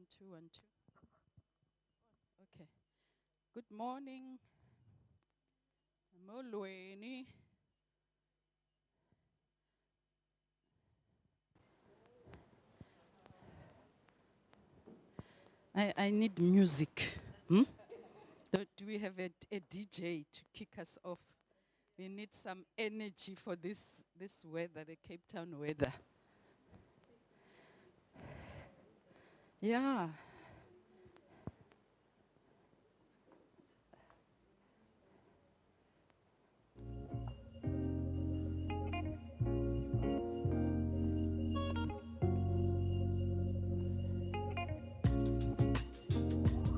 1, 2, 1, 2. Okay. Good morning. Molweni. I need music. Do we have a DJ to kick us off? We need some energy for this weather, the Cape Town weather. Yeah.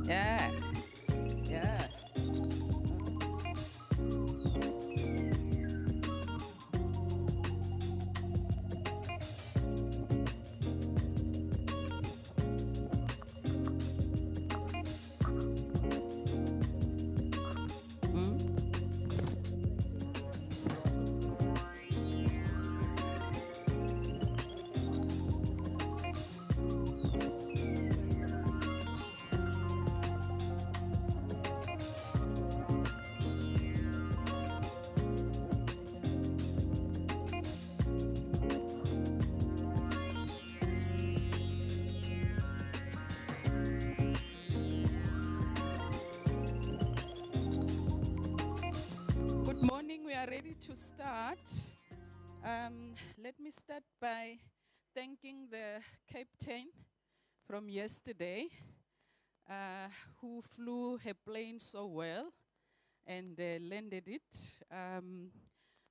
Yeah. Yeah. Mm. Good morning. We are ready to start. Let me start by thanking the captain from yesterday who flew her plane so well and landed it. I'm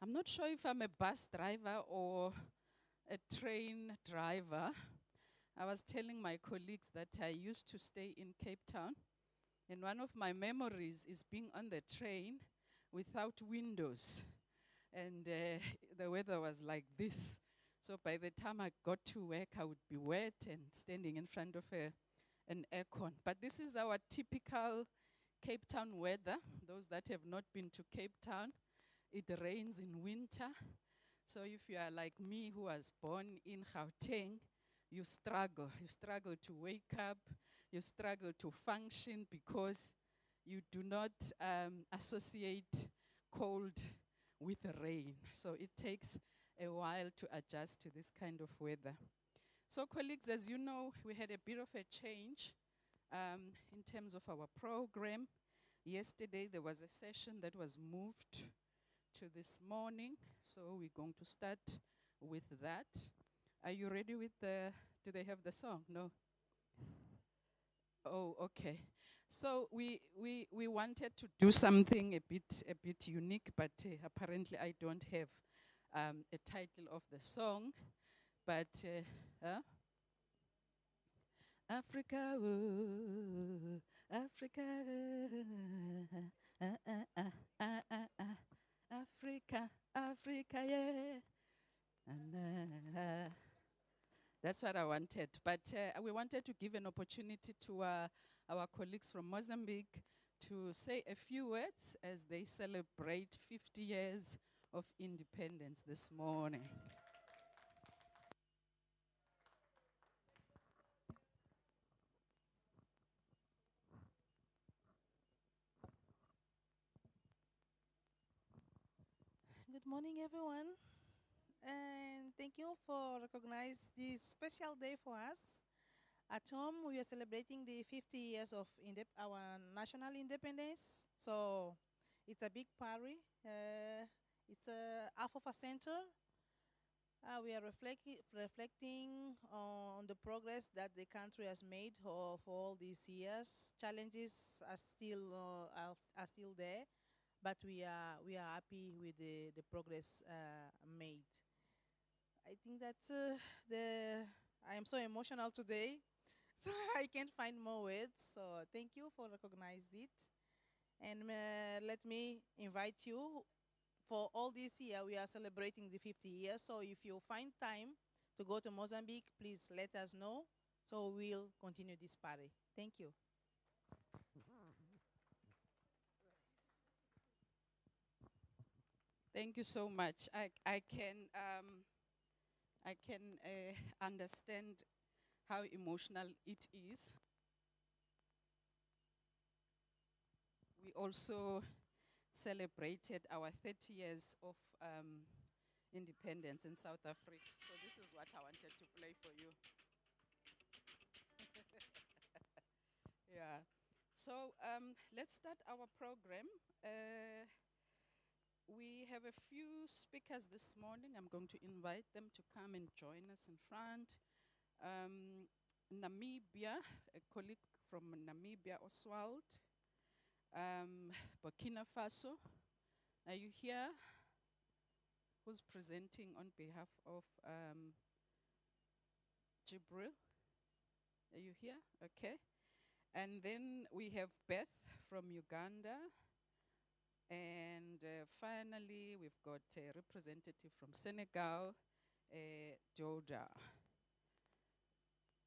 not sure if I'm a bus driver or a train driver. I was telling my colleagues that I used to stay in Cape Town, and one of my memories is being on the train without windows. And the weather was like this. So by the time I got to work, I would be wet and standing in front of an aircon. But this is our typical Cape Town weather. Those that have not been to Cape Town, it rains in winter. So if you are like me, who was born in Gauteng, you struggle. You struggle to wake up. You struggle to function because you do not associate cold with rain. So it takes a while to adjust to this kind of weather. So colleagues, as you know, we had a bit of a change in terms of our program. Yesterday, there was a session that was moved to this morning. So we're going to start with that. Are you ready with do they have the song? No? Oh, okay. So we wanted to do something a bit unique, but apparently I don't have a title of the song. But Africa, oh, Africa, Africa, Africa, yeah. And that's what I wanted. But we wanted to give an opportunity to our colleagues from Mozambique to say a few words as they celebrate 50 years of independence this morning. Good morning, everyone. And thank you for recognizing this special day for us. At home, we are celebrating the 50 years of our national independence. So it's a big party. It's half of a center. We are reflecting on the progress that the country has made for all these years. Challenges are still there, but we are happy with the progress made. I think that's I am so emotional today, so I can't find more words. So thank you for recognizing it, and let me invite you. For all this year, we are celebrating the 50 years. So if you find time to go to Mozambique, please let us know. So we'll continue this party. Thank you. Thank you so much. I can understand how emotional it is. we also celebrated our 30 years of independence in South Africa. So this is what I wanted to play for you. Yeah. So let's start our program. We have a few speakers this morning. I'm going to invite them to come and join us in front. Namibia, a colleague from Namibia, Oswald. Burkina Faso, are you here? Who's presenting on behalf of Jibril? Are you here? Okay. And then we have Beth from Uganda. And finally, we've got a representative from Senegal, Georgia.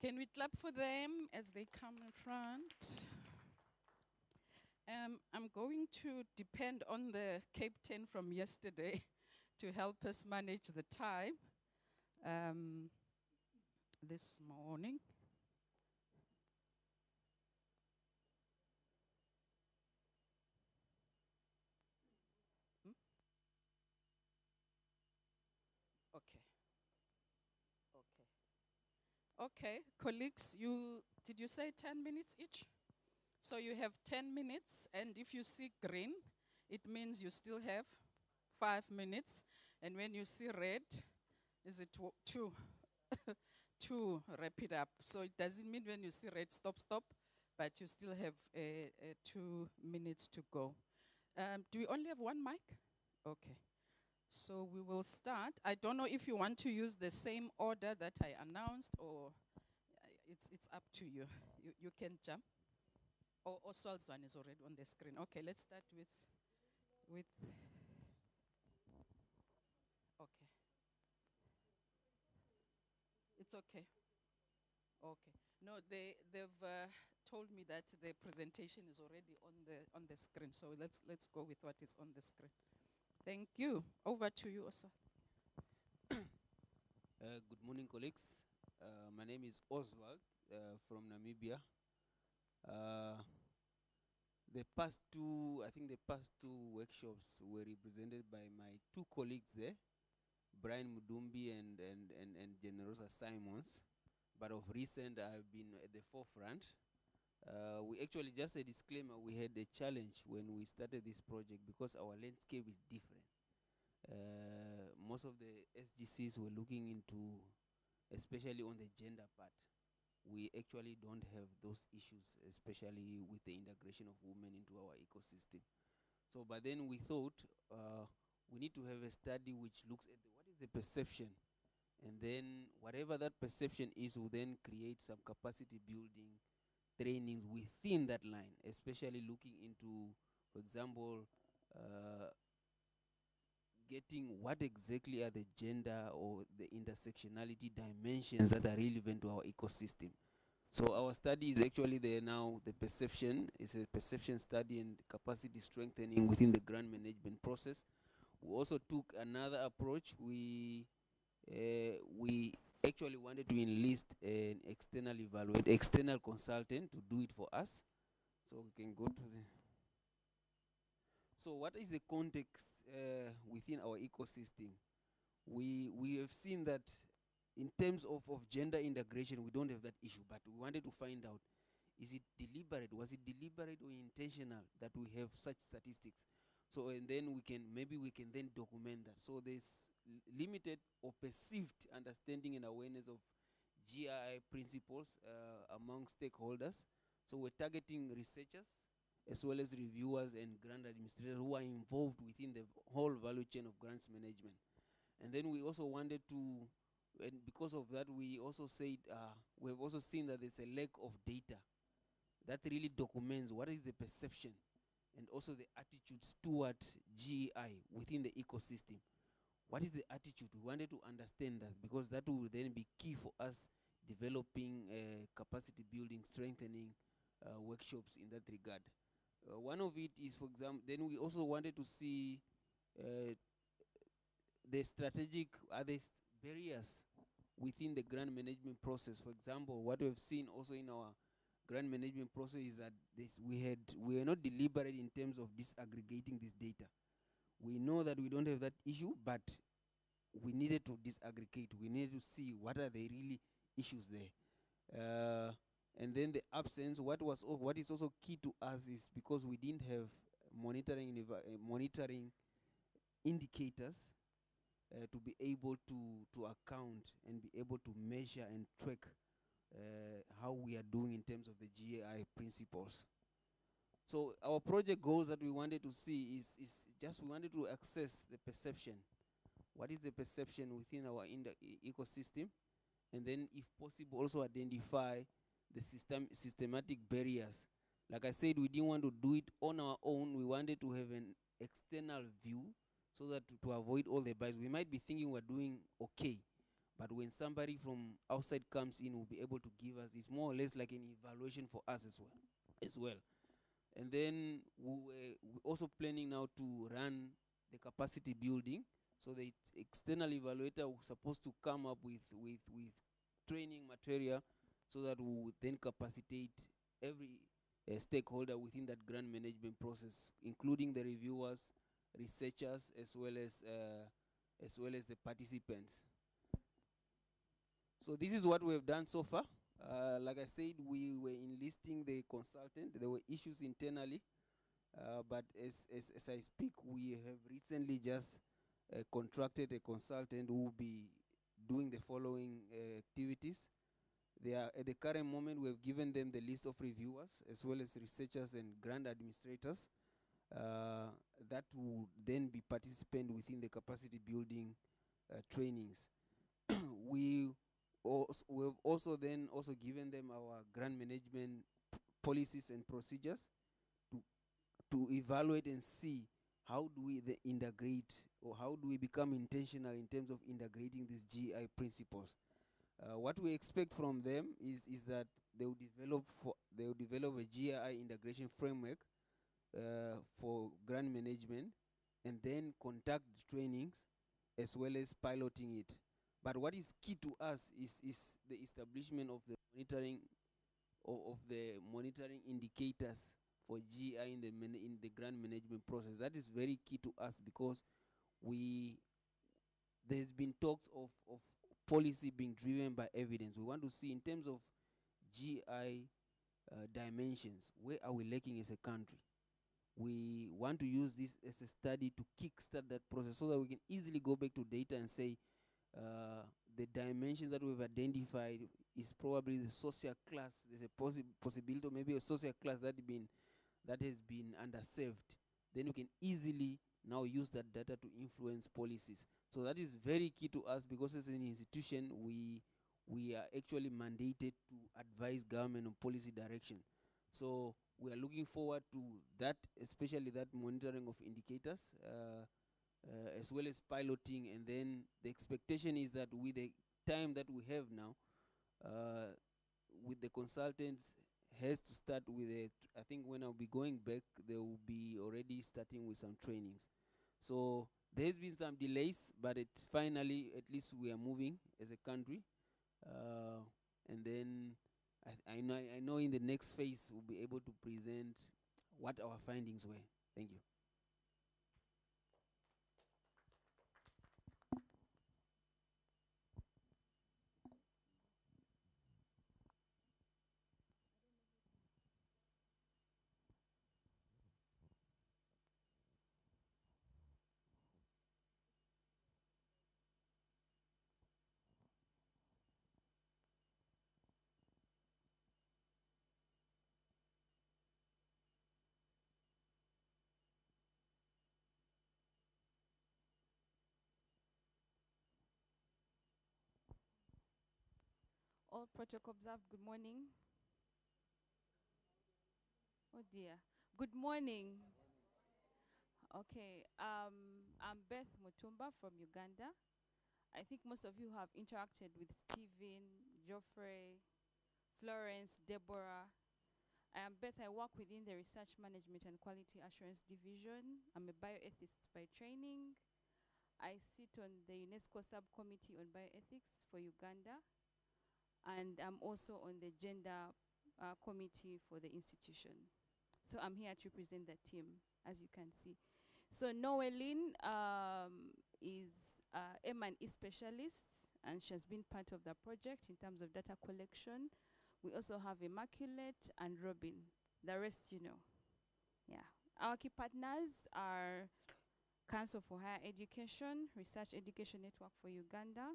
Can we clap for them as they come in front? I'm going to depend on the captain from yesterday to help us manage the time this morning. Hmm? Okay. Okay, colleagues, did you say 10 minutes each? So you have 10 minutes, and if you see green, it means you still have 5 minutes. And when you see red, is it 2? 2, wrap it up. So it doesn't mean when you see red, stop, but you still have 2 minutes to go. Do we only have one mic? Okay. So we will start. I don't know if you want to use the same order that I announced, or it's up to you. You can jump. Oh, Oswald's one is already on the screen. Okay, let's start with. Okay. It's okay. Okay. No, they've told me that the presentation is already on the screen. So let's go with what is on the screen. Thank you. Over to you, Osa. Good morning, colleagues. My name is Oswald from Namibia. The past two workshops were represented by my two colleagues there, Brian Mudumbi and Generosa Simons. But of recent, I've been at the forefront. We actually, just a disclaimer, we had a challenge when we started this project because our landscape is different. Most of the SGCs were looking into, especially on the gender part. We actually don't have those issues, especially with the integration of women into our ecosystem. So, but then we thought we need to have a study which looks at what is the perception, and then whatever that perception is will then create some capacity building trainings within that line, especially looking into, for example, getting what exactly are the gender or the intersectionality dimensions that are relevant to our ecosystem. So our study is actually there now. The perception is a perception study and capacity strengthening within the grant management process. We also took another approach. We actually wanted to enlist an external consultant to do it for us. So we can go to the. So what is the context within our ecosystem? We have seen that in terms of gender integration, we don't have that issue, but we wanted to find out, is it deliberate? Was it deliberate or intentional that we have such statistics? So, and then we can then document that. So there's limited or perceived understanding and awareness of GEI principles among stakeholders. So we're targeting researchers as well as reviewers and grant administrators who are involved within the whole value chain of grants management. And then we also wanted to, and because of that, we also said, we've also seen that there's a lack of data that really documents what is the perception and also the attitudes toward GEI within the ecosystem. What is the attitude? We wanted to understand that because that will then be key for us developing capacity building, strengthening workshops in that regard. One of it is, for example, then we also wanted to see the strategic, are there barriers within the grant management process? For example, what we've seen also in our grant management process is that we are not deliberate in terms of disaggregating this data. We know that we don't have that issue, but we needed to disaggregate. We needed to see what are the really issues there. And then the absence, what is also key to us is because we didn't have monitoring indicators to be able to account and be able to measure and track how we are doing in terms of the GEI principles. So our project goals that we wanted to see is just we wanted to assess the perception. What is the perception within our ecosystem? And then, if possible, also identify the systematic barriers. Like I said, we didn't want to do it on our own. We wanted to have an external view so that to avoid all the bias. We might be thinking we're doing okay, but when somebody from outside comes in, we'll be able to give us, it's more or less like an evaluation for us as well. And then we're also planning now to run the capacity building. So the external evaluator was supposed to come up with training material so that we would then capacitate every stakeholder within that grant management process, including the reviewers, researchers, as well as the participants. So this is what we have done so far. Like I said, we were enlisting the consultant. There were issues internally, but as I speak, we have recently just contracted a consultant who will be doing the following activities. They are at the current moment, we have given them the list of reviewers as well as researchers and grant administrators that will then be participant within the capacity building trainings. We've also given them our grant management policies and procedures to evaluate and see how do we integrate, or how do we become intentional in terms of integrating these GEI principles. What we expect from them is that they will develop a GEI integration framework for grant management, and then conduct trainings as well as piloting it. But what is key to us is the establishment of the monitoring indicators for GEI in the grant management process. That is very key to us, because there's been talks of policy being driven by evidence. We want to see, in terms of GEI dimensions, where are we lacking as a country? We want to use this as a study to kickstart that process so that we can easily go back to data and say the dimension that we've identified is probably the social class. There's a possibility of maybe a social class that has been underserved. Then we can easily now use that data to influence policies. So that is very key to us, because as an institution, we are actually mandated to advise government on policy direction. So we are looking forward to that, especially that monitoring of indicators, as well as piloting. And then the expectation is that with the time that we have now, with the consultants, has to start with I think when I'll be going back, they will be already starting with some trainings. So there's been some delays, but finally, at least we are moving as a country. And then I know in the next phase we'll be able to present what our findings were. Thank you. All protocol observed. Good morning. Oh dear. Good morning. Okay. I'm Beth Mutumba from Uganda. I think most of you have interacted with Stephen, Geoffrey, Florence, Deborah. I am Beth. I work within the Research Management and Quality Assurance Division. I'm a bioethicist by training. I sit on the UNESCO Subcommittee on Bioethics for Uganda. And I'm also on the Gender committee for the institution. So I'm here to represent the team, as you can see. So Noeline is M&E specialist, and she has been part of the project in terms of data collection. We also have Immaculate and Robin. The rest you know. Yeah. Our key partners are Council for Higher Education, Research Education Network for Uganda,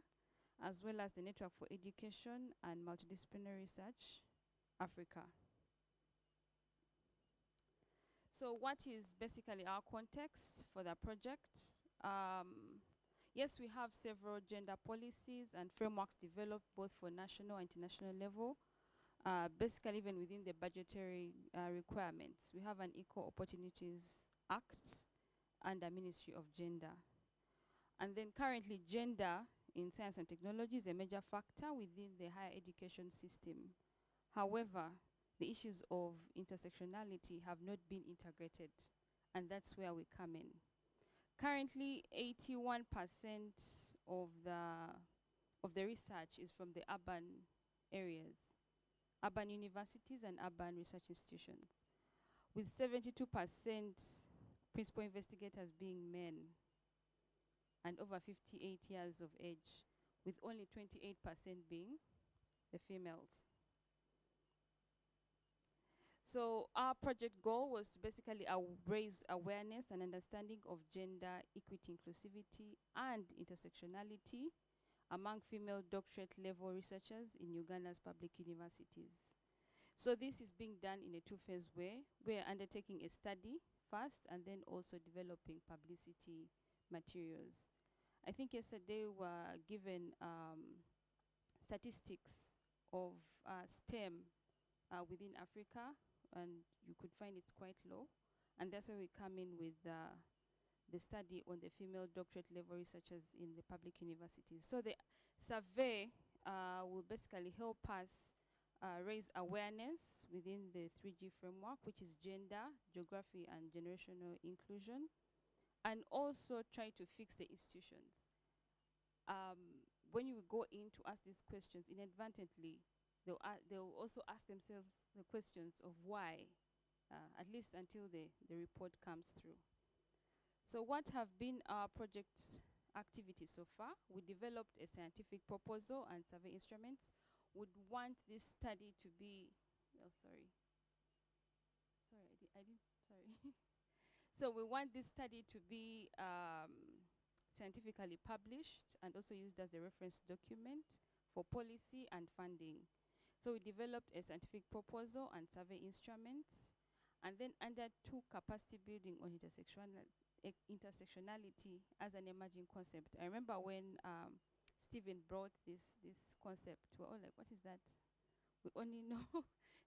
as well as the Network for Education and Multidisciplinary Research, Africa. So what is basically our context for the project? Yes, we have several gender policies and frameworks developed both for national and international level. Basically, even within the budgetary requirements, we have an Equal Opportunities Act and the Ministry of Gender. And then currently, gender in science and technology is a major factor within the higher education system. However, the issues of intersectionality have not been integrated, and that's where we come in. Currently, 81% of the research is from the urban areas, urban universities and urban research institutions, with 72% principal investigators being men and over 58 years of age, with only 28% being the females. So our project goal was to basically raise awareness and understanding of gender, equity, inclusivity, and intersectionality among female doctorate level researchers in Uganda's public universities. So this is being done in a two-phase way. We're undertaking a study first and then also developing publicity materials. I think yesterday we were given statistics of STEM within Africa, and you could find it's quite low. And that's why we come in with the study on the female doctorate level researchers in the public universities. So the survey will basically help us raise awareness within the 3G framework, which is gender, geography, and generational inclusion, and also try to fix the institutions. When you go in to ask these questions inadvertently, they'll also ask themselves the questions of why, at least until the report comes through. So what have been our project activities so far? We developed a scientific proposal and survey instruments. Would want this study to be, oh sorry. So we want this study to be scientifically published and also used as a reference document for policy and funding. So we developed a scientific proposal and survey instruments, and then undertook capacity building on intersectionality as an emerging concept. I remember when Stephen brought this concept, we're all like, what is that? We only know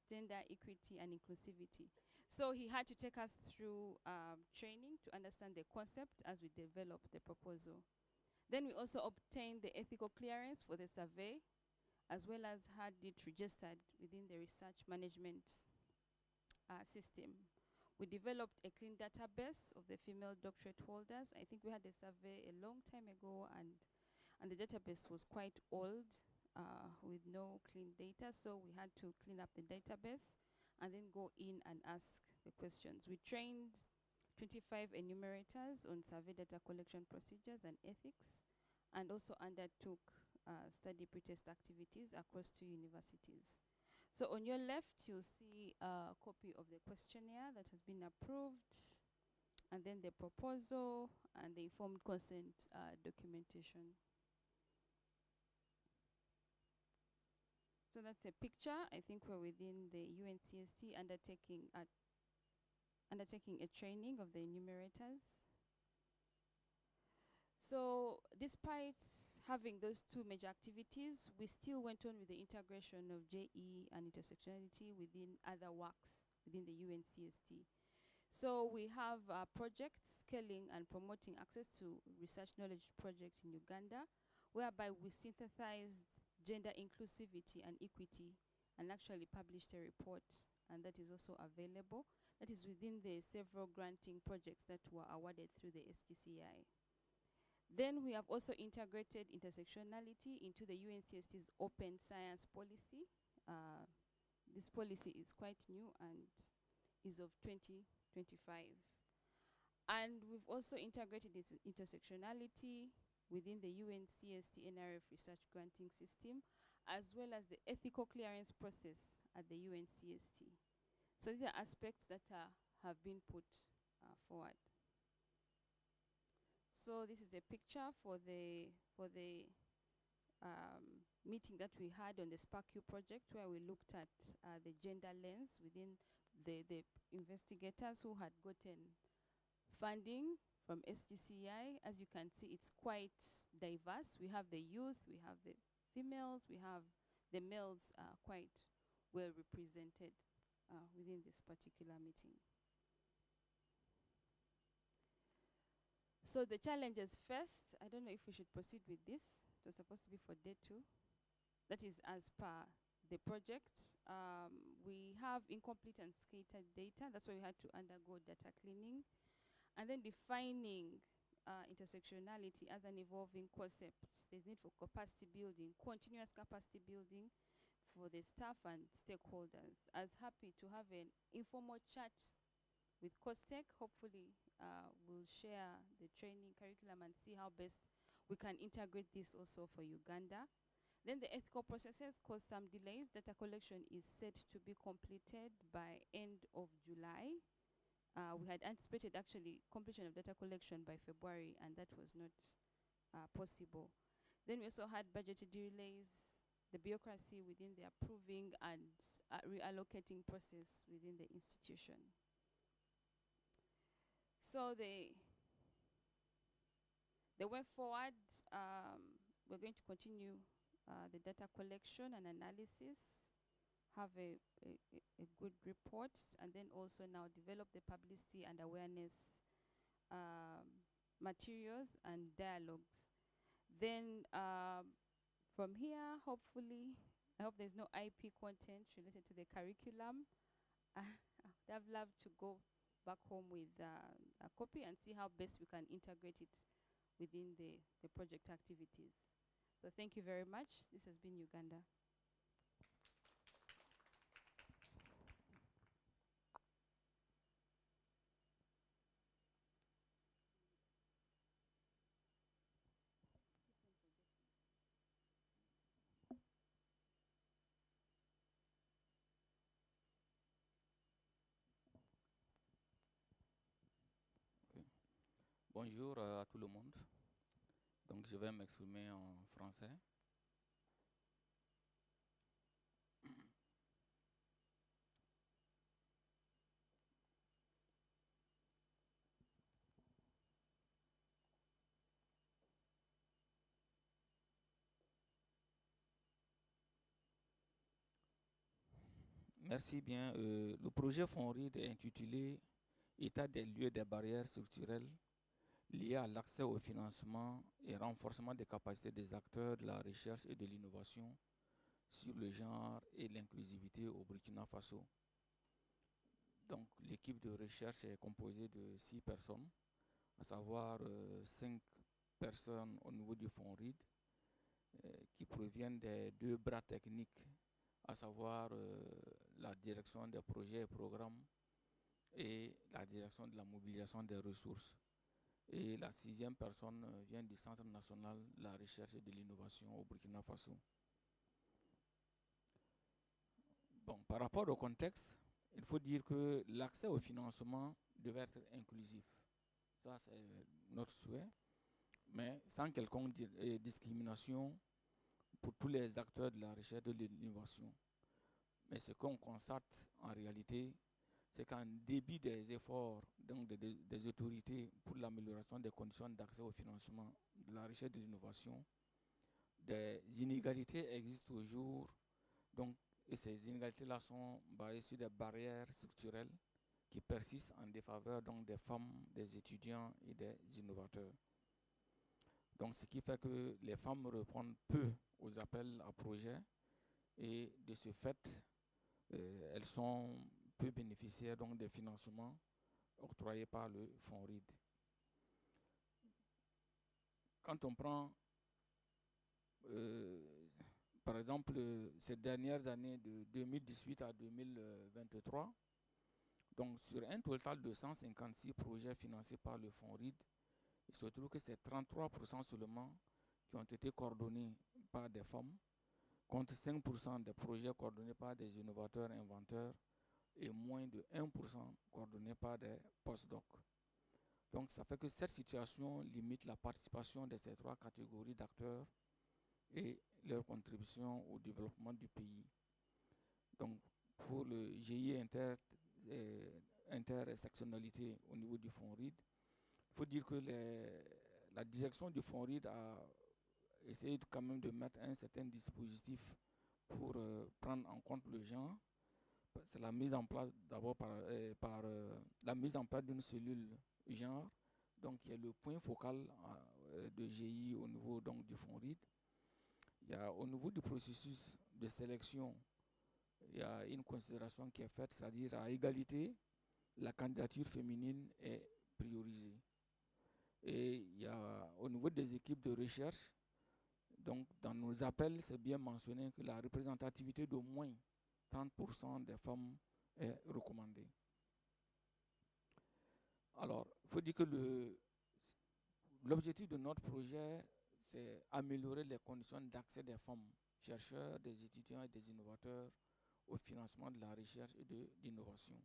gender, equity, and inclusivity. So he had to take us through training to understand the concept as we developed the proposal. Then we also obtained the ethical clearance for the survey, as well as had it registered within the research management system. We developed a clean database of the female doctorate holders. I think we had a survey a long time ago, and the database was quite old with no clean data, so we had to clean up the database and then go in and ask the questions. We trained 25 enumerators on survey data collection procedures and ethics, and also undertook study pretest activities across 2 universities. So on your left, you'll see a copy of the questionnaire that has been approved, and then the proposal and the informed consent documentation. So that's a picture. I think we're within the UNCSC undertaking a training of the enumerators. So despite having those 2 major activities, we still went on with the integration of GEI and intersectionality within other works within the UNCST. So we have projects scaling and promoting access to research knowledge projects in Uganda, whereby we synthesized gender inclusivity and equity and actually published a report, and that is also available. That is within the several granting projects that were awarded through the SGCI. Then we have also integrated intersectionality into the UNCST's open science policy. this policy is quite new and is of 2025. And we've also integrated this intersectionality within the UNCST NRF research granting system, as well as the ethical clearance process at the UNCST. So these are aspects that have been put forward. So this is a picture for the meeting that we had on the SparkU project, where we looked at the gender lens within the investigators who had gotten funding from SGCI. As you can see, it's quite diverse. We have the youth, we have the females, we have the males quite well represented within this particular meeting. So the challenges first, I don't know if we should proceed with this. It was supposed to be for day 2. That is as per the project. We have incomplete and scattered data. That's why we had to undergo data cleaning. And then defining intersectionality as an evolving concept. There's need for capacity building, continuous capacity building for the staff and stakeholders. I was happy to have an informal chat with COSTECH. Hopefully we'll share the training curriculum and see how best we can integrate this also for Uganda. Then the ethical processes caused some delays. Data collection is set to be completed by end of July. We had anticipated actually completion of data collection by February, and that was not possible. Then we also had budgetary delays, the bureaucracy within the approving and reallocating process within the institution. So the way forward, we're going to continue the data collection and analysis, have a good report, and then also now develop the publicity and awareness materials and dialogues. Then from here, hopefully, I hope there's no IP content related to the curriculum. I'd have loved to go back home with a copy and see how best we can integrate it within the project activities. So thank you very much. This has been Uganda. Bonjour à tout le monde. Donc je vais m'exprimer en français. Merci bien. Le projet FONRID est intitulé État des lieux des barrières structurelles liées à l'accès au financement et renforcement des capacités des acteurs de la recherche et de l'innovation sur le genre et l'inclusivité au Burkina Faso. Donc l'équipe de recherche est composée de 6 personnes, à savoir 5 personnes au niveau du FONRID qui proviennent des 2 bras techniques, à savoir la direction des projets et programmes et la direction de la mobilisation des ressources. Et la 6e personne vient du Centre national de la recherche et de l'innovation au Burkina Faso. Bon, par rapport au contexte, il faut dire que l'accès au financement devait être inclusif. Ça, c'est notre souhait, mais sans quelconque discrimination pour tous les acteurs de la recherche et de l'innovation. Mais ce qu'on constate en réalité, c'est qu'en début des efforts donc des autorités pour l'amélioration des conditions d'accès au financement de la recherche et de l'innovation, des inégalités existent toujours, donc, et ces inégalités-là sont basées sur des barrières structurelles qui persistent en défaveur donc, des femmes, des étudiants et des innovateurs. Donc, ce qui fait que les femmes répondent peu aux appels à projets et de ce fait, elles sont peu bénéficiaires donc, des financements octroyés par le FONRID. Quand on prend par exemple, ces dernières années de 2018 à 2023, donc sur un total de 156 projets financés par le fonds RID, il se trouve que c'est 33% seulement qui ont été coordonnés par des femmes, contre 5% des projets coordonnés par des innovateurs, inventeurs, et moins de 1% coordonnés par des postdocs. Donc ça fait que cette situation limite la participation de ces trois catégories d'acteurs et leur contribution au développement du pays. Donc pour le GEI intersectionnalité au niveau du fonds RID, il faut dire que la direction du fonds RID a essayé quand même de mettre un certain dispositif pour prendre en compte le genre. C'est la mise en place d'abord par la mise en place d'une cellule genre, donc qui est le point focal de GEI au niveau donc, du fonds RID. Il y a, au niveau du processus de sélection, il y a une considération qui est faite, c'est-à-dire à égalité, la candidature féminine est priorisée. Et il y a, au niveau des équipes de recherche, donc dans nos appels, c'est bien mentionné que la représentativité d'au moins 30% des femmes est recommandée. Alors, il faut dire que l'objectif de notre projet, c'est améliorer les conditions d'accès des femmes, chercheurs, des étudiants et des innovateurs au financement de la recherche et de l'innovation.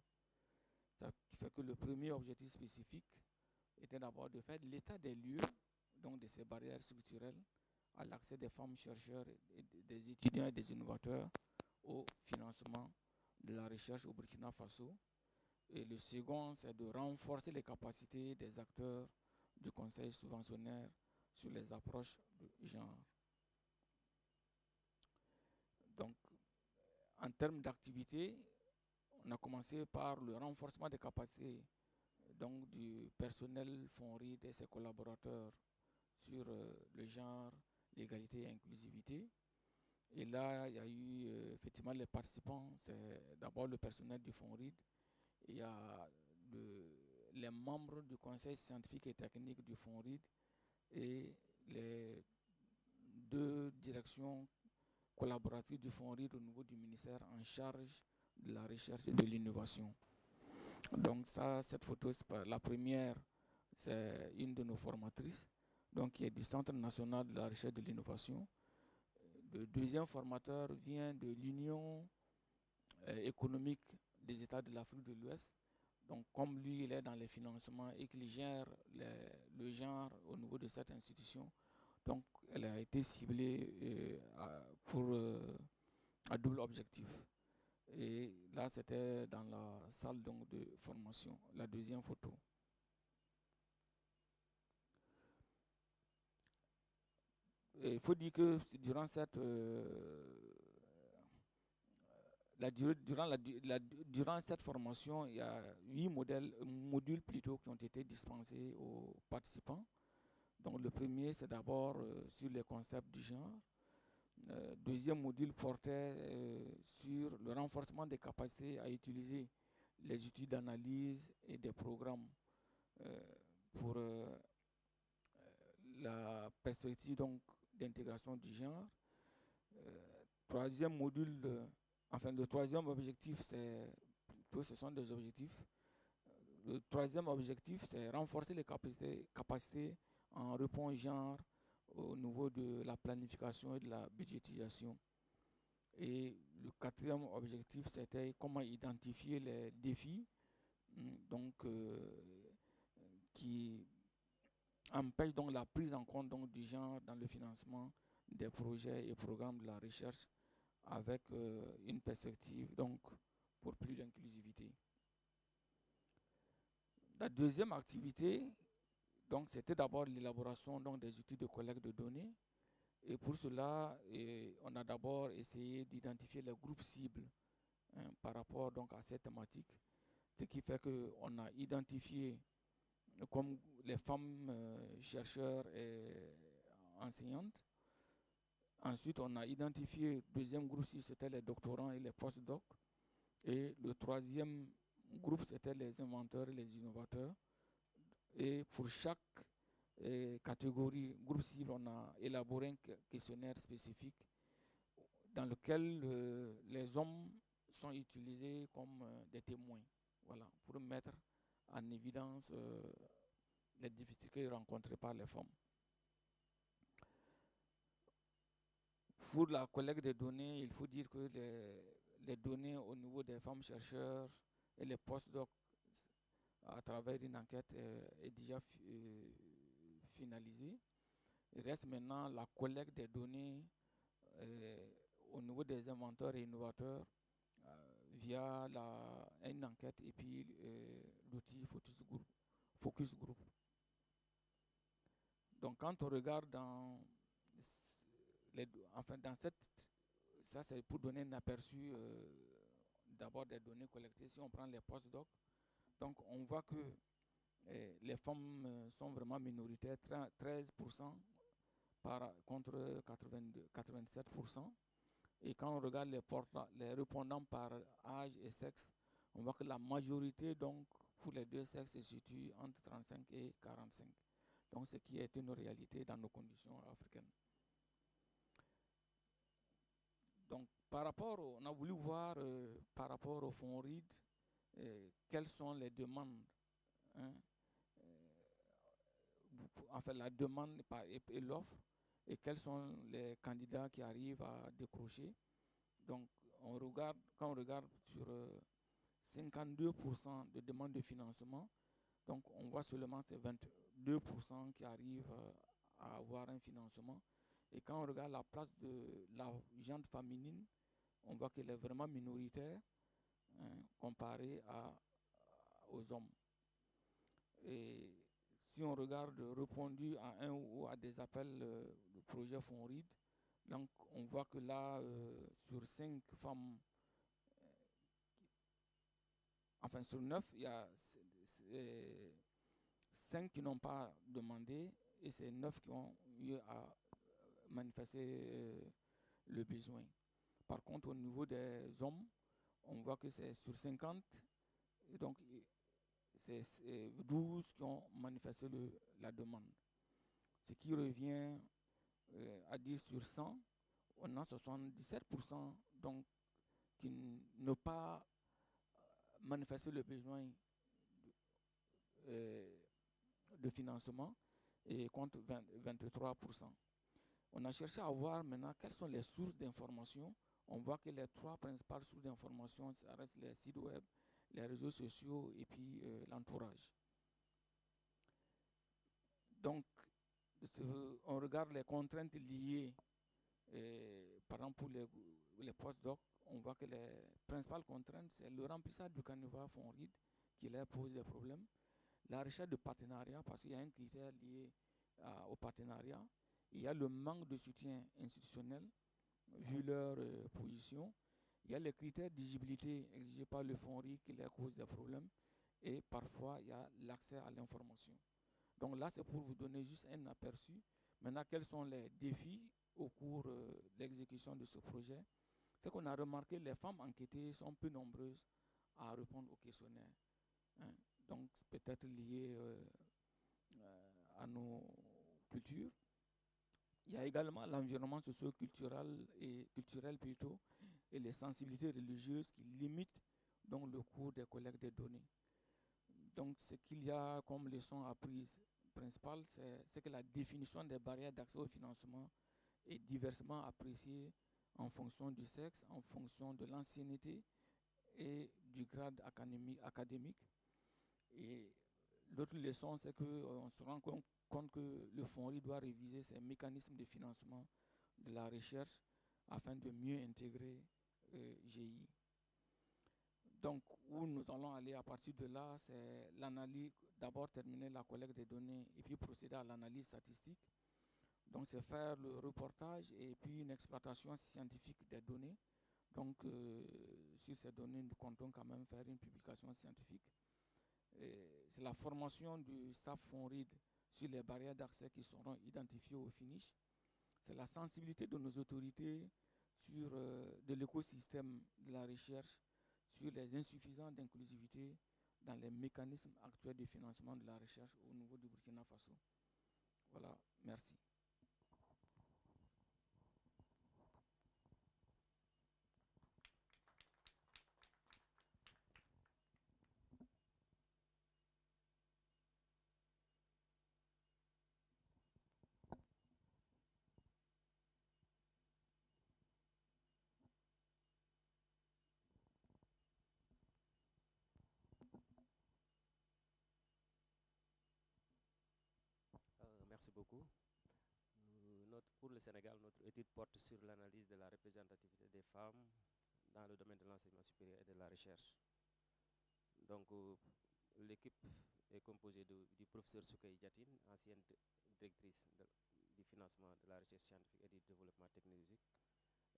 Ça fait que le premier objectif spécifique était d'abord de faire l'état des lieux, donc de ces barrières structurelles, à l'accès des femmes chercheurs, et des étudiants et des innovateurs au financement de la recherche au Burkina Faso. Et le second, c'est de renforcer les capacités des acteurs du conseil subventionnaire sur les approches de genre. Donc, en termes d'activité, on a commencé par le renforcement des capacités donc, du personnel fonds RID et ses collaborateurs sur le genre, l'égalité et l'inclusivité. Et là, il y a eu effectivement les participants, c'est d'abord le personnel du fonds RID, il y a les membres du conseil scientifique et technique du fonds RID et les deux directions collaboratives du fonds RID au niveau du ministère en charge de la recherche et de l'innovation. Donc ça, cette photo, la première, c'est une de nos formatrices, donc qui est du Centre national de la recherche et de l'innovation. Le deuxième formateur vient de l'Union économique des États de l'Afrique de l'Ouest. Donc comme lui, il est dans les financements et qu'il gère le genre au niveau de cette institution, donc elle a été ciblée pour un double objectif. Et là, c'était dans la salle donc, de formation, la deuxième photo. Il faut dire que durant cette durant cette formation, il y a 8 modules plutôt qui ont été dispensés aux participants. Donc le premier, c'est d'abord sur les concepts du genre. Deuxième module portait sur le renforcement des capacités à utiliser les outils d'analyse et des programmes pour la perspective d'intégration du genre. Troisième module, le troisième objectif, ce sont des objectifs. Le troisième objectif, c'est renforcer les capacités en réponse genre au niveau de la planification et de la budgétisation. Et le quatrième objectif, c'était comment identifier les défis qui empêchent donc la prise en compte donc, du genre dans le financement des projets et programmes de la recherche avec une perspective donc, pour plus d'inclusivité. La deuxième activité, donc, c'était d'abord l'élaboration des outils de collecte de données. Et pour cela, on a d'abord essayé d'identifier les groupes cibles par rapport donc, à cette thématique. Ce qui fait qu'on a identifié comme les femmes chercheurs et enseignantes. Ensuite, on a identifié le deuxième groupe, c'était les doctorants et les postdocs. Et le troisième groupe, c'était les inventeurs et les innovateurs. Et pour chaque catégorie, groupe cible, on a élaboré un questionnaire spécifique dans lequel les hommes sont utilisés comme des témoins, voilà, pour mettre en évidence les difficultés rencontrées par les femmes. Pour la collecte des données, il faut dire que les données au niveau des femmes chercheurs et les postdocs à travers une enquête est déjà finalisée. Il reste maintenant la collecte des données au niveau des inventeurs et innovateurs via une enquête et puis l'outil Focus Group. Donc quand on regarde dans ça c'est pour donner un aperçu d'abord des données collectées. Si on prend les postdocs, donc on voit que les femmes sont vraiment minoritaires, 13% contre 87%. Et quand on regarde les répondants par âge et sexe, on voit que la majorité, donc, pour les deux sexes, se situe entre 35 et 45. Donc, ce qui est une réalité dans nos conditions africaines. Donc, on a voulu voir par rapport au fonds RID, quelles sont les demandes, hein, enfin la demande et l'offre, et quels sont les candidats qui arrivent à décrocher. Donc, quand on regarde sur 52% de demandes de financement, donc on voit seulement ces 22% qui arrivent à avoir un financement. Et quand on regarde la place de la gente féminine, on voit qu'elle est vraiment minoritaire, hein, comparée aux hommes. Et si on regarde répondu à un ou à des appels de projet fonds RID, donc on voit que là, sur 5 femmes, enfin sur 9, il y a 5 qui n'ont pas demandé et c'est 9 qui ont eu à manifester le besoin. Par contre, au niveau des hommes, on voit que c'est sur 50, et donc c'est 12 qui ont manifesté la demande. Ce qui revient à 10 sur 100, on a 77% donc, qui n'ont pas manifesté le besoin de financement et contre 23%. On a cherché à voir maintenant quelles sont les sources d'information. On voit que les 3 principales sources d'information, ça reste les sites web, les réseaux sociaux et puis l'entourage. Donc, on regarde les contraintes liées, par exemple pour les postdocs, on voit que les principales contraintes, c'est le remplissage du canevas fonds RID qui leur pose des problèmes, la recherche de partenariat, parce qu'il y a un critère lié au partenariat, il y a le manque de soutien institutionnel, vu leur position, il y a les critères d'éligibilité exigés par le fonds RID qui leur causent des problèmes, et parfois il y a l'accès à l'information. Donc là, c'est pour vous donner juste un aperçu. Maintenant, quels sont les défis au cours de l'exécution de ce projet? C'est qu'on a remarqué que les femmes enquêtées sont peu nombreuses à répondre au questionnaire. Hein. Donc, peut-être lié à nos cultures. Il y a également l'environnement socio-culturel et culturel plutôt, et les sensibilités religieuses qui limitent donc le cours des collectes de données. Donc, ce qu'il y a comme leçon apprise principale, c'est que la définition des barrières d'accès au financement est diversement appréciée en fonction du sexe, en fonction de l'ancienneté et du grade académique. Et l'autre leçon, c'est qu'on se rend compte que le fonds RID doit réviser ses mécanismes de financement de la recherche afin de mieux intégrer GEI. Donc, où nous allons aller à partir de là, c'est l'analyse, d'abord terminer la collecte des données et puis procéder à l'analyse statistique. Donc, c'est faire le reportage et puis une exploitation scientifique des données. Donc, sur ces données, nous comptons quand même faire une publication scientifique. C'est la formation du staff fonds RID sur les barrières d'accès qui seront identifiées au finish. C'est la sensibilité de nos autorités sur de l'écosystème de la recherche, sur les insuffisances d'inclusivité dans les mécanismes actuels de financement de la recherche au niveau du Burkina Faso. Voilà, merci. Merci beaucoup. Pour le Sénégal, notre étude porte sur l'analyse de la représentativité des femmes dans le domaine de l'enseignement supérieur et de la recherche. Donc, l'équipe est composée du professeur Soukey Diatine, ancienne directrice du financement de la recherche scientifique et du développement technologique,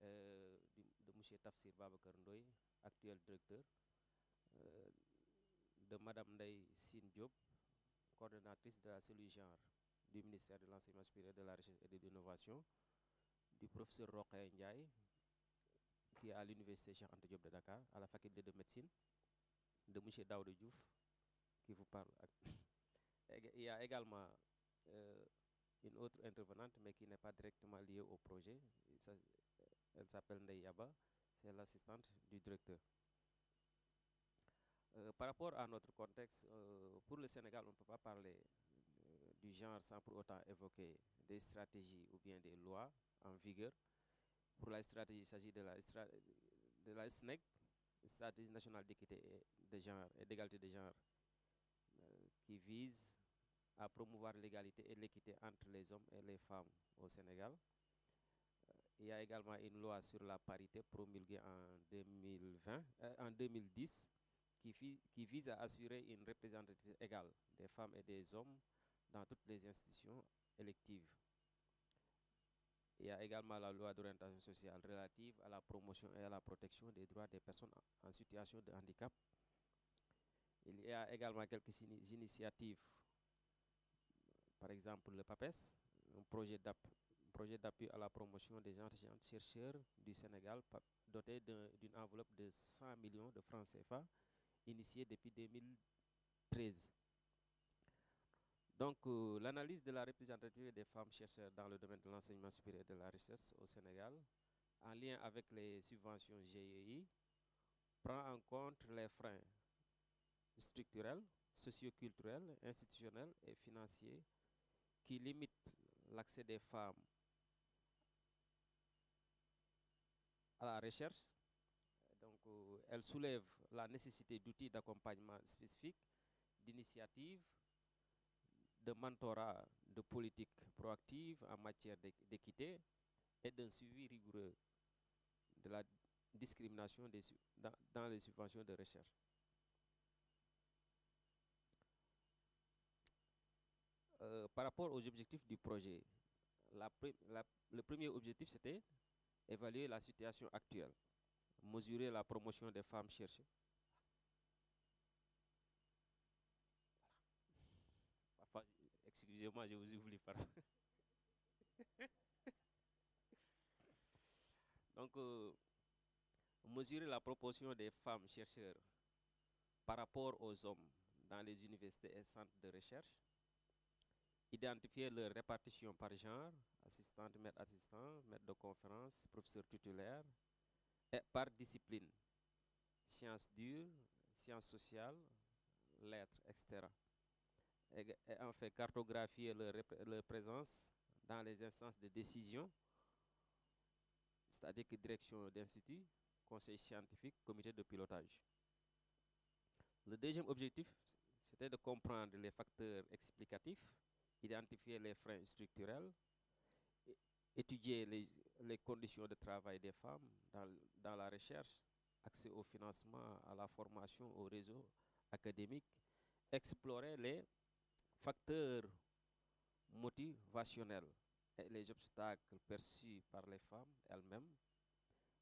de M. Tafsir Babakar Ndoye, actuel directeur, de Mme Ndeye Sine Diop, coordonnatrice de la cellule genre du ministère de l'Enseignement supérieur, de la Recherche et de l'Innovation, du professeur Rokhaya Ndiaye, qui est à l'Université Cheikh Anta Diop de Dakar, à la faculté de médecine, de M. Daouda Diouf, qui vous parle. Il y a également une autre intervenante, mais qui n'est pas directement liée au projet. Elle s'appelle Ndeye Yaba, c'est l'assistante du directeur. Par rapport à notre contexte, pour le Sénégal, on ne peut pas parler du genre sans pour autant évoquer des stratégies ou bien des lois en vigueur. Pour la stratégie, il s'agit de la SNEC, Stratégie nationale d'équité de genre et d'égalité de genre, qui vise à promouvoir l'égalité et l'équité entre les hommes et les femmes au Sénégal. Il y a également une loi sur la parité promulguée en 2010 qui vise à assurer une représentation égale des femmes et des hommes dans toutes les institutions électives. Il y a également la loi d'orientation sociale relative à la promotion et à la protection des droits des personnes en situation de handicap. Il y a également quelques initiatives, par exemple le PAPES, un projet d'appui à la promotion des chercheurs du Sénégal, doté d'une enveloppe de 100 millions de francs CFA, initié depuis 2013. Donc, l'analyse de la représentativité des femmes chercheurs dans le domaine de l'enseignement supérieur et de la recherche au Sénégal, en lien avec les subventions GEI, prend en compte les freins structurels, socioculturels, institutionnels et financiers qui limitent l'accès des femmes à la recherche. Donc, elle soulève la nécessité d'outils d'accompagnement spécifiques, d'initiatives, de mentorat, de politique proactive en matière d'équité et d'un suivi rigoureux de la discrimination dans les subventions de recherche. Par rapport aux objectifs du projet, le premier objectif, c'était évaluer la situation actuelle, mesurer la promotion des femmes chercheuses. Excusez-moi, je vous oublie pas. Donc, mesurer la proportion des femmes chercheurs par rapport aux hommes dans les universités et centres de recherche, identifier leur répartition par genre, assistante, maître assistant, maître de conférence, professeur titulaire, et par discipline, sciences dures, sciences sociales, lettres, etc. Et enfin, cartographier leur présence dans les instances de décision, c'est-à-dire que direction d'institut, conseil scientifique, comité de pilotage. Le deuxième objectif, c'était de comprendre les facteurs explicatifs, identifier les freins structurels, étudier les conditions de travail des femmes dans la recherche, accès au financement, à la formation, au réseau académique, explorer les facteurs motivationnels et les obstacles perçus par les femmes elles-mêmes.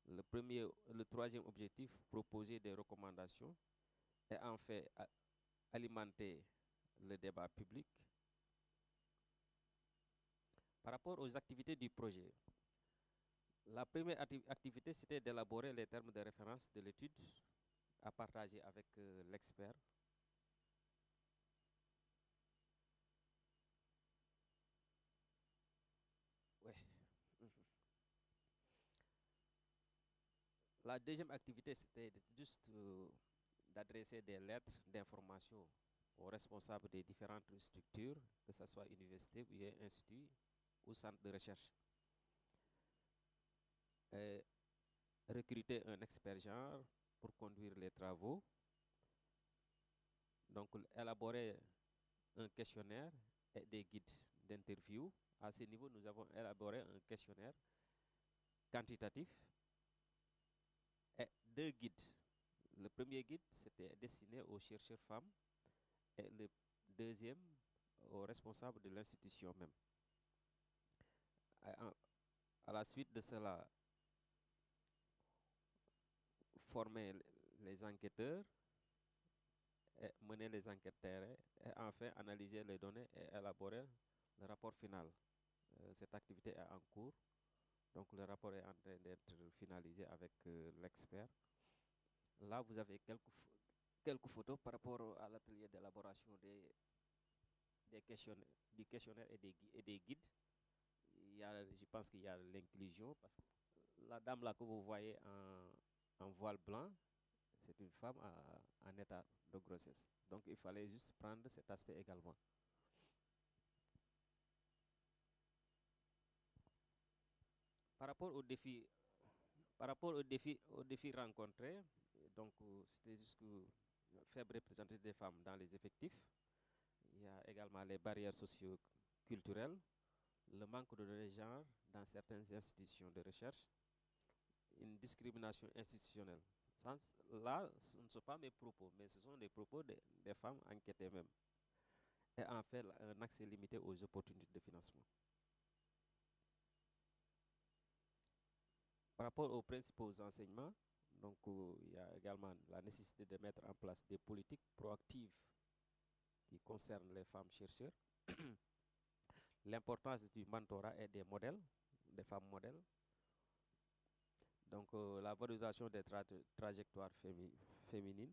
Le troisième objectif, proposer des recommandations et enfin alimenter le débat public. Par rapport aux activités du projet, la première activité, c'était d'élaborer les termes de référence de l'étude à partager avec l'expert. Ouais. La deuxième activité, c'était juste d'adresser des lettres d'information aux responsables des différentes structures, que ce soit université, ou institut ou centre de recherche. Recruter un expert genre pour conduire les travaux. Donc, élaborer un questionnaire et des guides d'interview. À ce niveau, nous avons élaboré un questionnaire quantitatif et 2 guides. Le premier guide, c'était destiné aux chercheurs femmes et le deuxième aux responsables de l'institution même. À la suite de cela, former les enquêteurs, et mener les enquêtes terrain, et enfin analyser les données et élaborer le rapport final. Cette activité est en cours, donc le rapport est en train d'être finalisé avec l'expert. Là, vous avez quelques photos par rapport à l'atelier d'élaboration du questionnaire et des guides. Je pense qu'il y a l'inclusion, parce que la dame là que vous voyez en voile blanc, c'est une femme en état de grossesse. Donc il fallait juste prendre cet aspect également. Par rapport aux défis rencontrés, donc c'était juste que faible représentation des femmes dans les effectifs. Il y a également les barrières socio-culturelles, le manque de données genre dans certaines institutions de recherche, une discrimination institutionnelle. Là, ce ne sont pas mes propos, mais ce sont les propos des femmes enquêtées même. Et en fait, un accès limité aux opportunités de financement. Par rapport aux principaux enseignements, donc il y a également la nécessité de mettre en place des politiques proactives qui concernent les femmes chercheurs, l'importance du mentorat et des modèles, des femmes modèles, donc la valorisation des trajectoires féminines.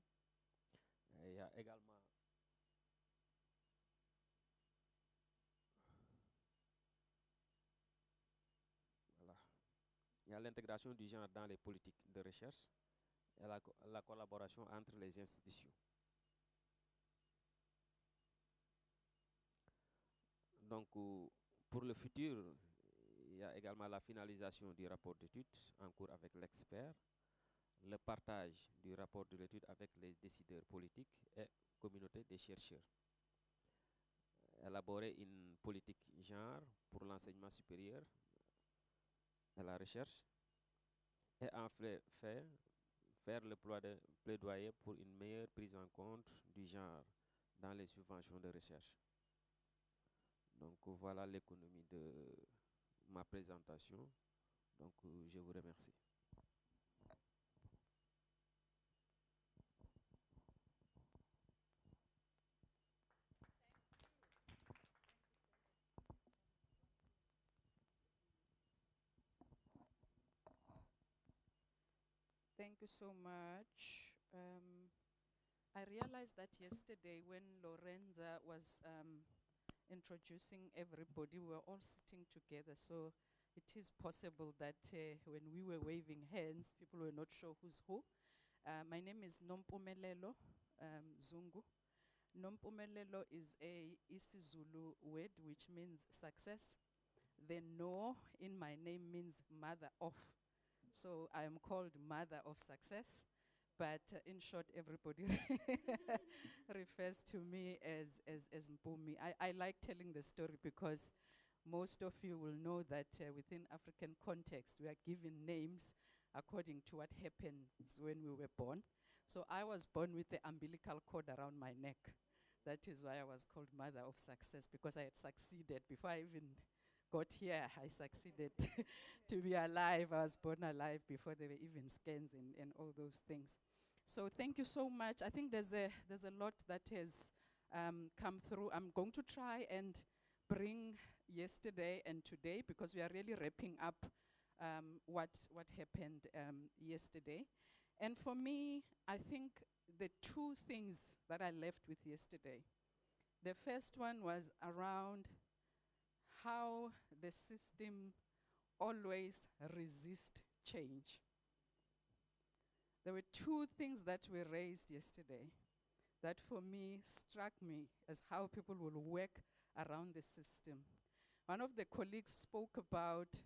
Et il y a également il y a l'intégration du genre dans les politiques de recherche et la collaboration entre les institutions. Donc, pour le futur, il y a également la finalisation du rapport d'étude en cours avec l'expert, le partage du rapport de l'étude avec les décideurs politiques et communauté des chercheurs. Élaborer une politique genre pour l'enseignement supérieur et la recherche. Et enfin, faire le plaidoyer pour une meilleure prise en compte du genre dans les subventions de recherche. Donc voilà l'économie de ma présentation. Donc je vous remercie. Thank you so much. I realized that yesterday when Lorenza was introducing everybody, we were all sitting together. So it is possible that when we were waving hands, people were not sure who's who. My name is Nompumelelo Zungu. Nompumelelo is a isiZulu word which means success. The no in my name means mother of. So I am called Mother of Success, but in short, everybody refers to me as Mpumi. I like telling the story because most of you will know that within African context, we are given names according to what happened when we were born. So I was born with the umbilical cord around my neck. That is why I was called Mother of Success, because I had succeeded before I even got here. I succeeded to be alive. I was born alive before there were even scans and all those things. So thank you so much. I think there's a lot that has come through. I'm going to try and bring yesterday and today, because we are really wrapping up what happened yesterday. And for me, I think the two things that I left with yesterday. The first one was around how the system always resists change. There were two things that were raised yesterday that for me struck me as how people will work around the system. One of the colleagues spoke about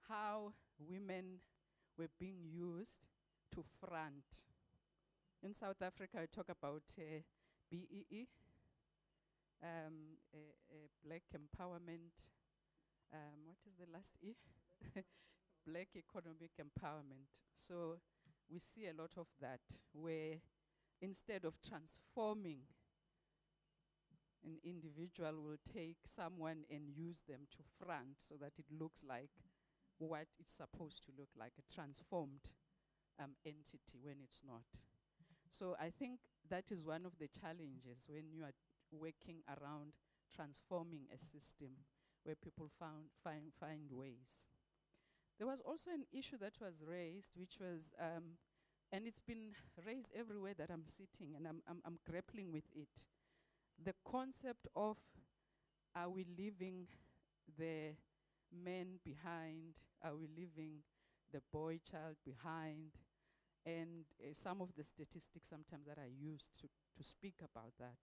how women were being used to front. In South Africa, I talk about BEE, a black empowerment, what is the last E? Black economic empowerment. So we see a lot of that, where instead of transforming, an individual will take someone and use them to front so that it looks like what it's supposed to look like, a transformed entity when it's not. So I think that is one of the challenges when you are working around transforming a system where people find ways. There was also an issue that was raised, which was, and it's been raised everywhere that I'm sitting, and I'm grappling with it. The concept of, are we leaving the men behind? Are we leaving the boy child behind? And some of the statistics sometimes that are used to speak about that.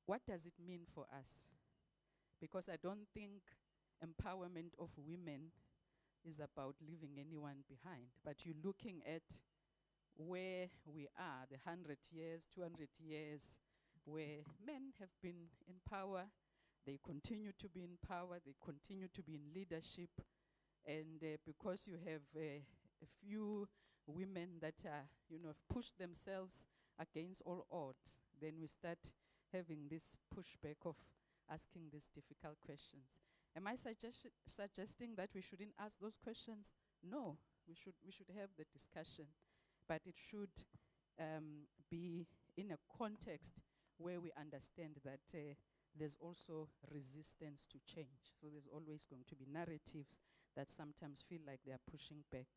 What does it mean for us? Because I don't think empowerment of women is about leaving anyone behind, but you're looking at where we are, the 100 years, 200 years, where men have been in power, they continue to be in power, they continue to be in leadership, and because you have a few women that are, pushed themselves against all odds, then we start having this pushback of asking these difficult questions. Am I suggesting that we shouldn't ask those questions? No, we should have the discussion, but it should be in a context where we understand that there's also resistance to change. So there's always going to be narratives that sometimes feel like they are pushing back.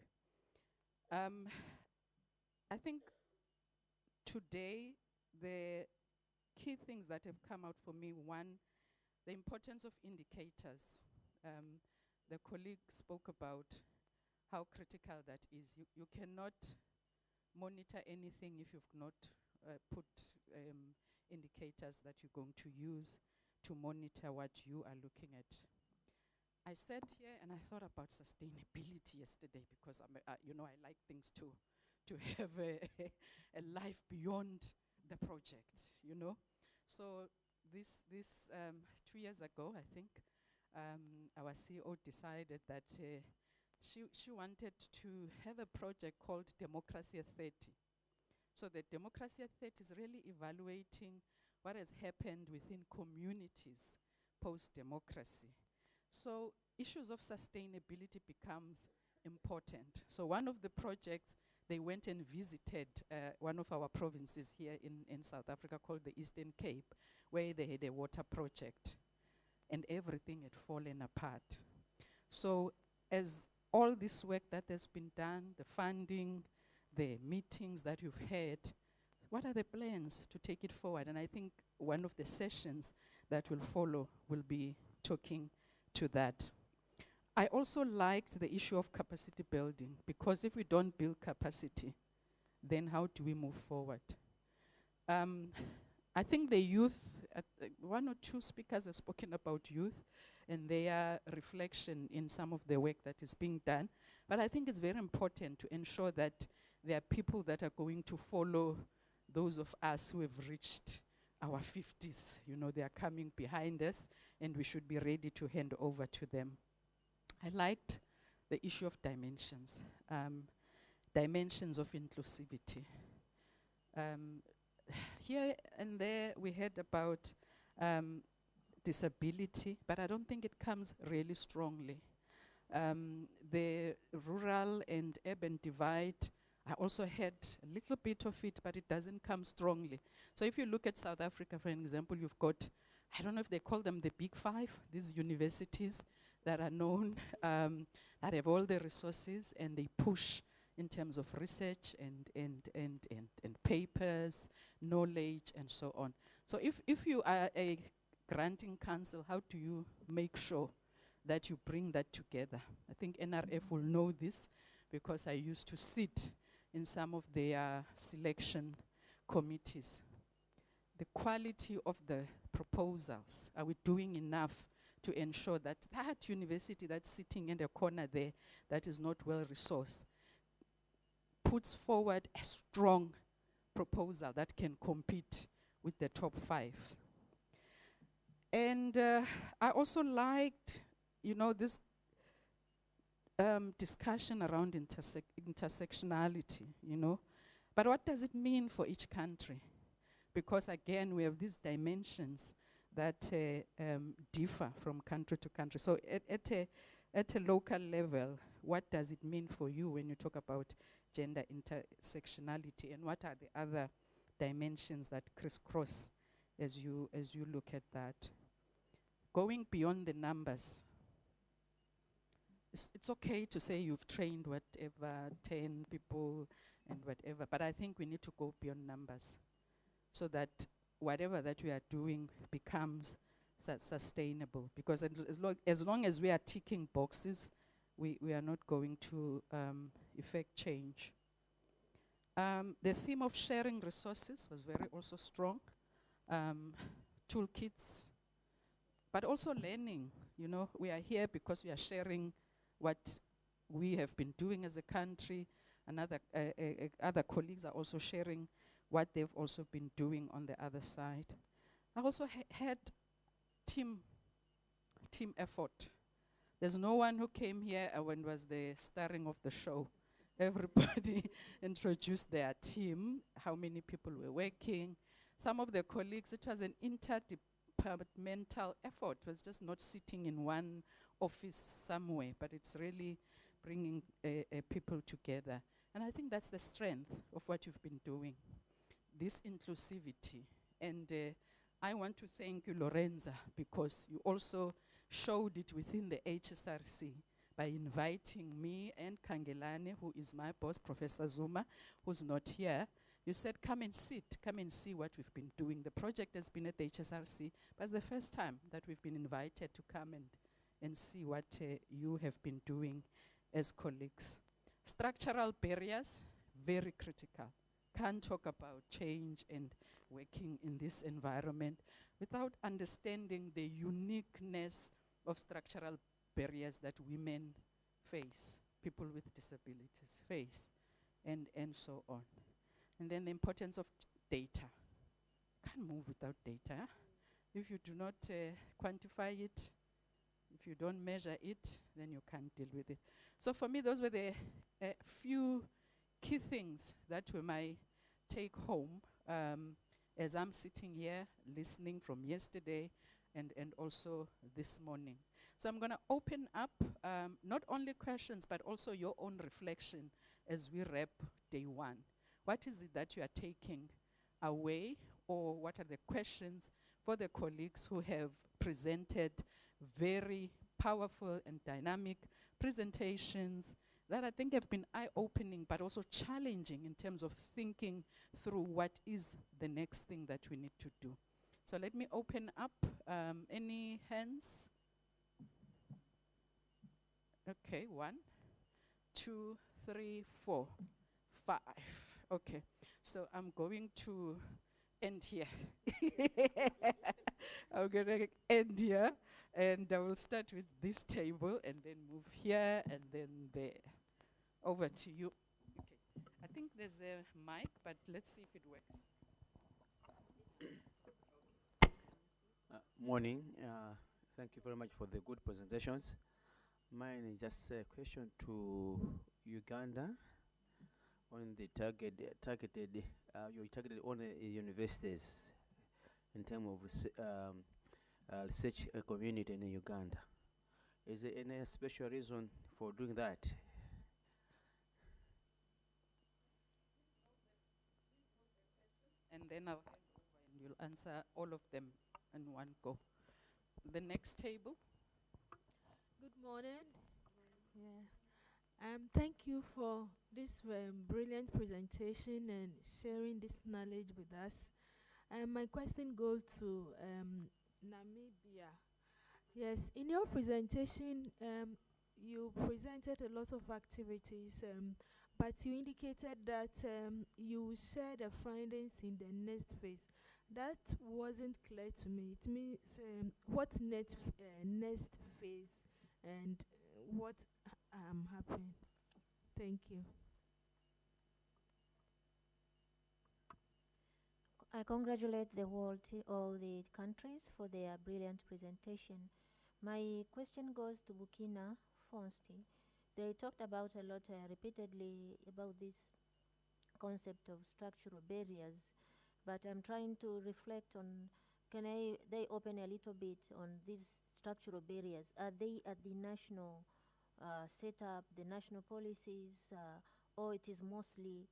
I think today the key things that have come out for me, one, the importance of indicators. The colleague spoke about how critical that is. You cannot monitor anything if you've not put indicators that you're going to use to monitor what you are looking at. I sat here and I thought about sustainability yesterday because I like things to have a life beyond the project, So this 2 years ago, I think, our CEO decided that she wanted to have a project called Democracy at 30. So the Democracy at 30 is really evaluating what has happened within communities post-democracy. So issues of sustainability becomes important. So one of the projects, they went and visited one of our provinces here in South Africa called the Eastern Cape, where they had a water project and everything had fallen apart. So as all this work that has been done, the funding, the meetings that you've had, what are the plans to take it forward? And I think one of the sessions that will follow will be talking to that. I also liked the issue of capacity building, because if we don't build capacity, then how do we move forward? I think the youth, one or two speakers have spoken about youth and their reflection in some of the work that is being done. But I think it's very important to ensure that there are people that are going to follow those of us who have reached our 50s. They are coming behind us, and we should be ready to hand over to them. I liked the issue of dimensions, dimensions of inclusivity. Here and there we heard about disability, but I don't think it comes really strongly. The rural and urban divide, I also had a little bit of it, but it doesn't come strongly. So if you look at South Africa, for example, you've got, I don't know if they call them the Big Five, these universities that are known, that have all the resources, and they push in terms of research and papers, knowledge, and so on. So if you are a granting council, how do you make sure that you bring that together? I think NRF will know this, because I used to sit in some of their selection committees. The quality of the proposals, are we doing enough to ensure that that university that's sitting in the corner there, that is not well resourced, puts forward a strong proposal that can compete with the top 5? And I also liked, this discussion around intersectionality, But what does it mean for each country? Because again, we have these dimensions that differ from country to country. So at a local level, what does it mean for you when you talk about gender intersectionality, and what are the other dimensions that crisscross as you look at that? Going beyond the numbers, it's okay to say you've trained whatever, 10 people and whatever, but I think we need to go beyond numbers so that whatever that we are doing becomes sustainable. Because as long as we are ticking boxes, we are not going to effect change. The theme of sharing resources was very also strong. Toolkits, but also learning. We are here because we are sharing what we have been doing as a country, and other colleagues are also sharing what they've also been doing on the other side. I also had team effort. There's no one who came here when it was the starring of the show. Everybody introduced their team, how many people were working. Some of the colleagues, it was an interdepartmental effort. It was just not sitting in one office somewhere, but it's really bringing people together. And I think that's the strength of what you've been doing, this inclusivity. And I want to thank you, Lorenza, because you also showed it within the HSRC by inviting me and Kangelane, who is my boss, Professor Zuma, who's not here. You said, come and sit, come and see what we've been doing. The project has been at the HSRC, but it's the first time that we've been invited to come and see what you have been doing as colleagues. Structural barriers, very critical. Can't talk about change and working in this environment without understanding the uniqueness of structural barriers that women face, people with disabilities face, and so on. And then the importance of data. Can't move without data. If you do not quantify it, if you don't measure it, then you can't deal with it. So for me, those were the few key things that were my take home as I'm sitting here listening from yesterday and also this morning. So I'm going to open up not only questions, but also your own reflection as we wrap day one. What is it that you are taking away, or what are the questions for the colleagues who have presented very powerful and dynamic presentations that I think have been eye-opening, but also challenging in terms of thinking through what is the next thing that we need to do. So let me open up. Any hands? Okay, 1, 2, 3, 4, 5. Okay, so I'm going to end here. I'm going to end here, and I will start with this table and then move here and then there. Over to you. Okay. I think there's a mic, but let's see if it works. Morning. Thank you very much for the good presentations. Mine is just a question to Uganda on the you targeted on universities in terms of research community in Uganda. Is there any special reason for doing that? And then I'll hand over and you'll answer all of them in one go. The next table. Good morning. Yeah. Thank you for this brilliant presentation and sharing this knowledge with us. My question goes to Namibia. Yes, in your presentation, you presented a lot of activities, but you indicated that you will share the findings in the next phase. That wasn't clear to me. It means what next phase and what happened. Thank you. I congratulate all the countries for their brilliant presentation. My question goes to Burkina Faso. They talked about a lot repeatedly about this concept of structural barriers, but I'm trying to reflect on, they open a little bit on these structural barriers? Are they at the national setup, the national policies, or it is mostly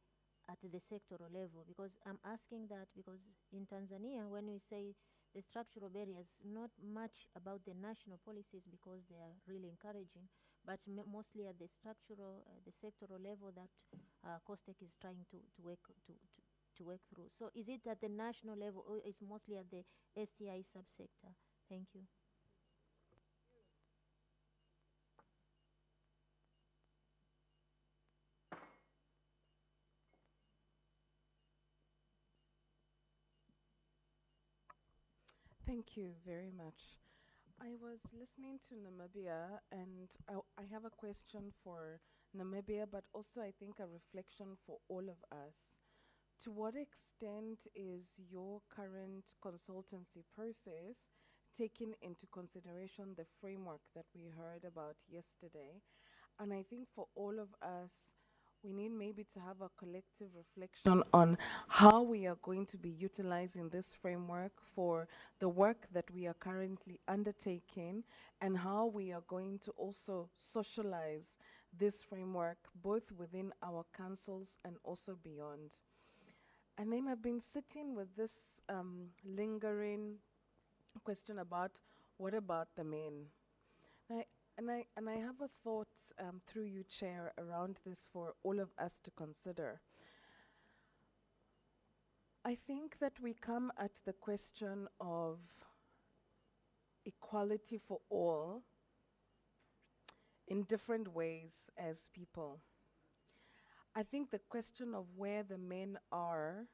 at the sectoral level? Because I'm asking that because in Tanzania, when we say the structural barriers, not much about the national policies because they are really encouraging, but mostly at the structural, the sectoral level that COSTECH is trying to work through. So is it at the national level or is mostly at the STI subsector? Thank you. Thank you very much. I was listening to Namibia, and I have a question for Namibia, but also I think a reflection for all of us. To what extent is your current consultancy process taking into consideration the framework that we heard about yesterday? And I think for all of us, we need maybe to have a collective reflection on how we are going to be utilizing this framework for the work that we are currently undertaking, and how we are going to also socialize this framework both within our councils and also beyond. And then I've been sitting with this lingering question about what about the men? And I have a thought through you, Chair, around this for all of us to consider. I think that we come at the question of equality for all in different ways as people. I think the question of where the men are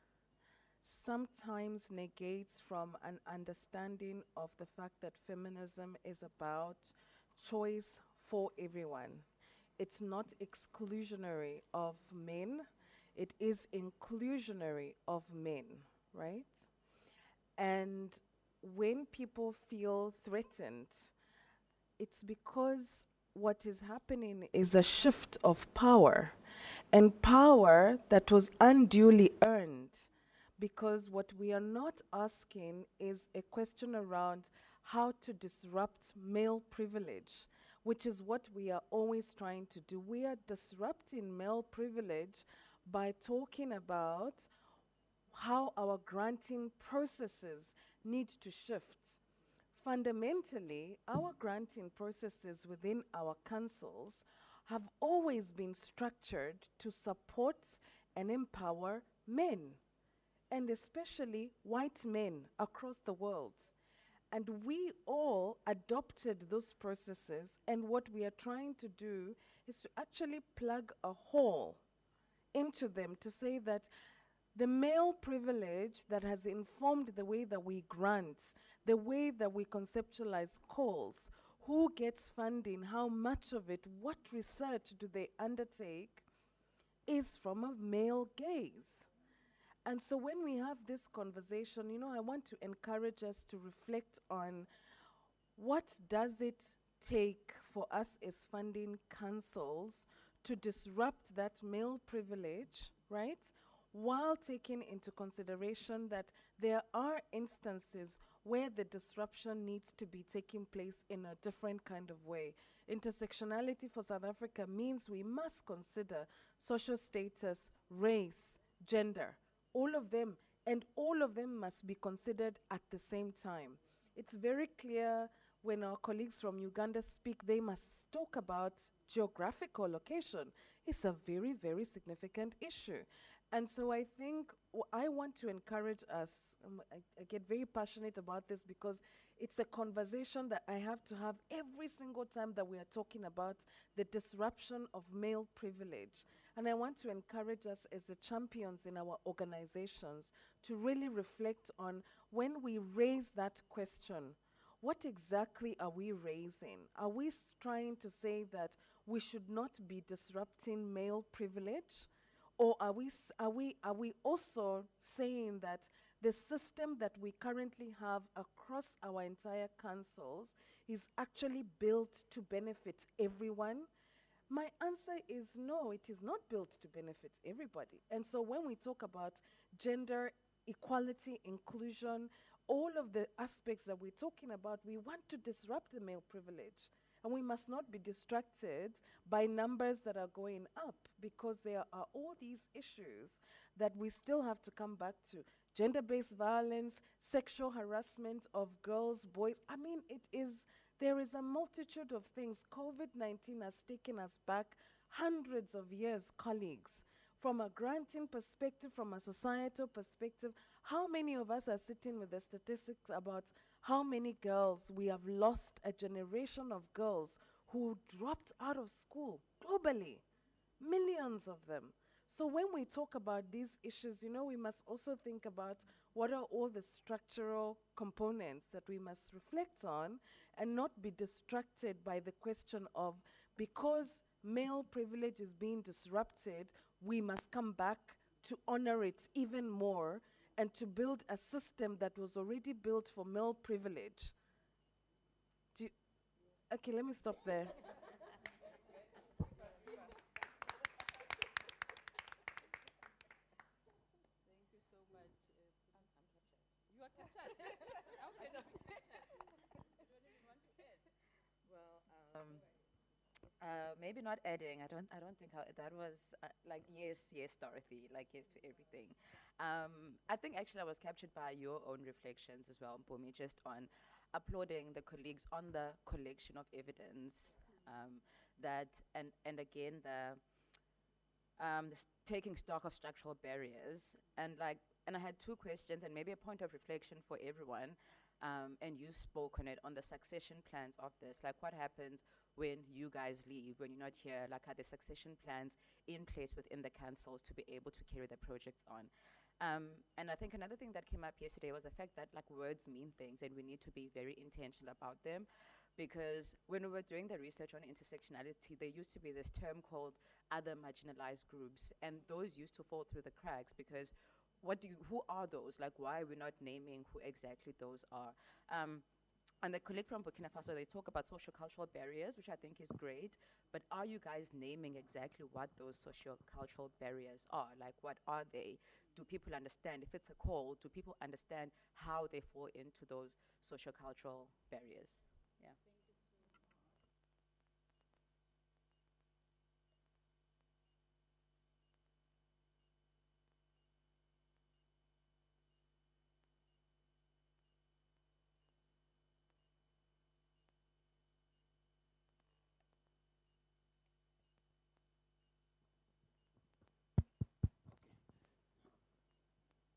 sometimes negates from an understanding of the fact that feminism is about choice for everyone. It's not exclusionary of men, it is inclusionary of men, right? And when people feel threatened, it's because what is happening is a shift of power, and power that was unduly earned, because what we are not asking is a question around how to disrupt male privilege, which is what we are always trying to do. We are disrupting male privilege by talking about how our granting processes need to shift. Fundamentally, our granting processes within our councils have always been structured to support and empower men, and especially white men across the world. And we all adopted those processes, and what we are trying to do is to actually plug a hole into them to say that the male privilege that has informed the way that we grant, the way that we conceptualize calls, who gets funding, how much of it, what research do they undertake, is from a male gaze. And so when we have this conversation, you know, I want to encourage us to reflect on what does it take for us as funding councils to disrupt that male privilege, right? While taking into consideration that there are instances where the disruption needs to be taking place in a different kind of way. Intersectionality for South Africa means we must consider social status, race, gender, all of them, and all of them must be considered at the same time. It's very clear when our colleagues from Uganda speak, they must talk about geographical location. It's a very, very significant issue. And so I think I want to encourage us, I get very passionate about this because it's a conversation that I have to have every single time that we are talking about the disruption of male privilege. And I want to encourage us as the champions in our organizations to really reflect on when we raise that question, what exactly are we raising? Are we trying to say that we should not be disrupting male privilege? Or are we also saying that the system that we currently have across our entire councils is actually built to benefit everyone? My answer is no, it is not built to benefit everybody. And so when we talk about gender equality, inclusion, all of the aspects that we're talking about, we want to disrupt the male privilege. And we must not be distracted by numbers that are going up, because there are all these issues that we still have to come back to. Gender-based violence, sexual harassment of girls, boys. I mean, there is a multitude of things. COVID-19 has taken us back hundreds of years, colleagues. From a granting perspective, from a societal perspective, how many of us are sitting with the statistics about how many girls we have lost, a generation of girls who dropped out of school globally, millions of them. So when we talk about these issues, we must also think about what are all the structural components that we must reflect on, and not be distracted by the question of, because male privilege is being disrupted, we must come back to honor it even more and to build a system that was already built for male privilege. Okay, let me stop there. You are captured. How can you be captured? You don't even want to add. Well, maybe not adding. I don't think that was like yes, Dorothy, like yes to everything. I think actually I was captured by your own reflections as well, Mpumi, just on applauding the colleagues on the collection of evidence, that and again taking stock of structural barriers, and I had two questions and maybe a point of reflection for everyone. And you spoke on it, on the succession plans of this. Like, what happens when you guys leave, when you're not here? Like, are the succession plans in place within the councils to be able to carry the projects on? And I think another thing that came up yesterday was the fact that words mean things, and we need to be very intentional about them. Because when we were doing the research on intersectionality, there used to be this term called other marginalized groups, and those used to fall through the cracks, because who are those? Like, why are we not naming who exactly those are? And the colleague from Burkina Faso, they talk about social-cultural barriers, which I think is great, but are you guys naming exactly what those social-cultural barriers are? Like, what are they? Do people understand? If it's a call, do people understand how they fall into those social-cultural barriers? Yeah.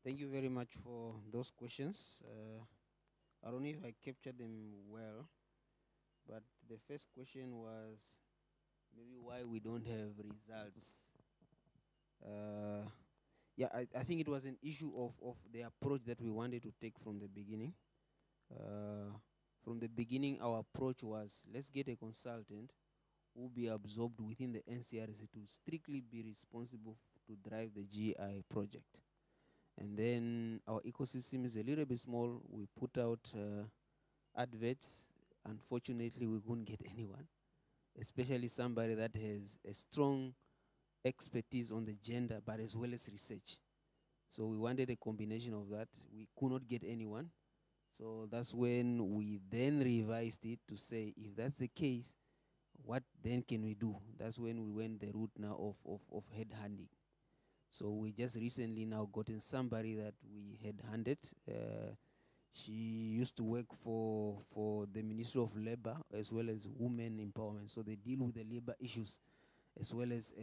Thank you very much for those questions. I don't know if I captured them well, but the first question was maybe why we don't have results. Yeah, I think it was an issue of the approach that we wanted to take from the beginning. From the beginning, our approach was, let's get a consultant who will be absorbed within the NCRC to strictly be responsible to drive the GEI project. And then our ecosystem is a little bit small. We put out adverts. Unfortunately, we couldn't get anyone, especially somebody that has a strong expertise on the gender, but as well as research. So we wanted a combination of that. We could not get anyone. So that's when we then revised it to say, if that's the case, what then can we do? That's when we went the route now of headhunting. So we just recently now gotten somebody that we headhunted. She used to work for the Ministry of Labor as well as Women Empowerment. So they deal with the labor issues as well as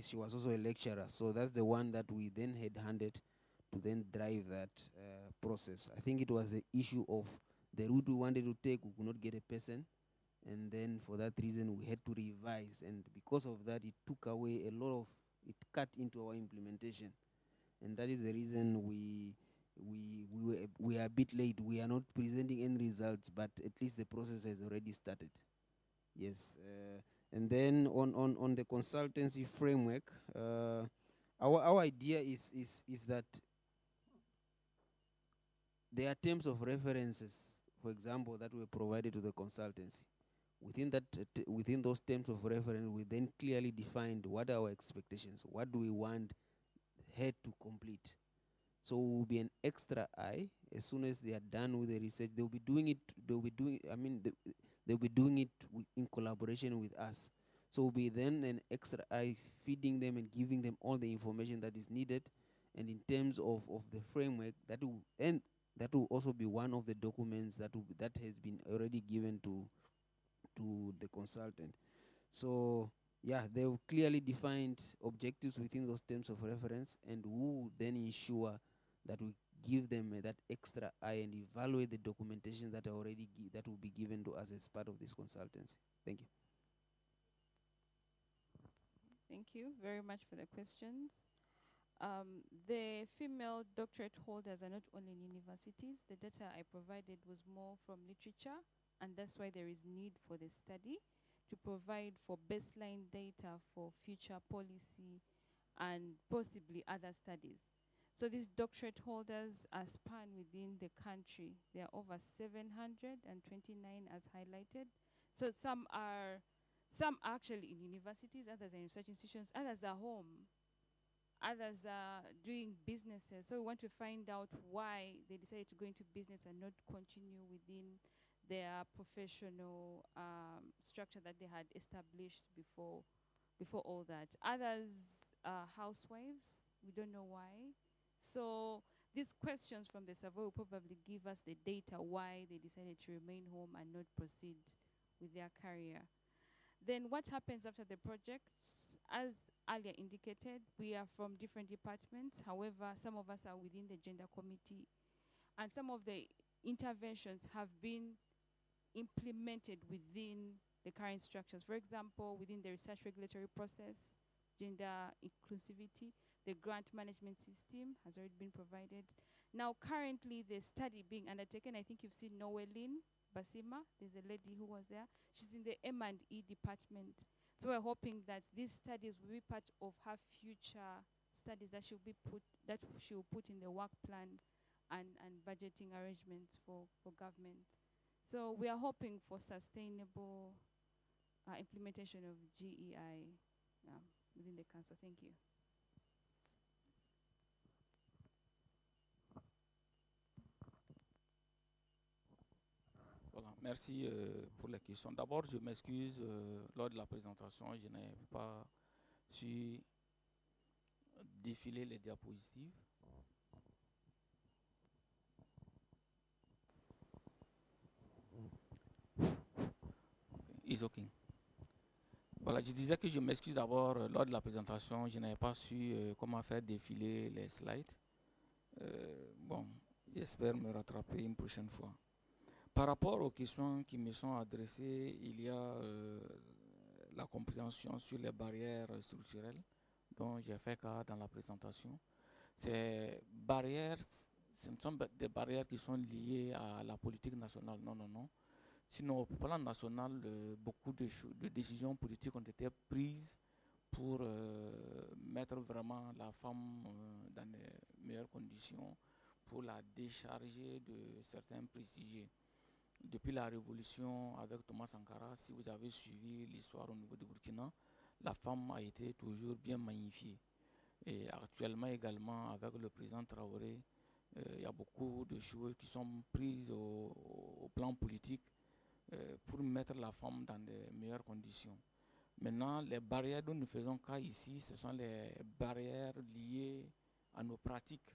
she was also a lecturer. So that's the one that we then headhunted to then drive that process. I think it was the issue of the route we wanted to take. We could not get a person. And then for that reason, we had to revise. And because of that, it took away a lot of, it cut into our implementation. And that is the reason we are a bit late. We are not presenting any results, but at least the process has already started. Yes. And then on the consultancy framework, our idea is that there are terms of references, for example, that were provided to the consultancy. Within within those terms of reference, we then clearly defined what are our expectations, what do we want her to complete. So will be an extra eye as soon as they are done with the research. They'll be doing it. They'll be doing it in collaboration with us. So will be then an extra eye feeding them and giving them all the information that is needed. And in terms of the framework, that will also be one of the documents that has been already given to the consultant. So yeah, they've clearly defined objectives within those terms of reference, and who then ensure that we give them that extra eye and evaluate the documentation that that will be given to us as part of this consultancy. Thank you. Thank you very much for the questions. The female doctorate holders are not only in universities. The data I provided was more from literature, and that's why there is need for the study to provide for baseline data for future policy and possibly other studies. So these doctorate holders are spanned within the country. There are over 729 as highlighted. So some are actually in universities, others are in research institutions, others are home, others are doing businesses. So we want to find out why they decided to go into business and not continue within their professional structure that they had established before all that. Others are housewives. We don't know why. So these questions from the survey will probably give us the data why they decided to remain home and not proceed with their career. Then what happens after the projects? As earlier indicated, we are from different departments. However, some of us are within the gender committee, and some of the interventions have been implemented within the current structures. For example, within the research regulatory process, gender inclusivity, the grant management system has already been provided. Now, currently, the study being undertaken, I think you've seen Noeline Basima, there's a lady who was there. She's in the M&E department. So we're hoping that these studies will be part of her future studies that she will put in the work plan and budgeting arrangements for government. So we are hoping for sustainable implementation of GEI within the council. Thank you. Voilà, merci pour les questions. D'abord, je m'excuse lors de la présentation, je n'ai pas su défiler les diapositives. It's okay. Voilà, je disais que je m'excuse d'abord lors de la présentation, je n'avais pas su comment faire défiler les slides. Bon, j'espère me rattraper une prochaine fois. Par rapport aux questions qui me sont adressées, il y a la compréhension sur les barrières structurelles dont j'ai fait cas dans la présentation. Ces barrières, ce ne sont des barrières qui sont liées à la politique nationale, non, non, non. Sinon, au plan national, beaucoup de décisions politiques ont été prises pour mettre vraiment la femme dans les meilleures conditions, pour la décharger de certains préjugés. Depuis la révolution avec Thomas Sankara, si vous avez suivi l'histoire au niveau du Burkina, la femme a été toujours bien magnifiée. Et actuellement également, avec le président Traoré, il y a beaucoup de choses qui sont prises au plan politique pour mettre la femme dans de meilleures conditions. Maintenant, les barrières dont nous faisons cas ici, ce sont les barrières liées à nos pratiques.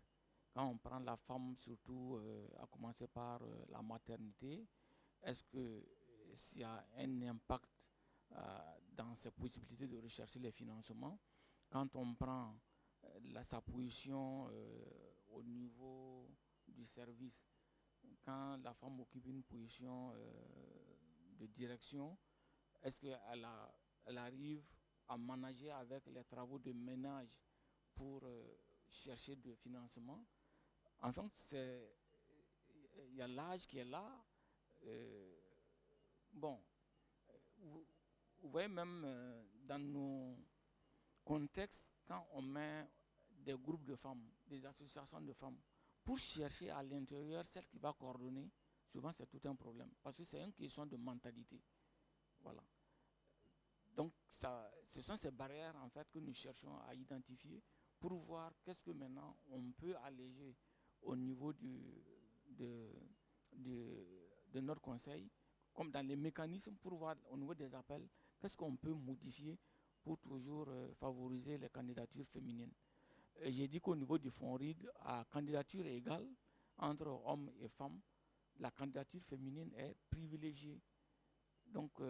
Quand on prend la femme, surtout à commencer par la maternité, est-ce que s'il y a un impact dans ses possibilités de rechercher les financements? Quand on prend sa position au niveau du service, quand la femme occupe une position de direction, est-ce qu'elle arrive à manager avec les travaux de ménage pour chercher du financement? En fait, il y a l'âge qui est là. Bon, vous voyez même dans nos contextes, quand on met des groupes de femmes, des associations de femmes, pour chercher à l'intérieur celle qui va coordonner, souvent c'est tout un problème. Parce que c'est une question de mentalité. Voilà. Donc, ce sont ces barrières en fait que nous cherchons à identifier pour voir qu'est-ce que maintenant on peut alléger au niveau de notre conseil, comme dans les mécanismes pour voir au niveau des appels, qu'est-ce qu'on peut modifier pour toujours favoriser les candidatures féminines. J'ai dit qu'au niveau du fonds RID, à candidature égale entre hommes et femmes, la candidature féminine est privilégiée. Donc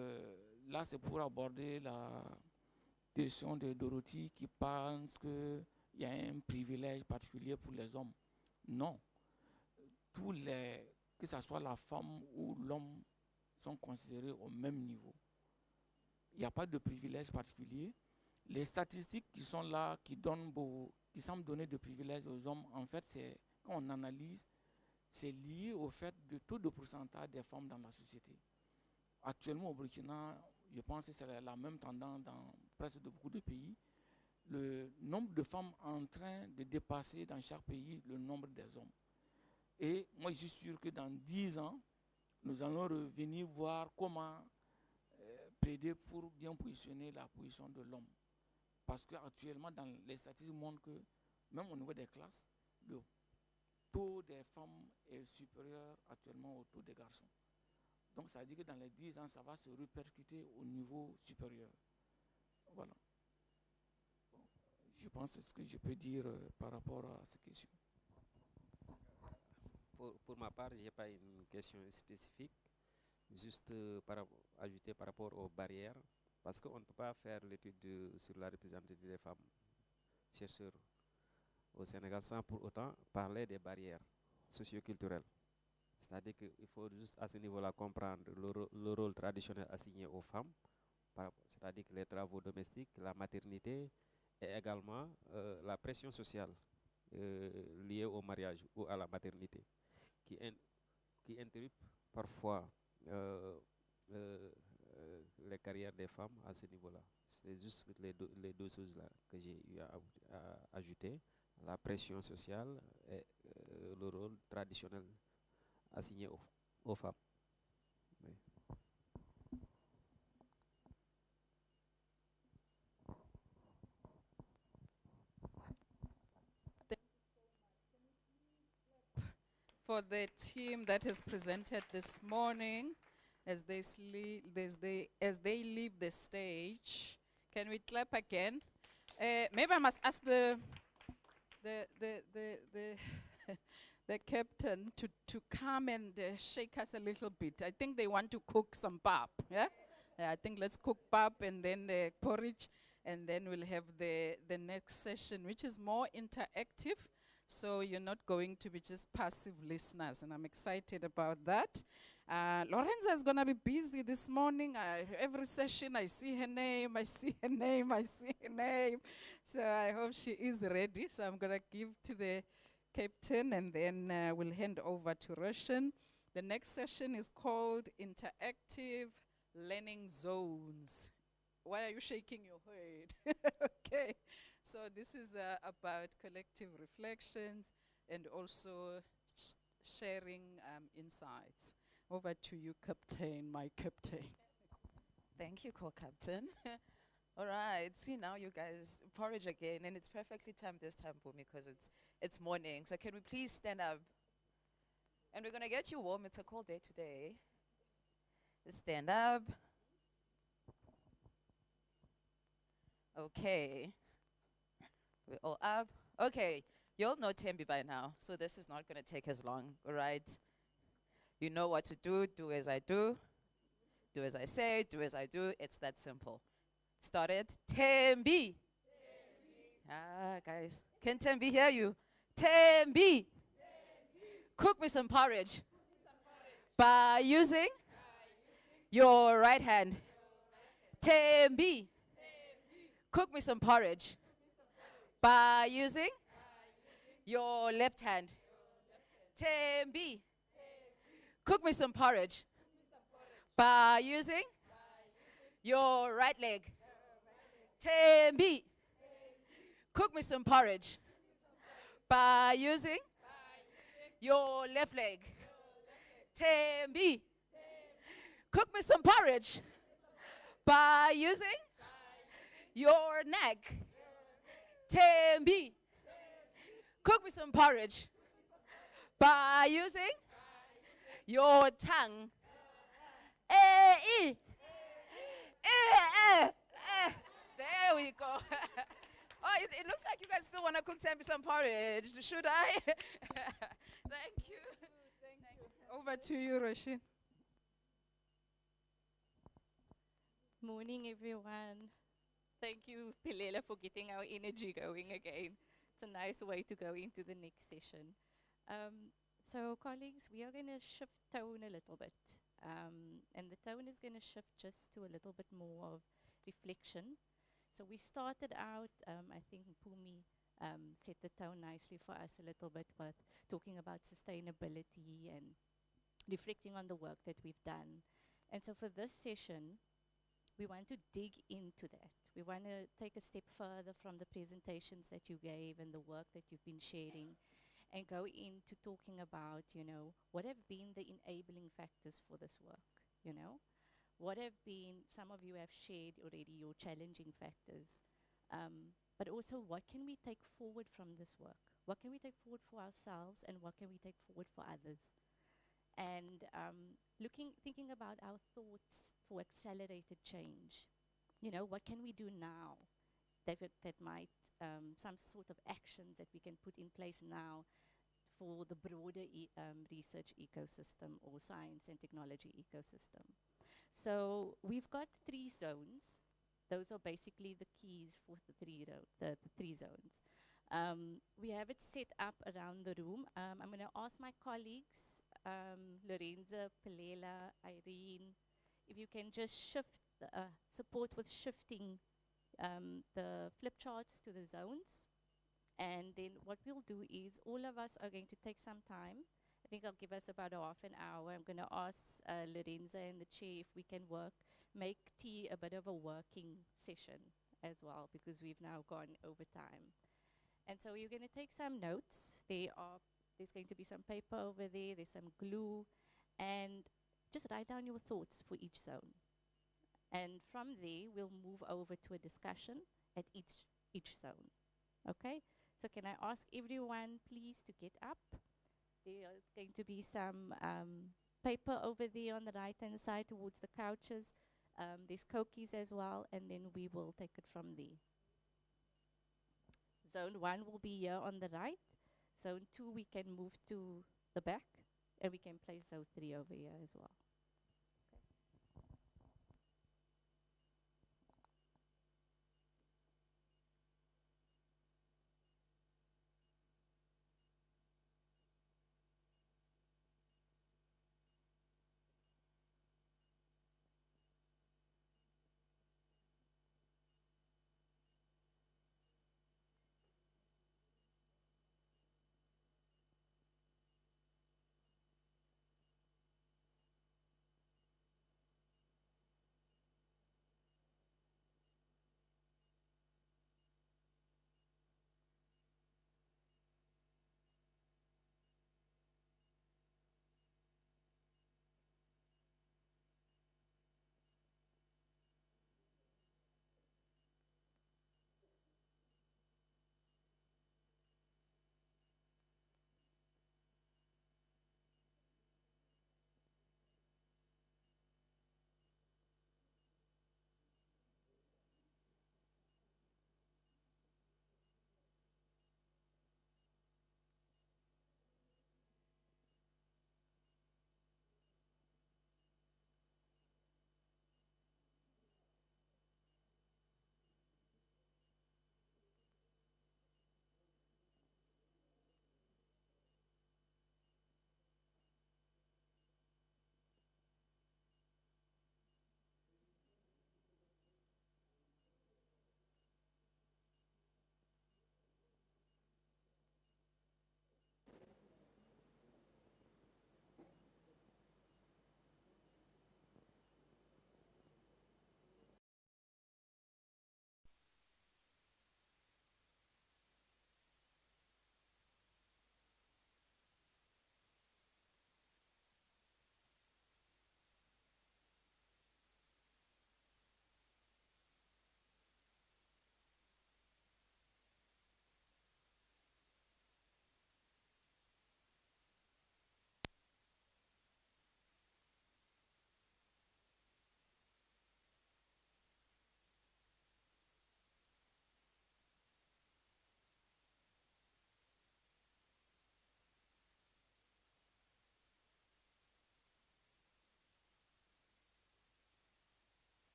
là, c'est pour aborder la question de Dorothy qui pense qu'il y a un privilège particulier pour les hommes. Non. Que ce soit la femme ou l'homme, sont considérés au même niveau. Il n'y a pas de privilège particulier. Les statistiques qui sont là, qui semblent donner de privilèges aux hommes, en fait, quand on analyse, c'est lié au fait du taux de pourcentage des femmes dans la société. Actuellement, au Burkina, je pense que c'est la même tendance dans presque beaucoup de pays. Le nombre de femmes en train de dépasser dans chaque pays le nombre des hommes. Et moi, je suis sûr que dans 10 ans, nous allons revenir voir comment plaider pour bien positionner la position de l'homme. Parce qu'actuellement, les statistiques montrent que, même au niveau des classes, le taux des femmes est supérieur actuellement au taux des garçons. Donc, ça veut dire que dans les 10 ans, ça va se répercuter au niveau supérieur. Voilà. Bon, je pense que c'est ce que je peux dire par rapport à ces questions. Pour ma part, je n'ai pas une question spécifique, juste ajouter par rapport aux barrières, parce qu'on ne peut pas faire l'étude sur la représentativité des femmes chercheurs au Sénégal sans pour autant parler des barrières socioculturelles. C'est-à-dire qu'il faut juste à ce niveau-là comprendre le rôle traditionnel assigné aux femmes, c'est-à-dire que les travaux domestiques, la maternité et également la pression sociale liée au mariage ou à la maternité qui interrompt parfois les carrières des femmes à ce niveau-là. C'est juste les deux choses-là que j'ai eu à ajouter, la pression sociale et le rôle traditionnel assigné aux femmes. Oui. For the team that has presented this morning, as they leave the stage, can we clap again? Maybe I must ask the the captain to come and shake us a little bit. I think they want to cook some pap. Yeah, I think let's cook pap and then the porridge, and then we'll have the next session, which is more interactive. So you're not going to be just passive listeners, and I'm excited about that. Lorenza is going to be busy this morning. Every session, I see her name, I see her name, I see her name. So I hope she is ready. So I'm going to give to the captain, and then we'll hand over to Roshan. The next session is called Interactive Learning Zones. Why are you shaking your head? Okay. So this is about collective reflections and also sharing insights. Over to you, Captain, my captain. Thank you, co-captain. All right, see now you guys porridge again, and it's perfectly timed this time, Bumi, because it's morning. So can we please stand up? And we're gonna get you warm. It's a cold day today. Stand up. Okay. We're all up. Okay, you all know Tembi by now, so this is not gonna take as long, all right? You know what to do. Do as I do. Do as I say. Do as I do. It's that simple. Started. Tembi. Ah, guys. Can Tembi hear you? Tembi. Cook me some porridge. By using your right hand. Tembi. Cook me some porridge. By using your left hand. Tembi. Cook me some porridge. By using your right leg. Tembi. Cook me some porridge. By using Your left leg. Tembi. Cook me some porridge by using your neck. Tembi. Cook me some porridge by using your tongue. There we go. Oh, it looks like you guys still want to cook some porridge. Should I? Thank you. Over to you, Roshin. Morning, everyone. Thank you, Pilela, for getting our energy going again. It's a nice way to go into the next session. So, colleagues, we are going to shift tone a little bit. And the tone is going to shift just to a little bit more of reflection. So we started out, I think Pumi set the tone nicely for us a little bit with talking about sustainability and reflecting on the work that we've done. And so for this session, we want to dig into that. We want to take a step further from the presentations that you gave and the work that you've been sharing and go into talking about, what have been the enabling factors for this work, What have been, some of you have shared already your challenging factors, but also what can we take forward from this work? What can we take forward for ourselves and what can we take forward for others? And thinking about our thoughts for accelerated change. What can we do now that might, some sort of actions that we can put in place now for the broader research ecosystem or science and technology ecosystem. So we've got 3 zones. Those are basically the keys for the 3 zones. We have it set up around the room. I'm going to ask my colleagues, Lorenza, Pelela, Irene, if you can just support with shifting the flip charts to the zones. And then what we'll do is all of us are going to take some time. I think I'll give us about half an hour. I'm going to ask Lorenza and the chair if we can make tea a bit of a working session as well, because we've now gone over time. And so you're going to take some notes. There's going to be some paper over there. There's some glue. And just write down your thoughts for each zone. And from there, we'll move over to a discussion at each zone. Okay? So can I ask everyone, please, to get up? There's going to be some paper over there on the right-hand side towards the couches. There's cookies as well, and then we will take it from there. Zone 1 will be here on the right. Zone 2, we can move to the back, and we can place zone 3 over here as well.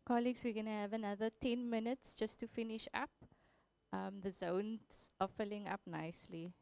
Colleagues, we're going to have another 10 minutes just to finish up. The zones are filling up nicely.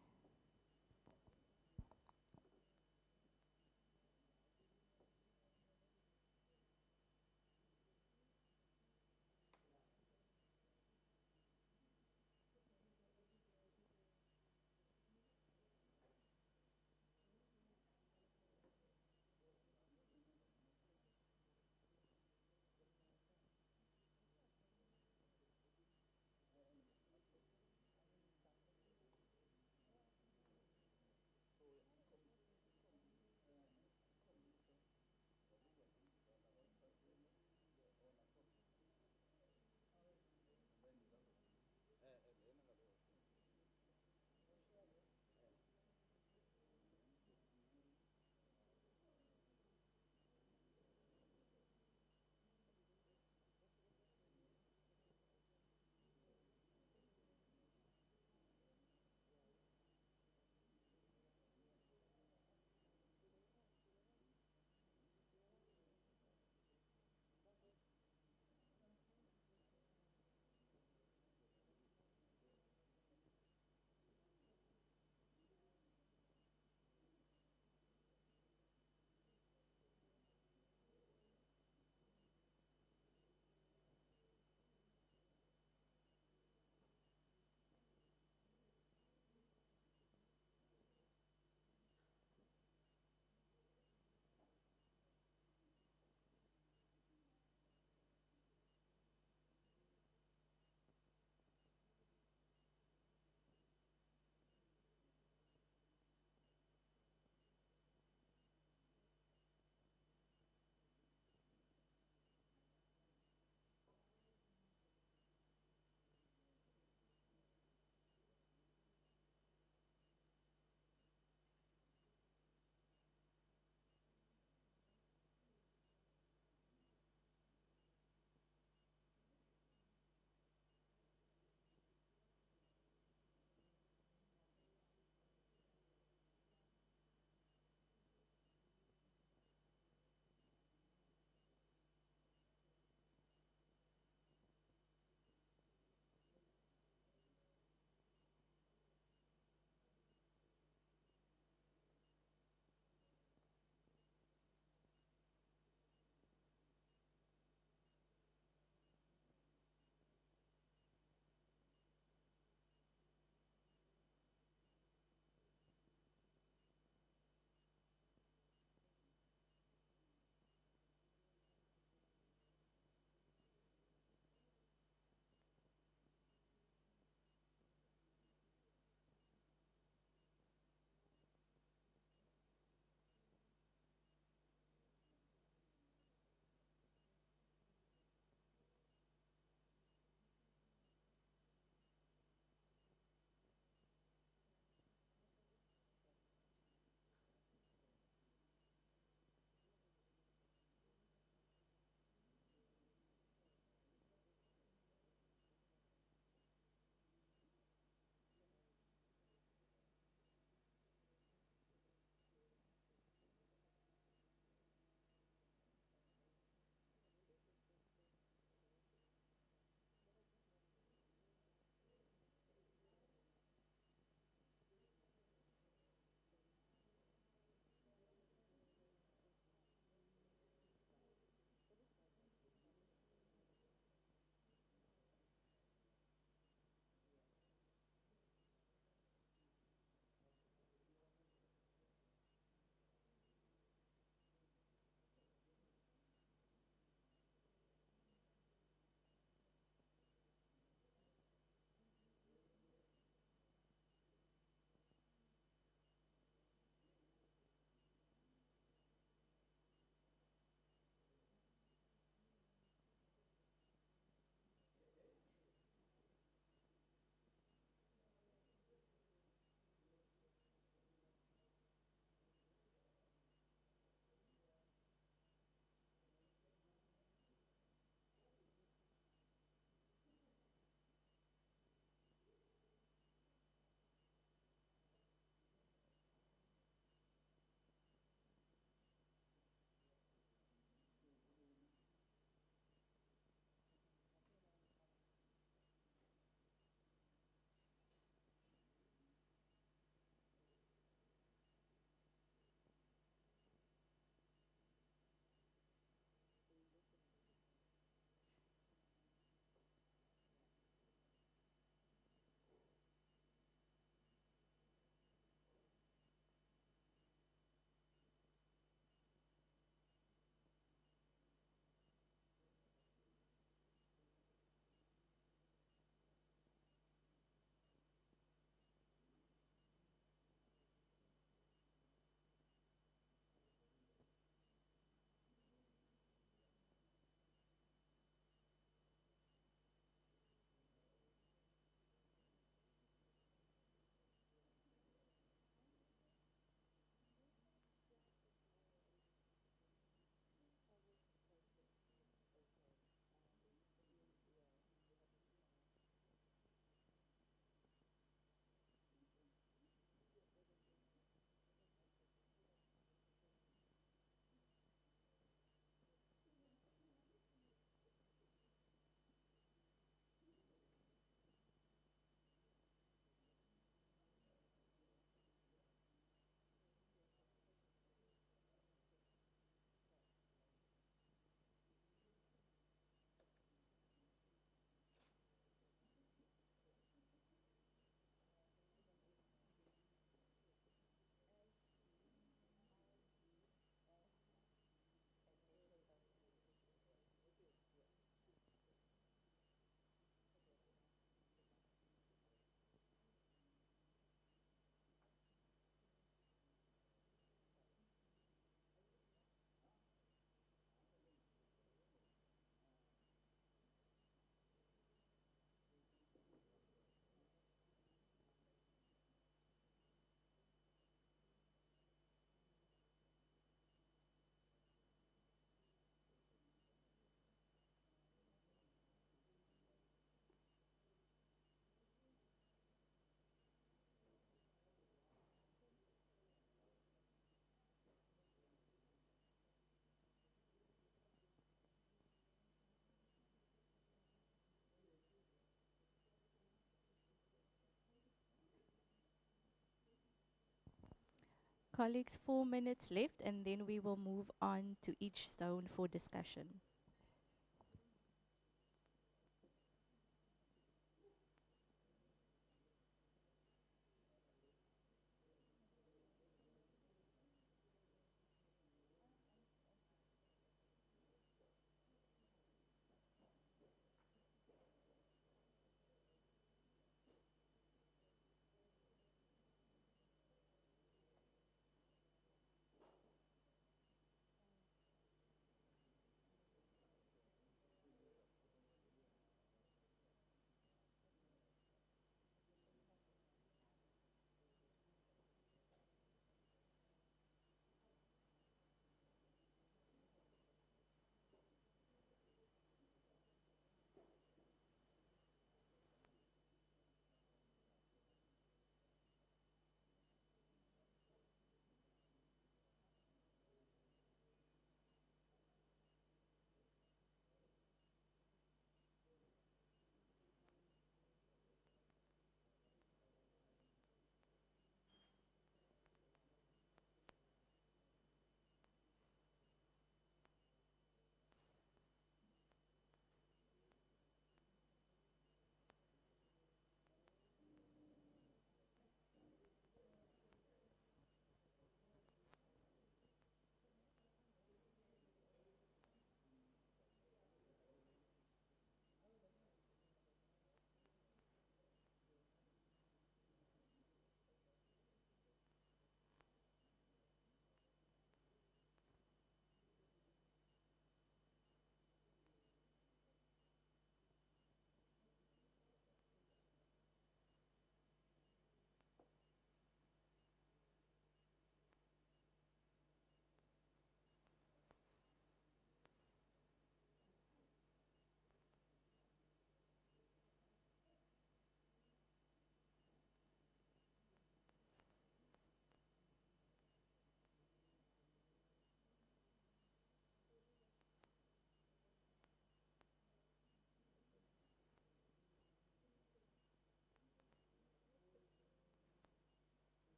colleagues, 4 minutes left, and then we will move on to each zone for discussion.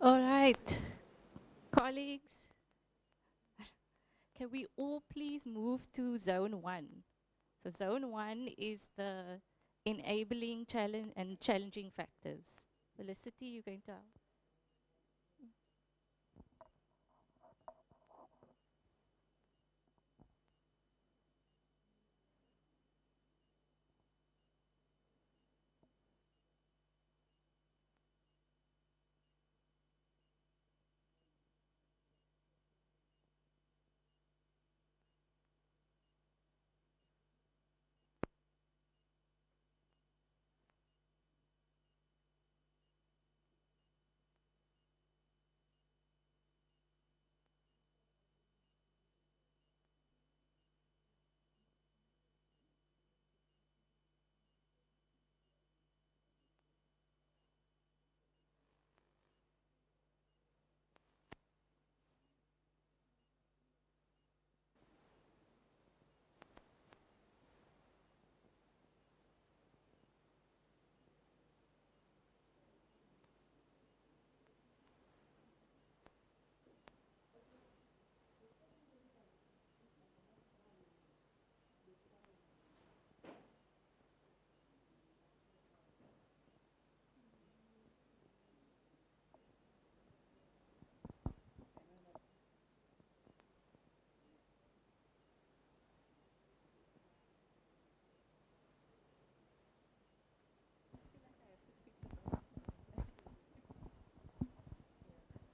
All right, colleagues, can we all please move to zone 1? So zone 1 is the enabling challenge and challenging factors. Felicity, you're going to...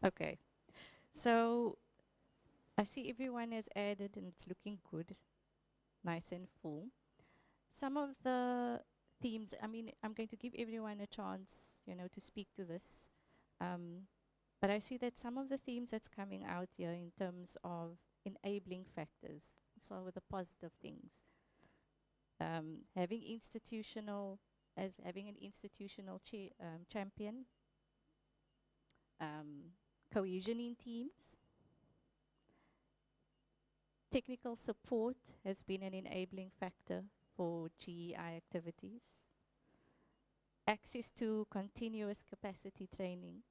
Okay. So I see everyone has added and it's looking good, nice and full. Some of the themes, I mean, I'm going to give everyone a chance, to speak to this. But I see that some of the themes that's coming out here in terms of enabling factors, so with the positive things, having having an institutional champion, cohesion in teams, technical support has been an enabling factor for GEI activities, access to continuous capacity training,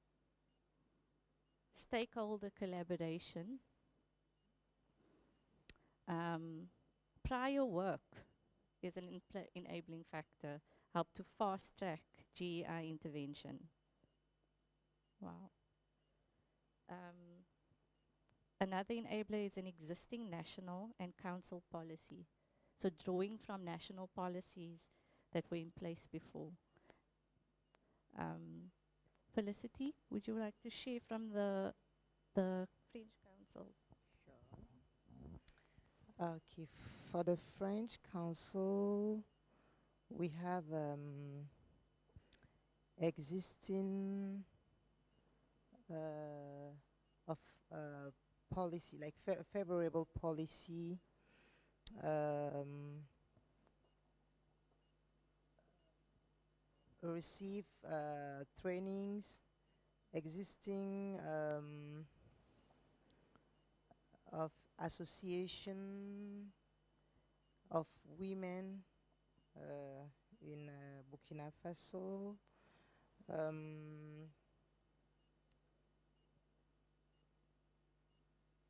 stakeholder collaboration, prior work is an enabling factor, help to fast track GEI intervention. Wow. Another enabler is an existing national and council policy. So drawing from national policies that were in place before. Felicity, would you like to share from the French Council? Okay, for the French Council, we have existing of policy, like favorable policy, receive trainings, existing of association of women in Burkina Faso.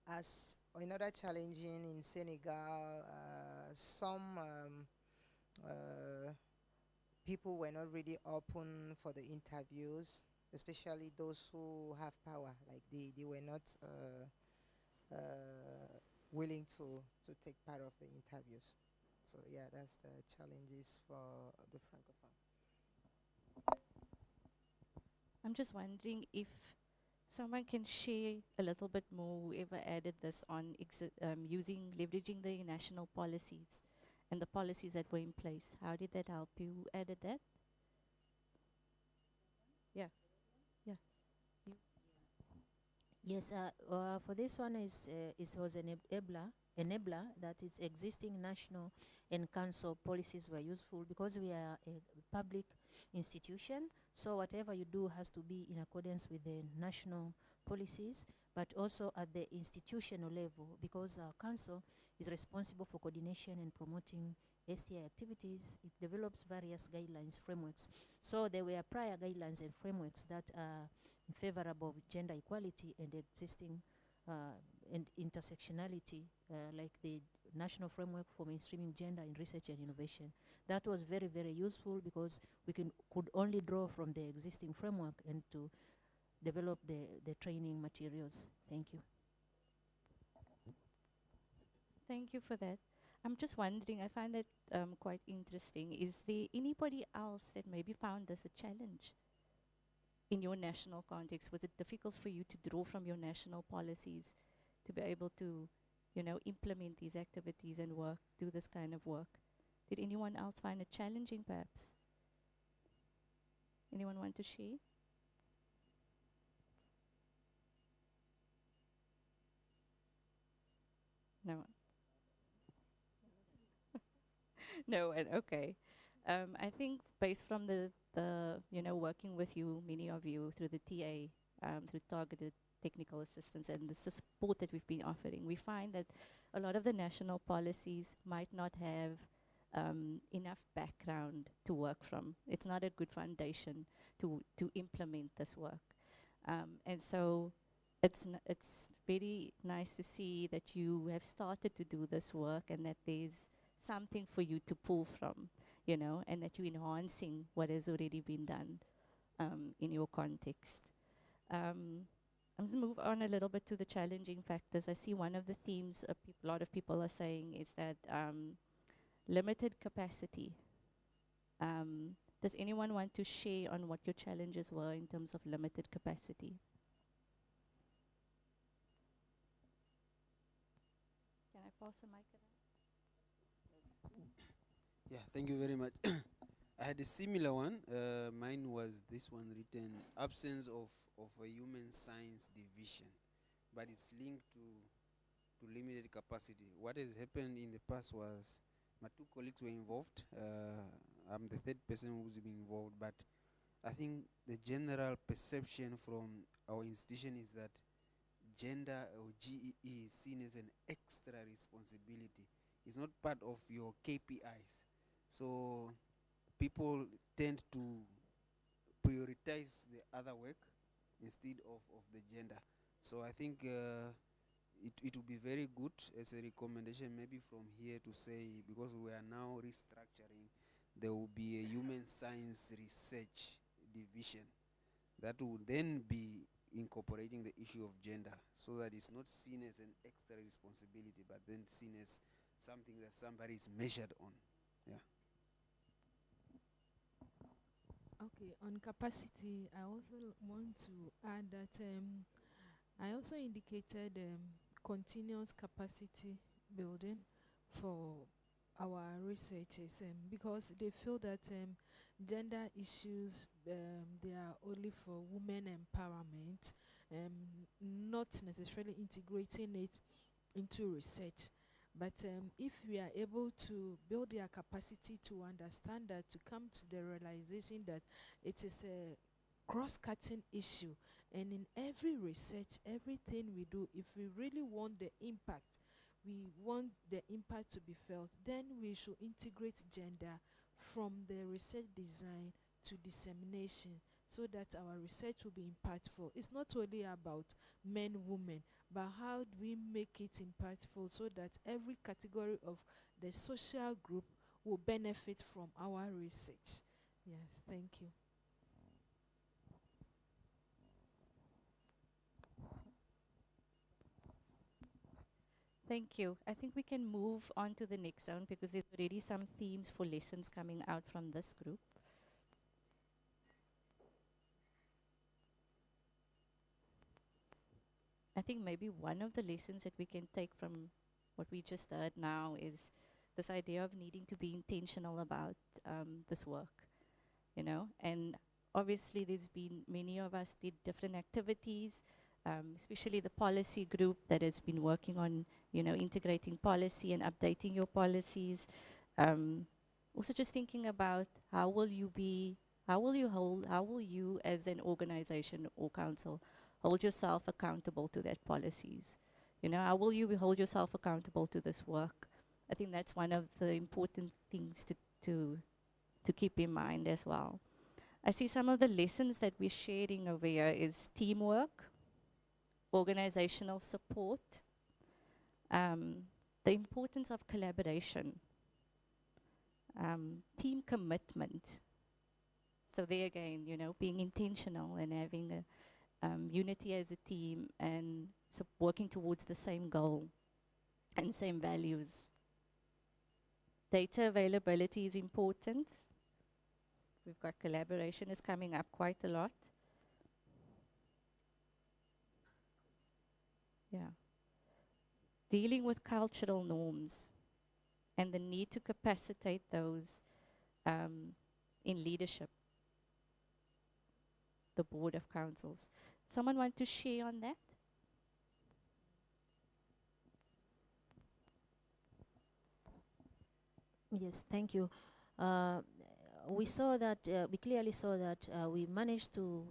As another challenging in Senegal, some people were not really open for the interviews, especially those who have power. Like they were not willing to take part of the interviews. So yeah, that's the challenges for the Francophone. I'm just wondering if someone can share a little bit more, whoever added this on leveraging the national policies and the policies that were in place. How did that help you? Who added that? Yeah. Yeah. You. Yes, for this one it was an enabler that is existing national and council policies were useful because we are a public institution. So whatever you do has to be in accordance with the national policies, but also at the institutional level because our council is responsible for coordination and promoting STI activities. It develops various guidelines, frameworks. So there were prior guidelines and frameworks that are in favor of gender equality and existing and intersectionality, like the National Framework for Mainstreaming Gender in Research and Innovation. That was very, very useful because we could only draw from the existing framework and to develop the training materials. Thank you. Thank you for that. I'm just wondering, I find that quite interesting. Is there anybody else that maybe found this a challenge in your national context? Was it difficult for you to draw from your national policies to be able to, implement these activities and do this kind of work? Did anyone else find it challenging, perhaps? Anyone want to share? No one. No, and okay. I think based from the working with you, many of you through the TA, through targeted technical assistance and the support that we've been offering, we find that a lot of the national policies might not have enough background to work from. It's not a good foundation to implement this work. And so it's very nice to see that you have started to do this work and that there's something for you to pull from, and that you're enhancing what has already been done in your context. I'm going to move on a little bit to the challenging factors. I see one of the themes a lot of people are saying is that limited capacity. Does anyone want to share on what your challenges were in terms of limited capacity? pass the mic around? Yeah, thank you very much. I had a similar one. Mine was this one written absence of a human science division, but it's linked to limited capacity. What has happened in the past was my two colleagues were involved. I'm the third person who's been involved, but I think the general perception from our institution is that gender or GEE is seen as an extra responsibility. It's not part of your KPIs. So people tend to prioritize the other work instead of the gender. So I think it would be very good as a recommendation maybe from here to say, because we are now restructuring, there will be a human science research division that will then be incorporating the issue of gender, so that it's not seen as an extra responsibility but then seen as something that somebody is measured on. Yeah. Okay, on capacity, I also want to add that I also indicated continuous capacity building for our researchers because they feel that gender issues they are only for women empowerment, not necessarily integrating it into research. But if we are able to build their capacity to understand that, to come to the realization that it is a cross-cutting issue, and in every research, everything we do, if we really want the impact, we want the impact to be felt, then we should integrate gender from the research design to dissemination, so that our research will be impactful. It's not only about men, women, but how do we make it impactful so that every category of the social group will benefit from our research. Yes, thank you. Thank you. I think we can move on to the next zone because there's already some themes for lessons coming out from this group. I think maybe one of the lessons that we can take from what we just heard now is this idea of needing to be intentional about this work, you know. And obviously there's been, many of us did different activities, especially the policy group that has been working on, you know, integrating policy and updating your policies. Also just thinking about how will you as an organization or council hold yourself accountable to that policies? You know, how will you hold yourself accountable to this work? I think that's one of the important things to keep in mind as well. I see some of the lessons that we're sharing over here is teamwork, organizational support, the importance of collaboration, team commitment. So there again, you know, being intentional and having a unity as a team and working towards the same goal and same values. Data availability is important. We've got collaboration is coming up quite a lot. Yeah. Dealing with cultural norms and the need to capacitate those in leadership, the board of councils. Someone want to share on that? Yes, thank you. We clearly saw that we managed to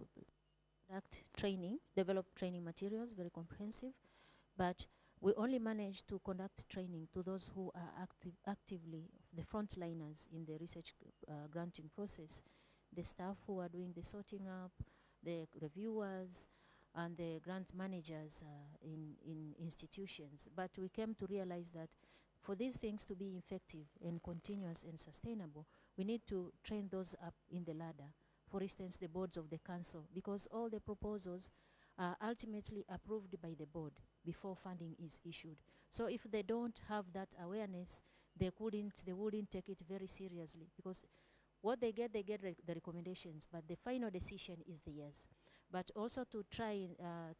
develop training materials, very comprehensive, but we only managed to conduct training to those who are actively the frontliners in the research granting process, the staff who are doing the sorting up, the reviewers, and the grant managers in institutions. But we came to realize that for these things to be effective and continuous and sustainable, we need to train those up in the ladder. For instance, the boards of the council, because all the proposals are ultimately approved by the board before funding is issued. So if they don't have that awareness, they wouldn't take it very seriously, because what they get the recommendations, but the final decision is theirs. But also to try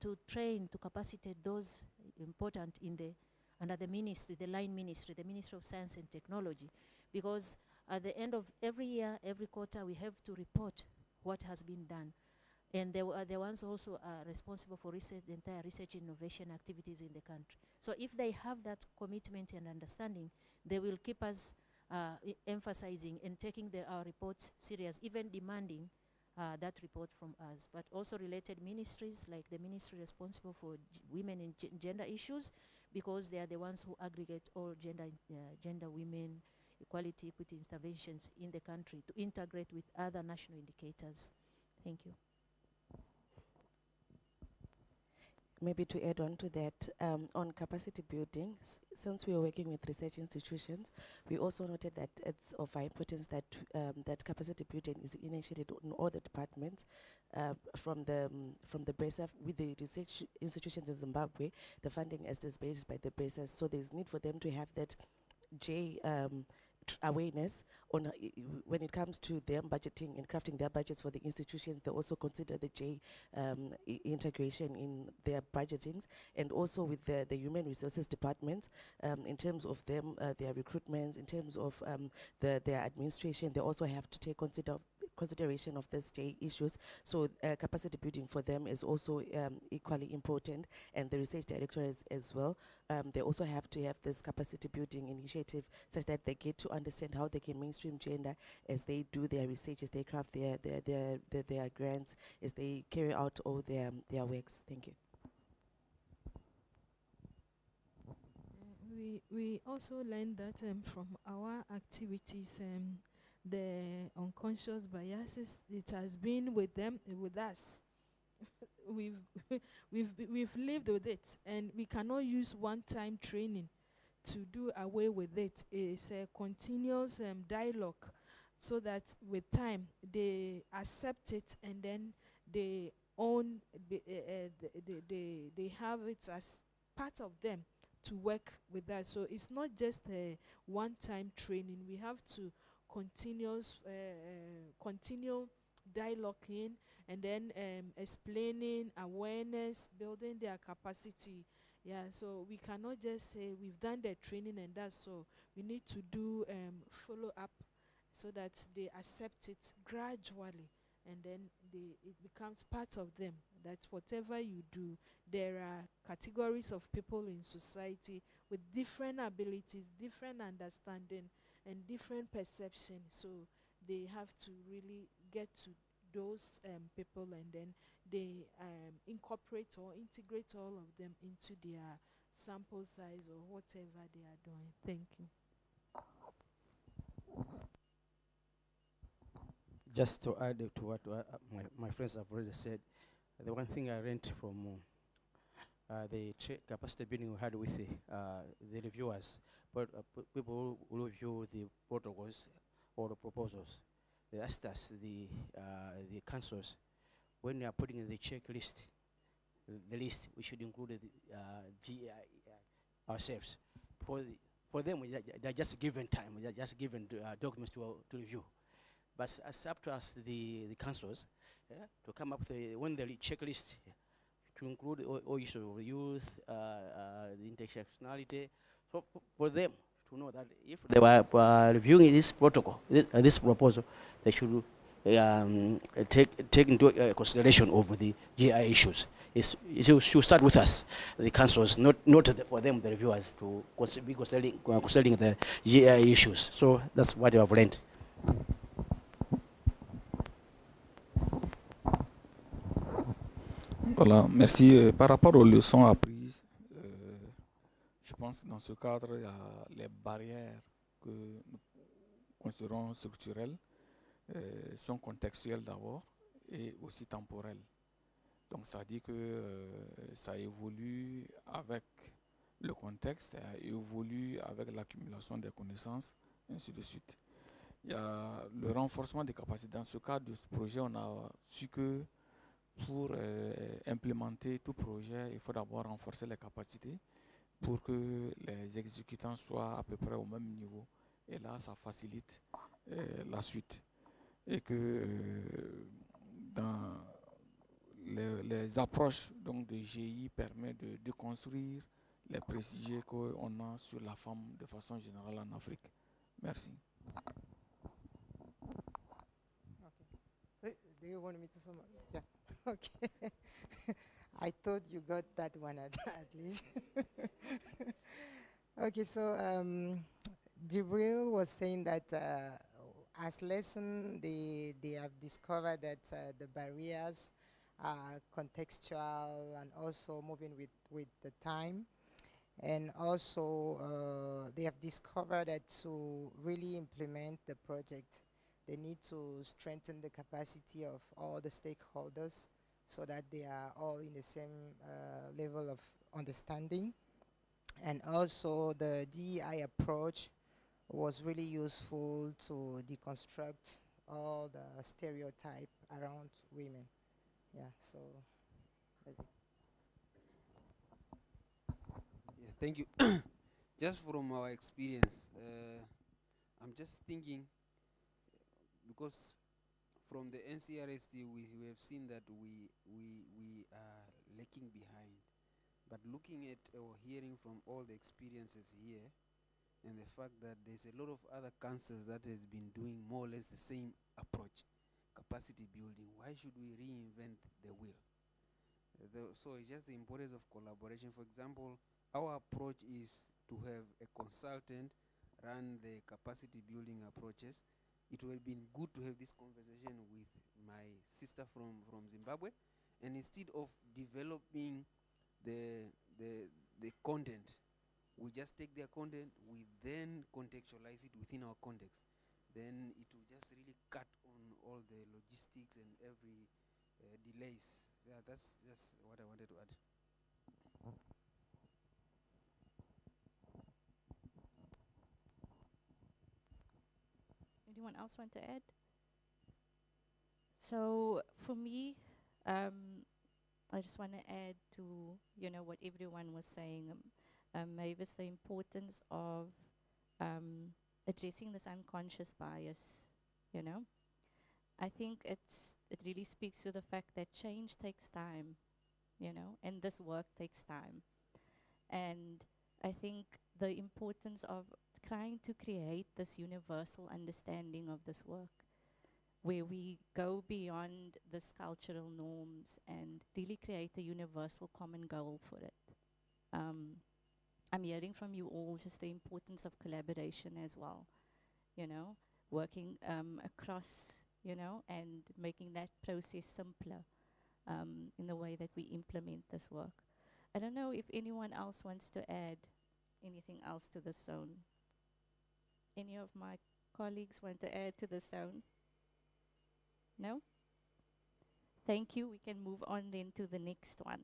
to train, to capacitate those important in the under the ministry, the line ministry, the Ministry of Science and Technology, because at the end of every year, every quarter, we have to report what has been done. And they are the ones also responsible for research, the entire research innovation activities in the country. So if they have that commitment and understanding, they will keep us emphasizing and taking our reports serious, even demanding that report from us. But also related ministries, like the ministry responsible for women and gender issues, because they are the ones who aggregate all gender, women, equality, equity interventions in the country to integrate with other national indicators. Thank you. Maybe to add on to that, on capacity building, since we are working with research institutions, we also noted that it's of high importance that that capacity building is initiated in all the departments, from the BRESA with the research institutions in Zimbabwe. The funding is based by the BRESA, so there's need for them to have that awareness on when it comes to them budgeting and crafting their budgets for the institutions. They also consider the integration in their budgetings, and also with the human resources department, in terms of them their recruitments, in terms of their administration. They also have to take consideration of these issues. So capacity building for them is also equally important, and the research director as well. They also have to have this capacity building initiative such that they get to understand how they can mainstream gender as they do their research, as they craft their grants, as they carry out all their works. Thank you. We also learned that from our activities, the unconscious biases, it has been with them, with us. we've lived with it, and we cannot use one-time training to do away with it. It's a continuous dialogue, so that with time they accept it, and then they own, they have it as part of them to work with that. So it's not just a one-time training. We have to continue dialoguing, and then explaining, awareness, building their capacity. Yeah, so we cannot just say we've done the training and that's so. We need to do follow-up, so that they accept it gradually, and then it becomes part of them, that whatever you do, there are categories of people in society with different abilities, different understanding, and different perception. So they have to really get to those people, and then they incorporate or integrate all of them into their sample size or whatever they are doing. Thank you. Just to add to what my friends have already said, the one thing I learned from the capacity building we had with the reviewers, but people who review the protocols or the proposals, they asked us, the councils, when we are putting in the checklist, the list, we should include the GEI ourselves. For them, they're just given time, they're just given documents to review. But it's up to us, the councils, to come up with when the checklist to include all issues of youth, the intersectionality. So for them to know that if they were reviewing this protocol, this proposal, they should take into consideration over the GEI issues. It should start with us, the councils, not for them, the reviewers, to be considering the GEI issues. So that's what you have learned. Voilà, merci. Par rapport aux leçons apprises, je pense que dans ce cadre, il y a les barrières que nous considérons structurelles, sont contextuelles d'abord et aussi temporelles. Donc ça dit que ça évolue avec le contexte, ça évolue avec l'accumulation des connaissances, ainsi de suite. Il y a le renforcement des capacités. Dans ce cadre de ce projet, on a su que pour implémenter tout projet, il faut d'abord renforcer les capacités pour que les exécutants soient à peu près au même niveau. Et là, ça facilite la suite. Et que dans les approches donc, de GEI permettent de construire les préjugés qu'on a sur la femme de façon générale en Afrique. Merci. So, do you want me to sum up? Yeah. Okay. I thought you got that one at least. Okay, so Jibril was saying that as lesson, they have discovered that the barriers are contextual and also moving with the time. And also, they have discovered that to really implement the project, they need to strengthen the capacity of all the stakeholders so that they are all in the same level of understanding. And also, the GEI approach was really useful to deconstruct all the stereotype around women. Yeah, so that's it. Yeah, thank you. Just from our experience, I'm just thinking, because from the NCRST we have seen that we are lagging behind. But looking at or hearing from all the experiences here, and the fact that there's a lot of other councils that has been doing more or less the same approach, capacity building, why should we reinvent the wheel? So it's just the importance of collaboration. For example, our approach is to have a consultant run the capacity building approaches. It would have been good to have this conversation with my sister from Zimbabwe, and instead of developing the content, we just take their content, we then contextualize it within our context. Then it will just really cut on all the logistics and every delays. Yeah, that's just what I wanted to add. Anyone else want to add? So for me, I just want to add to what everyone was saying. Mavis, the importance of addressing this unconscious bias. I think it really speaks to the fact that change takes time, and this work takes time. And I think the importance of trying to create this universal understanding of this work, where we go beyond this cultural norms and really create a universal common goal for it. I'm hearing from you all just the importance of collaboration as well, working across, and making that process simpler in the way that we implement this work. I don't know if anyone else wants to add anything else to the zone. Any of my colleagues want to add to the zone? No? Thank you. We can move on then to the next one.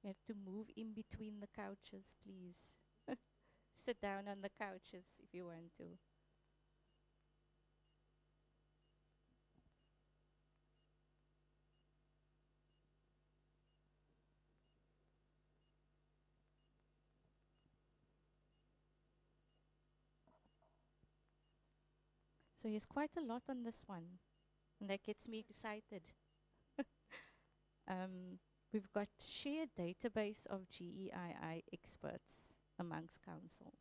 You have to move in between the couches, please. Sit down on the couches if you want to. So there's quite a lot on this one, and that gets me excited. We've got shared database of GEII experts amongst councils,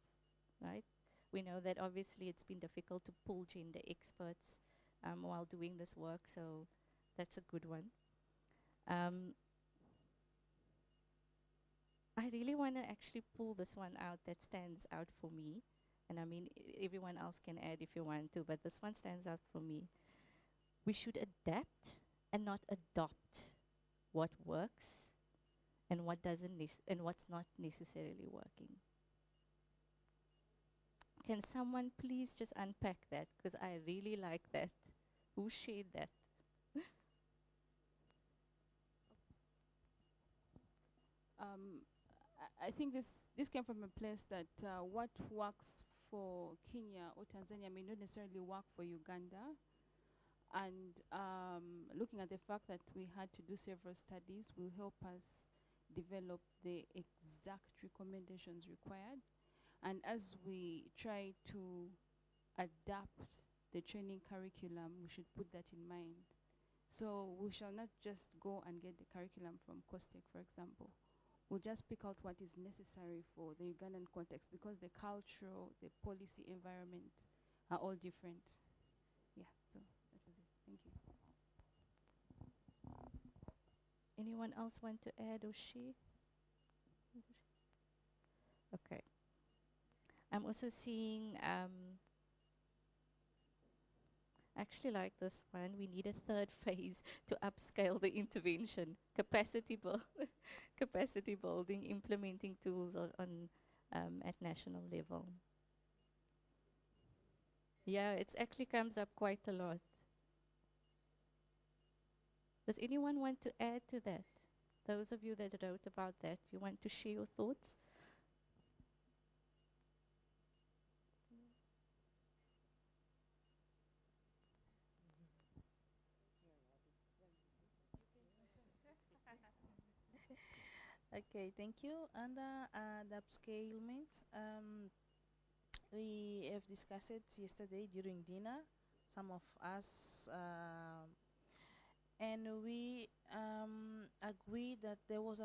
right? We know that obviously it's been difficult to pull gender experts while doing this work, so that's a good one. I really want to actually pull this one out that stands out for me. And I mean, everyone else can add if you want to, but this one stands out for me. We should adapt and not adopt what works and what doesn't and what's not necessarily working. Can someone please just unpack that? Because I really like that. Who shared that? I think this came from a place that what works for Kenya or Tanzania may not necessarily work for Uganda. And looking at the fact that we had to do several studies will help us develop the exact recommendations required. And as we try to adapt the training curriculum, we should put that in mind. So we shall not just go and get the curriculum from COSTECH, for example. We'll just pick out what is necessary for the Ugandan context, because the cultural, the policy environment are all different. Yeah, so that was it. Thank you. Anyone else want to add, or she? Okay. I'm also seeing, actually like this one, we need a third phase to upscale the intervention. Capacity building, implementing tools on at national level. Yeah, it actually comes up quite a lot. Does anyone want to add to that? Those of you that wrote about that, you want to share your thoughts? Okay, thank you. Under the upscalement, we have discussed it yesterday during dinner, some of us, and we agreed that there was a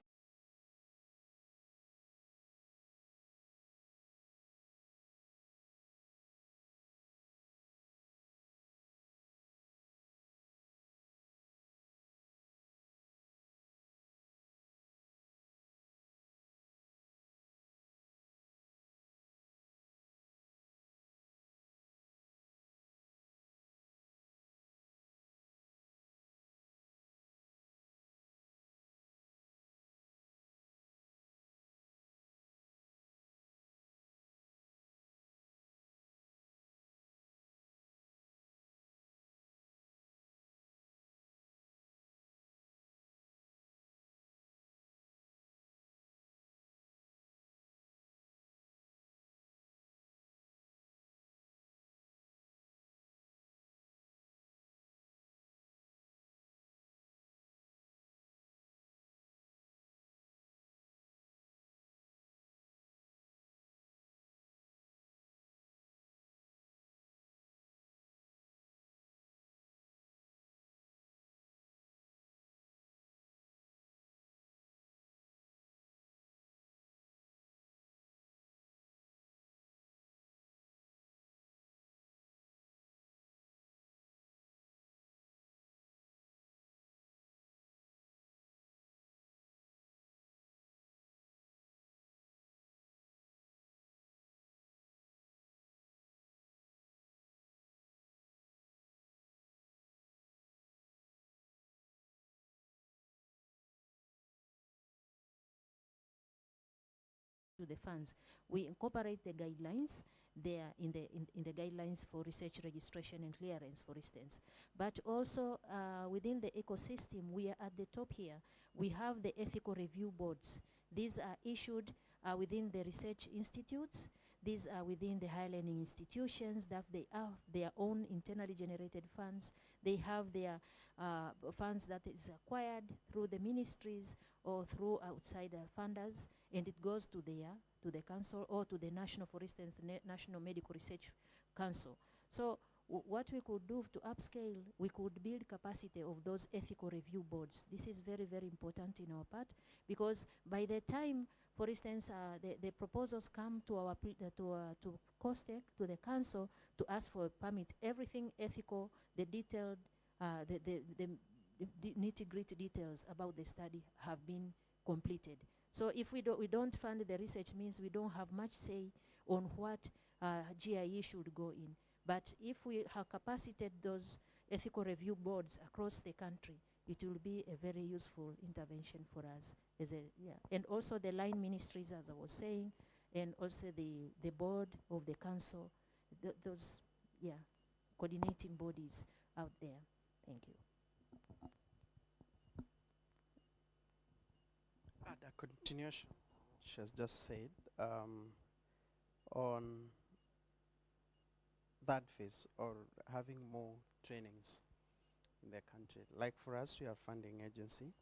to the funds. We incorporate the guidelines there in the guidelines for research registration and clearance, for instance. But also within the ecosystem, we are at the top here. We have the ethical review boards. These are issued within the research institutes. These are within the higher learning institutions, that they have their own internally generated funds. They have their funds that is acquired through the ministries or through outside funders, and it goes to the council or to the national, for instance, National Medical Research Council. So what we could do to upscale, we could build capacity of those ethical review boards. This is very, very important in our part, because by the time, for instance, the proposals come to our to COSTECH, to the council, to ask for a permit, everything ethical, the detailed, the nitty-gritty details about the study have been completed. So if we don't fund the research, means we don't have much say on what GEI should go in. But if we have capacitated those ethical review boards across the country, it will be a very useful intervention for us. And also the line ministries, as I was saying, and also the board of the council, those coordinating bodies out there. Thank you. A continuation, she has just said, on that phase, or having more trainings in their country. Like for us, we are funding agency,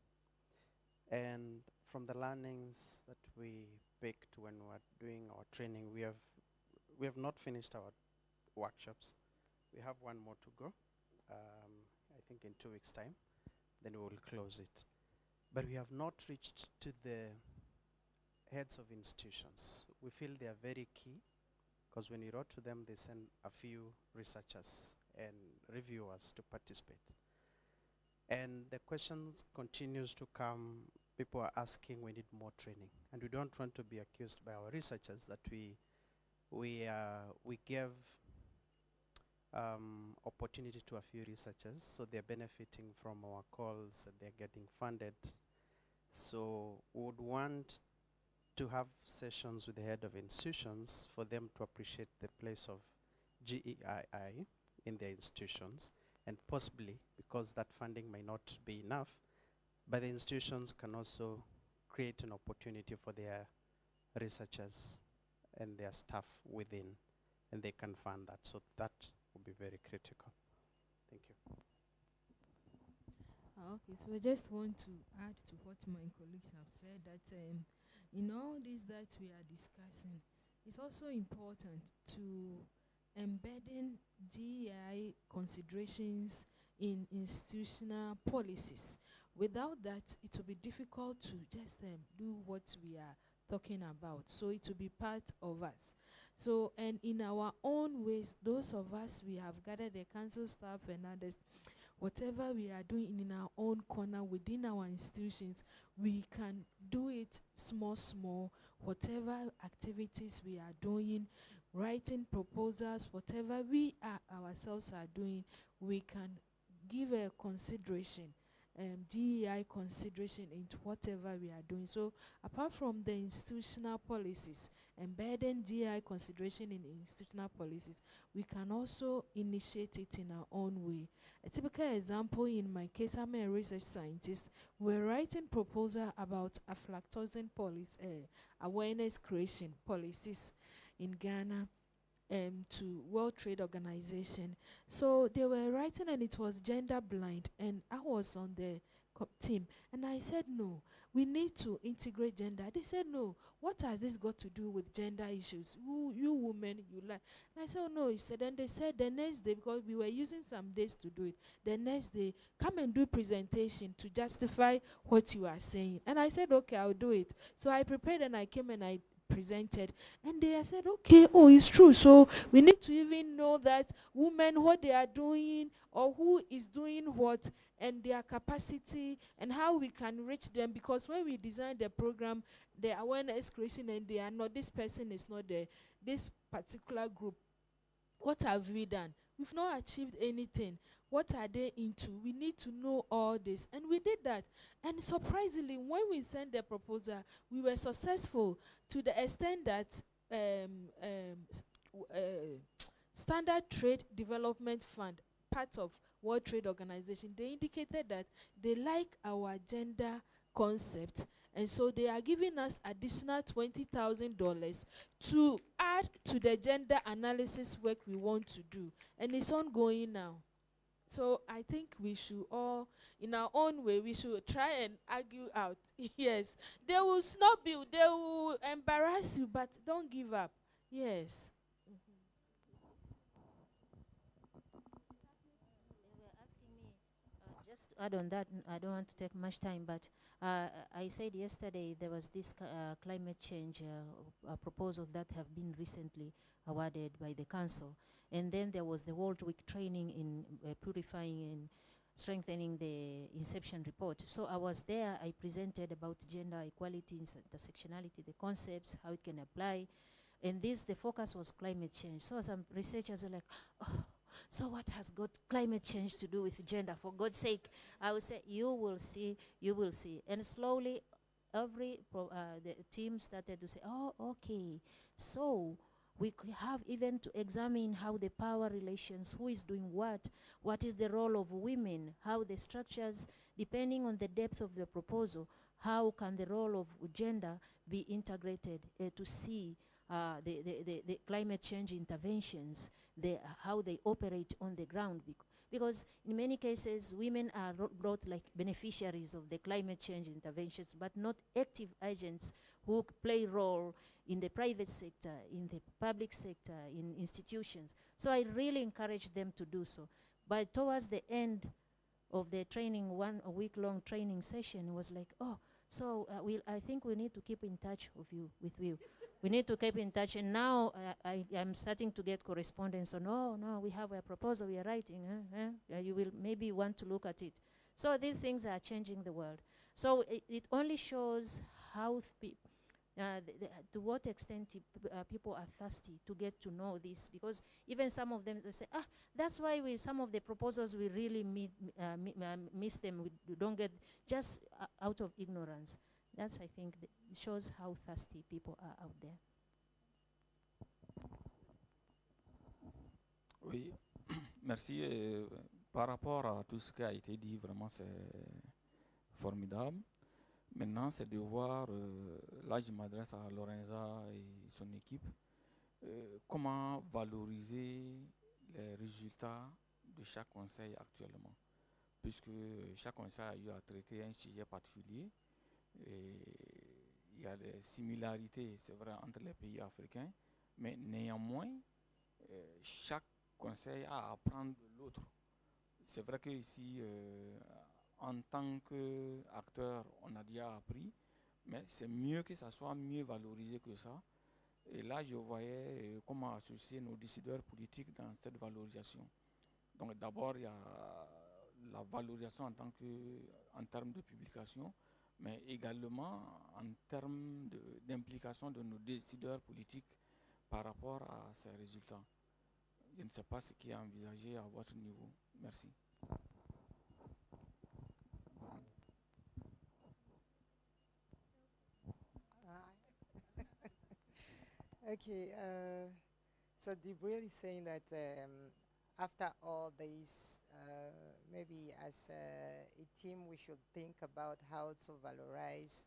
and from the learnings that we picked when we were doing our training, we have not finished our workshops. We have one more to go, I think in 2 weeks' time, then we will close it. But we have not reached to the heads of institutions. We feel they are very key, because when we wrote to them, they sent a few researchers and reviewers to participate. And the questions continues to come. People are asking, we need more training. And we don't want to be accused by our researchers that we give opportunity to a few researchers, so they're benefiting from our calls and they're getting funded. So we would want to have sessions with the head of institutions for them to appreciate the place of GEII in their institutions, and possibly, because that funding may not be enough, but the institutions can also create an opportunity for their researchers and their staff within, and they can fund that. So that will be very critical. Thank you. Okay, so I just want to add to what my colleagues have said, that in all this that we are discussing, it's also important to embedding GEI considerations in institutional policies. Without that, it will be difficult to just do what we are talking about. So it will be part of us. So, and in our own ways, those of us, we have gathered the council staff and others, whatever we are doing in our own corner within our institutions, we can do it small, whatever activities we are doing, writing proposals, whatever we ourselves are doing, we can give a consideration, GEI consideration into whatever we are doing. So apart from the institutional policies, embedding GEI consideration in institutional policies, we can also initiate it in our own way. A typical example, in my case, I'm a research scientist. We're writing proposal about aflatoxin policy, awareness creation policies in Ghana, to World Trade Organization. So they were writing, and it was gender blind, and I was on the team, and I said, no, we need to integrate gender. They said, no, what has this got to do with gender issues? You women, you like. And I said, oh no. He said, and they said the next day, because we were using some days to do it, the next day, come and do presentation to justify what you are saying. And I said, okay, I'll do it. So I prepared, and I came and I presented, and they said, okay, oh, it's true. So we need to even know that women, what they are doing, or who is doing what, and their capacity, and how we can reach them. Because when we design the program, the awareness creation, and they are not, this person is not there, this particular group, what have we done? We've not achieved anything. What are they into? We need to know all this. And we did that. And surprisingly, when we sent the proposal, we were successful to the extent that Standard Trade Development Fund, part of World Trade Organization, they indicated that they like our gender concept. And so they are giving us additional $20,000 to add to the gender analysis work we want to do. And it's ongoing now. So I think we should all, in our own way, we should try and argue out. Yes, they will snub you, they will embarrass you, but don't give up. Yes. Just to add on that, I don't want to take much time, but I said yesterday there was this climate change proposal that have been recently awarded by the council. And then there was the World Week training in purifying and strengthening the inception report. So I was there, I presented about gender equality, intersectionality, the concepts, how it can apply. And the focus was climate change. So some researchers are like, oh, so what has got climate change to do with gender? For God's sake, I would say, you will see, you will see. And slowly, the team started to say, oh, okay, so we could have even to examine how the power relations, who is doing what is the role of women, how the structures, depending on the depth of the proposal, how can the role of gender be integrated to see the climate change interventions how they operate on the ground. Because in many cases, women are brought like beneficiaries of the climate change interventions, but not active agents who play role in the private sector, in the public sector, in institutions. So I really encourage them to do so. But towards the end of the training, a week-long training session, was like, oh, so I think we need to keep in touch with you. We need to keep in touch. And now I'm starting to get correspondence on, oh, no, we have a proposal we are writing. You will maybe want to look at it. So these things are changing the world. So it only shows how to what extent people are thirsty to get to know this, because even some of them, they say, that's why some of the proposals we really miss them, we don't get, just out of ignorance. That's, I think, it shows how thirsty people are out there. Oui, merci. Par rapport à tout ce qui a été dit, vraiment c'est formidable. Maintenant, c'est de voir, là je m'adresse à Lorenza et son équipe, comment valoriser les résultats de chaque conseil actuellement. Puisque chaque conseil a eu à traiter un sujet particulier. Et il y a des similarités, c'est vrai, entre les pays africains, mais néanmoins, chaque conseil a à apprendre de l'autre. C'est vrai qu'ici, en tant qu'acteur, on a déjà appris, mais c'est mieux que ça soit mieux valorisé que ça. Et là, je voyais comment associer nos décideurs politiques dans cette valorisation. Donc d'abord, il y a la valorisation en termes de publication, mais également en termes d'implication de nos décideurs politiques par rapport à ces résultats. Je ne sais pas ce qui est envisagé à votre niveau. Merci. Okay, so Dibril is saying that after all this, maybe as a team we should think about how to valorize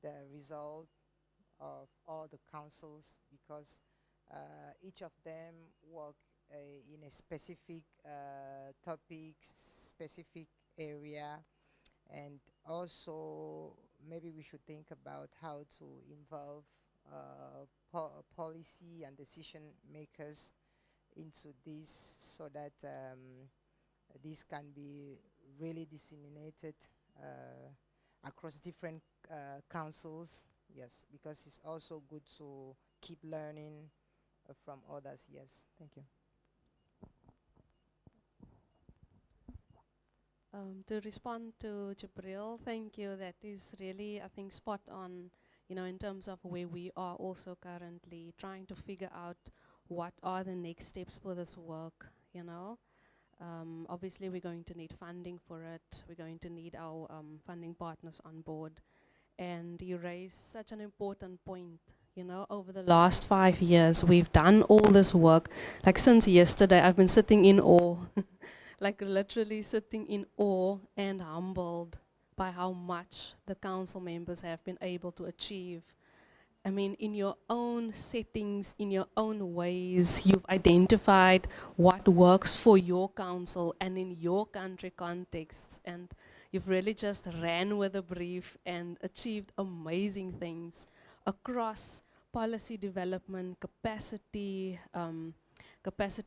the result of all the councils, because each of them work in a specific topic, specific area, and also maybe we should think about how to involve policy and decision makers into this, so that this can be really disseminated across different councils. Yes, because it's also good to keep learning from others. Yes, thank you. To respond to Jibril, thank you. That is really, I think, spot on, you know, in terms of where we are also currently trying to figure out what are the next steps for this work, you know. Obviously, we're going to need funding for it. We're going to need our funding partners on board. And you raise such an important point. You know, over the last 5 years, we've done all this work. Like since yesterday, I've been sitting in awe, like literally sitting in awe and humbled by how much the council members have been able to achieve. I mean, in your own settings, in your own ways, you've identified what works for your council and in your country contexts, and you've really just ran with the brief and achieved amazing things across policy development, capacity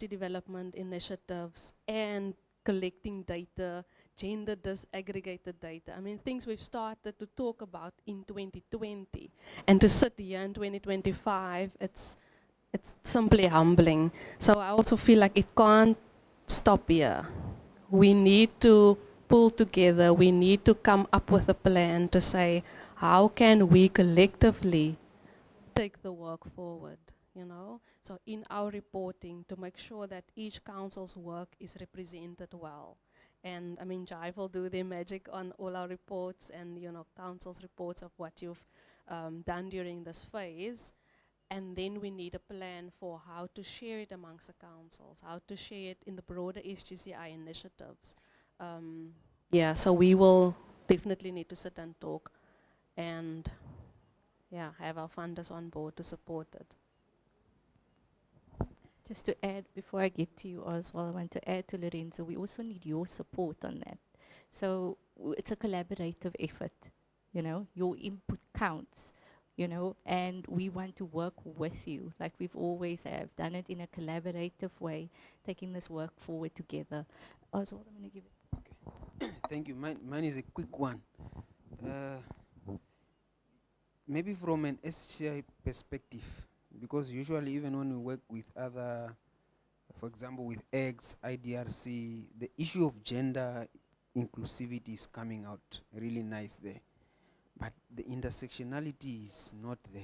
development initiatives, and collecting data, gender disaggregated data. I mean, things we've started to talk about in 2020, and to sit here in 2025, it's simply humbling. So I also feel like it can't stop here. We need to pull together, we need to come up with a plan to say, how can we collectively take the work forward, you know? So in our reporting, to make sure that each council's work is represented well. And I mean, GEI will do their magic on all our reports and, you know, council's reports of what you've done during this phase. And then we need a plan for how to share it amongst the councils, how to share it in the broader SGCI initiatives. Yeah, so we will definitely need to sit and talk and, yeah, have our funders on board to support it. Just to add, before I get to you as well, I want to add to Lorenzo, we also need your support on that. So it's a collaborative effort, you know, your input counts, you know, and we want to work with you, like we've always have, done it in a collaborative way, taking this work forward together. Oswald, I'm going to give it. Thank you. Mine is a quick one. Maybe from an SGCI perspective, because usually even when we work with other, for example, with eggs, IDRC, the issue of gender inclusivity is coming out really nice there. But the intersectionality is not there.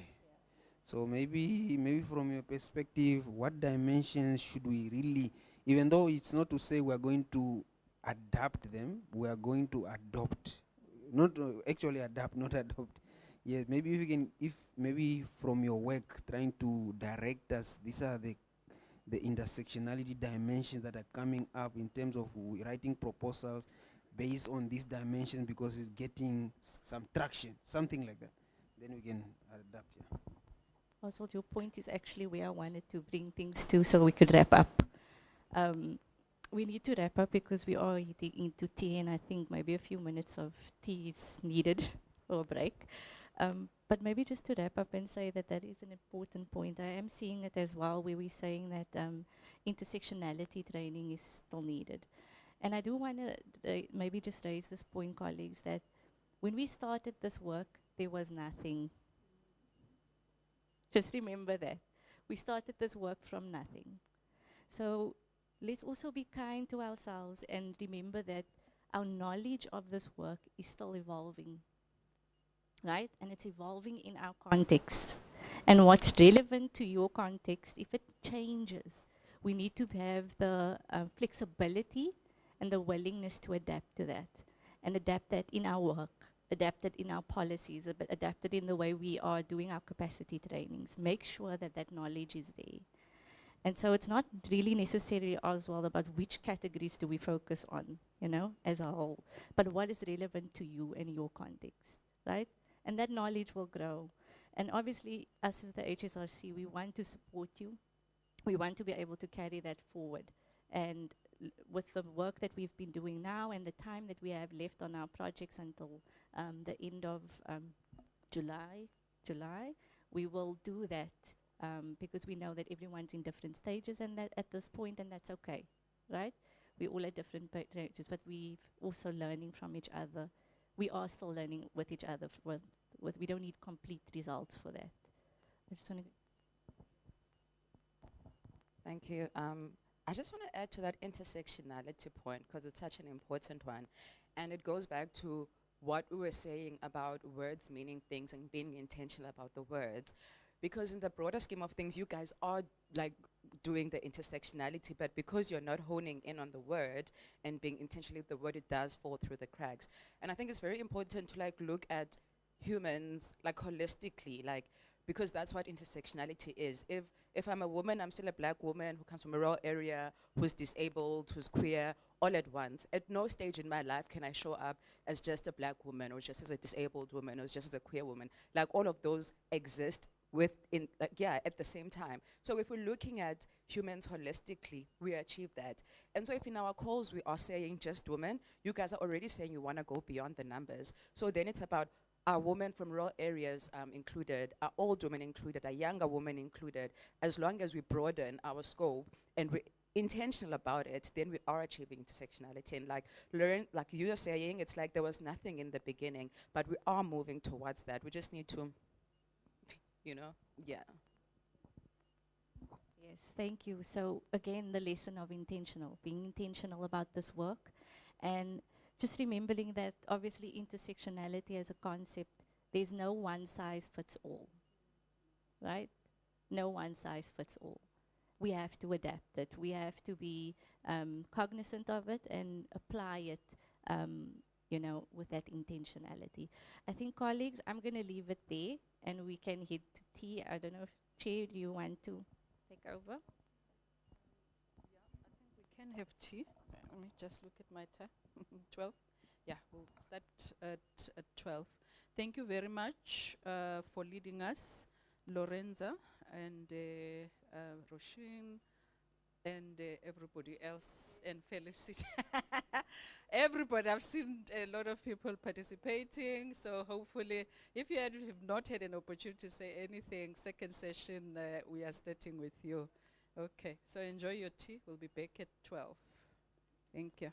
So maybe from your perspective, what dimensions should we really, even though it's not to say we're going to adapt them, we are going to adopt. Not actually adapt, not adopt. Yes, maybe if you can, if maybe from your work trying to direct us, these are the intersectionality dimensions that are coming up in terms of writing proposals based on these dimensions because it's getting some traction, something like that. Then we can adapt, yeah. Oswald, your point is actually where I wanted to bring things to so we could wrap up. We need to wrap up because we are eating into tea and I think maybe a few minutes of tea is needed for a break. But maybe just to wrap up and say that that is an important point. I am seeing it as well where we're saying that intersectionality training is still needed. And I do want to maybe just raise this point, colleagues, that when we started this work, there was nothing. Just remember that. We started this work from nothing. So let's also be kind to ourselves and remember that our knowledge of this work is still evolving, right? And it's evolving in our context. And what's relevant to your context, if it changes, we need to have the flexibility and the willingness to adapt to that and adapt that in our work, adapt it in our policies, but adapt it in the way we are doing our capacity trainings. Make sure that that knowledge is there. And so it's not really necessarily as well about which categories do we focus on, you know, as a whole, but what is relevant to you and your context, right? And that knowledge will grow. And obviously, us as the HSRC, we want to support you. We want to be able to carry that forward. And with the work that we've been doing now and the time that we have left on our projects until the end of July, we will do that because we know that everyone's in different stages and that at this point, and that's okay, right? We're all at different stages, but we're also learning from each other. We are still learning with each other. We don't need complete results for that. I just want to. Thank you. I just want to add to that intersectionality point because it's such an important one. And it goes back to what we were saying about words meaning things and being intentional about the words. Because in the broader scheme of things, you guys are like doing the intersectionality, but because you're not honing in on the word and being intentional with the word, it does fall through the cracks. And I think it's very important to like look at humans like holistically, like because that's what intersectionality is. If I'm a woman, I'm still a black woman who comes from a rural area, who's disabled, who's queer, all at once. At no stage in my life can I show up as just a black woman or just as a disabled woman or just as a queer woman. Like all of those exist at the same time. So if we're looking at humans holistically, we achieve that. And so if in our calls we are saying just women, you guys are already saying you want to go beyond the numbers. So then it's about are women from rural areas included, are old women included, are younger women included. As long as we broaden our scope and we're intentional about it, then we are achieving intersectionality. And like you are saying, it's like there was nothing in the beginning, but we are moving towards that. We just need to, yeah. Yes, thank you. So again, the lesson of being intentional about this work, and just remembering that obviously intersectionality as a concept, there's no one size fits all, right? No one size fits all. We have to adapt it. We have to be cognizant of it and apply it, with that intentionality. I think, colleagues, I'm going to leave it there and we can head to tea. I don't know if, Chair, do you want to take over? We can have tea. Let me just look at my time. 12? Yeah, we'll start at 12. Thank you very much for leading us, Lorenza and Roshin, and everybody else, and Felicity. Everybody, I've seen a lot of people participating, so hopefully, if you have not had an opportunity to say anything, second session, we are starting with you. Okay, so enjoy your tea. We'll be back at 12. Thank you.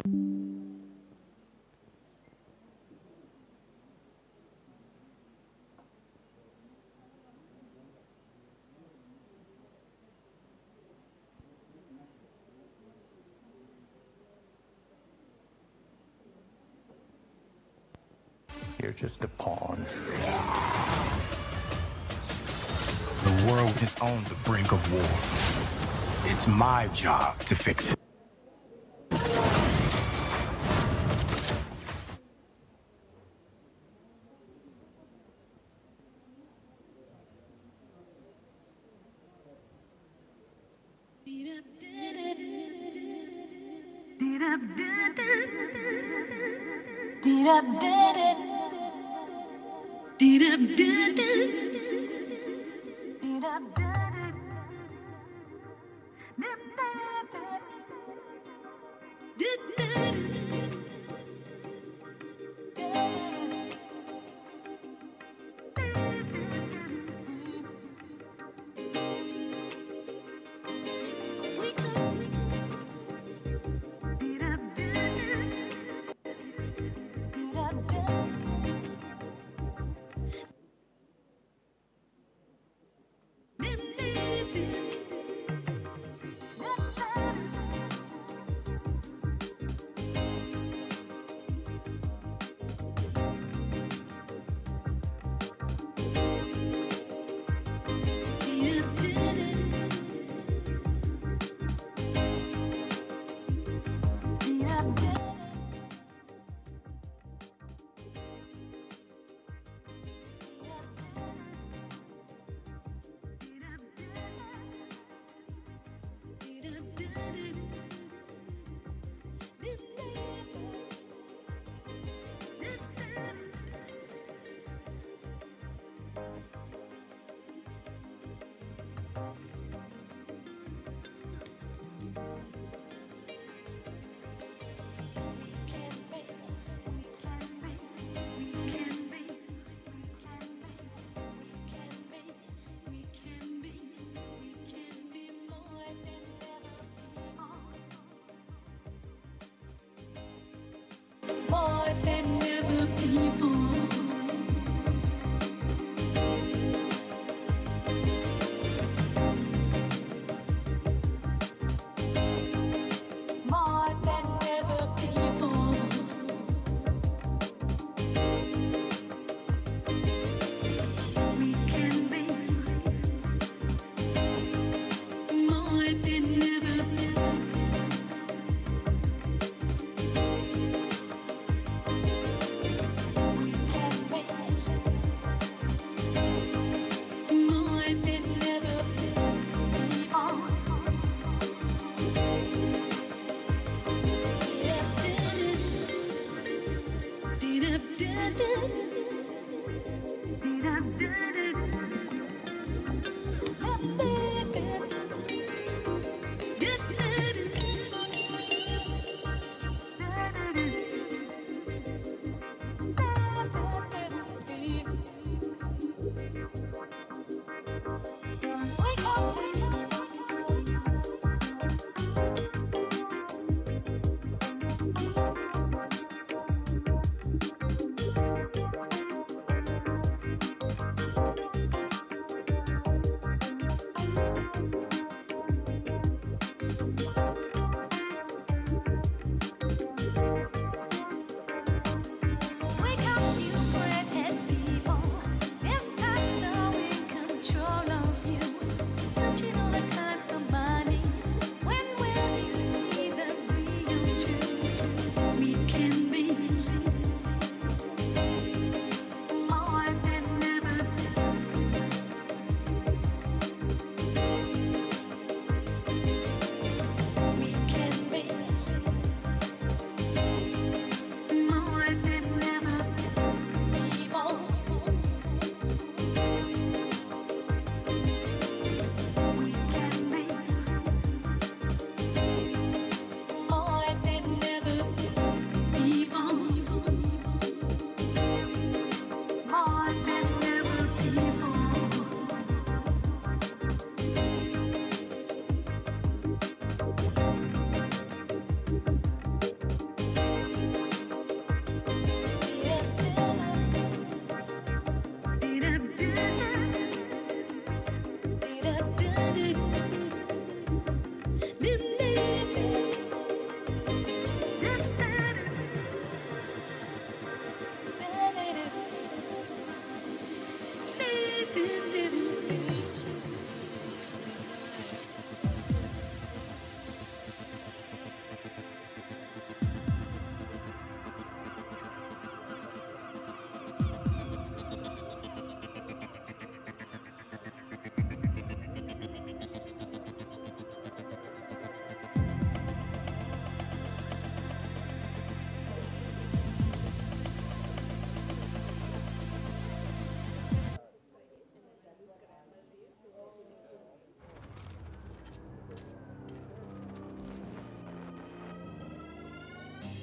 You're just a pawn. The world is on the brink of war. It's my job to fix it.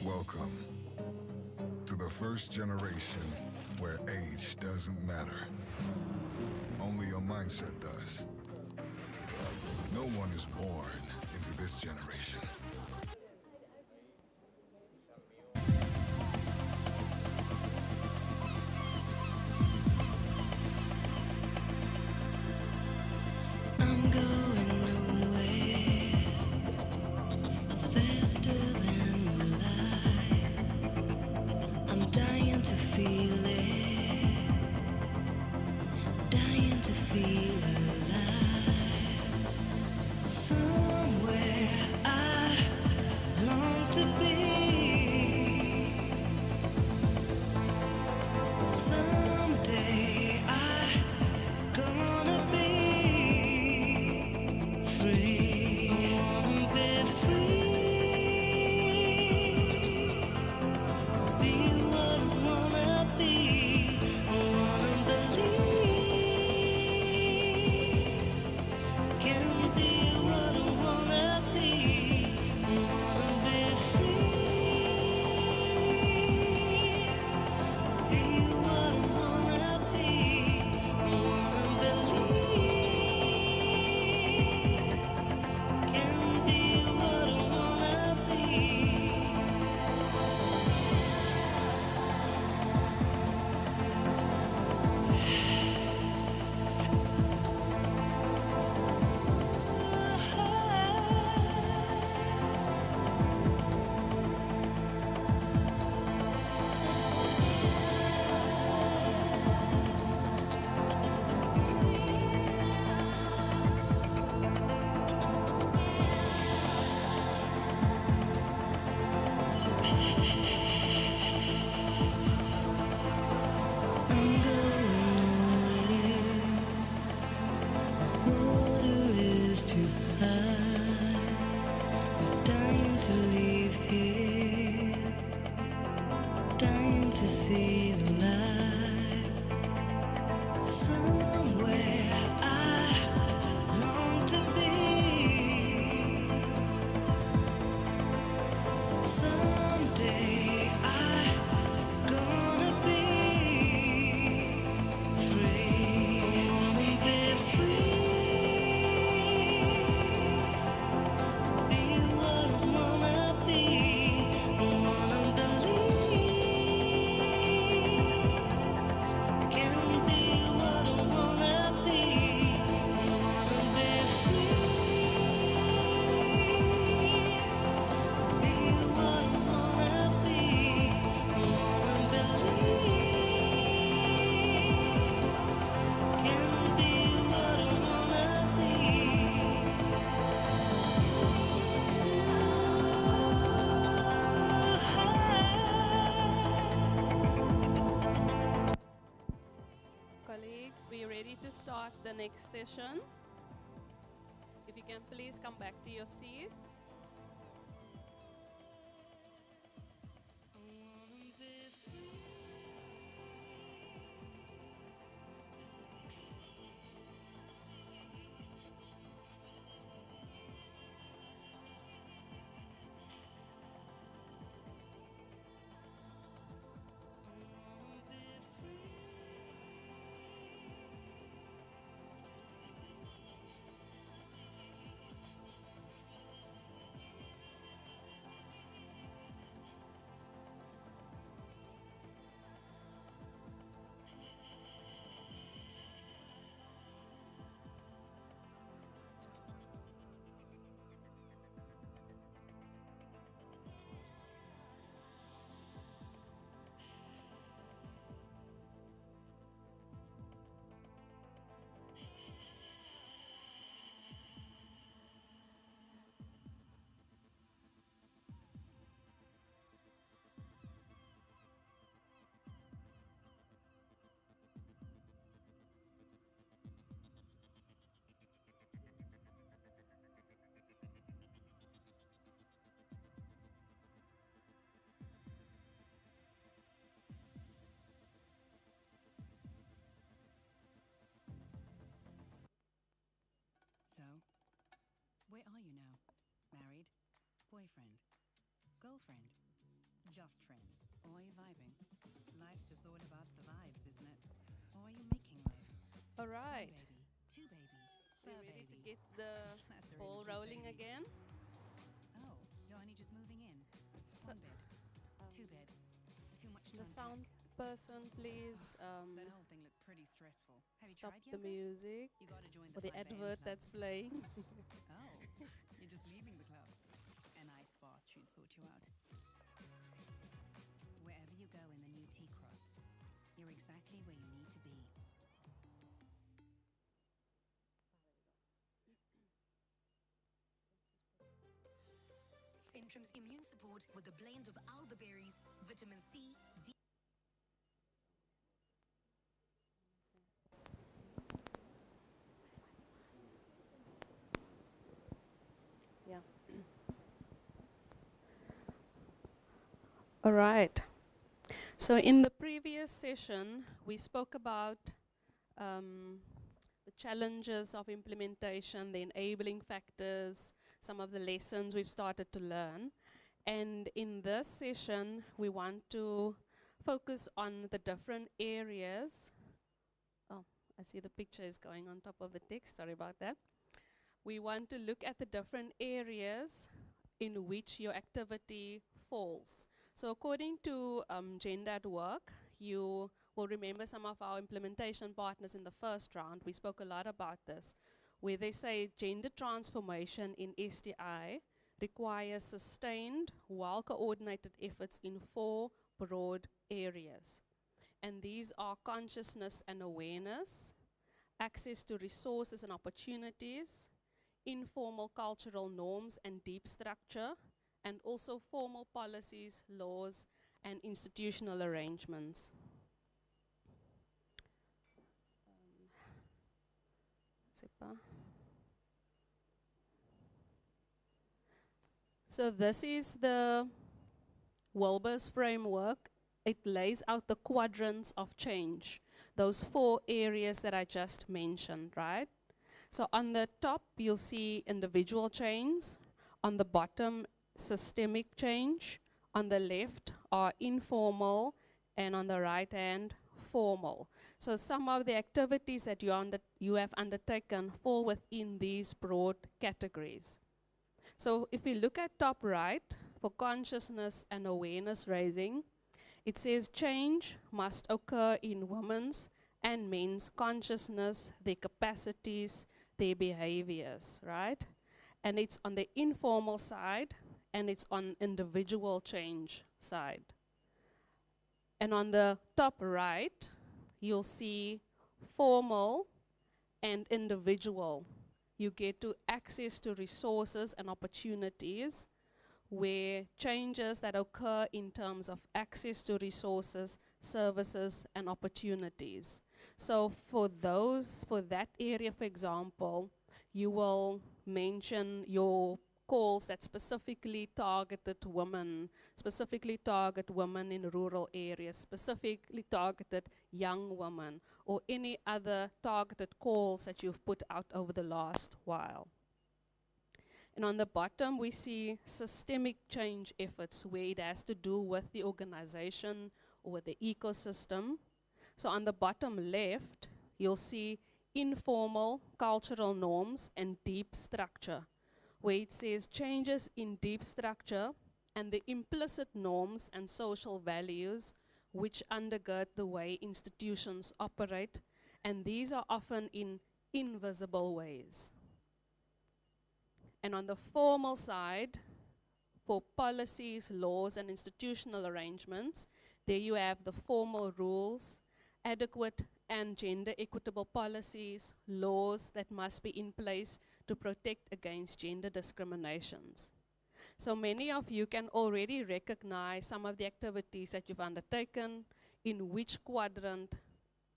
Welcome to the first generation where age doesn't matter. Only your mindset does. No one is born into this generation. I'm going nowhere faster than the light. I'm dying to feel it, dying to feel alive. Somewhere I long to be. Someday I gonna be free. I wanna be free. Be what I wanna be. I wanna believe. Can be what I wanna be. I wanna be free. Be what I wanna be. I wanna believe. Can be what I wanna be. I'm going where water is too high. Dying to leave here, dying to see the light. Somewhere I long to be. Someday I gonna be free. I wanna be free. Be what I wanna be. I wanna believe. Can be what I wanna be. I wanna be free. Be what I wanna be. I wanna believe. Can be what I wanna be. Colleagues, we are ready to start the next session. If you can please come back to your seats. So, where are you now? Married? Boyfriend? Girlfriend? Just friends. Or are you vibing? Life's just all about the vibes, isn't it? Or are you making life? All right. One baby, two babies, We're fur ready to baby. get the That's ball already two rolling babies. again. Oh, you're only just moving in. So, One bed, two bed, too much to the sound person, please That whole thing looked pretty stressful. Have you stop tried the yoga? music You gotta join or the the 5 a.m. advert club. that's playing. Oh, you're just leaving the club. An ice bath should sort you out. Wherever you go in the new T-Cross, you're exactly where you need to be. Centrum's immune support with a blend of elderberries, vitamin C, D. Yeah. All right. So in the previous session, we spoke about the challenges of implementation, the enabling factors, some of the lessons we've started to learn. And in this session, we want to focus on the different areas. Oh, I see the picture is going on top of the text. Sorry about that. We want to look at the different areas in which your activity falls. So according to Gender at Work, you will remember some of our implementation partners in the first round. We spoke a lot about this, where they say gender transformation in SDI requires sustained, well-coordinated efforts in 4 broad areas. And these are consciousness and awareness, access to resources and opportunities, informal cultural norms and deep structure, and also formal policies, laws, and institutional arrangements. So this is the Wilber's framework. It lays out the quadrants of change, those 4 areas that I just mentioned, right? So on the top, you'll see individual change. On the bottom, systemic change. On the left are informal, and on the right hand, formal. So some of the activities that you have undertaken fall within these broad categories. So if we look at top right, for consciousness and awareness raising, it says change must occur in women's and men's consciousness, their capacities, their behaviors, right? And it's on the informal side, and it's on individual change side. And on the top right, you'll see formal and individual. You get to access to resources and opportunities where changes that occur in terms of access to resources, services, and opportunities. So for that area, for example, you will mention your calls that specifically targeted women, specifically target women in rural areas, specifically targeted young women, or any other targeted calls that you've put out over the last while. And on the bottom, we see systemic change efforts where it has to do with the organization or the ecosystem. So on the bottom left, you'll see informal cultural norms and deep structure, where it says changes in deep structure and the implicit norms and social values which undergird the way institutions operate, and these are often in invisible ways. And on the formal side, for policies, laws, and institutional arrangements, there you have the formal rules, adequate and gender equitable policies, laws that must be in place to protect against gender discriminations. So many of you can already recognize some of the activities that you've undertaken, in which quadrant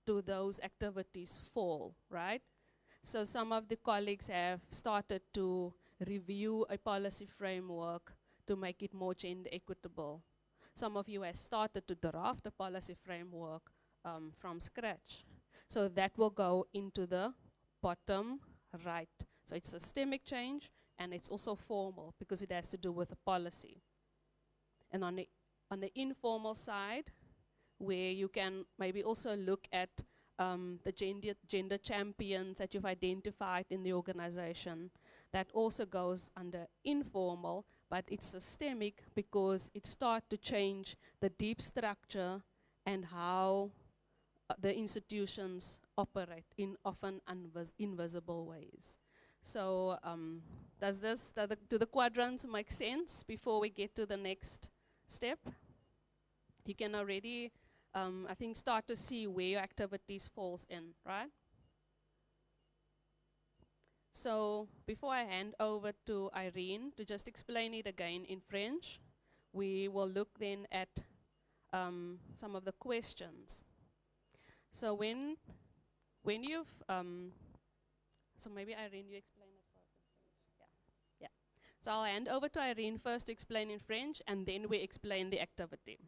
do those activities fall, right? So some of the colleagues have started to review a policy framework to make it more gender equitable. Some of you have started to draft a policy framework from scratch. So that will go into the bottom right. So it's systemic change, and it's also formal because it has to do with a policy. And on the on the informal side, where you can maybe also look at the gender champions that you've identified in the organization. That also goes under informal, but it's systemic because it starts to change the deep structure and how the institutions operate in often invisible ways. So do the quadrants make sense before we get to the next step? You can already, I think, start to see where your activities falls in, right? So before I hand over to Irene to just explain it again in French, we will look then at some of the questions. So when you've, so maybe Irene, you explain it first in French. Yeah. So I'll hand over to Irene first to explain in French, and then we explain the activity.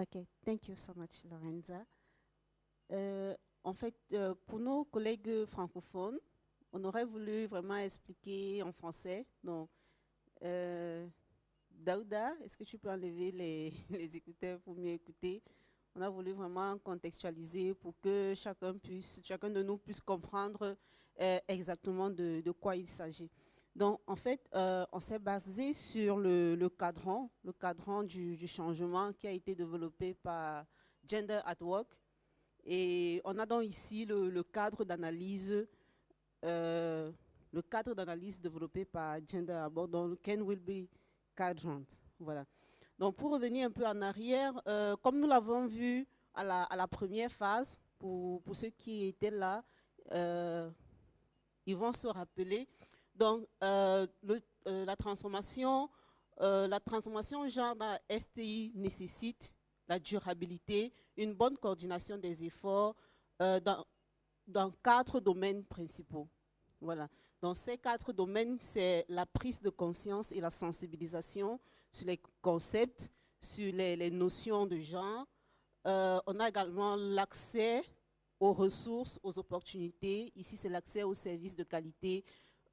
Okay, thank you so much, Lorenza. En fait, pour nos collègues francophones, on aurait voulu vraiment expliquer en français. Donc, Daouda, est-ce que tu peux enlever les écouteurs pour mieux écouter? On a voulu vraiment contextualiser pour que chacun de nous puisse comprendre exactement de quoi il s'agit. Donc, en fait, on s'est basé sur le cadran du changement qui a été développé par Gender at Work. Et on a donc ici le cadre d'analyse développé par Gender at Work, donc Can Will Be Quadrant. Voilà. Donc, pour revenir un peu en arrière, comme nous l'avons vu à la première phase, pour ceux qui étaient là, ils vont se rappeler. Donc, la transformation genre dans la STI nécessite la durabilité, une bonne coordination des efforts dans 4 domaines principaux. Voilà. Dans ces 4 domaines, c'est la prise de conscience et la sensibilisation sur les concepts, sur les notions de genre. On a également l'accès aux ressources, aux opportunités. Ici, c'est l'accès aux services de qualité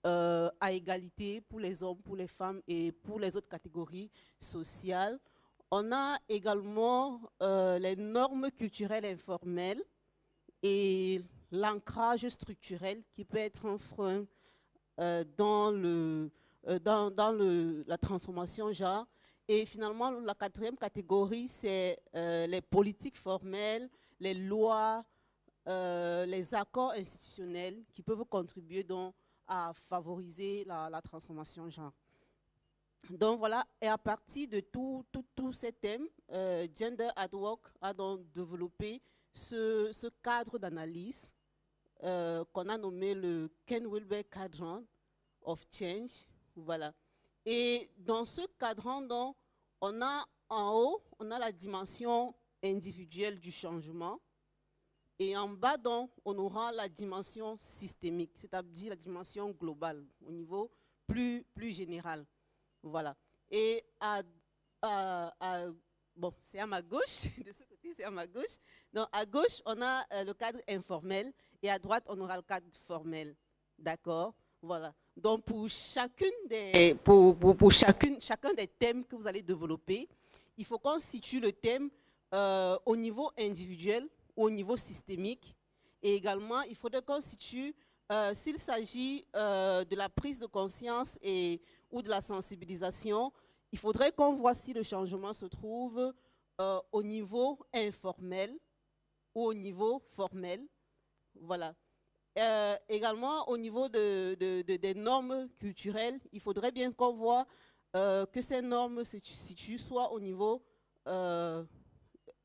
à égalité pour les hommes, pour les femmes et pour les autres catégories sociales. On a également les normes culturelles informelles et l'ancrage structurel qui peut être un frein dans la transformation genre. Et finalement, la 4e catégorie, c'est les politiques formelles, les lois, les accords institutionnels qui peuvent contribuer donc à favoriser la transformation genre. Donc voilà, et à partir de tous ces thèmes, Gender at Work a donc développé ce cadre d'analyse qu'on a nommé le Ken Wilber Quadrant of Change. Voilà. Et dans ce cadran, donc, on a en haut, on a la dimension individuelle du changement. Et en bas, donc, on aura la dimension systémique, c'est-à-dire la dimension globale, au niveau plus général. Voilà. Et bon, c'est à ma gauche, de ce côté, c'est à ma gauche. Donc, à gauche, on a le cadre informel et à droite, on aura le cadre formel. D'accord? Voilà. Donc, pour chacun des thèmes que vous allez développer, il faut qu'on situe le thème au niveau individuel ou au niveau systémique. Et également, il faudrait qu'on situe, s'il s'agit de la prise de conscience ou de la sensibilisation, il faudrait qu'on voit si le changement se trouve au niveau informel ou au niveau formel. Voilà. Également, au niveau des normes culturelles, il faudrait bien qu'on voit que ces normes se situent soit au niveau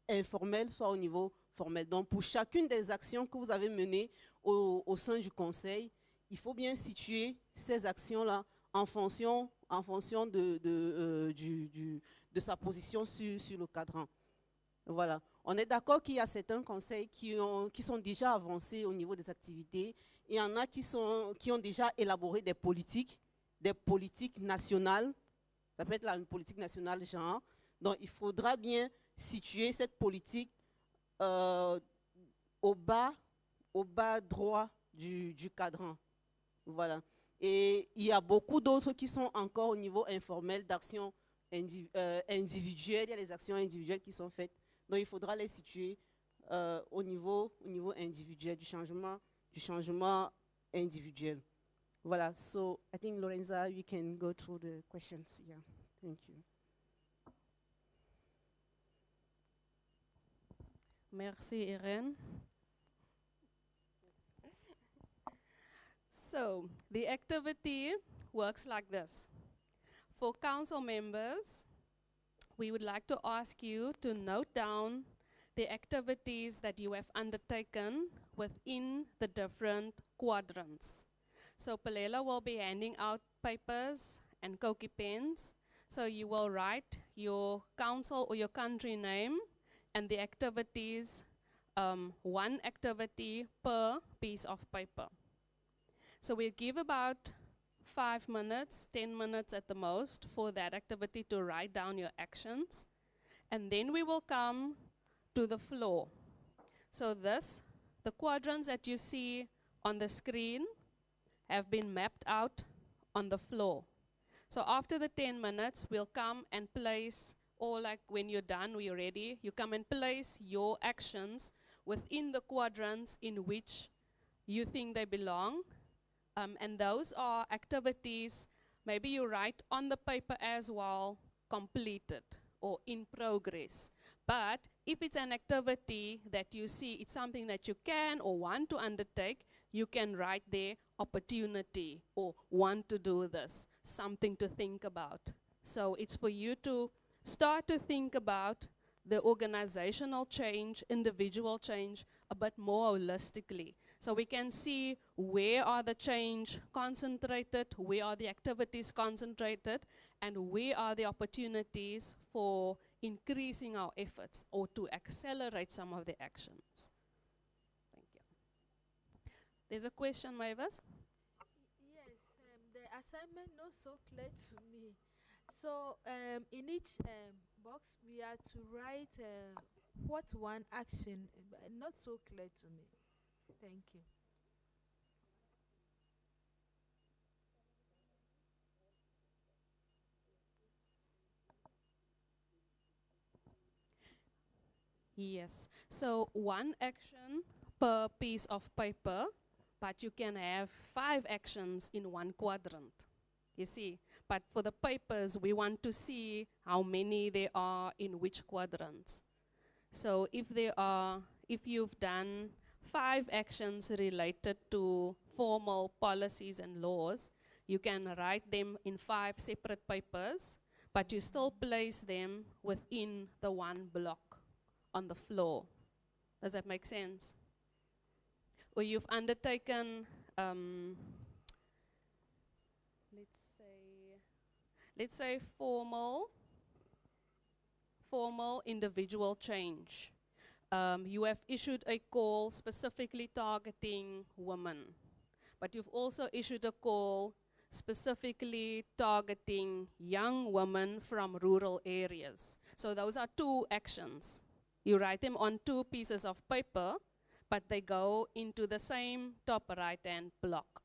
informel, soit au niveau formel. Donc, pour chacune des actions que vous avez menées au sein du Conseil, il faut bien situer ces actions-là en fonction de sa position sur le cadran. Voilà. On est d'accord qu'il y a certains conseils qui sont déjà avancés au niveau des activités et il y en a qui ont déjà élaboré des politiques nationales. Ça peut être une politique nationale genre. Donc, il faudra bien situer cette politique au bas droit du cadran. Voilà. Et il y a beaucoup d'autres qui sont encore au niveau informel d'actions individuelles. Il y a les actions individuelles qui sont faites. Donc il faudra les situer au niveau individuel, du changement individuel. Voilà, so I think Lorenza, you can go through the questions. Yeah, thank you. Merci, Irene. So, the activity works like this. For council members, we would like to ask you to note down the activities that you have undertaken within the different quadrants. So Pelela will be handing out papers and Koki pens. So you will write your council or your country name and the activities, one activity per piece of paper. So we'll give about 5 minutes, 10 minutes at the most for that activity to write down your actions. And then we will come to the floor. So the quadrants that you see on the screen have been mapped out on the floor. So after the 10 minutes, we'll come and place, or like when you're done, we're ready, you come and place your actions within the quadrants in which you think they belong. And those are activities, maybe you write on the paper as well, completed or in progress. But if it's an activity that you see, it's something that you can or want to undertake, you can write there opportunity or want to do this, something to think about. So it's for you to start to think about the organizational change, individual change, a bit more holistically. So we can see where are the change concentrated, where are the activities concentrated, and where are the opportunities for increasing our efforts or to accelerate some of the actions. Thank you. There's a question, Mavis? Yes, the assignment not so clear to me. So in each box, we are to write what one action, not so clear to me. Thank you. Yes. So one action per piece of paper, but you can have 5 actions in one quadrant. You see? But for the papers, we want to see how many there are in which quadrants. So if you've done 5 actions related to formal policies and laws, you can write them in 5 separate papers, but you still place them within the one block on the floor. Does that make sense? Or you've undertaken, let's say formal individual change. You have issued a call specifically targeting women, but you've also issued a call specifically targeting young women from rural areas. So those are 2 actions. You write them on 2 pieces of paper, but they go into the same top right-hand block.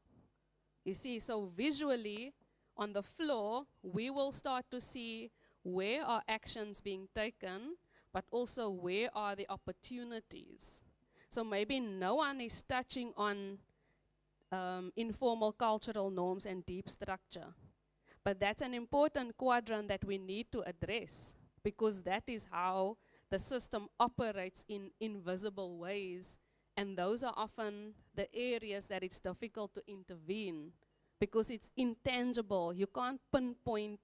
You see, so visually on the floor, we will start to see where are actions being taken, but also where are the opportunities. So maybe no one is touching on informal cultural norms and deep structure. But that's an important quadrant that we need to address, because that is how the system operates in invisible ways, and those are often the areas that it's difficult to intervene, because it's intangible. You can't pinpoint.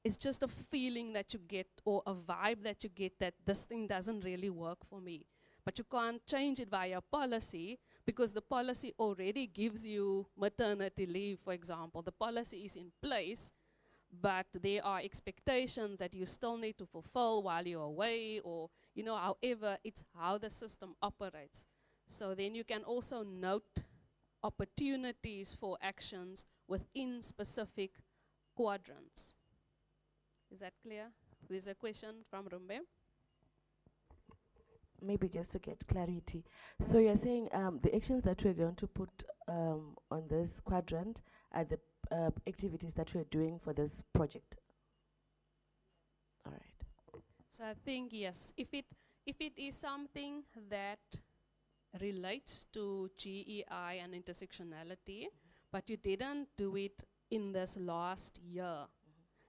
It's just a feeling that you get or a vibe that you get that this thing doesn't really work for me. But you can't change it via policy, because the policy already gives you maternity leave, for example. The policy is in place, but there are expectations that you still need to fulfill while you're away, or, you know, however, it's how the system operates. So then you can also note opportunities for actions within specific quadrants. Is that clear? There's a question from Rumbe. Maybe just to get clarity. So you're saying the actions that we're going to put on this quadrant are the activities that we're doing for this project. All right. So I think yes, if it is something that relates to GEI and intersectionality, but you didn't do it in this last year.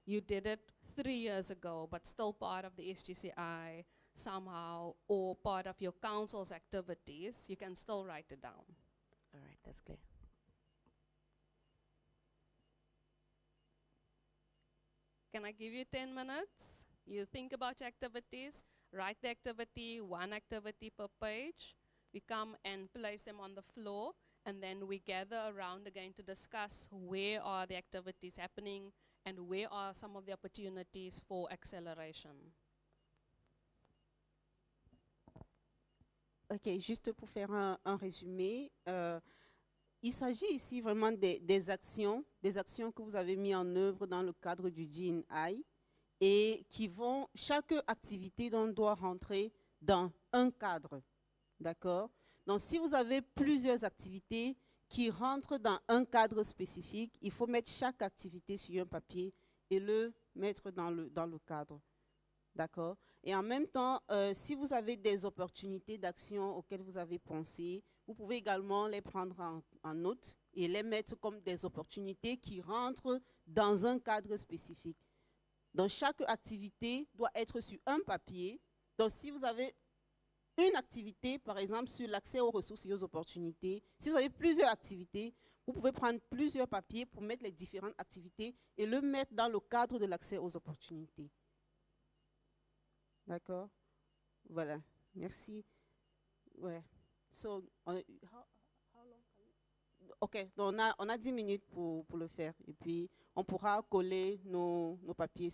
You did it 3 years ago, but still part of the SGCI somehow, or part of your council's activities, you can still write it down. All right, that's clear. Can I give you 10 minutes? You think about your activities, write the activity, one activity per page. We come and place them on the floor, and then we gather around again to discuss where are the activities happening and where are some of the opportunities for acceleration. Ok, juste pour faire un résumé, il s'agit ici vraiment des actions que vous avez mises en œuvre dans le cadre du GEI et qui vont, chaque activité doit rentrer dans un cadre, d'accord? Donc si vous avez plusieurs activités qui rentrent dans un cadre spécifique, il faut mettre chaque activité sur un papier et le mettre dans le cadre. D'accord? Et en même temps, si vous avez des opportunités d'action auxquelles vous avez pensé, vous pouvez également les prendre en note et les mettre comme des opportunités qui rentrent dans un cadre spécifique. Donc, chaque activité doit être sur un papier. Donc, si vous avez une activité, par exemple, sur l'accès aux ressources et aux opportunités, si vous avez plusieurs activités, vous pouvez prendre plusieurs papiers pour mettre les différentes activités et le mettre dans le cadre de l'accès aux opportunités. D'accord? Voilà. Merci. Ouais. So, how long OK, donc on a 10 minutes pour le faire. Et puis, on pourra coller nos papiers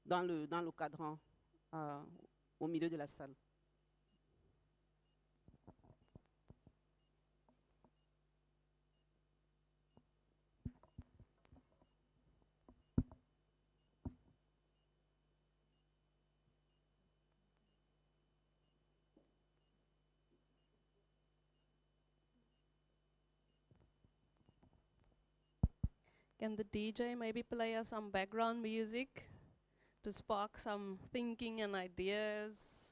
dans le cadran au milieu de la salle. Can the DJ maybe play us some background music to spark some thinking and ideas?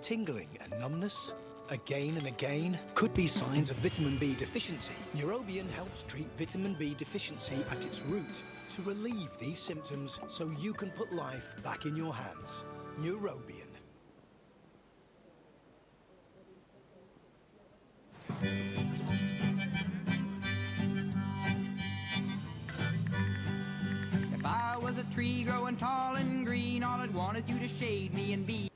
tingling and numbness, again and again, could be signs of vitamin B deficiency. Neurobian helps treat vitamin B deficiency at its root to relieve these symptoms so you can put life back in your hands. Neurobian. If I was a tree growing tall and green, all I'd wanted you to shade me and be.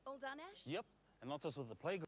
All done, Ash? Yep, and not just with the playground.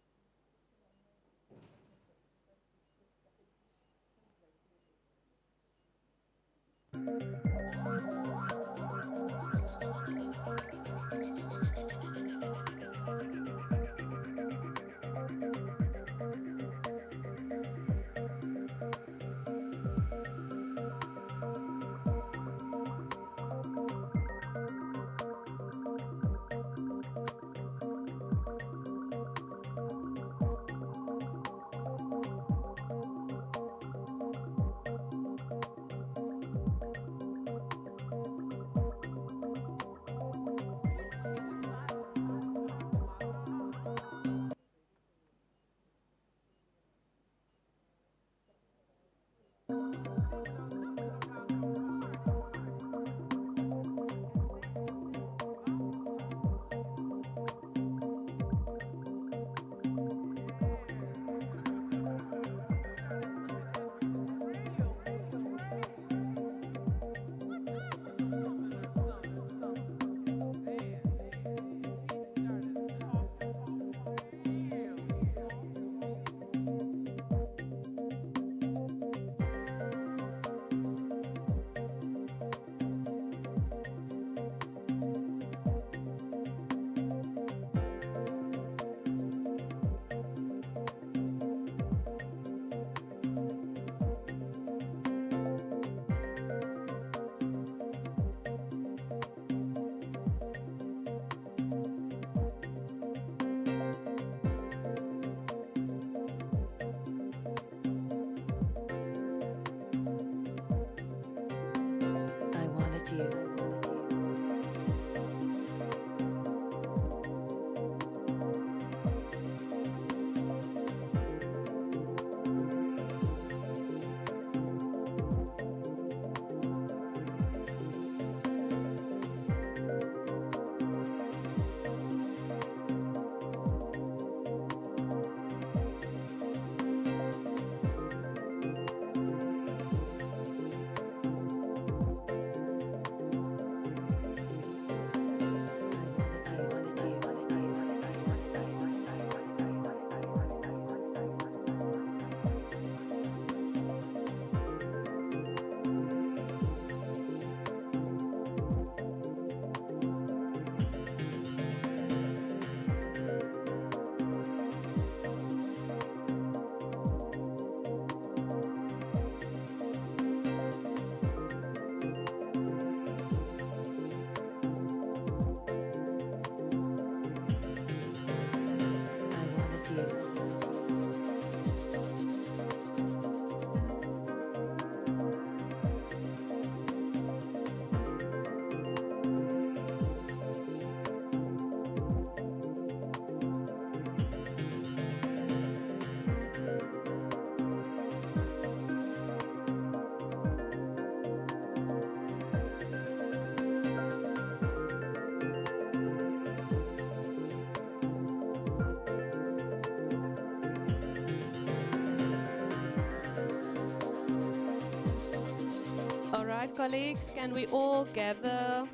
All right, colleagues, can we all gather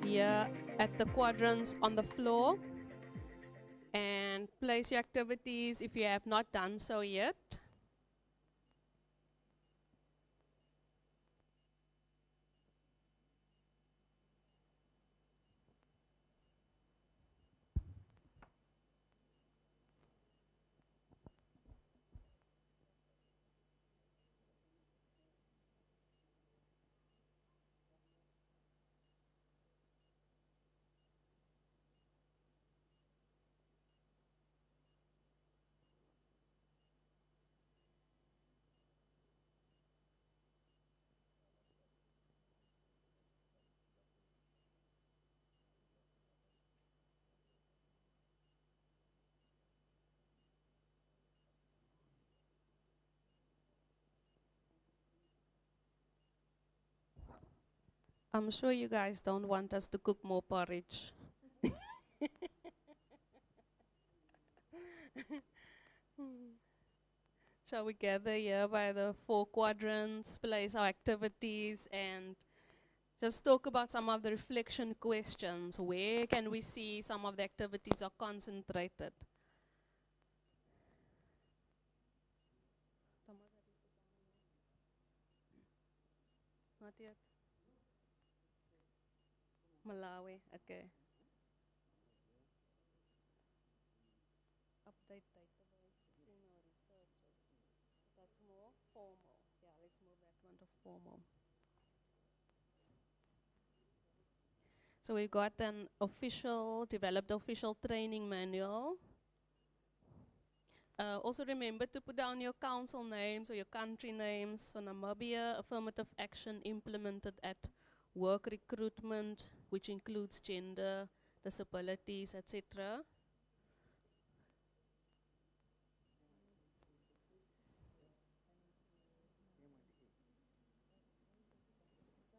here at the quadrants on the floor and place your activities if you have not done so yet? I'm sure you guys don't want us to cook more porridge. Shall we gather here by the 4 quadrants, place our activities, and just talk about some of the reflection questions. Where can we see some of the activities are concentrated? Not yet. Malawi, okay. Update database female researchers. That's more formal. Yeah, let's move that one to formal. So we got an developed official training manual. Also remember to put down your council names or your country names. So Namibia, affirmative action implemented at work recruitment, which includes gender, disabilities, etc.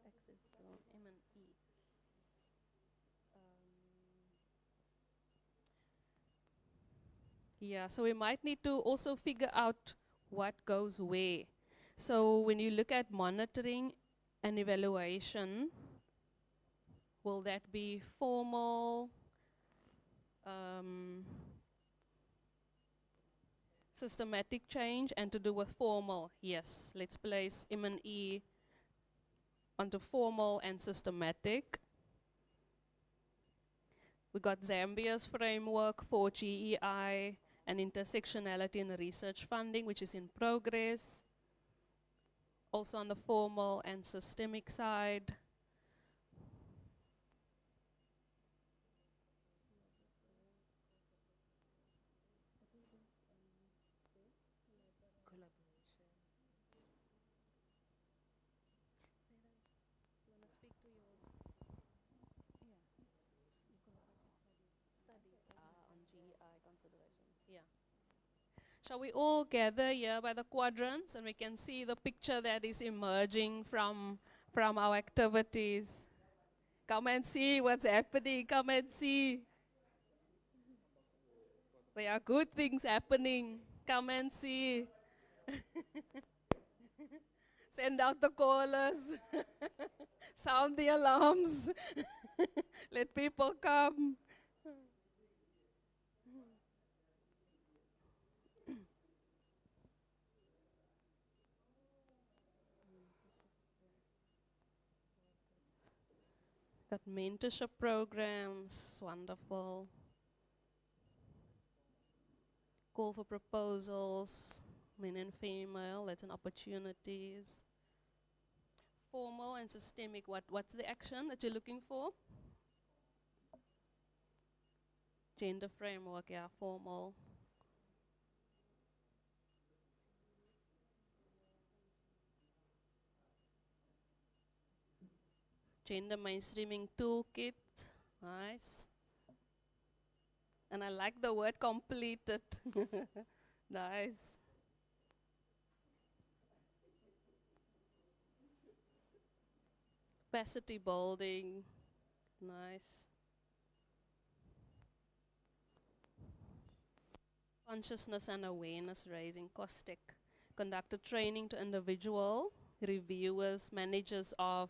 Access to M&E. Yeah, so we might need to also figure out what goes where. So when you look at monitoring and evaluation, will that be formal, systematic change, and to do with formal? Yes, let's place M&E onto formal and systematic. We got Zambia's framework for GEI and intersectionality in research funding, which is in progress. Also on the formal and systemic side. On GEI considerations, yeah. Shall we all gather here by the quadrants and we can see the picture that is emerging from our activities? Come and see what's happening, come and see. There are good things happening, come and see. Send out the callers, sound the alarms, let people come. Got mentorship programs, wonderful. Call for proposals, men and female, that's an opportunities. Formal and systemic, what's the action that you're looking for? Gender framework, yeah, formal. Gender mainstreaming toolkit, nice. And I like the word completed, nice. Capacity building, nice. Consciousness and awareness raising, COSTEC. Conducted training to individual reviewers, managers of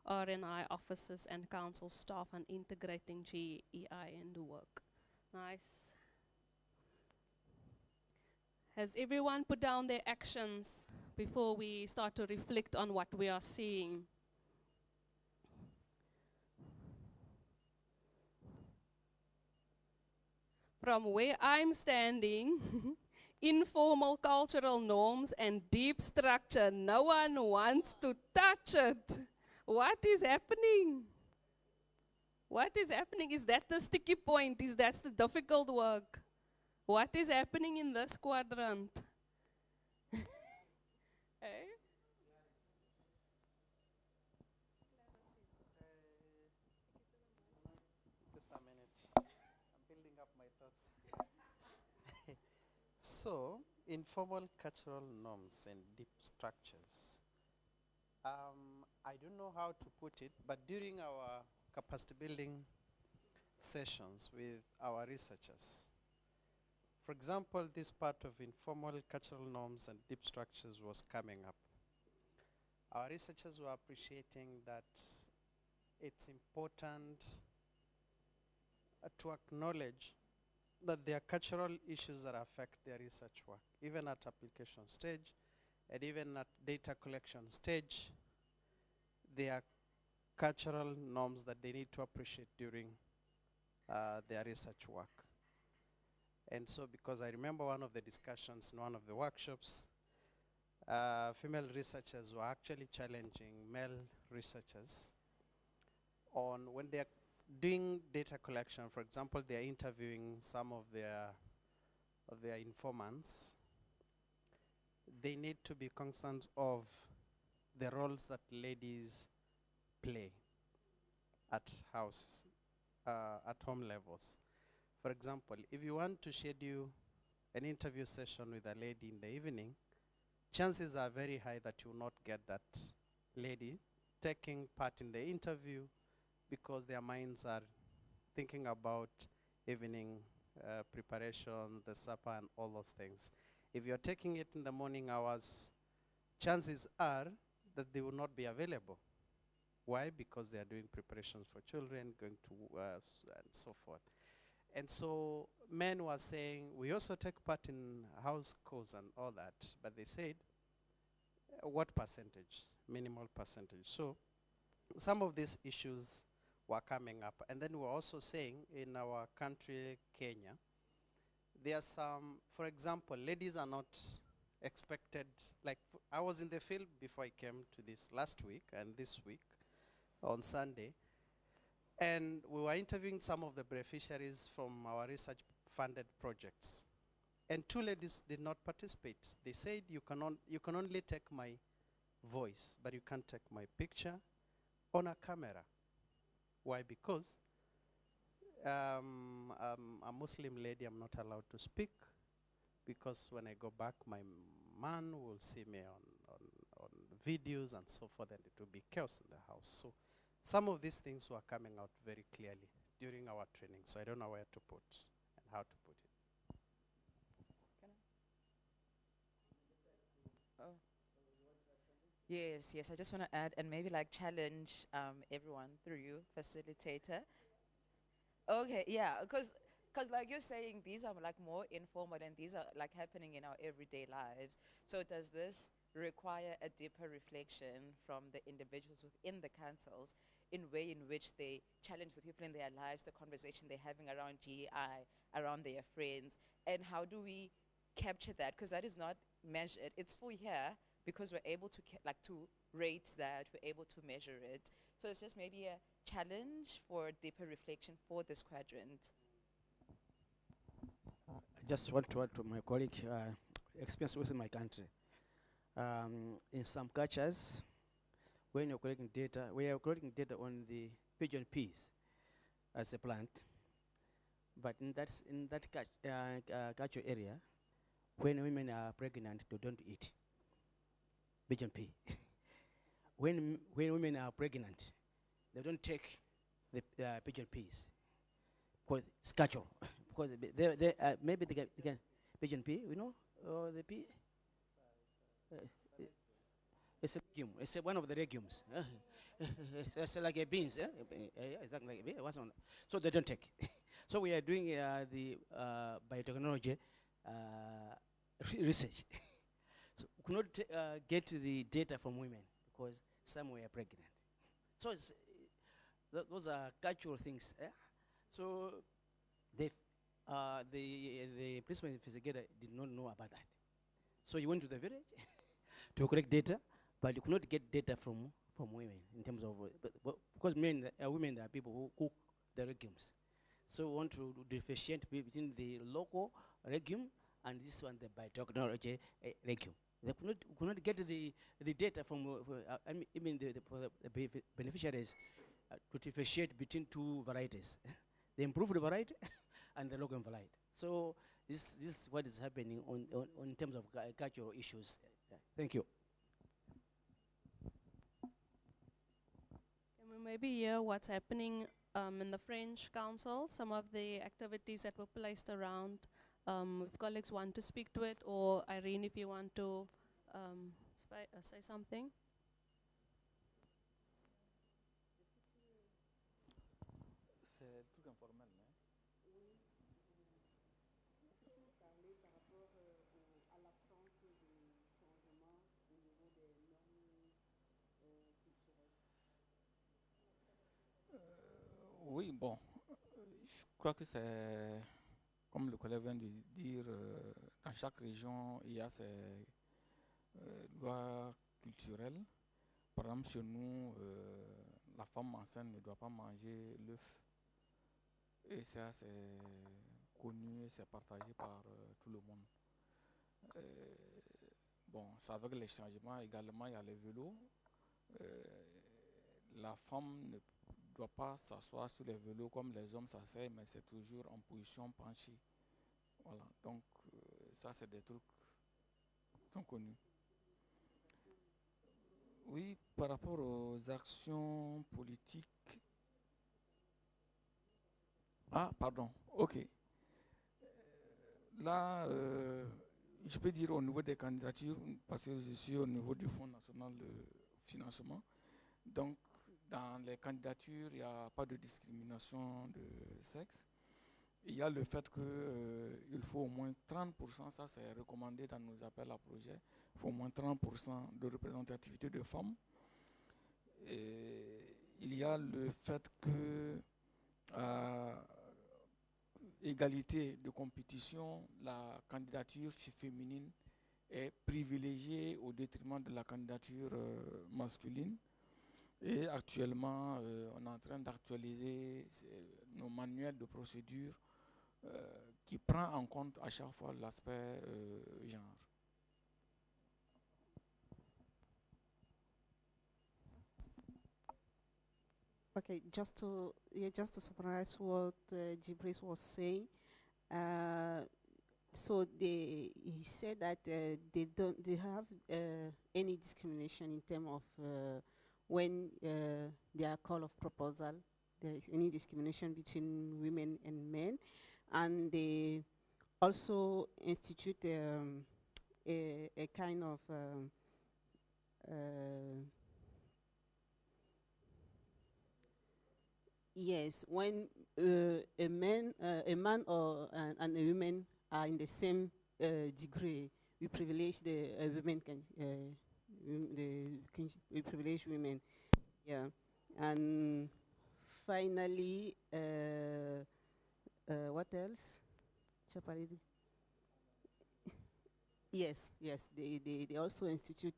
R&I officers and council staff on integrating GEI into work. Nice. Has everyone put down their actions before we start to reflect on what we are seeing? From where I'm standing, informal cultural norms and deep structure, no one wants to touch it. What is happening? What is happening? Is that the sticky point? Is that the difficult work? What is happening in this quadrant? Hey? Just a minute. I'm building up my thoughts. So, informal cultural norms and deep structures. I don't know how to put it, but during our capacity building sessions with our researchers, for example, this part of informal cultural norms and deep structures was coming up. Our researchers were appreciating that it's important to acknowledge that there are cultural issues that affect their research work, even at application stage and even at data collection stage. there are cultural norms that they need to appreciate during their research work. And so, because I remember one of the discussions in one of the workshops, female researchers were actually challenging male researchers on when they're doing data collection. For example, they're interviewing some of their informants. They need to be cognizant of the roles that ladies play at home levels. For example, if you want to schedule an interview session with a lady in the evening, chances are very high that you will not get that lady taking part in the interview because their minds are thinking about evening preparation, the supper, and all those things. If you're taking it in the morning hours, chances are that they will not be available. Why? Because they are doing preparations for children, going to and so forth. And so men were saying, we also take part in house chores and all that, but they said, what percentage? Minimal percentage. So some of these issues were coming up. And then we're also saying in our country, Kenya, there are some, for example, ladies are not expected, like I was in the field before I came to this last week and this week on Sunday, and we were interviewing some of the beneficiaries from our research funded projects. And 2 ladies did not participate. They said, you can only take my voice, but you can't take my picture on a camera. Why? Because a Muslim lady, I'm not allowed to speak, because when I go back, my man will see me on videos and so forth, and it will be chaos in the house. So some of these things were coming out very clearly during our training, so I don't know where to put and how to put it. Oh. Yes, yes, I just want to add and maybe like challenge everyone through you, facilitator. Okay, yeah, because like you're saying, these are like more informal and these are like happening in our everyday lives. So does this require a deeper reflection from the individuals within the councils in way in which they challenge the people in their lives, the conversation they're having around GEI, around their friends, and how do we capture that? Because that is not measured. It's for here because we're able to to rate that, we're able to measure it. So it's just maybe a challenge for deeper reflection for this quadrant. I just want to add to my colleague experience within my country. In some cultures, when you're collecting data, we are collecting data on the pigeon peas as a plant, but in that cultural area, when women are pregnant, they don't eat pigeon pea. when women are pregnant, they don't take the pigeon peas because it's cultural. Because maybe they can pigeon pea, you know, or the pea. It's a legume. It's one of the legumes. It's like a beans. Exactly like a bean. So they don't take. So we are doing the biotechnology research. So we could not get the data from women because some were pregnant. So it's, those are cultural things. So the principal investigator did not know about that. So he went to the village to collect data, but you could not get data from women in terms of, because women are people who cook the legumes. So we want to differentiate between the local legume and this one, the biotechnology legume. They could not get the data from, I mean the beneficiaries to differentiate between 2 varieties. The improved variety and the local variety. So this is what is happening on terms of cultural issues. Thank you. Can we maybe hear what's happening in the French Council, some of the activities that were placed around, if colleagues want to speak to it, or Irene, if you want to say something. Oui, bon, je crois que c'est, comme le collègue vient de dire, dans chaque région, il y a ses lois culturelles. Par exemple, chez nous, la femme enceinte ne doit pas manger l'œuf. Et ça, c'est connu et c'est partagé par tout le monde. Bon, c'est avec les changements également, il y a les vélos. La femme ne doit pas s'asseoir sur les vélos comme les hommes s'asseyent, mais c'est toujours en position penchée. Voilà, donc ça, c'est des trucs qui sont connus. Oui, par rapport aux actions politiques. Ah, pardon, ok. Là, je peux dire au niveau des candidatures, parce que je suis au niveau du Fonds national de financement. Donc, dans les candidatures, il n'y a pas de discrimination de sexe. Il y a le fait qu'il faut au moins 30%, ça c'est recommandé dans nos appels à projets, il faut au moins 30% de représentativité de femmes. Et il y a le fait que égalité de compétition, la candidature féminine est privilégiée au détriment de la candidature masculine. Et actuellement, on est en train d'actualiser nos manuels de procédure qui prend en compte à chaque fois l'aspect genre. Okay, just to summarize what Jibris was saying. So he said that they have any discrimination in terms of when they are call of proposal. There is any discrimination between women and men, and they also institute a kind of yes, when a man or and a woman are in the same degree, we privilege the women. We privilege women, yeah. And finally, what else? Yes, they also institute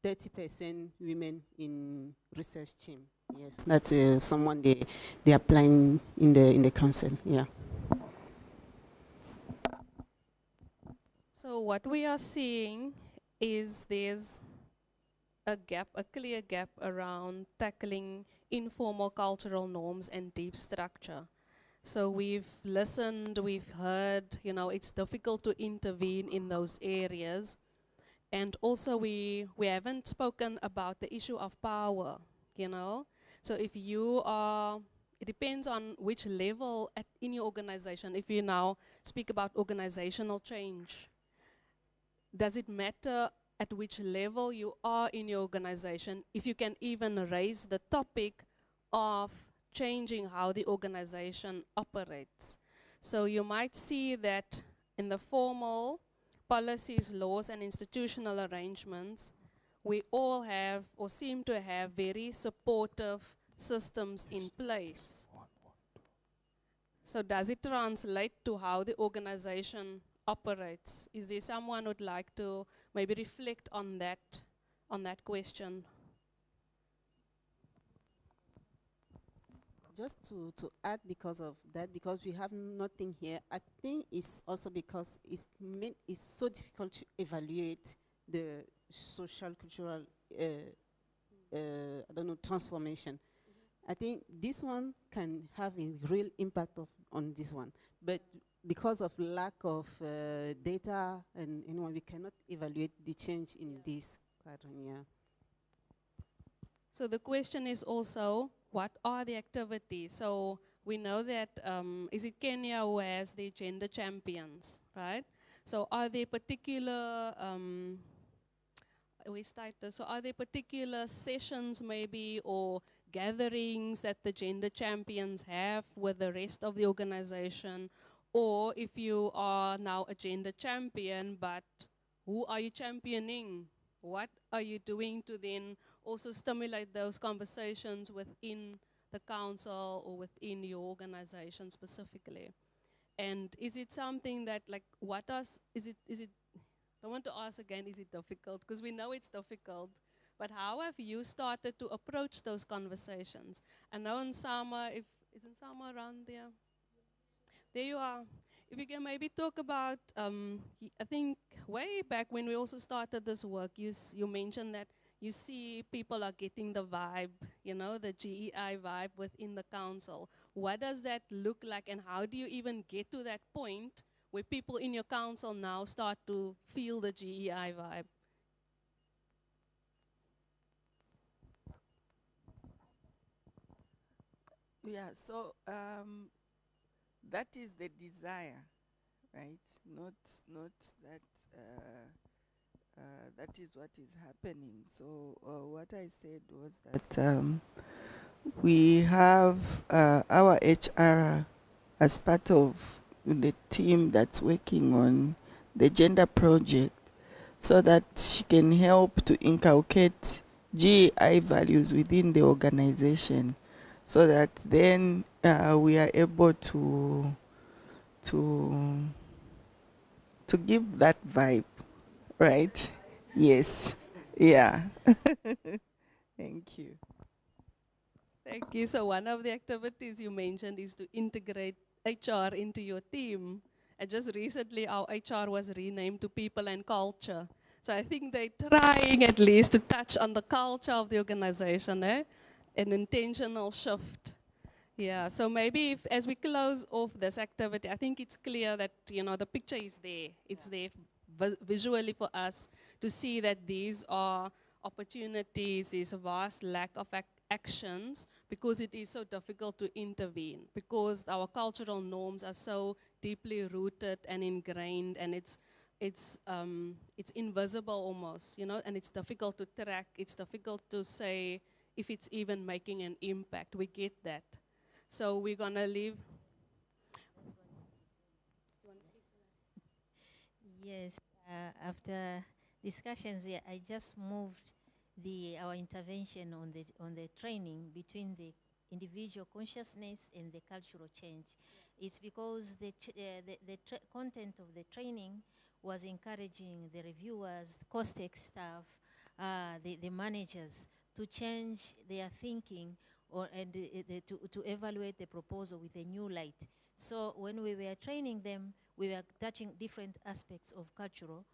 30% women in research team. Yes, that's someone they are applying in the council. Yeah. So what we are seeing is there's a clear gap around tackling informal cultural norms and deep structure. So we've listened, we've heard, it's difficult to intervene in those areas. And also we haven't spoken about the issue of power, So if you are, it depends on which level in your organization. If you now speak about organizational change, does it matter at which level you are in your organization if you can even raise the topic of changing how the organization operates? So you might see that in the formal policies, laws, and institutional arrangements, we all have or seem to have very supportive systems in place. So does it translate to how the organization operates? Is there someone who would like to maybe reflect on that question? Just to add because of that, because we have nothing here, I think it's also because it's so difficult to evaluate the social, cultural, I don't know, transformation. I think this one can have a real impact on this one. But because of lack of data and we cannot evaluate the change in this pattern, yeah. So the question is also, what are the activities? So we know that, is it Kenya who has the gender champions, right? So are there particular, so are there particular sessions maybe or gatherings that the gender champions have with the rest of the organization? Or if you are now a gender champion, but who are you championing? What are you doing to then also stimulate those conversations within the the council or within your organization specifically? And is it something that, like, is it, I want to ask again, is it difficult? Because we know it's difficult, but how have you started to approach those conversations? I know in Sama, isn't Sama around there? There you are. If we can maybe talk about, I think way back when we also started this work, you mentioned that you see people are getting the vibe, the GEI vibe within the council. What does that look like, and how do you even get to that point where people in your council now start to feel the GEI vibe? Yeah, so that is the desire, right? Not that that is what is happening. So what I said was that we have our HR as part of the team that's working on the gender project, so that she can help to inculcate GEI values within the organization, so that then we are able to give that vibe, right? Yes. Yeah. Thank you. Thank you. So one of the activities you mentioned is to integrate HR into your team. And just recently, our HR was renamed to People and Culture. So I think they're trying at least to touch on the culture of the organization, an intentional shift. Yeah, so maybe as we close off this activity, I think it's clear that, the picture is there. It's there visually for us to see that these are opportunities, is a vast lack of actions, because it is so difficult to intervene, because our cultural norms are so deeply rooted and ingrained, and it's invisible almost, and it's difficult to track. It's difficult to say if it's even making an impact. We get that. So we're gonna leave. Yes, after discussions here, I just moved our intervention on the training between the individual consciousness and the cultural change. It's because the content of the training was encouraging the reviewers, COSTEX staff, the managers to change their thinking and to evaluate the proposal with a new light. So when we were training them, we were touching different aspects of cultural,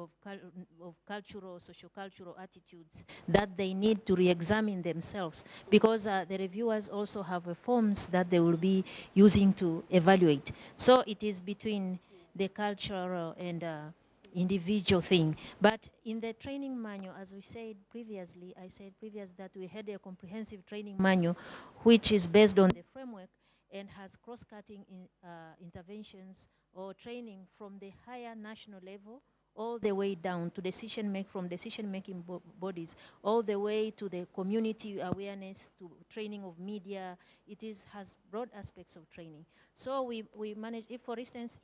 of cultural, socio-cultural attitudes that they need to re-examine themselves, because the reviewers also have forms that they will be using to evaluate. So it is between the cultural and individual thing. But in the training manual, as we said previously, that we had a comprehensive training manual which is based on the framework and has cross-cutting interventions or training from the higher national level all the way down to from decision-making bodies, all the way to the community awareness, to training of media. It has broad aspects of training. So we manage, if for instance,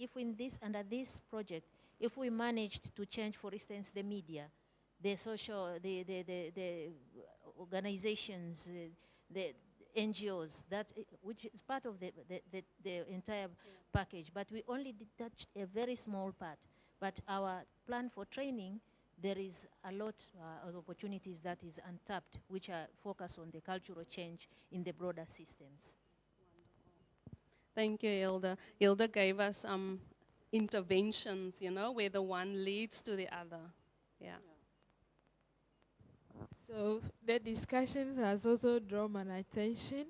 under this project, if we managed to change, for instance, the media, the social, the organizations, the NGOs, which is part of the entire package, but we only touched a very small part. But our plan for training, there is a lot of opportunities that is untapped, which are focused on the cultural change in the broader systems. Thank you, Hilda. Hilda gave us interventions, where the one leads to the other. Yeah. So the discussion has also drawn my attention.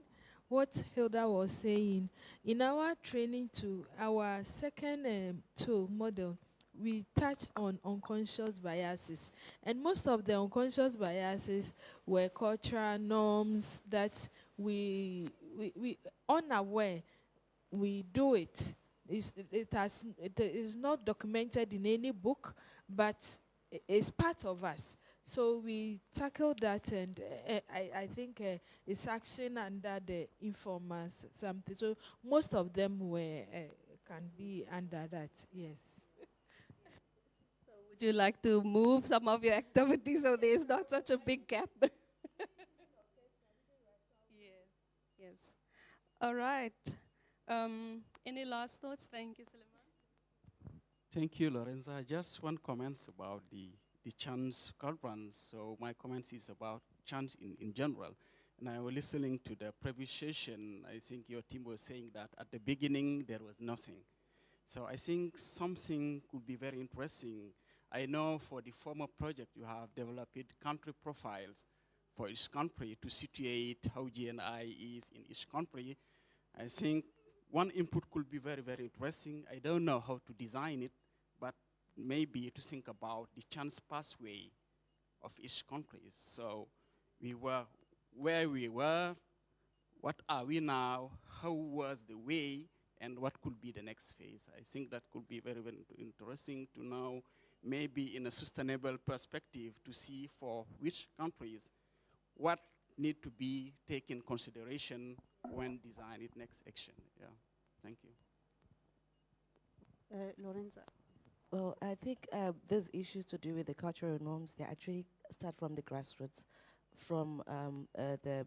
What Hilda was saying, in our training to our second tool model, we touched on unconscious biases. And most of the unconscious biases were cultural norms that we unaware, we do it. It is not documented in any book, but it's part of us. So we tackled that, and I think it's action under the informers something. So most of them can be under that. Yes. So would you like to move some of your activities so there's not such a big gap? All right. Any last thoughts? Thank you, Suleiman. Thank you, Lorenza. Just one comments about the chance conference. So my comments is about chance in general. And I was listening to the previous session. I think your team was saying that at the beginning there was nothing. So I think something could be very interesting. I know for the former project you have developed country profiles for each country to situate how GNI is in each country. I think one input could be very, very interesting. I don't know how to design it, but maybe to think about the chance pathway of each country. So we were where we were, what are we now, how was the way, and what could be the next phase. I think that could be very, very interesting to know, maybe in a sustainable perspective, to see for which countries what need to be taken consideration when designing next action. Yeah, thank you. Lorenza. Well, I think these issues to do with the cultural norms, they actually start from the grassroots, from the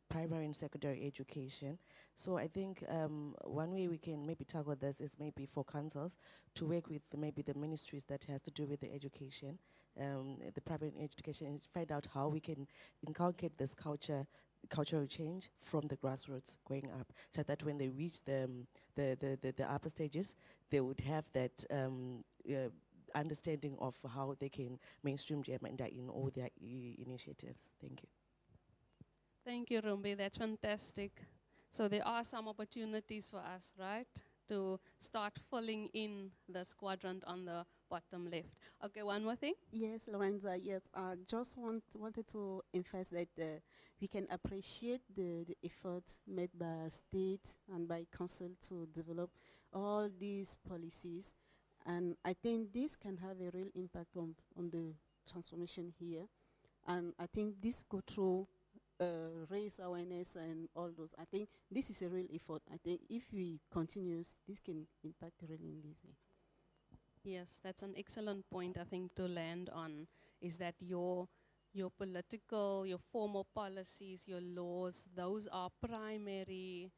primary and secondary education. So I think one way we can maybe tackle this is maybe for councils to work with maybe the ministries that has to do with the education, the private education, and find out how we can inculcate this cultural change from the grassroots going up, so that when they reach the upper stages, they would have that understanding of how they can mainstream gender in all their initiatives. Thank you. Thank you, Rumbi. That's fantastic. So there are some opportunities for us, right, to start filling in this quadrant on the bottom left. Okay, one more thing. Yes, Lorenza, yes. Just wanted to emphasize that we can appreciate the effort made by state and by council to develop all these policies. And I think this can have a real impact on the transformation here. And I think this go through raise awareness and all those. I think this is a real effort. I think if we continue, this can impact really in this. Yes, that's an excellent point, I think, to land on, is that your political, your formal policies, your laws, those are primary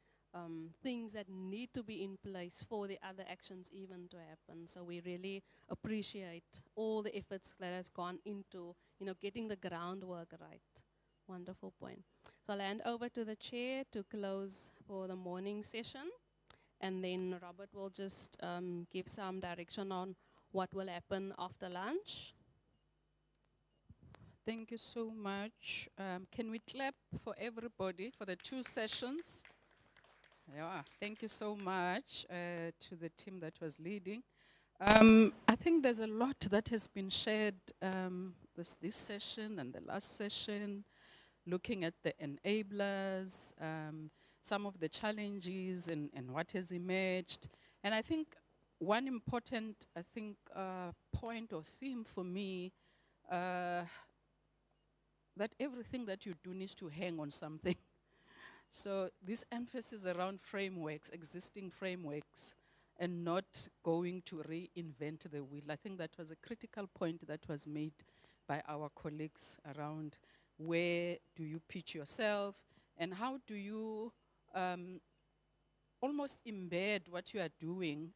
things that need to be in place for the other actions even to happen. So we really appreciate all the efforts that has gone into, getting the groundwork right. Wonderful point. So I'll hand over to the chair to close for the morning session. And then Robert will just give some direction on what will happen after lunch. Thank you so much. Can we clap for everybody for the 2 sessions? Yeah, thank you so much to the team that was leading. I think there's a lot that has been shared this session and the last session, looking at the enablers, some of the challenges and what has emerged. And I think one important, point or theme for me, that everything that you do needs to hang on something. So this emphasis around frameworks, existing frameworks, and not going to reinvent the wheel. I think that was a critical point that was made by our colleagues around where do you pitch yourself and how do you almost embed what you are doing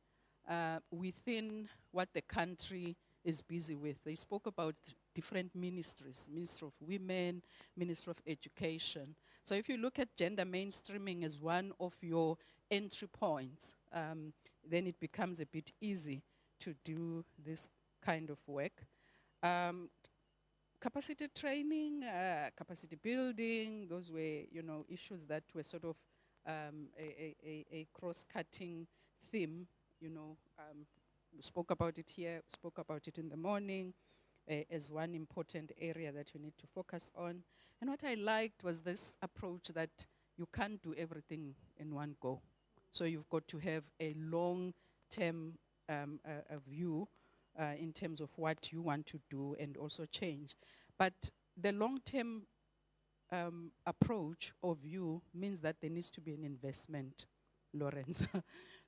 within what the country is busy with. They spoke about different ministries, Minister of Women, Minister of Education. So if you look at gender mainstreaming as one of your entry points, then it becomes a bit easy to do this kind of work. Capacity training, capacity building, those were, issues that were sort of a cross-cutting theme, we spoke about it here, spoke about it in the morning as one important area that you need to focus on. And what I liked was this approach that you can't do everything in one go. So you've got to have a long-term view in terms of what you want to do and also change. But the long-term approach or view means that there needs to be an investment, Lawrence.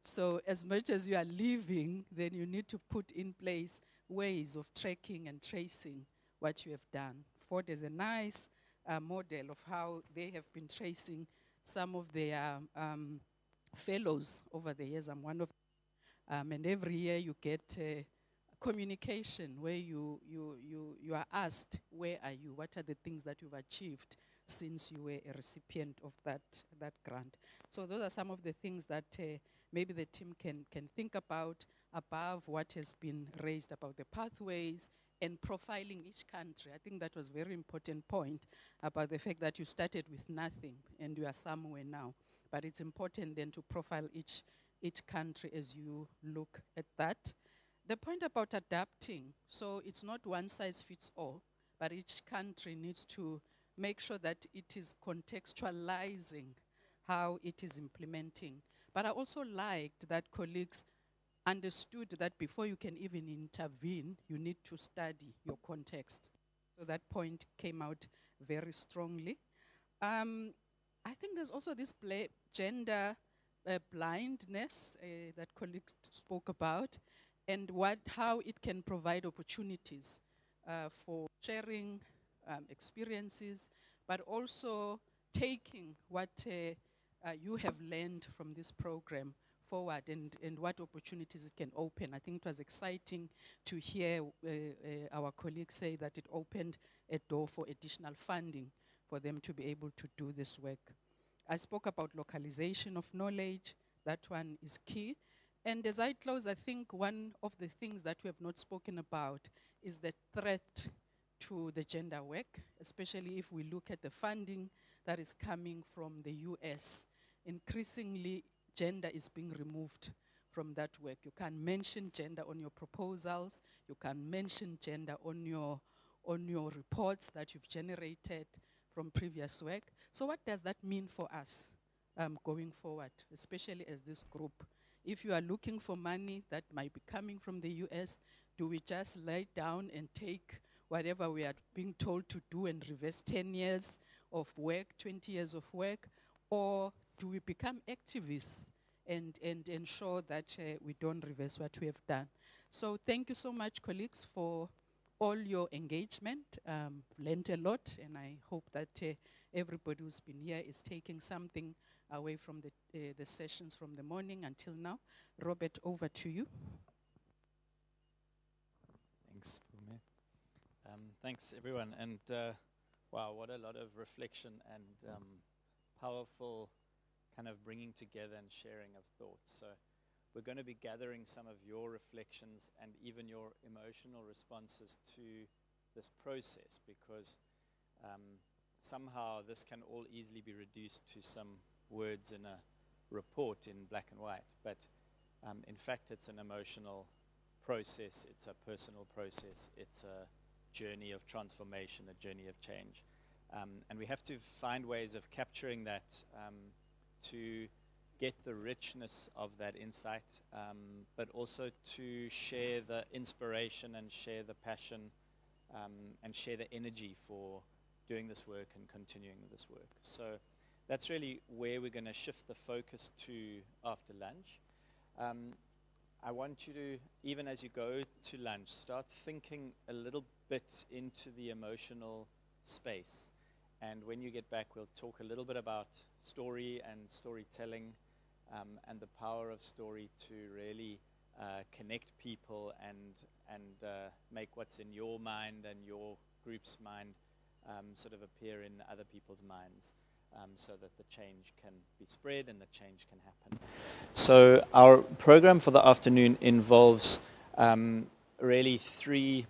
So as much as you are leaving, then you need to put in place ways of tracking and tracing what you have done. Ford is a nice model of how they have been tracing some of their fellows over the years. I'm one of and every year you get communication where you are asked, where are you? What are the things that you've achieved since you were a recipient of that grant? So those are some of the things that maybe the team can think about above what has been raised about the pathways and profiling each country. I think that was a very important point about the fact that you started with nothing and you are somewhere now. But it's important then to profile each country as you look at that. The point about adapting, so it's not one size fits all, but each country needs to make sure that it is contextualizing how it is implementing. But I also liked that colleagues understood that before you can even intervene, you need to study your context. So that point came out very strongly. I think there's also this gender blindness that colleagues spoke about, and how it can provide opportunities for sharing experiences, but also taking what you have learned from this program forward and what opportunities it can open. I think it was exciting to hear our colleagues say that it opened a door for additional funding for them to be able to do this work. I spoke about localization of knowledge. That one is key. And as I close, I think one of the things that we have not spoken about is the threat to the gender work, especially if we look at the funding that is coming from the US. Increasingly, gender is being removed from that work. You can mention gender on your proposals. You can mention gender on your reports that you've generated from previous work. So what does that mean for us going forward, especially as this group? If you are looking for money that might be coming from the US, do we just lay down and take whatever we are being told to do and reverse 10 years of work, 20 years of work? Or do we become activists and ensure that we don't reverse what we have done? So thank you so much, colleagues, for all your engagement. Learned a lot, and I hope that everybody who's been here is taking something away from the sessions from the morning until now. Robert, over to you. Thanks, Pume. Thanks, everyone. And wow, what a lot of reflection and powerful kind of bringing together and sharing of thoughts. So we're going to be gathering some of your reflections and even your emotional responses to this process, because somehow this can all easily be reduced to some words in a report in black and white. But in fact, it's an emotional process. It's a personal process. It's a journey of transformation, a journey of change. And we have to find ways of capturing that to get the richness of that insight, but also to share the inspiration and share the passion and share the energy for doing this work and continuing this work. So that's really where we're going to shift the focus to after lunch. I want you to, even as you go to lunch, start thinking a little bit into the emotional space. And when you get back, we'll talk a little bit about story and storytelling, and the power of story to really connect people and make what's in your mind and your group's mind sort of appear in other people's minds, so that the change can be spread and the change can happen. So our program for the afternoon involves really three,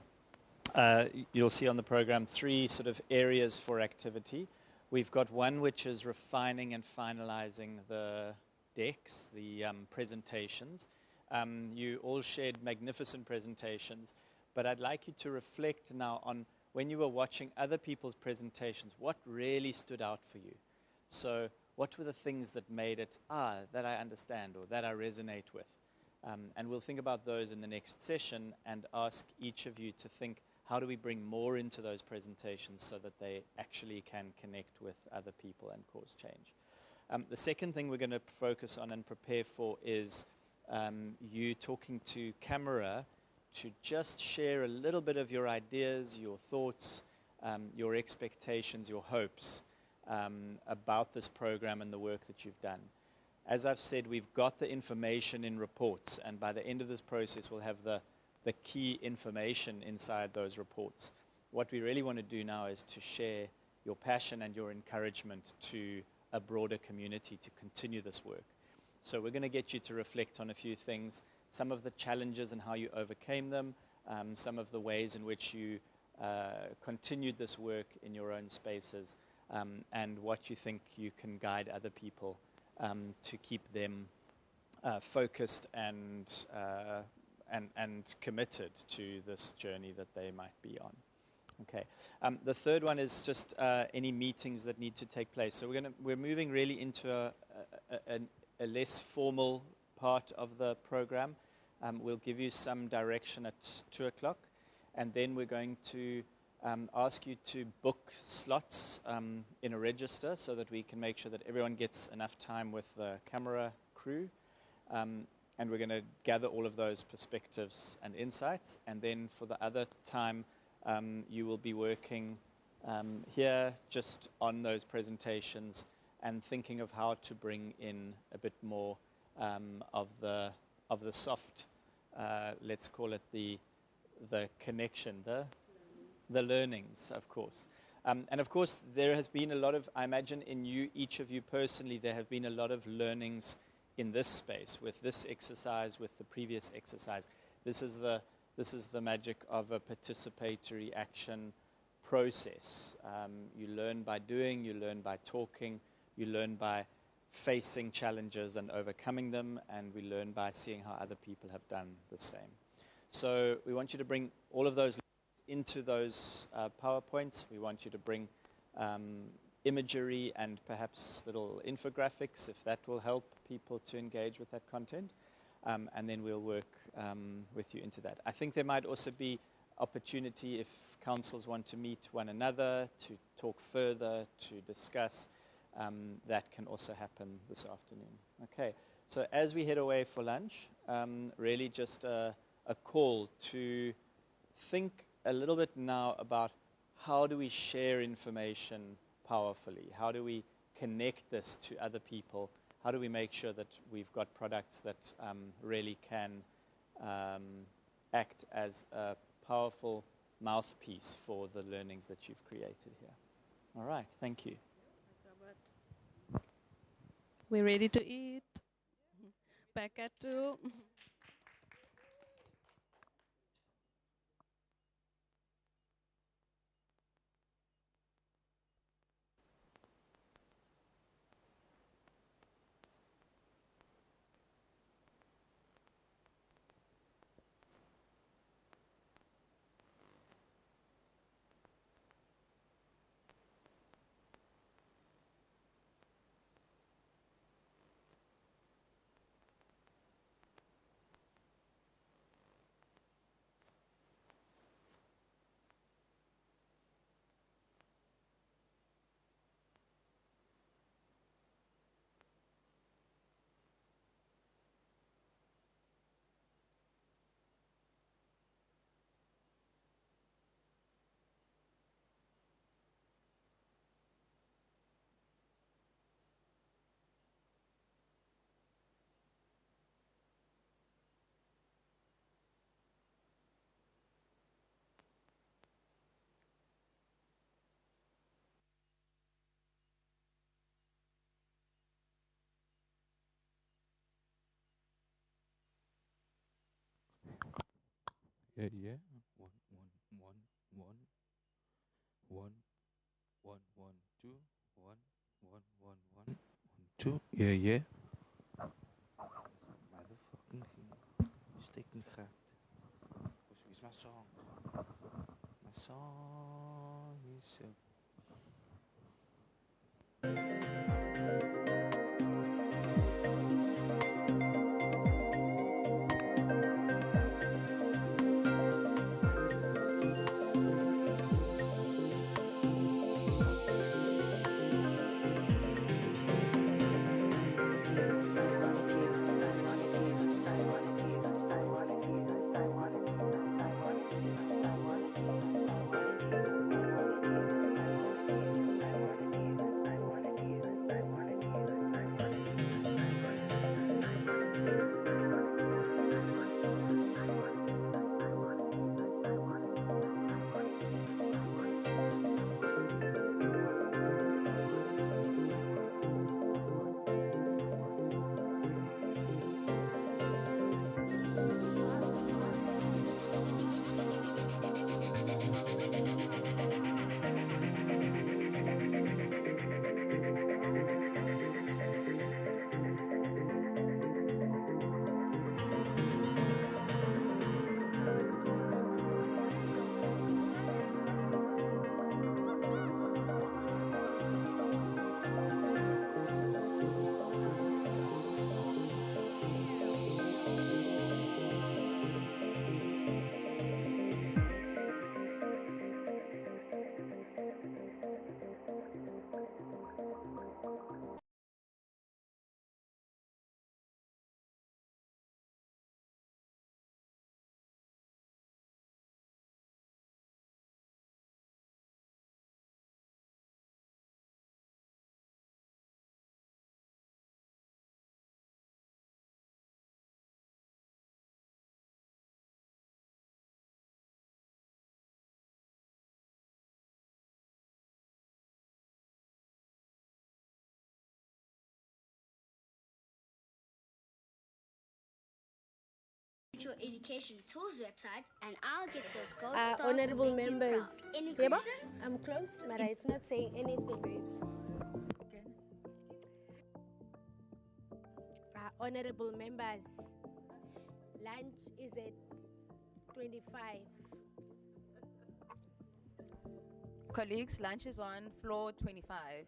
you'll see on the program, three sort of areas for activity. We've got one which is refining and finalizing the decks, the presentations. You all shared magnificent presentations, but I'd like you to reflect now on when you were watching other people's presentations, what really stood out for you? So what were the things that made it, that I understand or that I resonate with? And we'll think about those in the next session and ask each of you to think, how do we bring more into those presentations so that they actually can connect with other people and cause change? The second thing we're going to focus on and prepare for is you talking to camera to just share a little bit of your ideas, your thoughts, your expectations, your hopes about this program and the work that you've done. As I've said, we've got the information in reports, and by the end of this process, we'll have the key information inside those reports. What we really want to do now is to share your passion and your encouragement to a broader community to continue this work. So we're going to get you to reflect on a few things, some of the challenges and how you overcame them, some of the ways in which you continued this work in your own spaces, and what you think you can guide other people to keep them focused and committed to this journey that they might be on. Okay. The third one is just any meetings that need to take place. So we're moving really into a less formal part of the program. We'll give you some direction at 2 o'clock, and then we're going to ask you to book slots in a register so that we can make sure that everyone gets enough time with the camera crew. And we're going to gather all of those perspectives and insights, and then for the other time, you will be working here just on those presentations and thinking of how to bring in a bit more of the soft, let's call it the connection, the learnings, of course. And of course, there has been a lot of, I imagine in you, each of you personally, there have been a lot of learnings in this space, with this exercise, with the previous exercise. This is the magic of a participatory action process. You learn by doing, you learn by talking, you learn by facing challenges and overcoming them, and we learn by seeing how other people have done the same. So we want you to bring all of those into those PowerPoints. We want you to bring imagery and perhaps little infographics, if that will help people to engage with that content. And then we'll work with you into that. I think there might also be opportunity if councils want to meet one another, to talk further, to discuss. That can also happen this afternoon. Okay, so as we head away for lunch, really just a call to think a little bit now about how do we share information powerfully? How do we connect this to other people? How do we make sure that we've got products that really can act as a powerful mouthpiece for the learnings that you've created here? All right, thank you. We're ready to eat. Back at 2. Yeah, yeah. One, two. One, two. Yeah, yeah. Motherfucking thing. Steek niet gaat. Is my song. My song is so. Education Tools website and I'll get those gold stars to Honorable make you members, proud. Any Yebo, questions? I'm close, but it's not saying anything. Honorable members, lunch is at 25. Colleagues, lunch is on floor 25.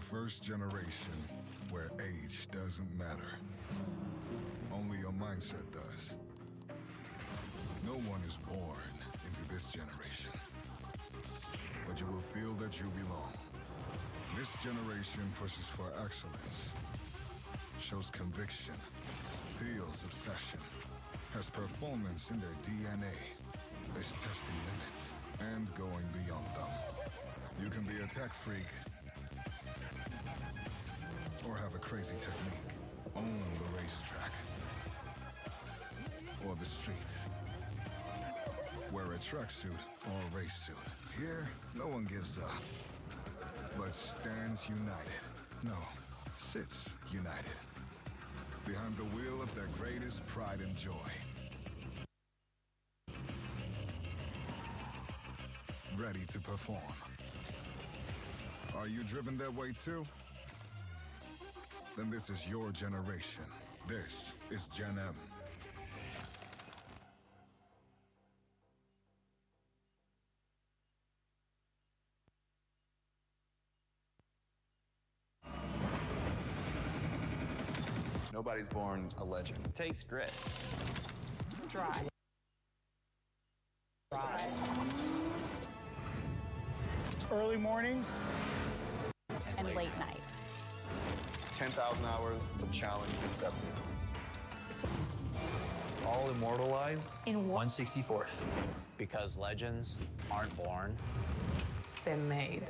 first generation where age doesn't matter. Only your mindset does. No one is born into this generation, but you will feel that you belong. This generation pushes for excellence, shows conviction, feels obsession, has performance in their DNA, is testing limits and going beyond them. You can be a tech freak or have a crazy technique, own the racetrack or the streets. Wear a tracksuit or a race suit. Here, no one gives up, but stands united. No, sits united. Behind the wheel of their greatest pride and joy. Ready to perform. Are you driven that way too? Then this is your generation. This is Gen M. Nobody's born a legend. It takes grit. Drive. Early mornings And late night. 10,000 hours of challenge accepted. All immortalized In 164th. Because legends aren't born, they're made.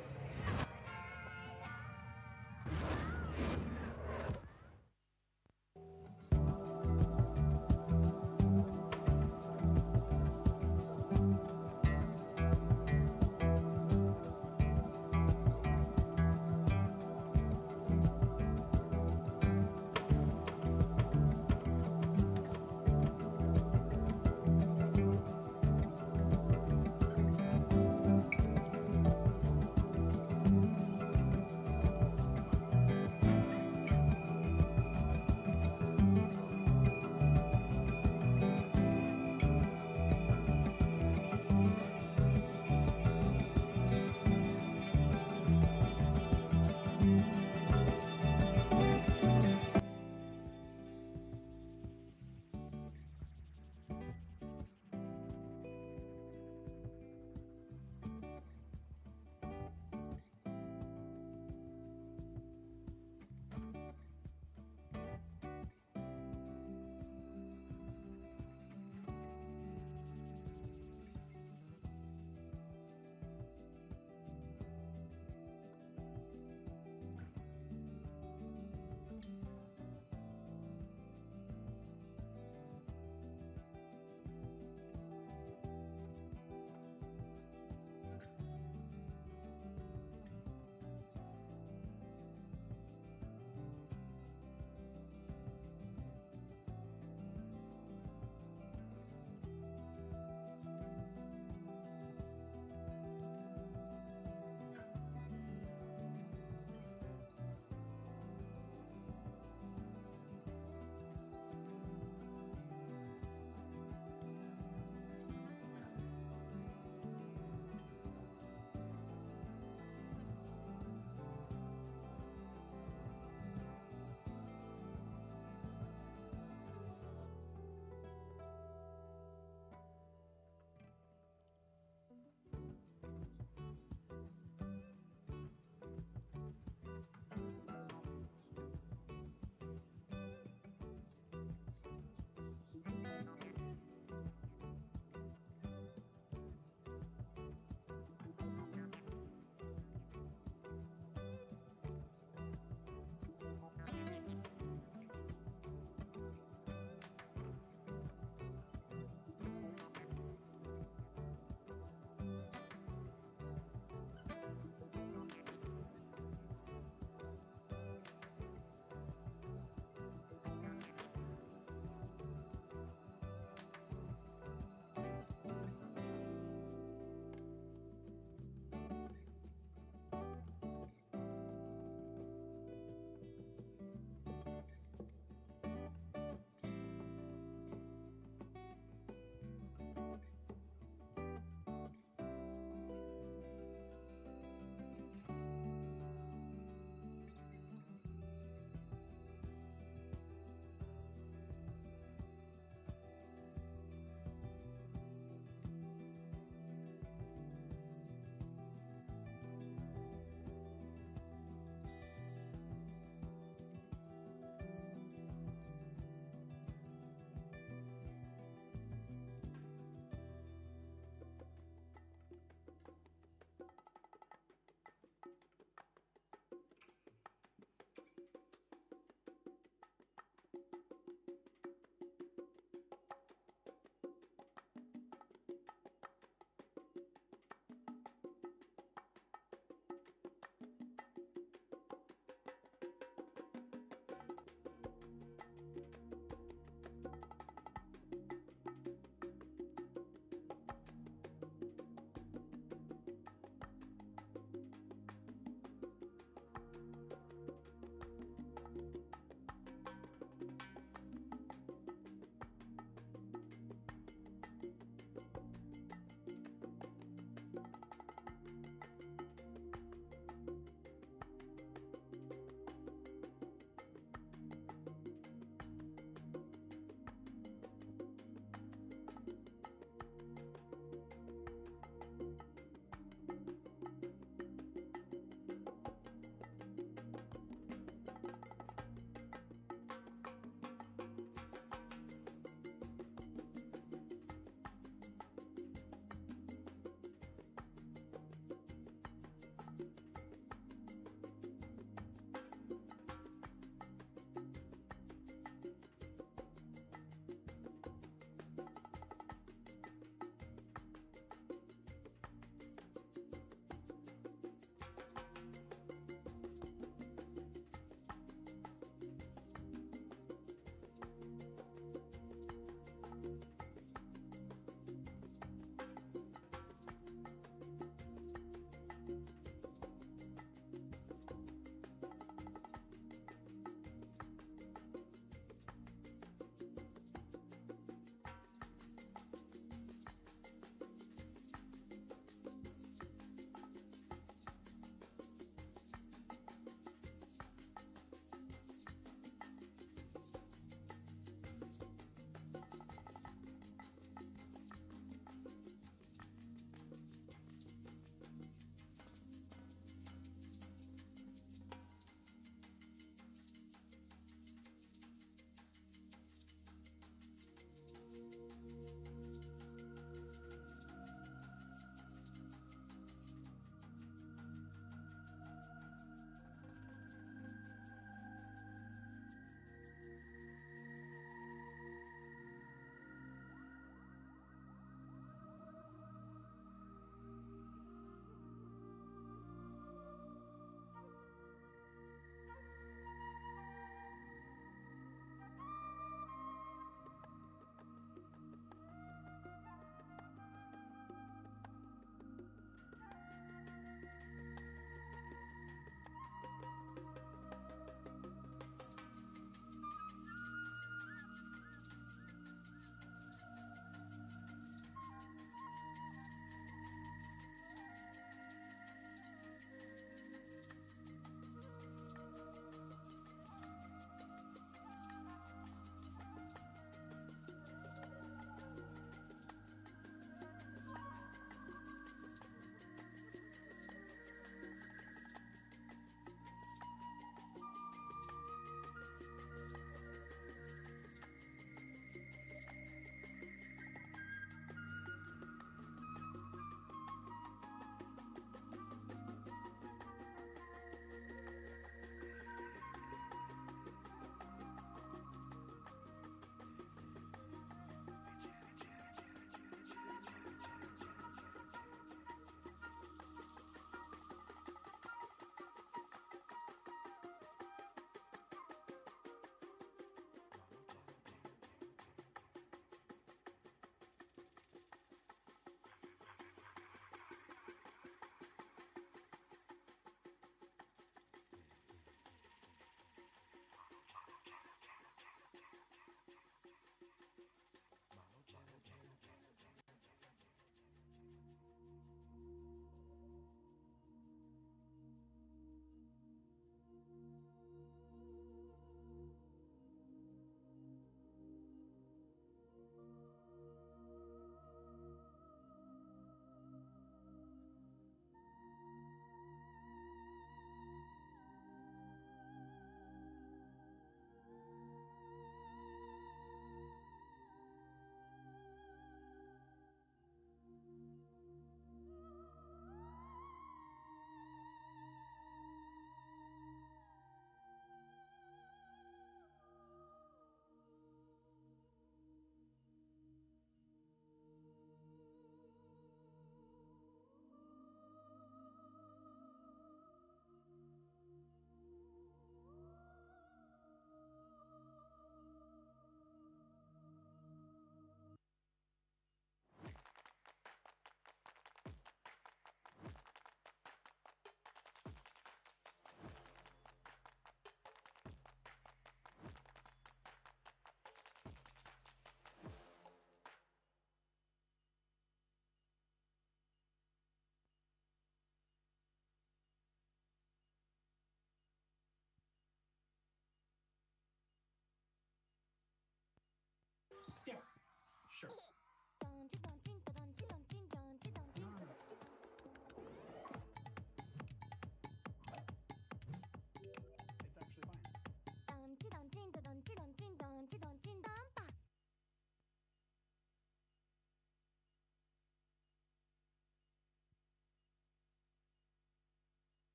Sure.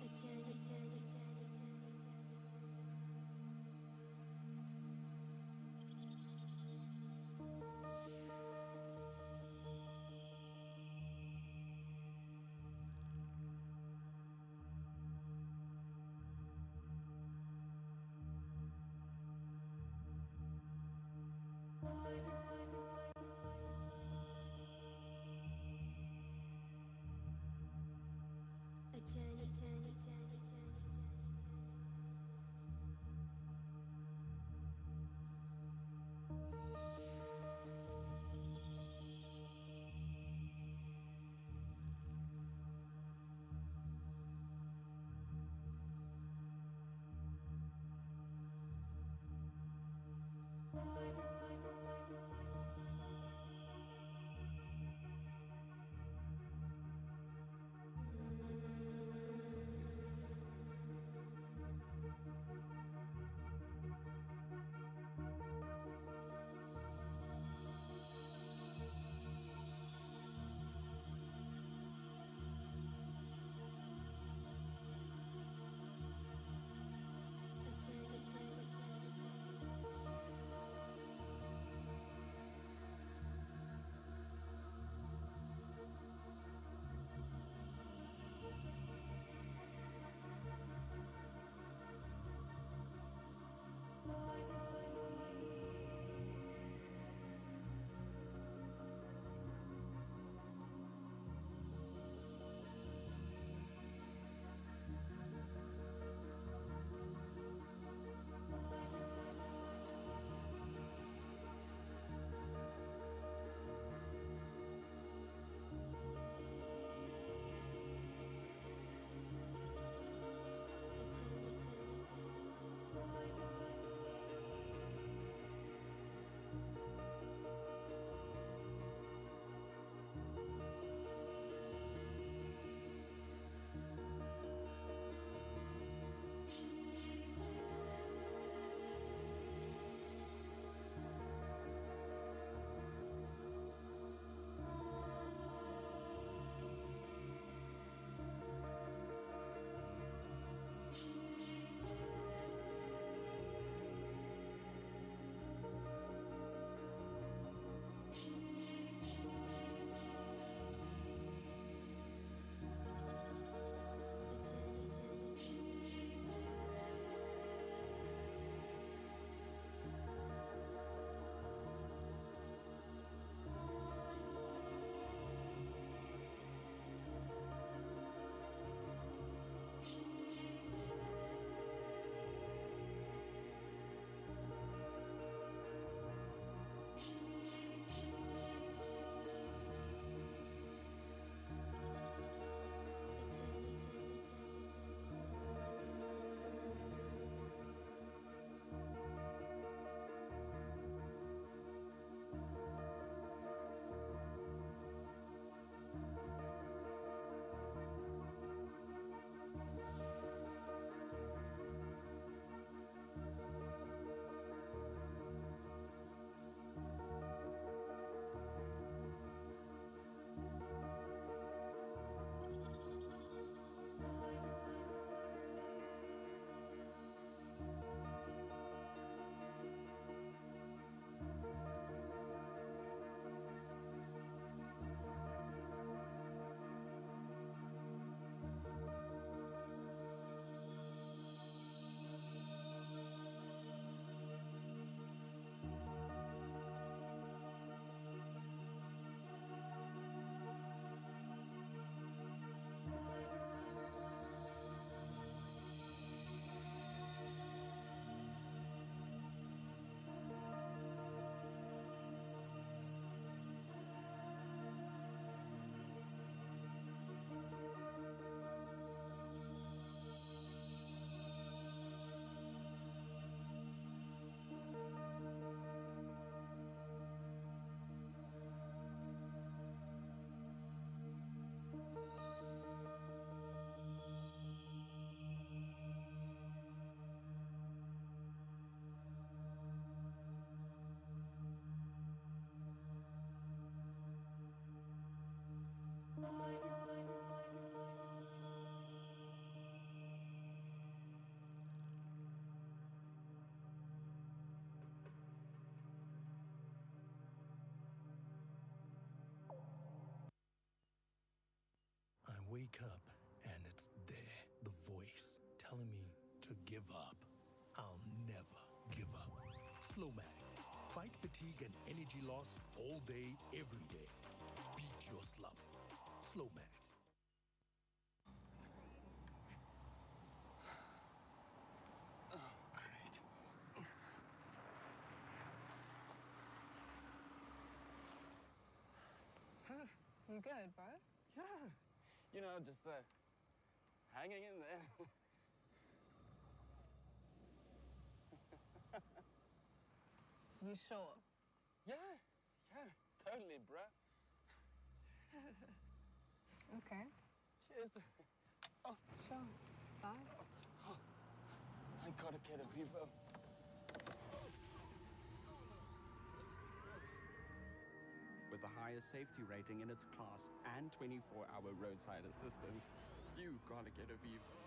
It's actually fine. I wake up and it's there, the voice telling me to give up. I'll never give up. Slow Mag. Fight fatigue and energy loss all day, every day. Beat your slump. Slow Mag. You good, bro? Yeah. You know, just hanging in there. You sure? Yeah, totally, bruh. Okay. Cheers. Oh, sure. Bye. I gotta get a Vivo. With the highest safety rating in its class and 24-hour roadside assistance, you gotta get a Vivo.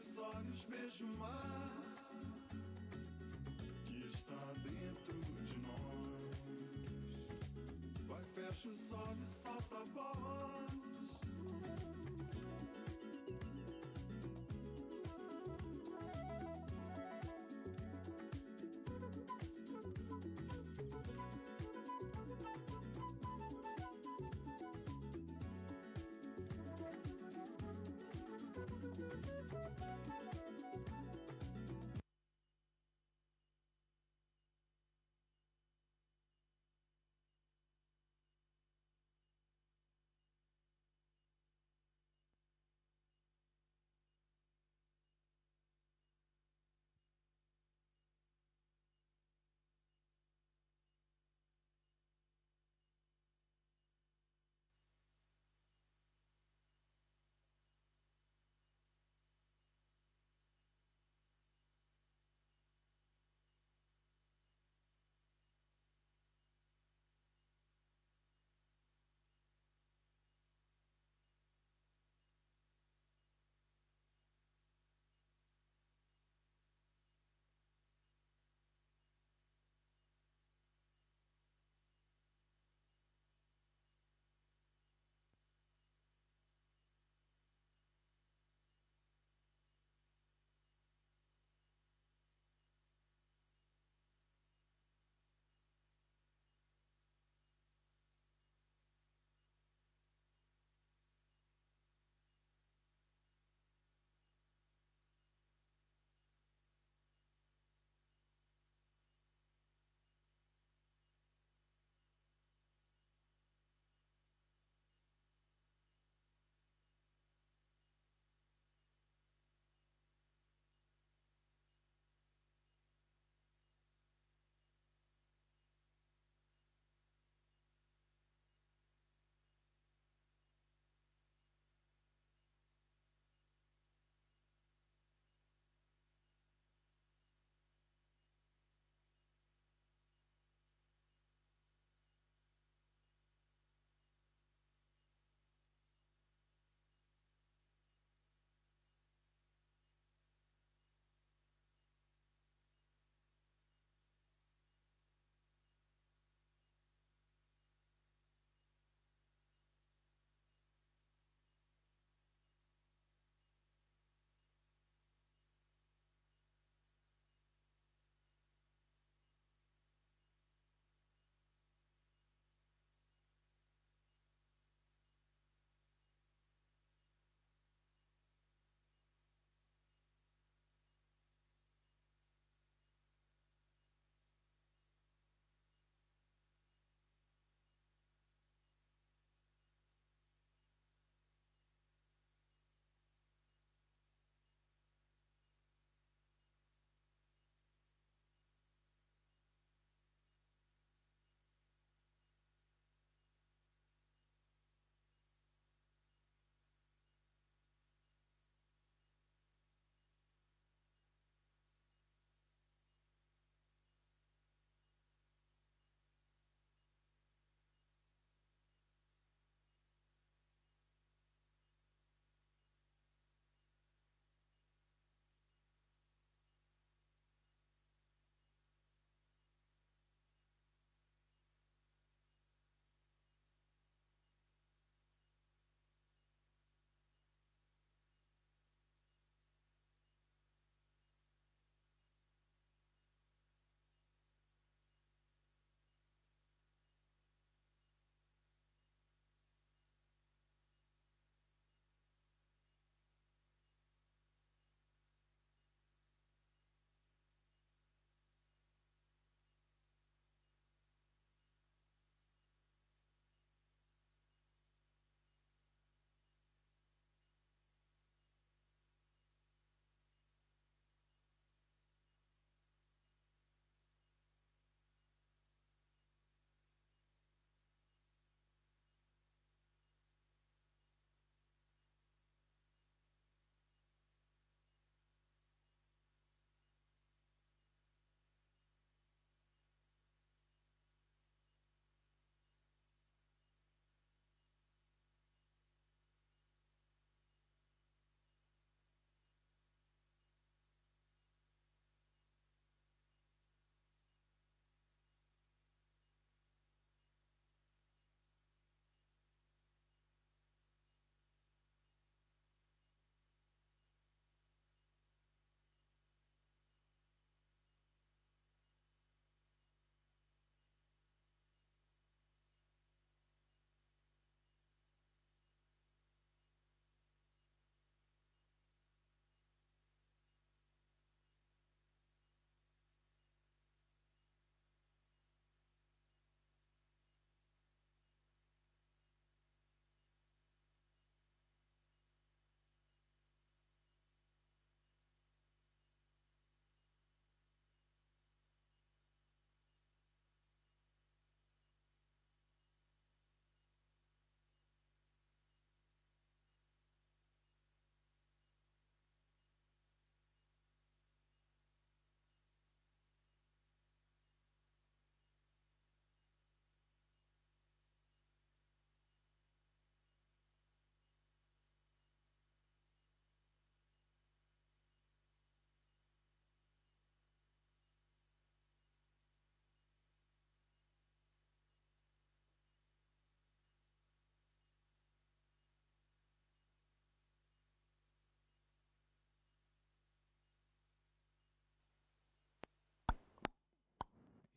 meus olhos vejo o mar que está dentro de nós. Vai, fecha os olhos, solta a voz.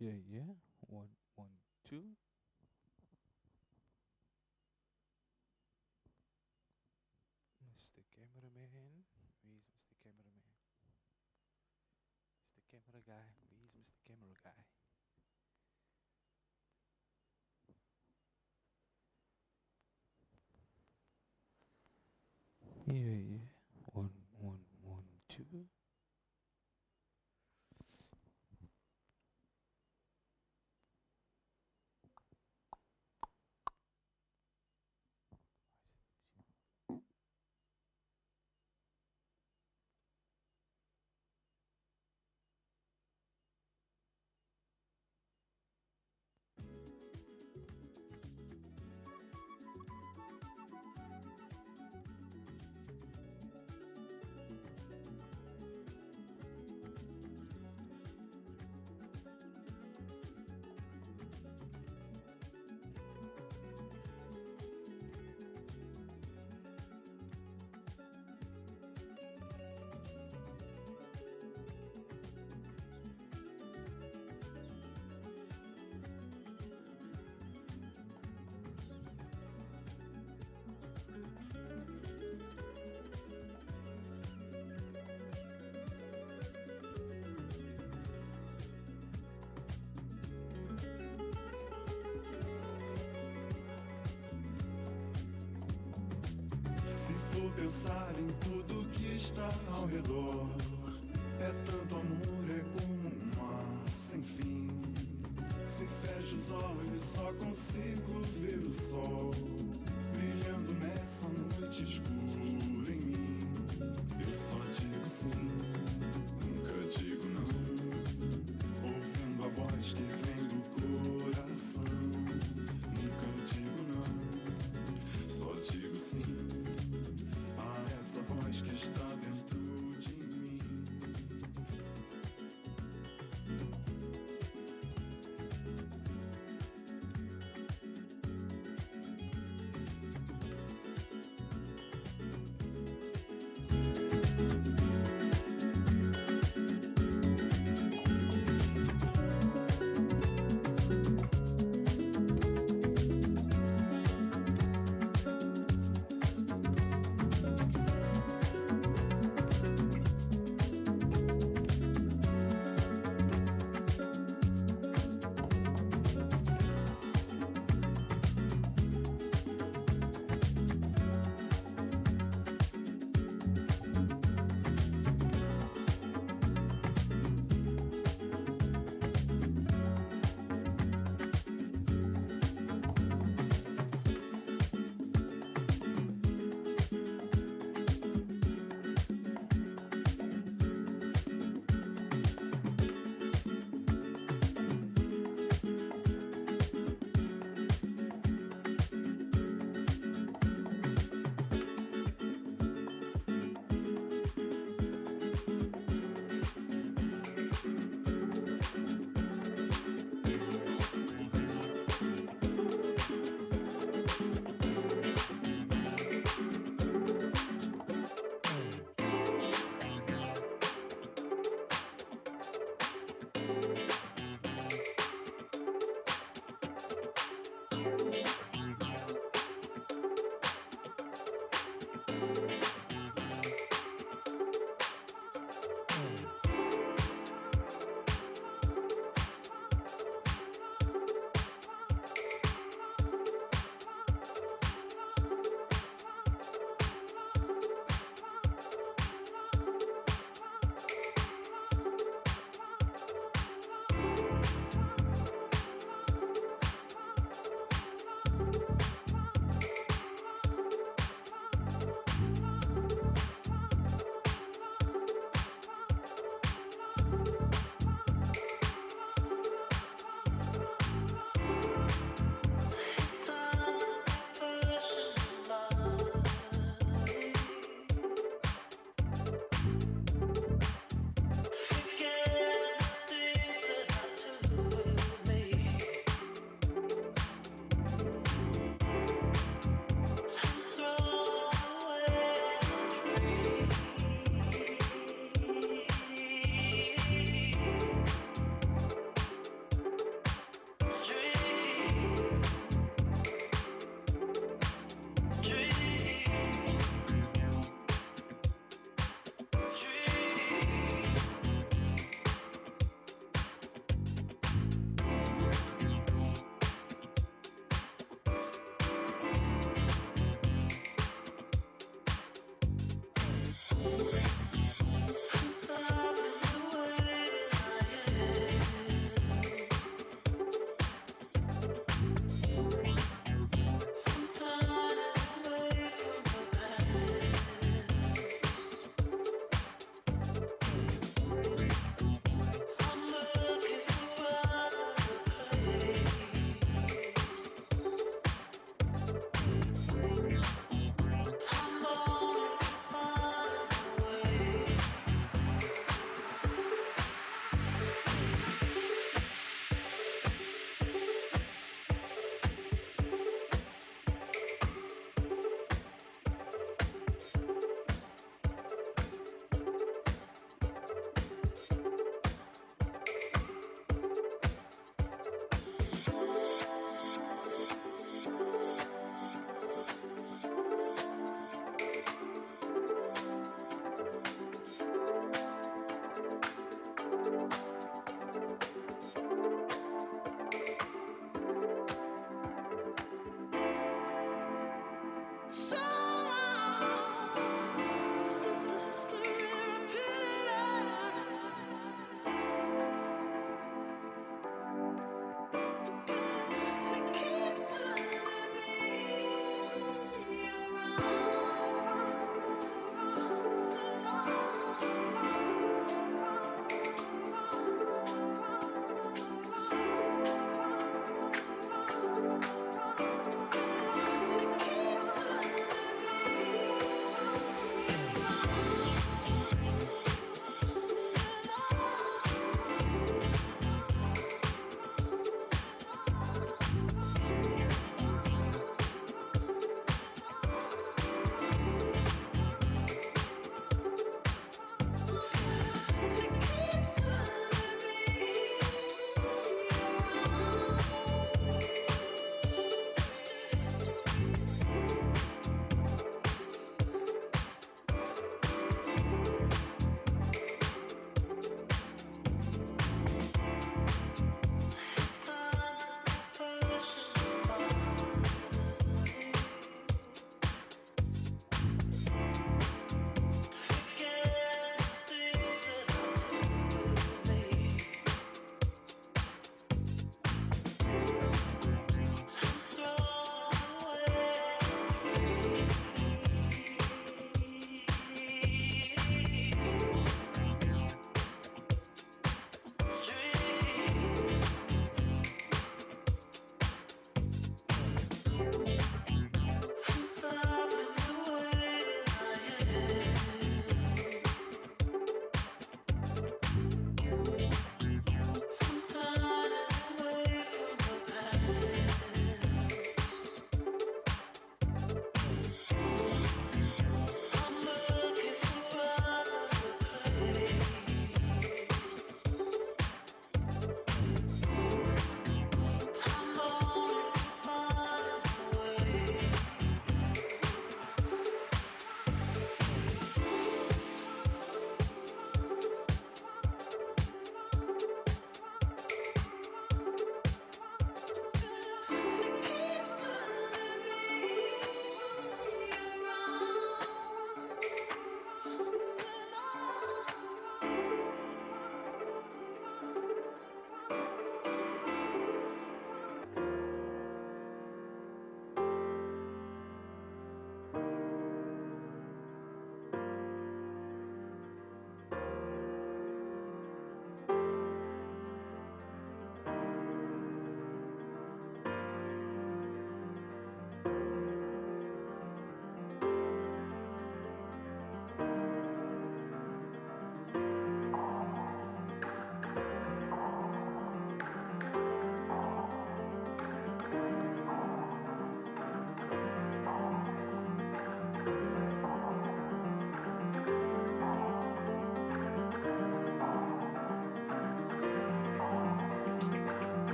Yeah, yeah. One, two. Mr. Cameraman. Where is Mr. Cameraman? Mr. Camera guy. Where is Mr. Camera guy? Yeah, yeah. One, two. Se for pensar em tudo que está ao redor, é tanto amor, é como um mar sem fim. Se fecho os olhos, só consigo ver o sol brilhando nessa noite escura em mim. Eu só digo sim, nunca digo não, ouvindo a voz que vem do coração. Nunca digo não, só digo sim a essa voz que está dentro de mim.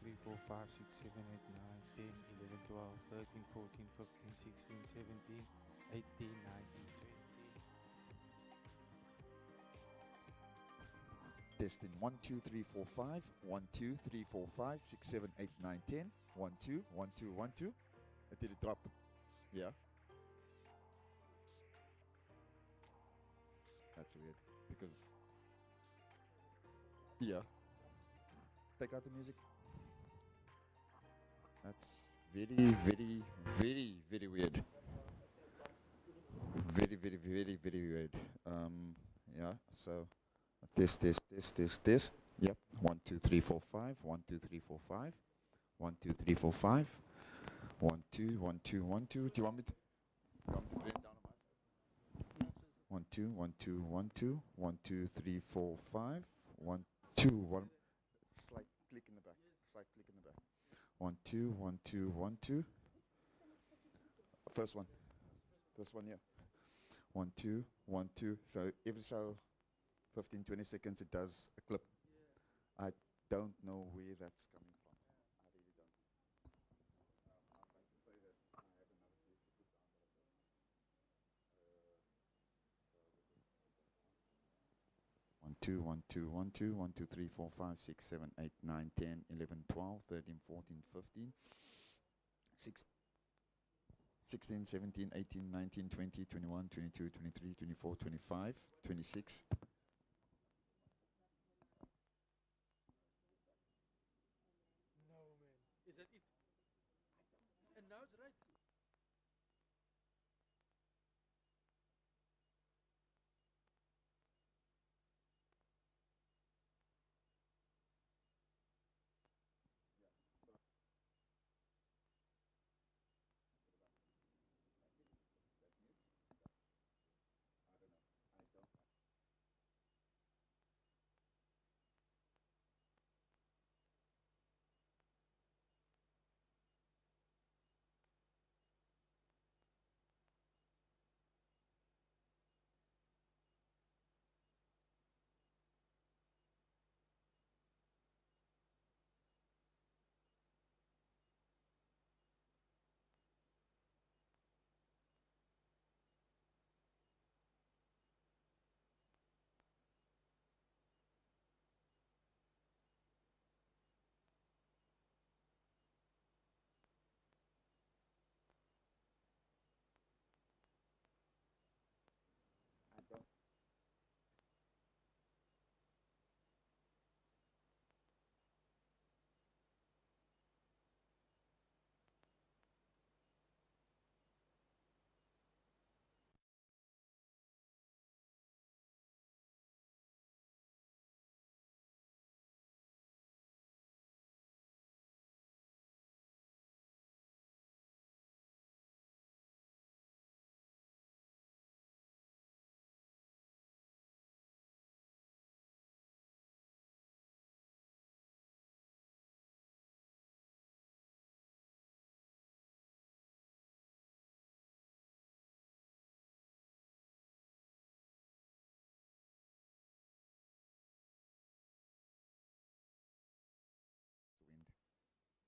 3, 4, 5, 6, 7, 8, 9, 10, 11, 12, 13, 14, 15, 16, 17, 18, 19, 20. Testing 1, 2, 3, 4, 5. 1, 2, 3, 4, 5, 6, 7, 8, 9, 10. 1, 2, 1, 2, 1, 2. Did it drop? Yeah. That's weird because. Yeah. Take out the music. That's very, very, very, very weird. Very, very, very, very weird. Yeah. So. Test, test, test, test, test. Yep. 1, 2, 3, 4, 5. 1, 2, 3, 4, 5. 1, 2, 3, 4, 5. 1, 2, 1, 2, 1, 2. Do you want me to put it down on my 1, 2, 1, 2, 1, 2. 1, 2, 3, 4, 5. 1, 2, 1. Slight click in the back. Slight click in the back. 1, 2, 1, 2, 1, 2. First one. First one, yeah. 1, 2, 1, 2. So every 15, 20 seconds it does a clip. I don't know where that's coming from. I really don't. I'd like to say that I have another place to put down that I've 1, 2, 1, 2, 1, 2, 1, 2, 3, 4, 5, 6, 7, 8, 9, 10, 11, 12, 13, 14, 15, 16, 17, 18, 19, 20, 21, 22, 23, 24, 25, 26. No, man. Is that it? And now it's right.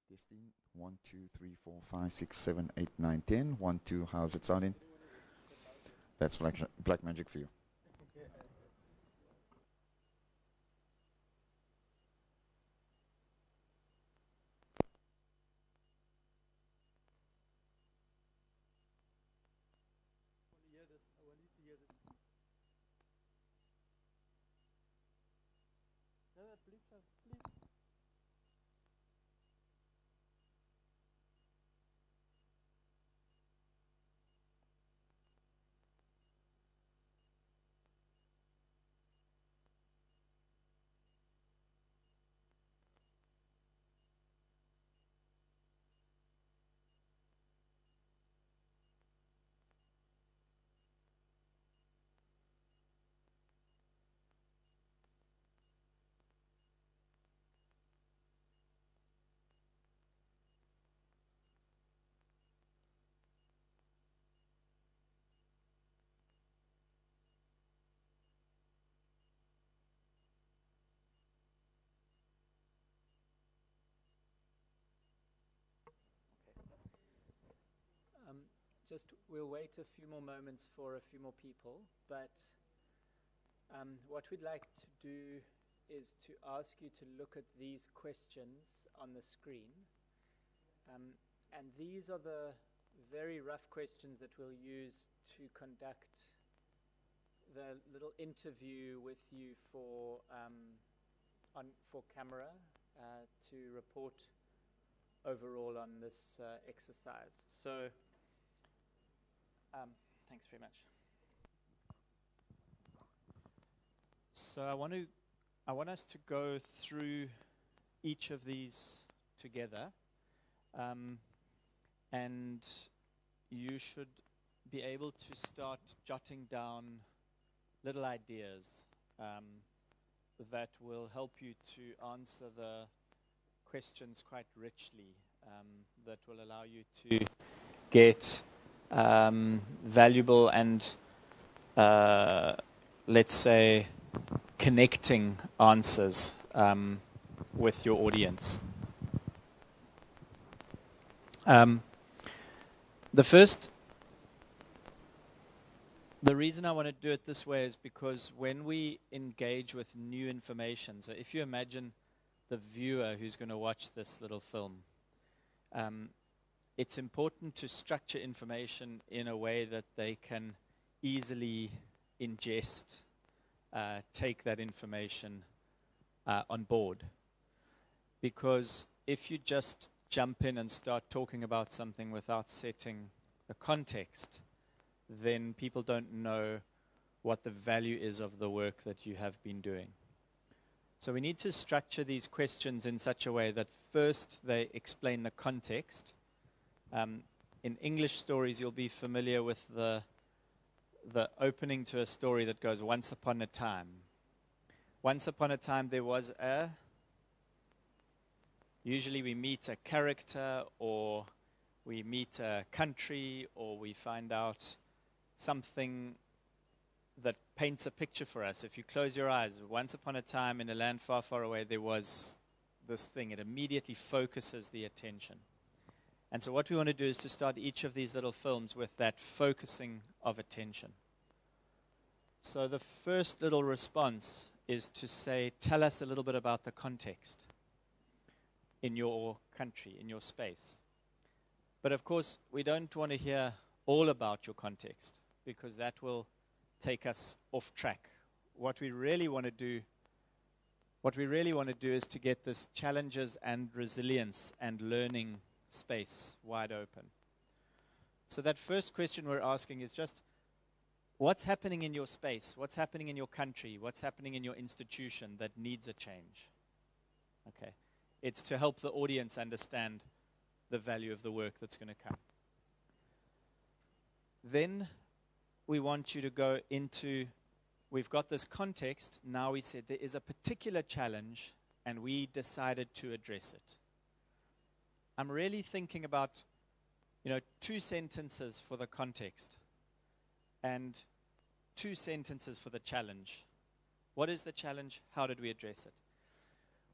Testing 1, 2, 3, 4, 5, 6, 7, 8, 9, 10. 1, 2. How's it sounding? That's black magic for you. we'll wait a few more moments for a few more people, but what we'd like to do is to ask you to look at these questions on the screen. And these are the very rough questions that we'll use to conduct the little interview with you for camera to report overall on this exercise. So, thanks very much. So I want us to go through each of these together, and you should be able to start jotting down little ideas that will help you to answer the questions quite richly, that will allow you to get valuable and, let's say, connecting answers with your audience. The reason I want to do it this way is because when we engage with new information, so if you imagine the viewer who's going to watch this little film, it's important to structure information in a way that they can easily ingest, take that information on board. Because if you just jump in and start talking about something without setting the context, then people don't know what the value is of the work that you have been doing. So we need to structure these questions in such a way that first they explain the context. In English stories, you'll be familiar with the opening to a story that goes, once upon a time. Once upon a time there was a... Usually we meet a character, or we meet a country, or we find out something that paints a picture for us. If you close your eyes, once upon a time in a land far, far away, there was this thing. It immediately focuses the attention. And so what we want to do is to start each of these little films with that focusing of attention. So the first little response is to say, tell us a little bit about the context in your country, in your space. But of course, we don't want to hear all about your context, because that will take us off track. What we really want to do is to get this challenges and resilience and learning space wide open. So that first question we're asking is just, what's happening in your space? What's happening in your country? What's happening in your institution that needs a change? Okay. It's to help the audience understand the value of the work that's going to come. Then we want you to go into, we've got this context, now we said there is a particular challenge and we decided to address it. I'm really thinking about, 2 sentences for the context and 2 sentences for the challenge. What is the challenge? How did we address it?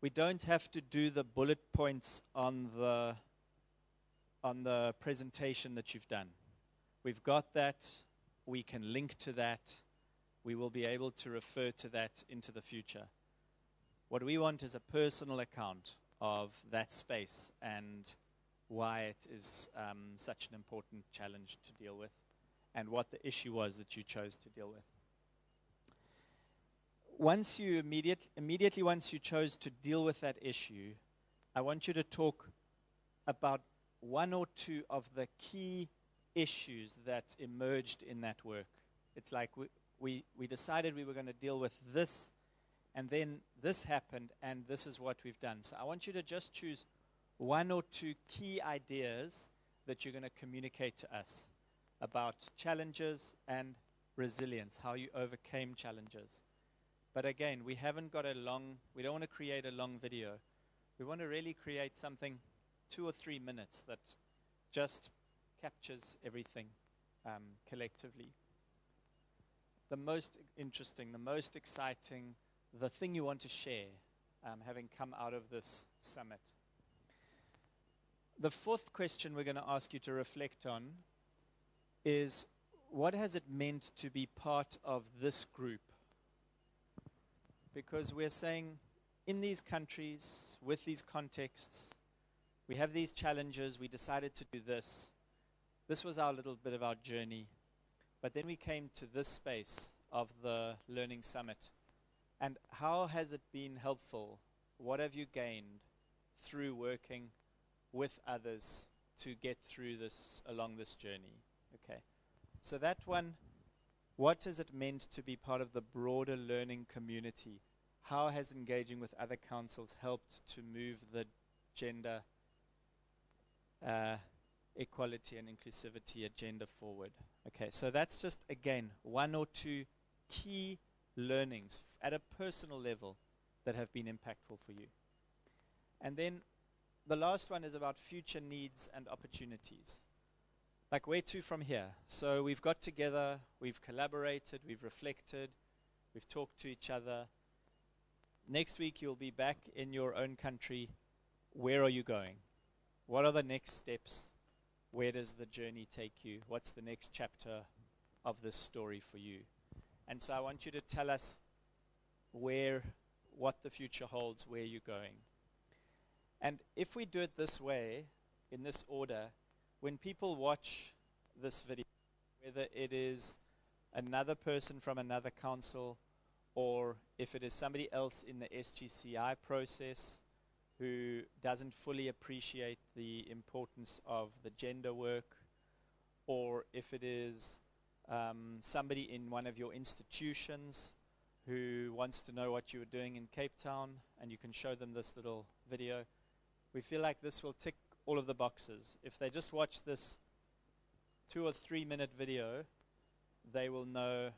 We don't have to do the bullet points on the presentation that you've done. We've got that. We can link to that. We will be able to refer to that into the future. What we want is a personal account of that space and why it is such an important challenge to deal with, and what the issue was that you chose to deal with. Once you immediately once you chose to deal with that issue, I want you to talk about 1 or 2 of the key issues that emerged in that work. It's like we decided we were going to deal with this, and then this happened, and this is what we've done. So I want you to just choose 1 or 2 key ideas that you're going to communicate to us about challenges and resilience, how you overcame challenges. But again, we don't want to create a long video. We want to really create something 2 or 3 minutes that just captures everything collectively. The most interesting, the most exciting, the thing you want to share, having come out of this summit. The 4th question we're going to ask you to reflect on is what has it meant to be part of this group? Because we're saying in these countries, with these contexts, we have these challenges, we decided to do this. This was our little bit of our journey. But then we came to this space of the Learning Summit. And how has it been helpful? What have you gained through working with others to get through this, along this journey? Okay. So that one, what has it meant to be part of the broader learning community? How has engaging with other councils helped to move the gender equality and inclusivity agenda forward? Okay, so that's just, again, one or two key learnings at a personal level that have been impactful for you. And then the last one is about future needs and opportunities. Like, where to from here? So we've got together, we've collaborated, we've reflected, we've talked to each other. Next week you'll be back in your own country. Where are you going? What are the next steps? Where does the journey take you? What's the next chapter of this story for you? And so I want you to tell us what the future holds, where you're going. And if we do it this way, in this order, when people watch this video, whether it is another person from another council, or if it is somebody else in the SGCI process who doesn't fully appreciate the importance of the gender work, or if it is somebody in one of your institutions who wants to know what you were doing in Cape Town, and you can show them this little video, we feel like this will tick all of the boxes. If they just watch this 2 or 3 minute video, they will know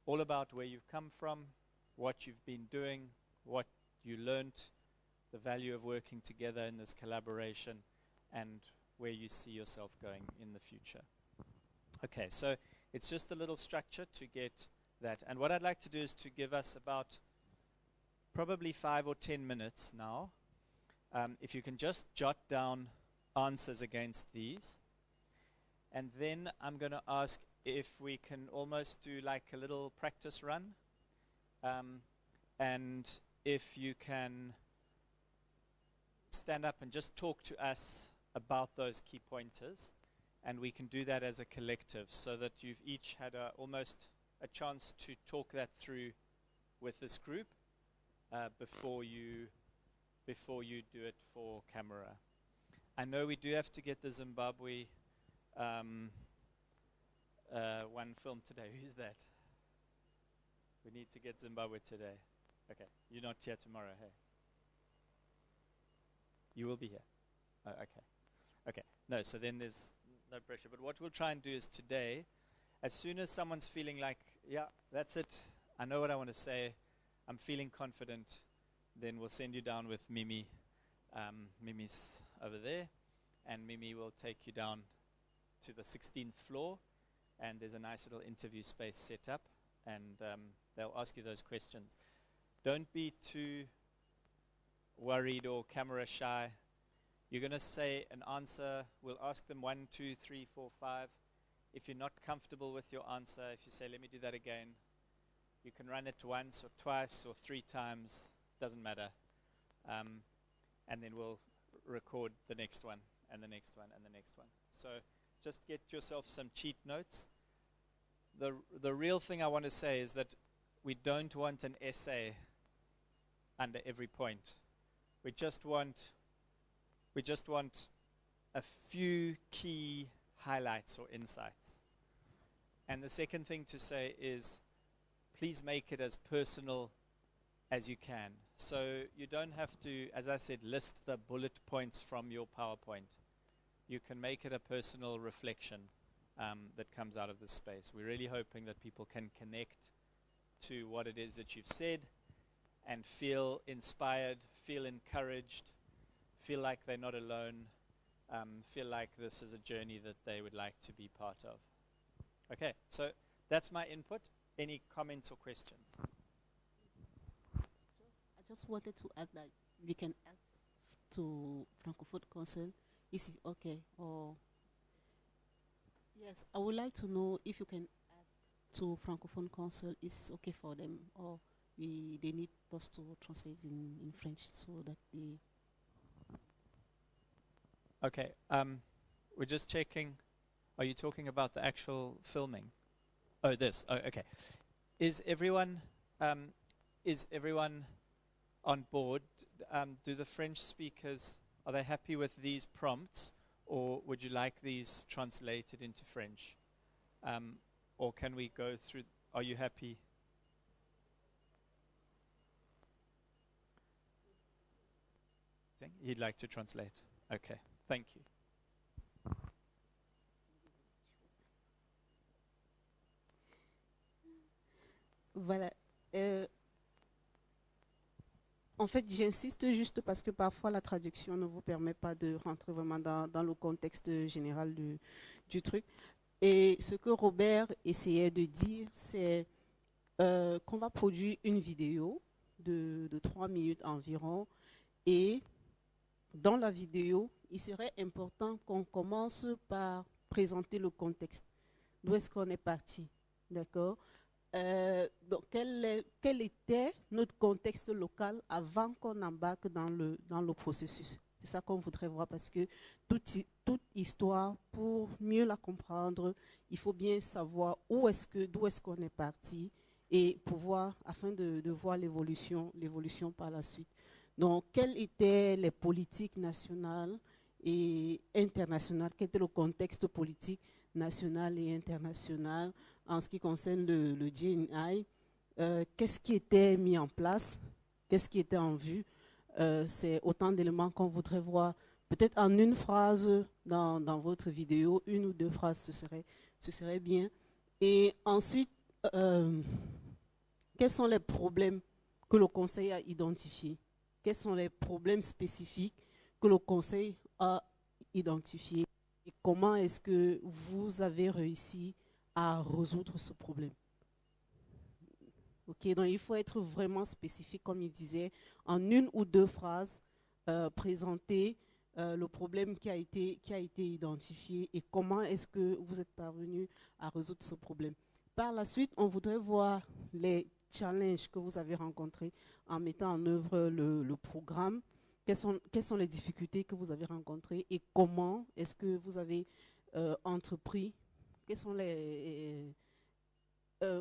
all about where you've come from, what you've been doing, what you learnt, the value of working together in this collaboration, and where you see yourself going in the future. Okay, so it's just a little structure to get that. And what I'd like to do is to give us about probably 5 or 10 minutes now. If you can just jot down answers against these. And then I'm going to ask if we can almost do like a little practice run. And if you can stand up and just talk to us about those key pointers. And we can do that as a collective so that you've each had almost a chance to talk that through with this group before you do it for camera. I know we do have to get the Zimbabwe one film today. Who's that? We need to get Zimbabwe today. Okay, you're not here tomorrow, hey? You will be here. Oh, okay. Okay. No, so then there's no pressure. But what we'll try and do is today, as soon as someone's feeling like, yeah, that's it, I know what I want to say, I'm feeling confident, then we'll send you down with Mimi. Mimi's over there, and Mimi will take you down to the 16th floor, and there's a nice little interview space set up, and they'll ask you those questions. Don't be too worried or camera shy. You're going to say an answer. We'll ask them 1, 2, 3, 4, 5. If you're not comfortable with your answer, if you say, let me do that again, you can run it once or twice or 3 times. Doesn't matter. And then we'll record the next one and the next one and the next one. So just get yourself some cheat notes. The real thing I want to say is that we don't want an essay under every point. We just want a few key highlights or insights. And the second thing to say is, please make it as personal as you can. So you don't have to, as I said, list the bullet points from your PowerPoint. You can make it a personal reflection that comes out of this space. We're really hoping that people can connect to what it is that you've said and feel inspired, feel encouraged, feel like they're not alone, feel like this is a journey that they would like to be part of. Okay, so that's my input. Any comments or questions? I just wanted to add that we can ask to Francophone Council, is it okay, or Yes, I would like to know if you can add to Francophone Council, is it okay for them, or they need us to translate in French so that they... Okay, we're just checking. Are you talking about the actual filming? Oh, this. Oh, okay. Is everyone on board? Do the French speakers, are they happy with these prompts, or would you like these translated into French? Or can we go through? Are you happy? He'd like to translate. Okay, thank you. Voilà. En fait, j'insiste juste parce que parfois la traduction ne vous permet pas de rentrer vraiment dans le contexte général du truc. Et ce que Robert essayait de dire, c'est qu'on va produire une vidéo de 3 minutes environ. Et dans la vidéo, il serait important qu'on commence par présenter le contexte. D'où est-ce qu'on est parti, d'accord? Donc quel était notre contexte local avant qu'on embarque dans le processus? C'est ça qu'on voudrait voir, parce que toute histoire, pour mieux la comprendre, il faut bien savoir d'où est-ce qu'on est parti, et pouvoir, afin de voir l'évolution par la suite. Donc, quelles étaient les politiques nationales et internationales? Quel était le contexte politique national et international en ce qui concerne le GEI? Qu'est-ce qui était mis en place? Qu'est-ce qui était en vue? C'est autant d'éléments qu'on voudrait voir. Peut-être en une phrase dans votre vidéo, 1 ou 2 phrases, ce serait bien. Et ensuite, quels sont les problèmes que le Conseil a identifiés? Quels sont les problèmes spécifiques que le Conseil a identifiés? Et comment est-ce que vous avez réussi à résoudre ce problème? Ok, donc il faut être vraiment spécifique, comme il disait, en 1 ou 2 phrases, présenter le problème qui a été identifié et comment est-ce que vous êtes parvenu à résoudre ce problème. Par la suite, on voudrait voir les challenges que vous avez rencontrés en mettant en œuvre le programme. Quelles sont les difficultés que vous avez rencontrées et comment est-ce que vous avez entrepris?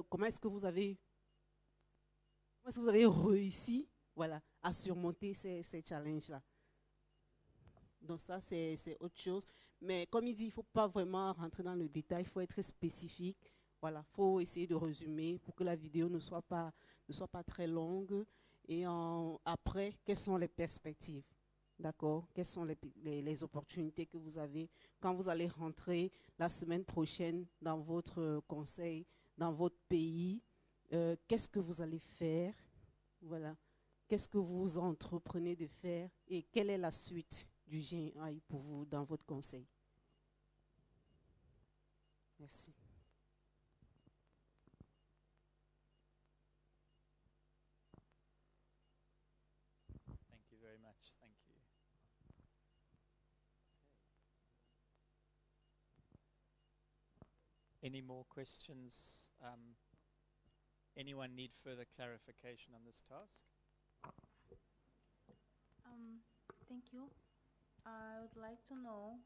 Comment est-ce que vous avez réussi, voilà, à surmonter ces challenges-là? Donc ça, c'est autre chose. Mais comme il dit, il ne faut pas vraiment rentrer dans le détail, il faut être spécifique. Voilà, il faut essayer de résumer pour que la vidéo ne soit pas très longue. Et après, quelles sont les perspectives? D'accord? Quelles sont les opportunités que vous avez quand vous allez rentrer la semaine prochaine dans votre conseil, dans votre pays? Qu'est-ce que vous allez faire? Voilà. Qu'est-ce que vous entreprenez de faire et quelle est la suite du GEI pour vous dans votre conseil? Merci. Thank you very much. Thank you. Any more questions? Anyone need further clarification on this task? Thank you. I would like to know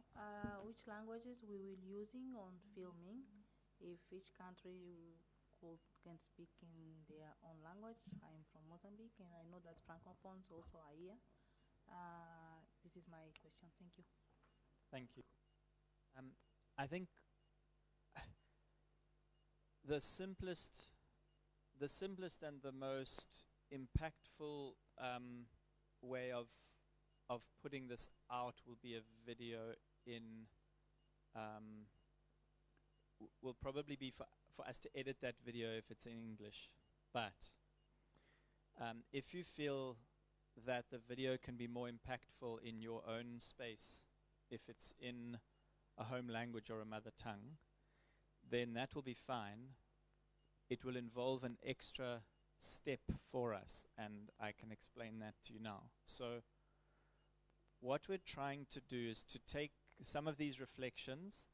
which languages we will using on filming. If each country can speak in their own language. I'm from Mozambique, and I know that Francophones also are here. This is my question. Thank you. Thank you. I think the simplest and the most impactful way of putting this out will be a video in will probably be for us to edit that video if it's in English. But if you feel that the video can be more impactful in your own space, if it's in a home language or a mother tongue, then that will be fine. It will involve an extra step for us, and I can explain that to you now. So what we're trying to do is to take some of these reflections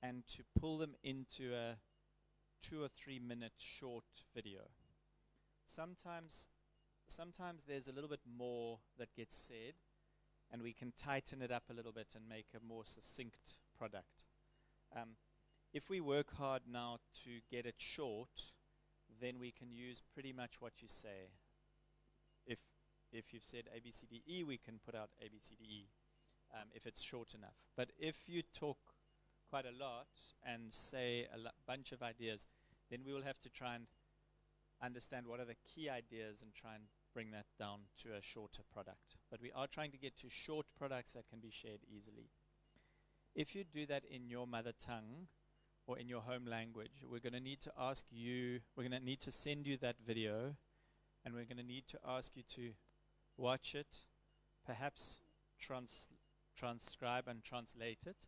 and to pull them into a 2 or 3 minute short video. Sometimes there's a little bit more that gets said, and we can tighten it up a little bit and make a more succinct product. If we work hard now to get it short, then we can use pretty much what you say. If you've said ABCDE, we can put out ABCDE if it's short enough. But if you talk quite a lot and say a bunch of ideas, then we will have to try and understand what are the key ideas and try and bring that down to a shorter product. But we are trying to get to short products that can be shared easily. If you do that in your mother tongue or in your home language, we're going to need to ask you, we're going to need to send you that video, and we're going to need to ask you to watch it, perhaps transcribe and translate it,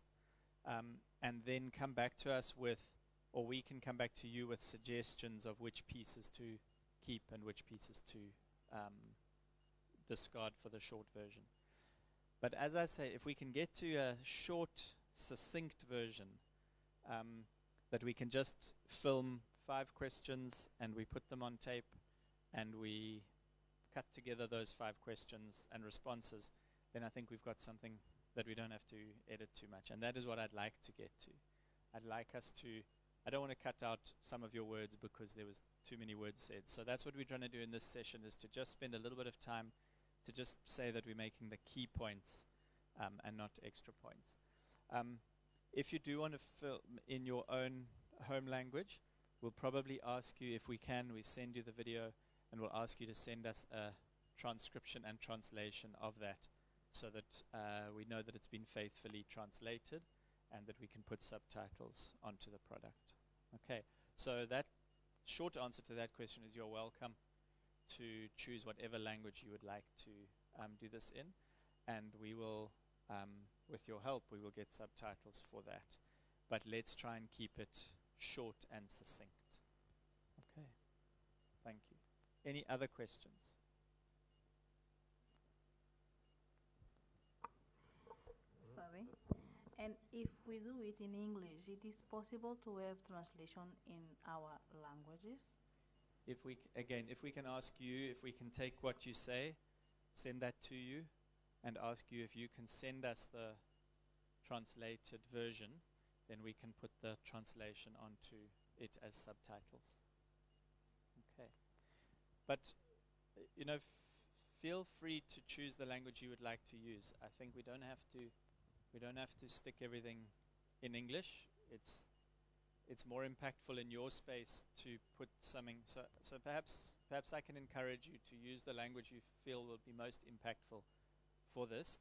and then come back to us with, or we can come back to you with suggestions of which pieces to keep and which pieces to discard for the short version. But as I say, if we can get to a short, succinct version that we can just film 5 questions and we put them on tape and we cut together those 5 questions and responses, then I think we've got something that we don't have to edit too much. And that is what I'd like to get to. I'd like us to, I don't want to cut out some of your words because there was too many words said. So that's what we're trying to do in this session, is to just spend a little bit of time to just say that we're making the key points and not extra points. If you do want to film in your own home language, we'll probably ask you, if we can, we send you the video, and we'll ask you to send us a transcription and translation of that, so that we know that it's been faithfully translated and that we can put subtitles onto the product. Okay, so that short answer to that question is you're welcome to choose whatever language you would like to do this in, and we will, with your help, we will get subtitles for that. But let's try and keep it short and succinct. Okay, thank you. Any other questions? Sorry. And if we do it in English, it is possible to have translation in our languages? If we, again, if we can ask you, if we can take what you say, send that to you, and ask you if you can send us the translated version, then we can put the translation onto it as subtitles. Okay. But, you know, feel free to choose the language you would like to use. I think we don't have to stick everything in English. It's more impactful in your space to put something. So perhaps I can encourage you to use the language you feel will be most impactful for this,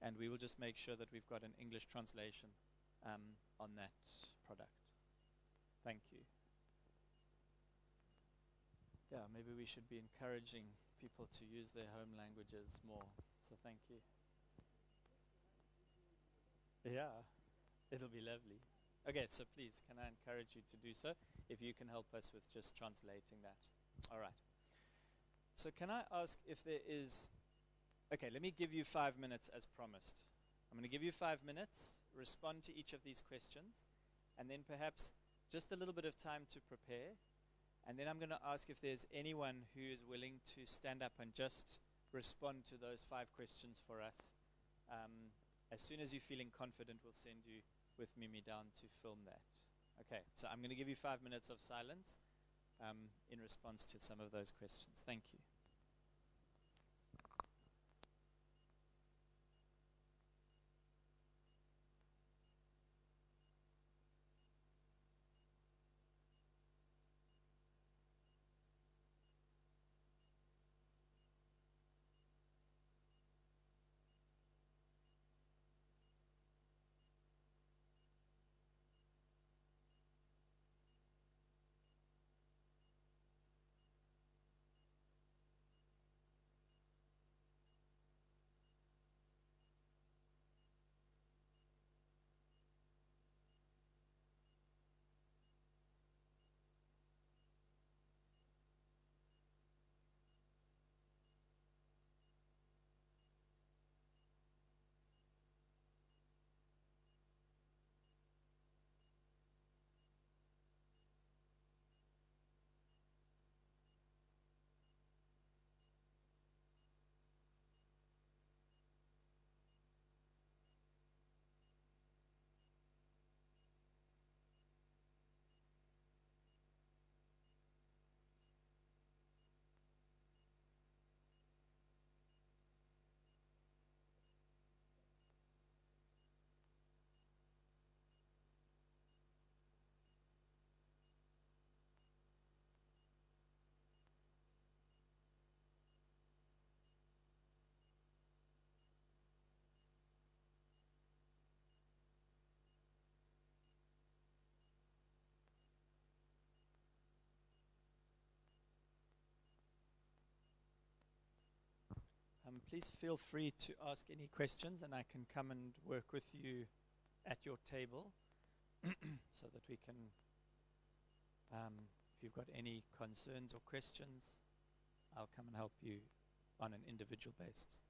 and we will just make sure that we've got an English translation on that product. Thank you. Yeah, maybe we should be encouraging people to use their home languages more. So thank you. Yeah, it'll be lovely. Okay, so please, can I encourage you to do so, if you can help us with just translating that. All right. So can I ask if there is, okay, let me give you 5 minutes as promised. I'm going to give you 5 minutes, respond to each of these questions, and then perhaps just a little bit of time to prepare. And then I'm going to ask if there's anyone who is willing to stand up and just respond to those 5 questions for us. As soon as you're feeling confident, we'll send you with Mimi down to film that. Okay, so I'm going to give you 5 minutes of silence in response to some of those questions. Thank you. please feel free to ask any questions, and I can come and work with you at your table so that we can, if you've got any concerns or questions, I'll come and help you on an individual basis.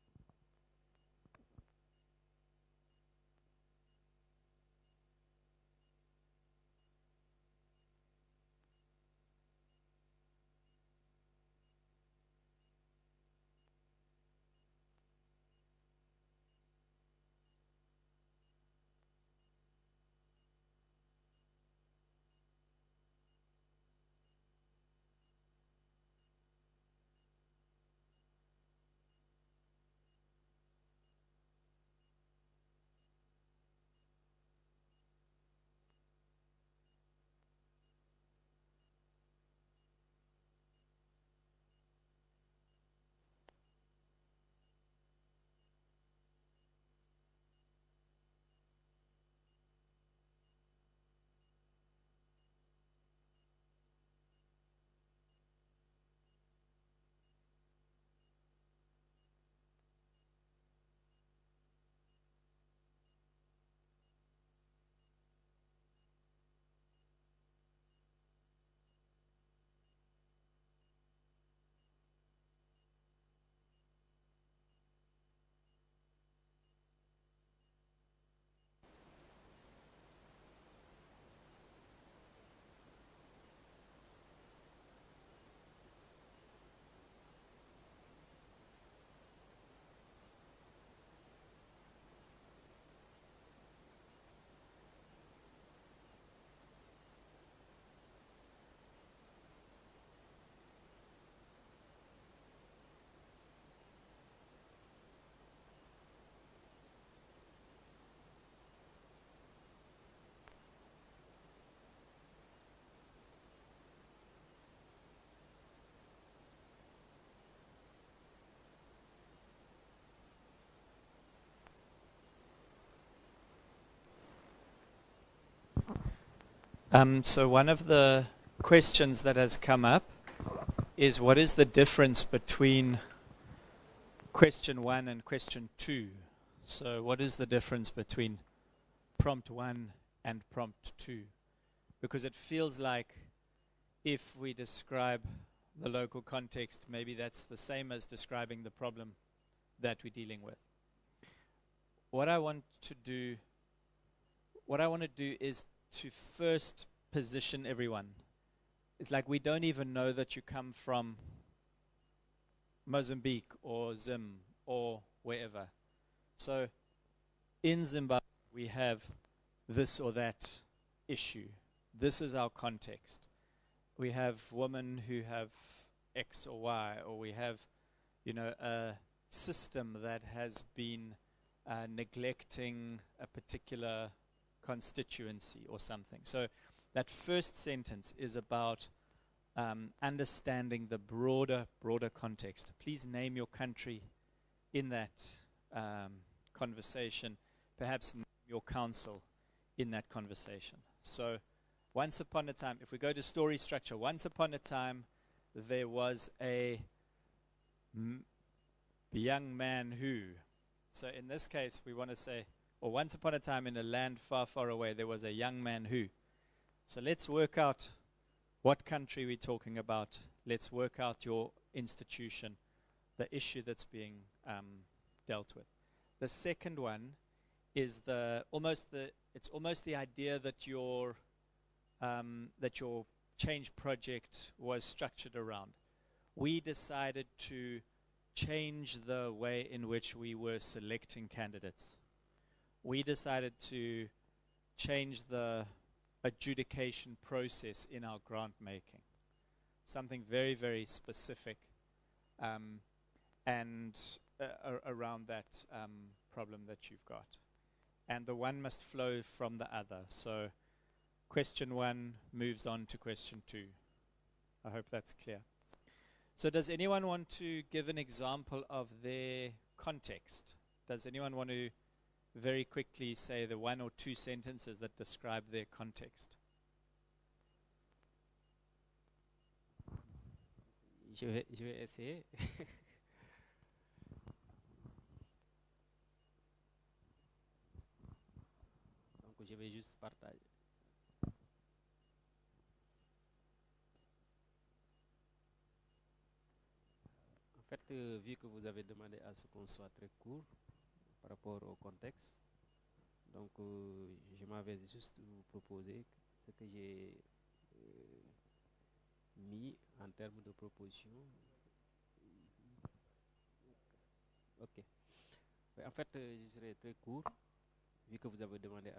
So one of the questions that has come up is, what is the difference between question 1 and question 2? So what is the difference between prompt 1 and prompt 2? Because it feels like if we describe the local context, maybe that's the same as describing the problem that we're dealing with. What I want to do is to first position everyone. It's like we don't even know that you come from Mozambique or Zim or wherever. So in Zimbabwe, we have this or that issue. This is our context. We have women who have X or Y, or we have, you know, a system that has been neglecting a particular constituency or something. So that first sentence is about understanding the broader context. Please name your country in that conversation. Perhaps name your council in that conversation. So once upon a time, if we go to story structure, once upon a time there was a young man who. So in this case we want to say, or once upon a time in a land far, far away, there was a young man who. So let's work out what country we're talking about. Let's work out your institution, the issue that's being dealt with. The second one is it's almost the idea that your change project was structured around. We decided to change the way in which we were selecting candidates. We decided to change the adjudication process in our grant making. Something very, very specific and around that problem that you've got. And the one must flow from the other. So question 1 moves on to question 2. I hope that's clear. So does anyone want to give an example of their context? Does anyone want to very quickly say the 1 or 2 sentences that describe their context? Je vais essayer. je vais juste partager. En fait, vu que vous avez demandé à ce qu'on soit très court par rapport au contexte, donc je m'avais juste vous proposer ce que j'ai mis en termes de proposition. Ok. En fait, je serai très court, vu que vous avez demandé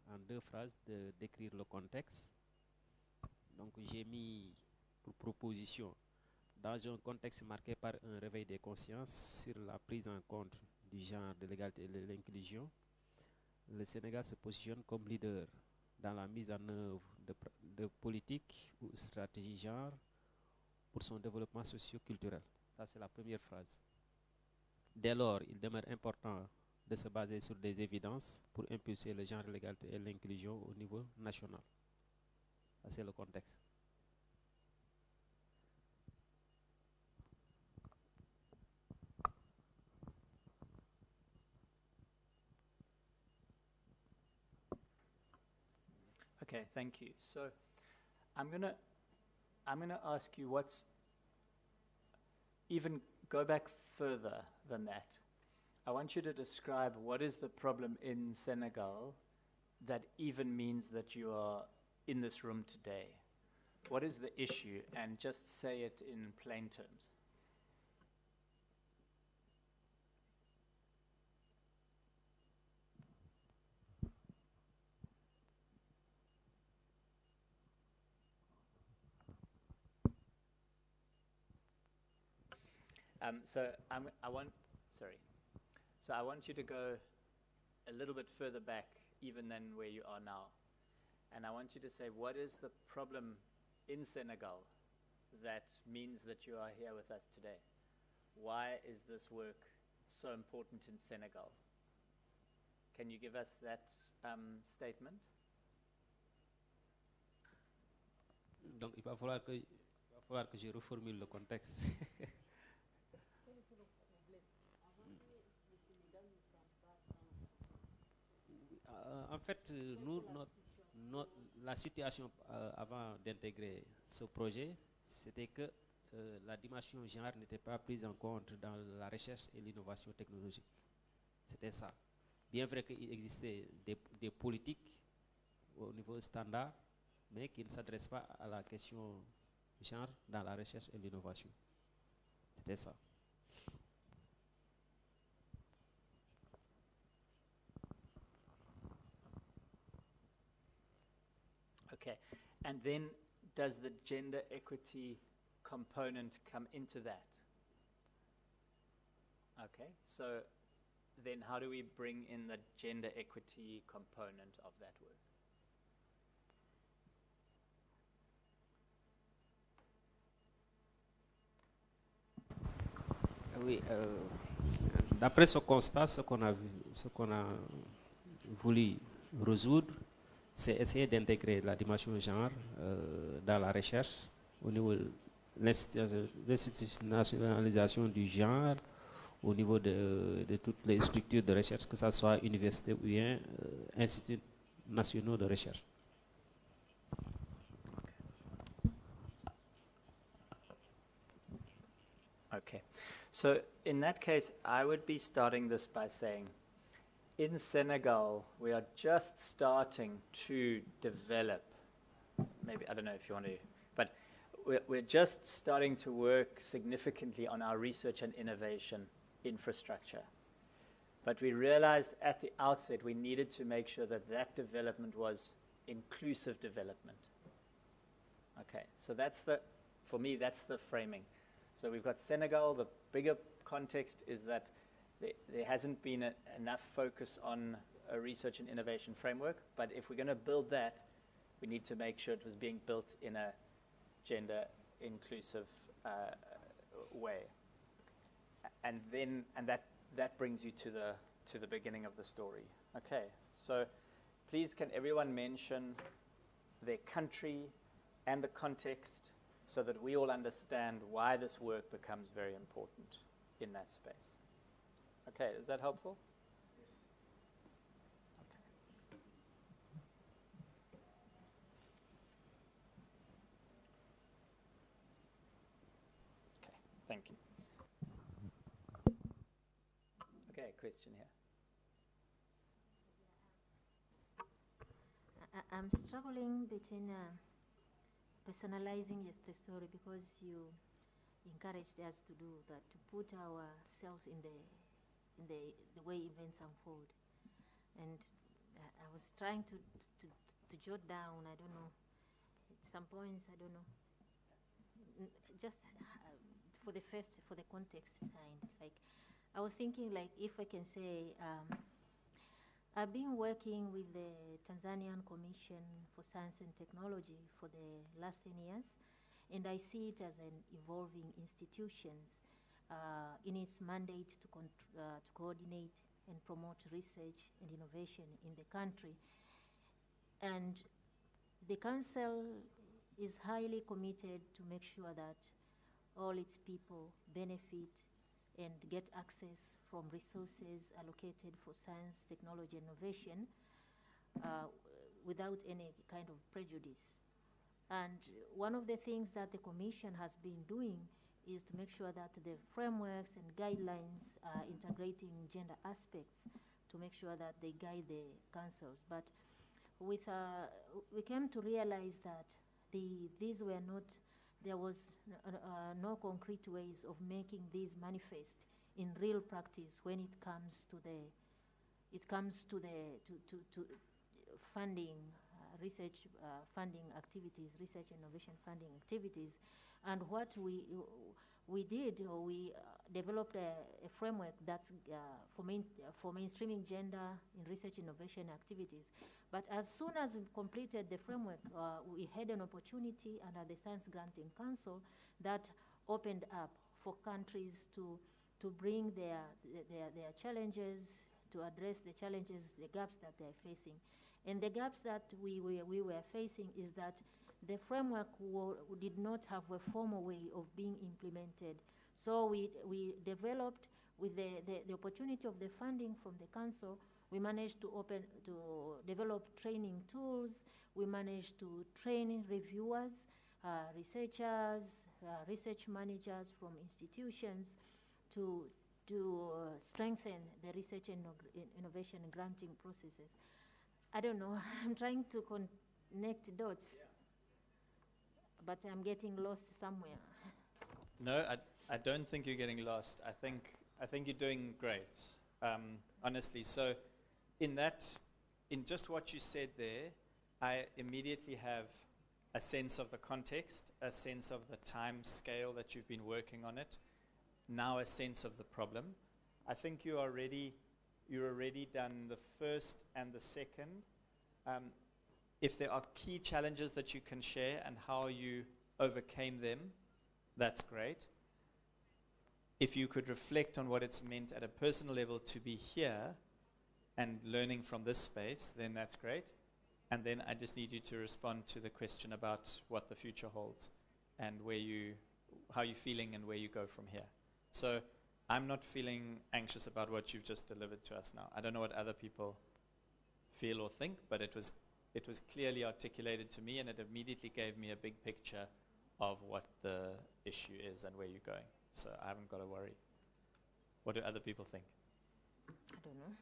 en 2 phrases de décrire le contexte. Donc j'ai mis pour proposition, dans un contexte marqué par un réveil des consciences sur la prise en compte du genre, de l'égalité et de l'inclusion, le Sénégal se positionne comme leader dans la mise en œuvre de politiques ou stratégies genre pour son développement socio-culturel. Ça, c'est la première phrase. Dès lors, il demeure important de se baser sur des évidences pour impulser le genre, l'égalité et l'inclusion au niveau national. Ça, c'est le contexte. Okay, thank you. So I'm gonna ask you what's even go back further than that. I want you to describe what is the problem in Senegal that even means that you are in this room today. What is the issue? And just say it in plain terms. So I want you to go a little bit further back even than where you are now. And I want you to say, what is the problem in Senegal that means that you are here with us today? Why is this work so important in Senegal? Can you give us that statement? Donc il va falloir que je reformule le contexte. En fait, la situation avant d'intégrer ce projet, c'était que la dimension genre n'était pas prise en compte dans la recherche et l'innovation technologique. C'était ça. Bien vrai qu'il existait des politiques au niveau standard, mais qui ne s'adressent pas à la question genre dans la recherche et l'innovation. C'était ça. Okay, and then does the gender equity component come into that? Okay, so then how do we bring in the gender equity component of that work? Oui, d'après ce constat, ce qu'on a voulu résoudre, c'est essayer d'intégrer la dimension genre dans la recherche au niveau de l'institutionnalisation du genre, au niveau de toutes les structures de recherche, que ce soit université ou bien instituts nationaux de recherche. Okay, so in that case, I would be starting this by saying, in Senegal, we are just starting to develop, maybe, I don't know if you want to, but we're just starting to work significantly on our research and innovation infrastructure. But we realized at the outset we needed to make sure that that development was inclusive development. Okay, so that's for me, that's the framing. So we've got Senegal. The bigger context is that there hasn't been enough focus on a research and innovation framework, but if we're going to build that, we need to make sure it was being built in a gender inclusive way. And that brings you to the beginning of the story. Okay, so please can everyone mention their country and the context so that we all understand why this work becomes very important in that space. Okay, is that helpful? Okay, question here. I'm struggling between personalizing the story, because you encouraged us to do that, to put ourselves in the way events unfold. And I was trying to jot down, I don't know, at some points, I don't know, just for the context kind. Like, I was thinking, like, if I can say, I've been working with the Tanzanian Commission for Science and Technology for the last 10 years, and I see it as an evolving institution in its mandate to coordinate and promote research and innovation in the country. And the Council is highly committed to make sure that all its people benefit and get access from resources allocated for science, technology, and innovation without any kind of prejudice. And one of the things that the Commission has been doing is to make sure that the frameworks and guidelines are integrating gender aspects to make sure that they guide the councils. But we came to realize that these were not, there was no concrete ways of making these manifest in real practice when it comes to funding, research funding activities, research and innovation funding activities. And what we did, we developed a framework that's for mainstreaming gender in research innovation activities. But as soon as we completed the framework, we had an opportunity under the Science Granting Council that opened up for countries to bring their challenges, to address the challenges, the gaps that they're facing. And the gaps that we were facing is that the framework did not have a formal way of being implemented. So we developed, with the opportunity of the funding from the council, we managed to develop training tools. We managed to train reviewers, researchers, research managers from institutions to strengthen the research and innovation granting processes. I don't know, I'm trying to connect dots, but I'm getting lost somewhere. No, I don't think you're getting lost. I think you're doing great, honestly. So in just what you said there, I immediately have a sense of the context, a sense of the time scale that you've been working on it, now a sense of the problem. I think you're already done the first and the second. If there are key challenges that you can share and how you overcame them, that's great. If you could reflect on what it's meant at a personal level to be here and learning from this space, then that's great. And then I just need you to respond to the question about what the future holds and how you're feeling and where you go from here. So I'm not feeling anxious about what you've just delivered to us now. I don't know what other people feel or think, but it was clearly articulated to me, and it immediately gave me a big picture of what the issue is and where you're going. So I haven't got to worry. What do other people think? I don't know.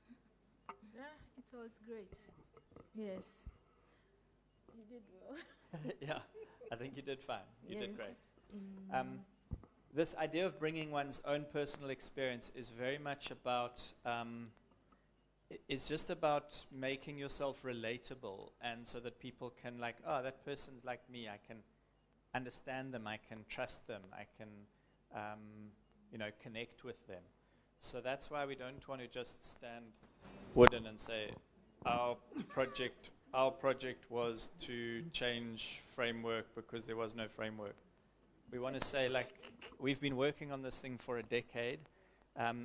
Yeah, it was great. Yes. You did well. Yeah, I think you did fine. You did great. Mm. This idea of bringing one's own personal experience is very much about, it's just about making yourself relatable, and so that people can that person's like me, I can understand them, I can trust them, I can connect with them. So that's why we don't want to just stand wooden and say, our project was to change framework because there was no framework. We want to say, we've been working on this thing for a decade.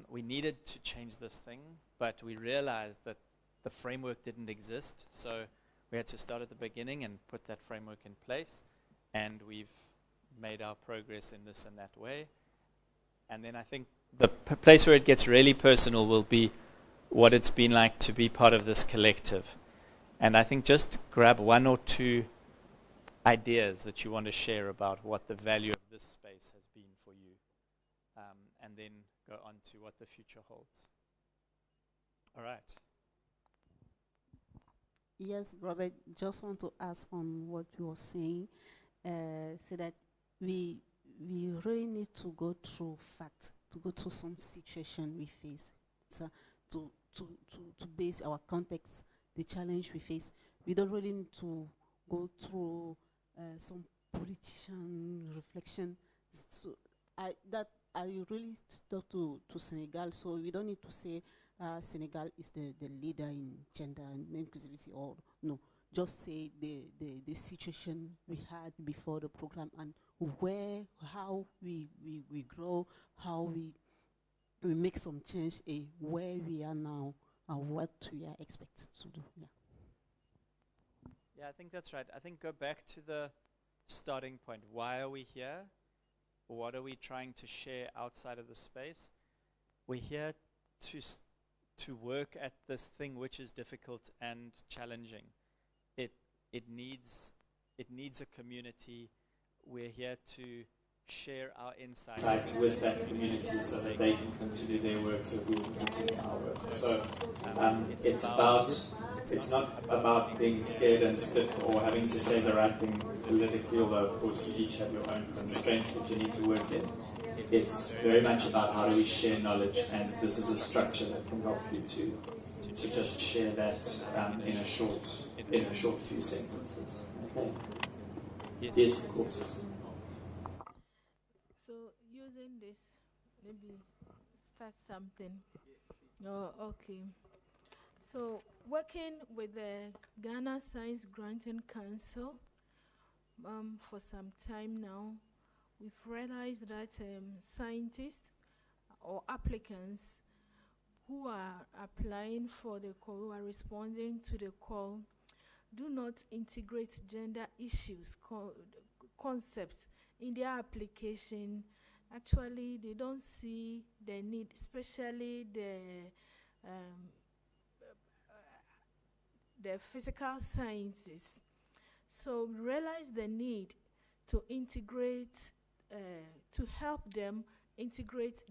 We needed to change this thing, but we realized that the framework didn't exist. So we had to start at the beginning and put that framework in place. And we've made our progress in this and that way. And then I think the place where it gets really personal will be what it's been like to be part of this collective. And I think just grab one or two ideas that you want to share about what the value of this space has been for you, and then go on to what the future holds. All right. Yes, Robert, just want to ask on what you were saying, so that we really need to go through fact, to go through some situation we face, so to base our context, the challenge we face. We don't really need to go through some politician reflection. So I really stuck to Senegal, so we don't need to say Senegal is the leader in gender and inclusivity, or no, just say the situation we had before the program and how we grow, how we make some change, where we are now and what we are expected to do. Yeah. Yeah, I think that's right. I think go back to the starting point. Why are we here? What are we trying to share outside of the space? We're here to work at this thing which is difficult and challenging. It needs a community. We're here to share our insights with that community so that they can continue their work, so we can continue our work. So it's not about being scared and stiff or having to say the right thing politically, although of course you each have your own constraints that you need to work in. It's very much about how do we share knowledge, and this is a structure that can help you to just share that in a short few sentences. Okay. Yes, of course. So using this, maybe start something. Oh, okay. So working with the Ghana Science Granting Council for some time now, we've realized that scientists or applicants who are applying for the call, who are responding to the call, do not integrate gender issues, concepts in their application. Actually, they don't see the need, especially the physical sciences. So we realize the need to integrate, to help them integrate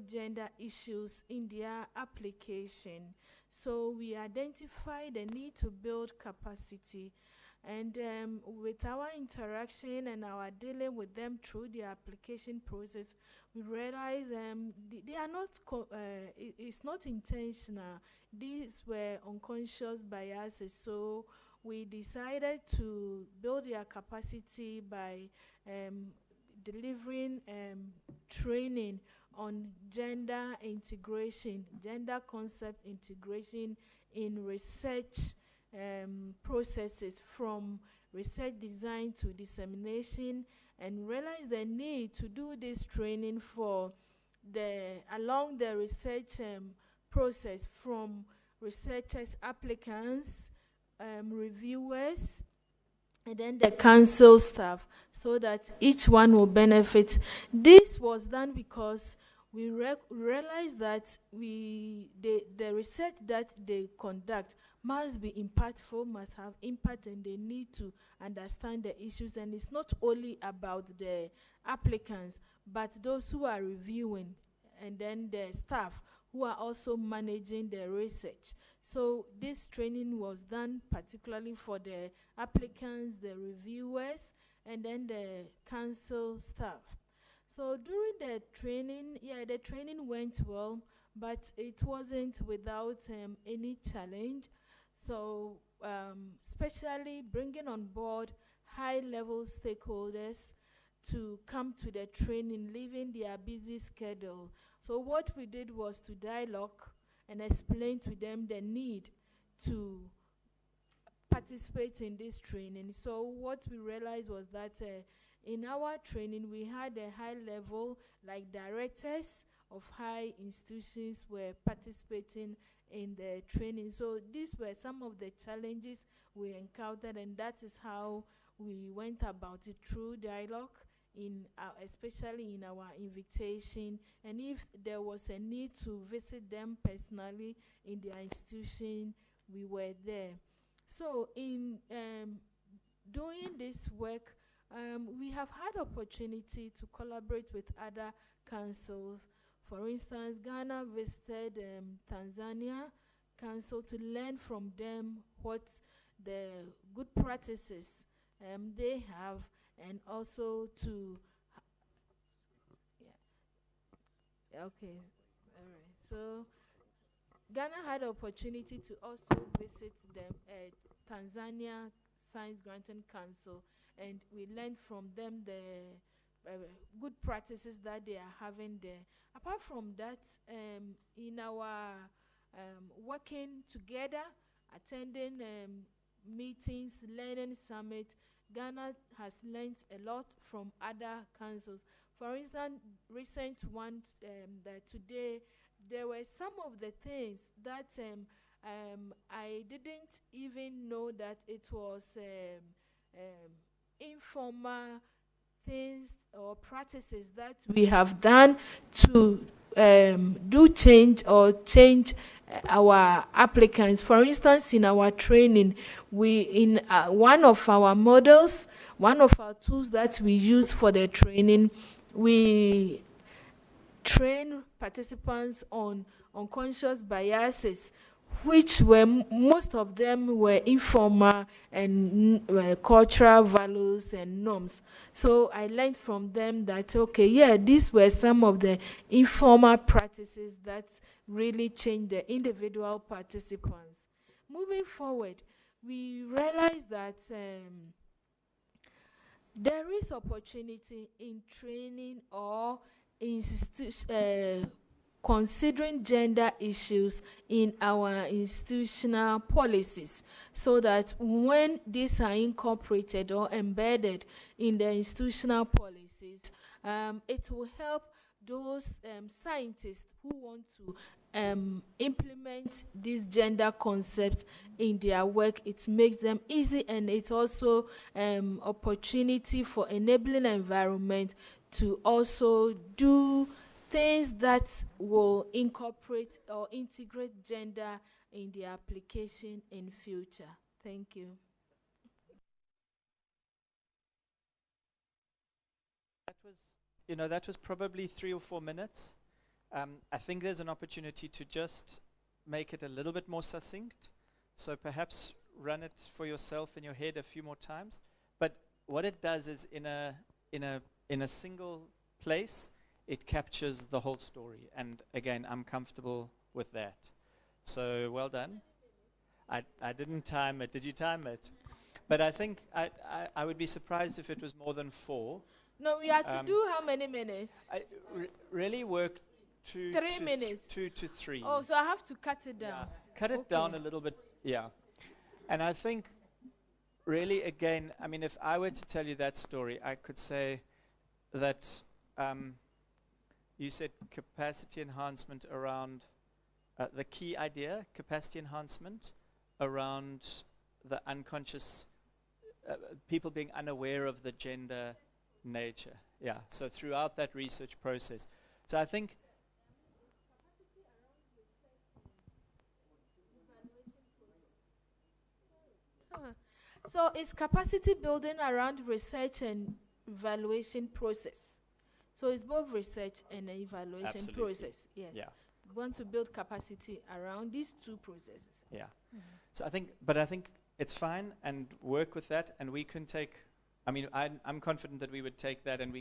gender issues in their application. So we identify the need to build capacity, and with our interaction and our dealing with them through the application process, we realize they are not, it's not intentional. These were unconscious biases. So we decided to build their capacity by delivering training on gender integration, gender concept integration in research processes, from research design to dissemination, and realize the need to do this training for along the research process, from researchers, applicants, reviewers, and then the council staff, so that each one will benefit. This was done because we realized that the research that they conduct must be impactful, must have impact, and they need to understand the issues. And it's not only about the applicants, but those who are reviewing, and then the staff who are also managing the research. So this training was done particularly for the applicants, the reviewers, and then the council staff. So during the training, the training went well, but it wasn't without any challenge. So especially bringing on board high-level stakeholders to come to the training, leaving their busy schedule. So what we did was to dialogue and explain to them the need to participate in this training. So what we realized was that in our training, we had a high level, like directors of high institutions were participating in the training. So these were some of the challenges we encountered, and that is how we went about it, through dialogue, especially in our invitation. And if there was a need to visit them personally in their institution, we were there. So in doing this work, we have had opportunity to collaborate with other councils. For instance, Ghana visited Tanzania Council to learn from them what the good practices they have, and also to okay, all right. So Ghana had the opportunity to also visit the Tanzania Science Granting Council, and we learned from them the good practices that they are having there. Apart from that, in our working together, attending meetings, learning summit, Ghana has learned a lot from other councils. For instance, recent one that today, there were some of the things that I didn't even know that it was informal things or practices that we have done to do change or change our applicants. For instance, in our training, in one of our models, one of our tools that we use for the training, we train participants on unconscious biases, which were most of them were informal and cultural values and norms. So I learned from them that, okay, yeah, these were some of the informal practices that really changed the individual participants. Moving forward, we realized that there is opportunity in training or considering gender issues in our institutional policies, so that when these are incorporated or embedded in the institutional policies, it will help those scientists who want to implement these gender concepts in their work. It makes them easy, and it's also opportunity for enabling environment to also do things that will incorporate or integrate gender in the application in future. Thank you. That was probably 3 or 4 minutes. I think there's an opportunity to just make it a little bit more succinct. So perhaps run it for yourself in your head a few more times. But what it does is in a single place, it captures the whole story. And again, I'm comfortable with that. So well done. I didn't time it. Did you time it? But I think I would be surprised if it was more than 4. No, we had to do how many minutes? Really work 3 minutes. 2 to 3. Oh, so I have to cut it down. Yeah. Cut it down a little bit, yeah. And I think really, again, I mean, if I were to tell you that story, I could say that you said capacity enhancement around the key idea, capacity enhancement around the unconscious, people being unaware of the gender nature. Yeah, so throughout that research process. So I think so it's capacity building around research and evaluation process. So it's both research and an evaluation Absolutely. Process. Yes. Yeah. We want to build capacity around these two processes. Yeah. So I think it's fine, and work with that, and we can take, I mean, I'm confident that we would take that, and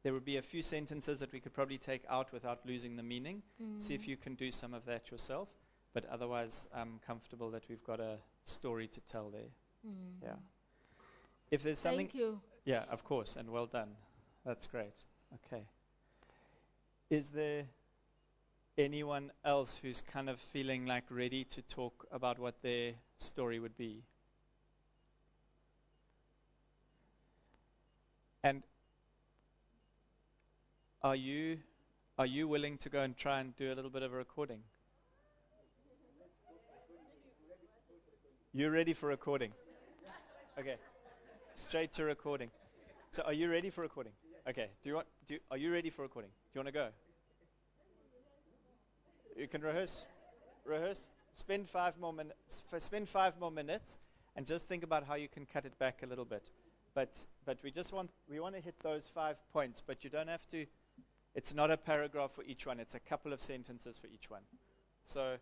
there would be a few sentences that we could probably take out without losing the meaning. See if you can do some of that yourself. But otherwise, I'm comfortable that we've got a story to tell there. Yeah. If there's something. Thank you. Yeah, of course, and well done. That's great. Okay. Is there anyone else who's kind of feeling like ready to talk about what their story would be? And are you willing to go and try and do a little bit of a recording? You're ready for recording? Okay. Straight to recording. So are you ready for recording? Okay. Are you ready for recording? Do you want to go? You can rehearse. Spend 5 more minutes and just think about how you can cut it back a little bit. But we want to hit those 5 points, but you don't have to It's not a paragraph for each one. It's a couple of sentences for each one. So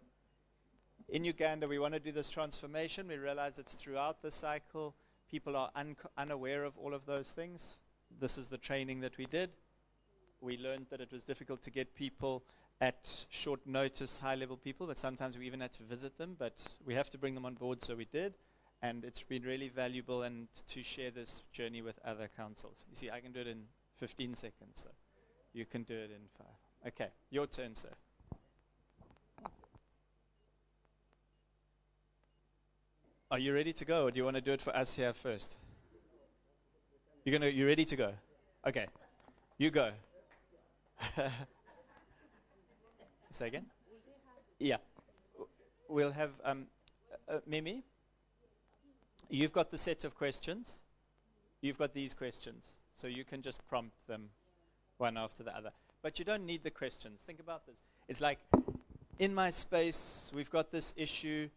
in Uganda, we want to do this transformation. We realize it's throughout the cycle. People are unaware of all of those things. This is the training that we did. We learned that it was difficult to get people at short notice, high-level people, but sometimes we even had to visit them, but we have to bring them on board, so we did. And it's been really valuable and to share this journey with other councils. You see, I can do it in 15 seconds, so you can do it in 5. Okay, your turn, sir. Are you ready to go, or do you want to do it for us here first? You ready to go? Okay, you go. Say again? Yeah. We'll have Mimi. You've got the set of questions. You've got these questions. So you can just prompt them one after the other. But you don't need the questions. Think about this. It's like, in my space, we've got this issue.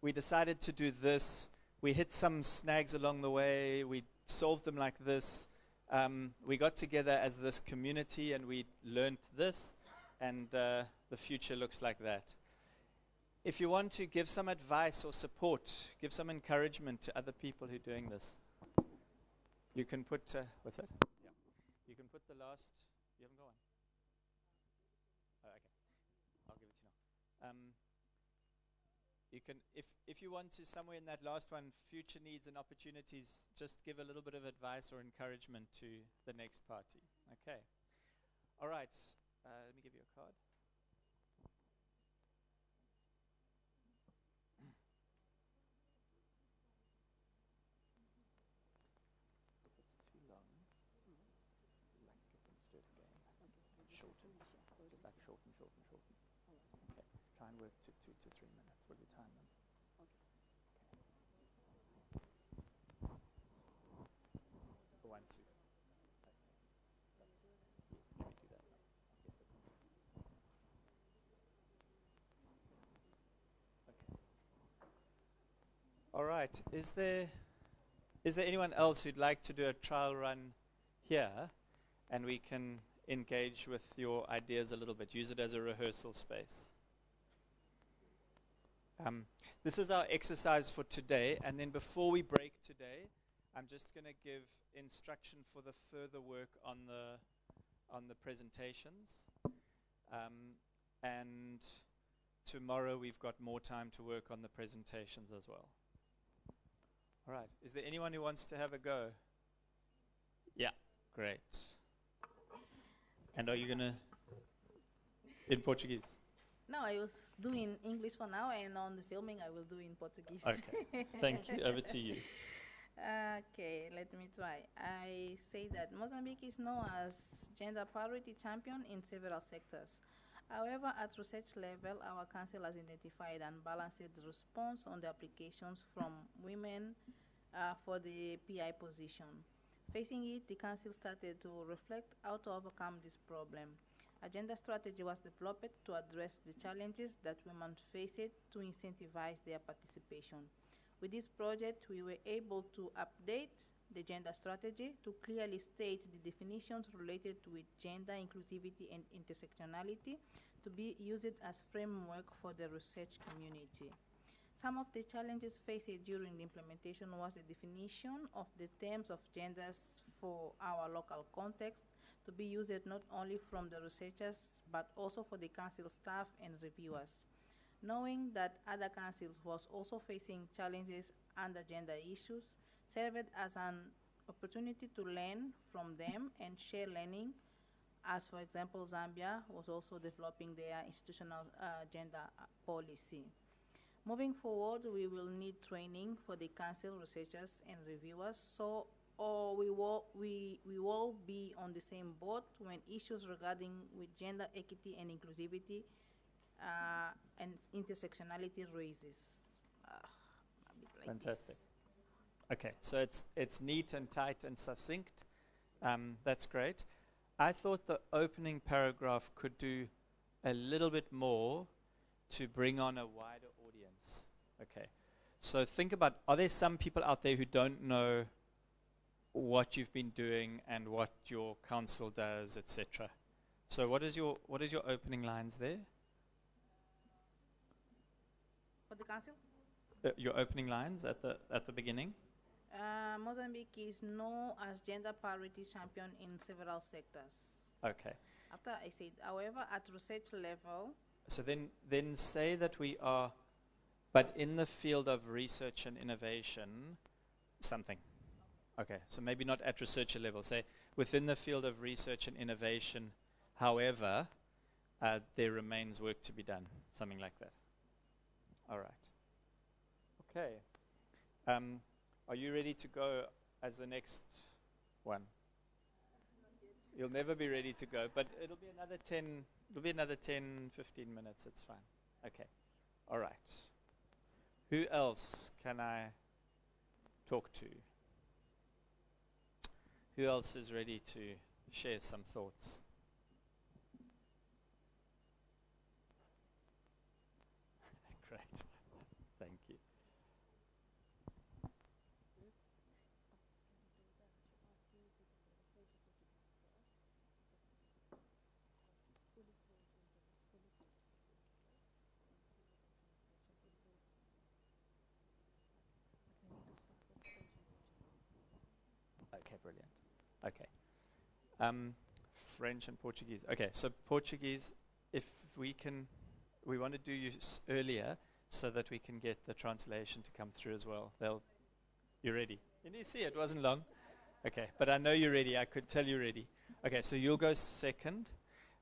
We decided to do this. We hit some snags along the way. We solved them like this. We got together as this community and we learned this. And the future looks like that. If you want to give some advice or support, give some encouragement to other people who are doing this, you can put, what's that? Yeah. You can put the last, you haven't got one? Oh, okay. I'll give it to you now. You can, if you want to, somewhere in that last one, future needs and opportunities, just give a little bit of advice or encouragement to the next party. Okay. All right. Let me give you a card. If it's too long, like get them straight again. Shorten. Just like shorten. Okay. Try and work to 2 to 3 minutes. Will you time them? Okay. 1, 2. All right. Is there anyone else who'd like to do a trial run here, and we can engage with your ideas a little bit, use it as a rehearsal space? This is our exercise for today, and then before we break today, I'm just going to give instruction for the further work on the presentations. And tomorrow we've got more time to work on the presentations as well. All right. Is there anyone who wants to have a go? Yeah. Great. And are you going to in Portuguese? No, I was doing English for now, and on the filming I will do in Portuguese. Okay. Thank you. Over to you. Okay, let me try. I say that Mozambique is known as gender parity champion in several sectors. However, at research level, our council has identified and balanced the response on the applications from women for the PI position. Facing it, the council started to reflect how to overcome this problem. A gender strategy was developed to address the challenges that women faced to incentivize their participation. With this project, we were able to update the gender strategy to clearly state the definitions related with gender inclusivity and intersectionality to be used as framework for the research community. Some of the challenges faced during the implementation was the definition of the terms of genders for our local context to be used not only from the researchers but also for the council staff and reviewers. Knowing that other councils was also facing challenges under gender issues served as an opportunity to learn from them and share learning, as for example Zambia was also developing their institutional gender policy. Moving forward, we will need training for the council researchers and reviewers, so we will be on the same boat when issues regarding with gender equity and inclusivity and intersectionality raises. A bit like Fantastic. this. Okay, so it's neat and tight and succinct. That's great. I thought the opening paragraph could do a little bit more to bring on a wider audience. Okay, so think about, are there some people out there who don't know what you've been doing and what your council does, etc.? So what is your opening lines there? For the council, Your opening lines at the beginning? Mozambique is known as gender parity champion in several sectors. Okay. After I said, however, at research level, So then say that we are, but in the field of research and innovation, something. Okay, so maybe not at researcher level. Say within the field of research and innovation, however, there remains work to be done. Something like that. All right. Okay. Are you ready to go as the next one? You'll never be ready to go, but it'll be another 10, 15 minutes. It's fine. Okay. All right. Who else can I talk to? Who else is ready to share some thoughts? Great. Thank you. Okay, brilliant. Okay. French and Portuguese. Okay, so Portuguese, if we can, we want to do you earlier so that we can get the translation to come through as well. You ready? You see, it wasn't long. Okay, but I know you're ready. I could tell you're ready. Okay, so you'll go second,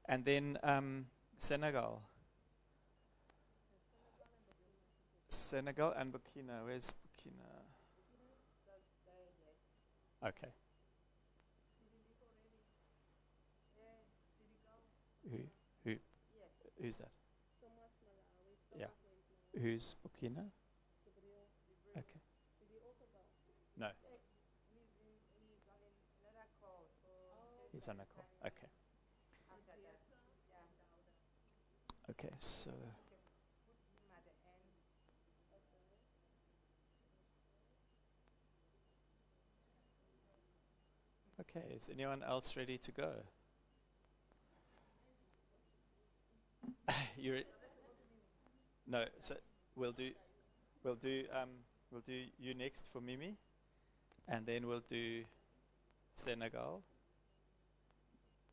and then Senegal. Senegal and Burkina. Where's Burkina? Okay. Who's that? Yeah. Who's Burkina? Okay. No. He's on a call. Okay. Okay, so. Okay, is anyone else ready to go? No, so we'll do you next for Mimi, and then we'll do Senegal.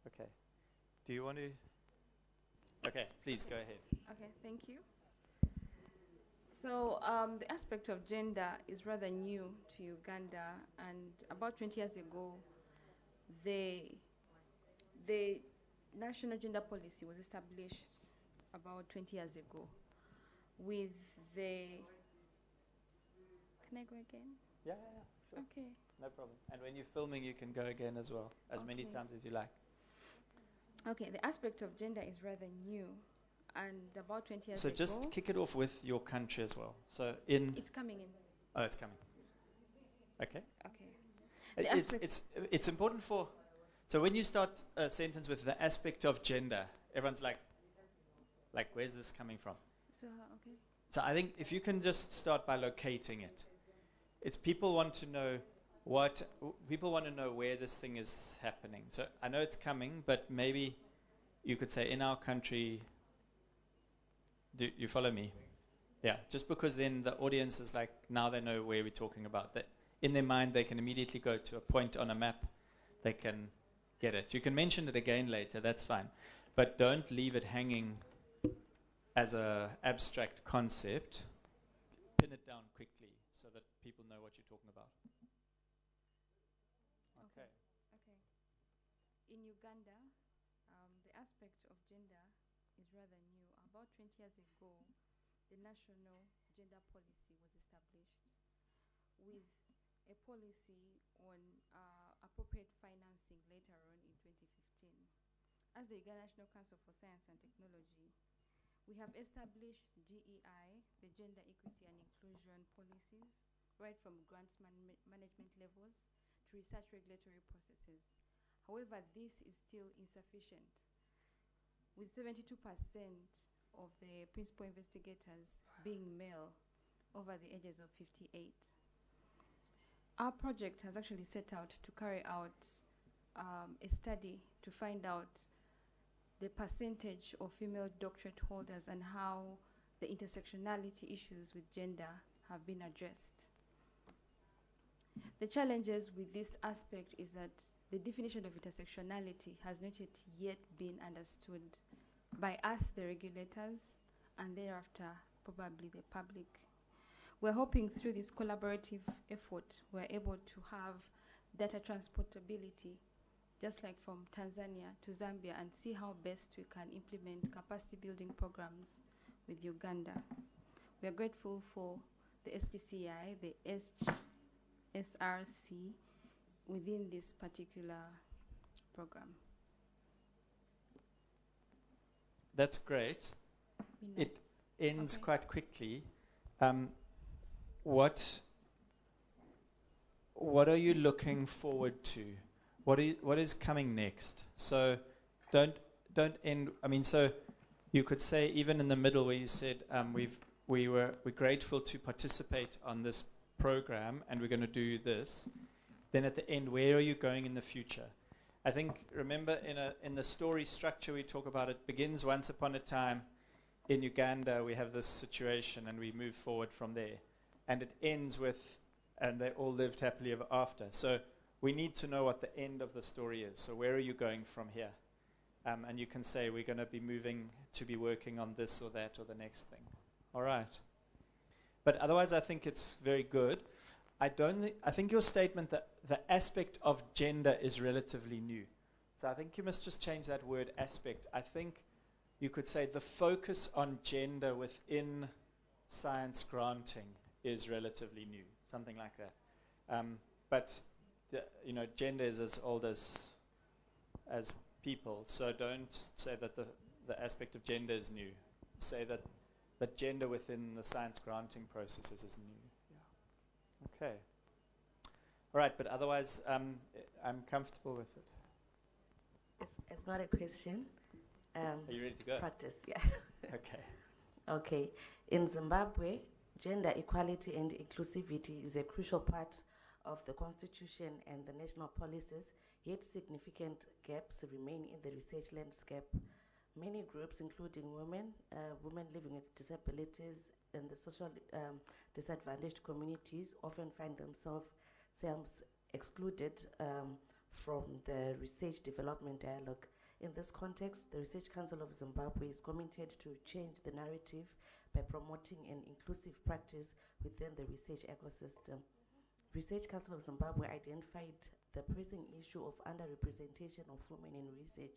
Okay. Do you want to? Okay, please go ahead. Okay, thank you. So the aspect of gender is rather new to Uganda, and about 20 years ago, the national gender policy was established about 20 years ago with the... Can I go again? Yeah, sure. Okay. No problem. And when you're filming, you can go again as well, as many times as you like. Okay, the aspect of gender is rather new, and about 20 years ago... So just kick it off with your country as well. So in... It's coming in. Oh, it's coming. Okay. Okay. It's important for... So when you start a sentence with the aspect of gender, everyone's like, where's this coming from? So, okay. So I think if you can just start by locating it. It's people want to know where this thing is happening. So I know it's coming, but maybe you could say in our country, do you follow me? Yeah, just because then the audience is like, now they know where we're talking about. That in their mind, they can immediately go to a point on a map. They can get it. You can mention it again later, that's fine. But don't leave it hanging as an abstract concept. Pin it down quickly so that people know what you're talking about. Okay. Okay. In Uganda, the aspect of gender is rather new. About 20 years ago, the national gender policy was established with a policy on appropriate financing later on in 2015. As the Uganda National Council for Science and Technology, we have established GEI, the Gender Equity and Inclusion policies, right from grants management levels to research regulatory processes. However, this is still insufficient, with 72% of the principal investigators being male over the ages of 58. Our project has actually set out to carry out a study to find out the percentage of female doctorate holders and how the intersectionality issues with gender have been addressed. The challenges with this aspect is that the definition of intersectionality has not yet been understood by us, the regulators, and thereafter probably the public. We're hoping through this collaborative effort, we're able to have data transportability, just like from Tanzania to Zambia, and see how best we can implement capacity building programs with Uganda. We are grateful for the SGCI, the HSRC, within this particular program. That's great. It ends quite quickly. What are you looking forward to? What is coming next? So don't end. I mean, so you could say even in the middle where you said we're grateful to participate on this program and we're going to do this. Then at the end, where are you going in the future? I think, remember, in the story structure we talk about, it begins once upon a time in Uganda, we have this situation and we move forward from there. And it ends with, and they all lived happily ever after. So we need to know what the end of the story is. So where are you going from here? And you can say, we're going to be moving to be working on this or that or the next thing. All right. But otherwise, I think it's very good. I think your statement that the aspect of gender is relatively new. So I think you must just change that word aspect. I think you could say the focus on gender within science granting is relatively new, something like that. But gender is as old as people. So don't say that the aspect of gender is new. Say that gender within the science granting processes is new. Okay. All right, but otherwise, I'm comfortable with it. It's not a question. Are you ready to go? Practice, yeah. Okay. Okay. In Zimbabwe, gender equality and inclusivity is a crucial part of the constitution and the national policies, yet significant gaps remain in the research landscape. Many groups, including women, women living with disabilities, and the social disadvantaged communities often find themselves excluded from the research development dialogue. In this context, the Research Council of Zimbabwe is committed to change the narrative by promoting an inclusive practice within the research ecosystem. Research Council of Zimbabwe identified the pressing issue of underrepresentation of women in research.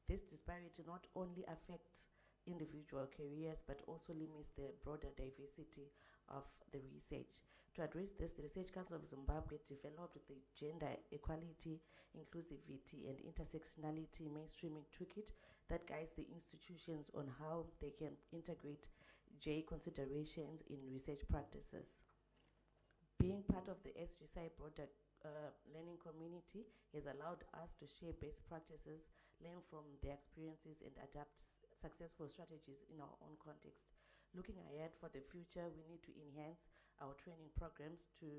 This disparity not only affects individual careers, but also limits the broader diversity of the research. To address this, the Research Council of Zimbabwe developed the Gender Equality, Inclusivity, and Intersectionality Mainstreaming Toolkit that guides the institutions on how they can integrate GEI considerations in research practices. Being part of the SGCI broader learning community has allowed us to share best practices, learn from their experiences, and adapt successful strategies in our own context. Looking ahead for the future, we need to enhance our training programs to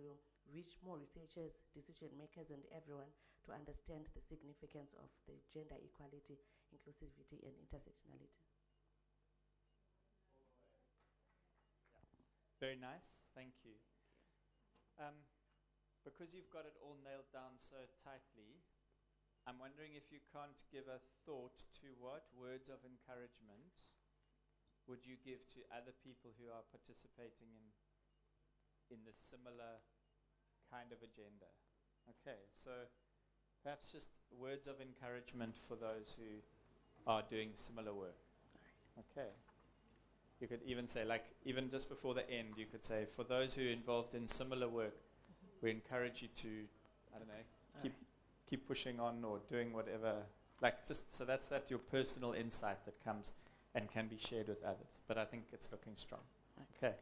reach more researchers, decision makers, and everyone to understand the significance of the gender equality, inclusivity, and intersectionality. Very nice, thank you. Because you've got it all nailed down so tightly, I'm wondering if you can't give a thought to what words of encouragement would you give to other people who are participating in the similar kind of agenda. Okay, so perhaps just words of encouragement for those who are doing similar work. Okay. You could even say, like, even just before the end, you could say, for those who are involved in similar work, we encourage you to, I don't know, keep pushing on or doing whatever. Like, just so that's your personal insight that comes and can be shared with others. But I think it's looking strong. Okay.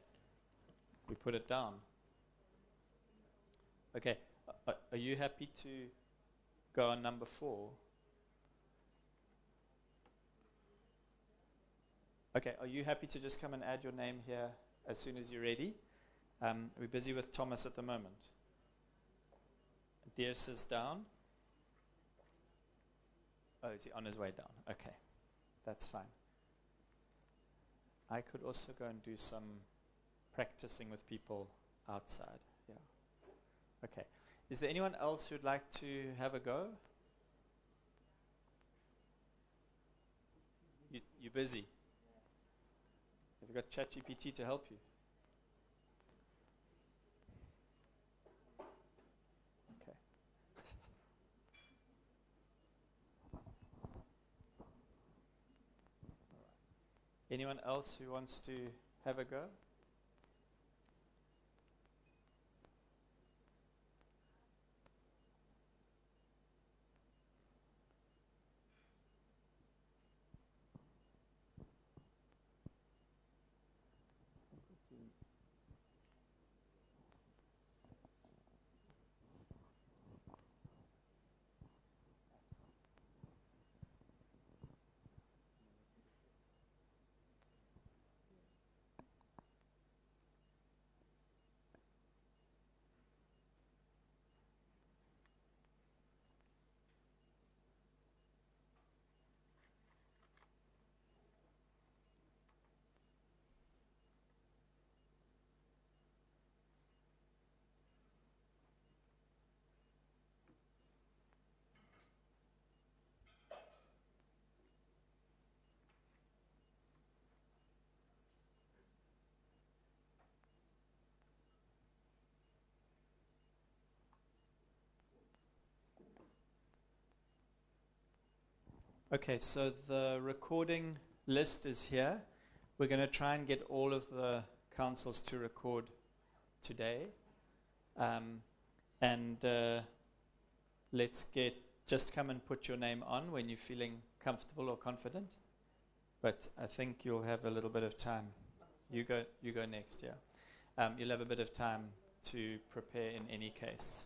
We put it down. Okay. Are you happy to go on number 4? Okay, are you happy to just come and add your name here as soon as you're ready? We're busy with Thomas at the moment. Deers is down. Oh, is he on his way down? Okay. That's fine. I could also go and do some practicing with people outside. Yeah. Okay. Is there anyone else who'd like to have a go? You're busy. Have you got ChatGPT to help you? Okay. Anyone else who wants to have a go? Okay, so the recording list is here. We're going to try and get all of the councils to record today. Let's just come and put your name on when you're feeling comfortable or confident. But I think you'll have a little bit of time. You go next, yeah. You'll have a bit of time to prepare in any case.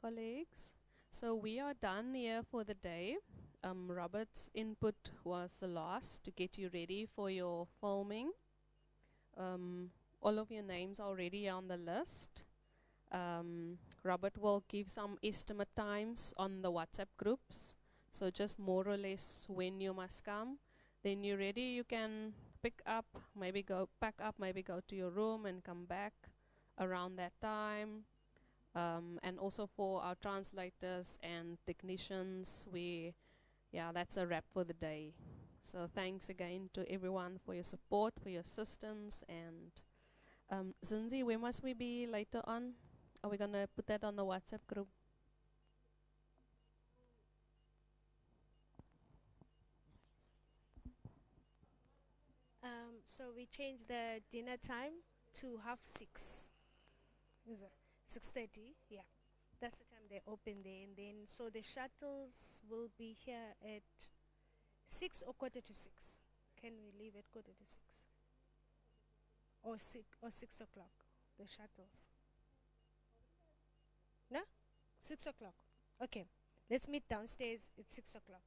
colleagues. So we are done here for the day. Robert's input was the last to get you ready for your filming. All of your names are already on the list. Robert will give some estimate times on the WhatsApp groups. So just more or less when you must come. Then you're ready, you can pack up, maybe go to your room and come back around that time. And also for our translators and technicians, that's a wrap for the day. So thanks again to everyone for your support, for your assistance. And Zinzi, where must we be later on? Are we gonna put that on the WhatsApp group? So we changed the dinner time to 6:30. Is it 6:30? Yeah, that's the time they open there, and then so the shuttles will be here at 6 or 6:15. Can we leave at 6:15? Or 6 o'clock? The shuttles. No, 6 o'clock. Okay, let's meet downstairs at 6 o'clock.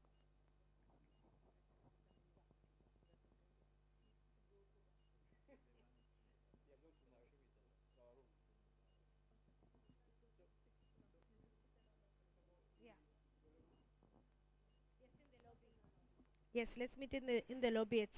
Yes, let's meet in the lobby at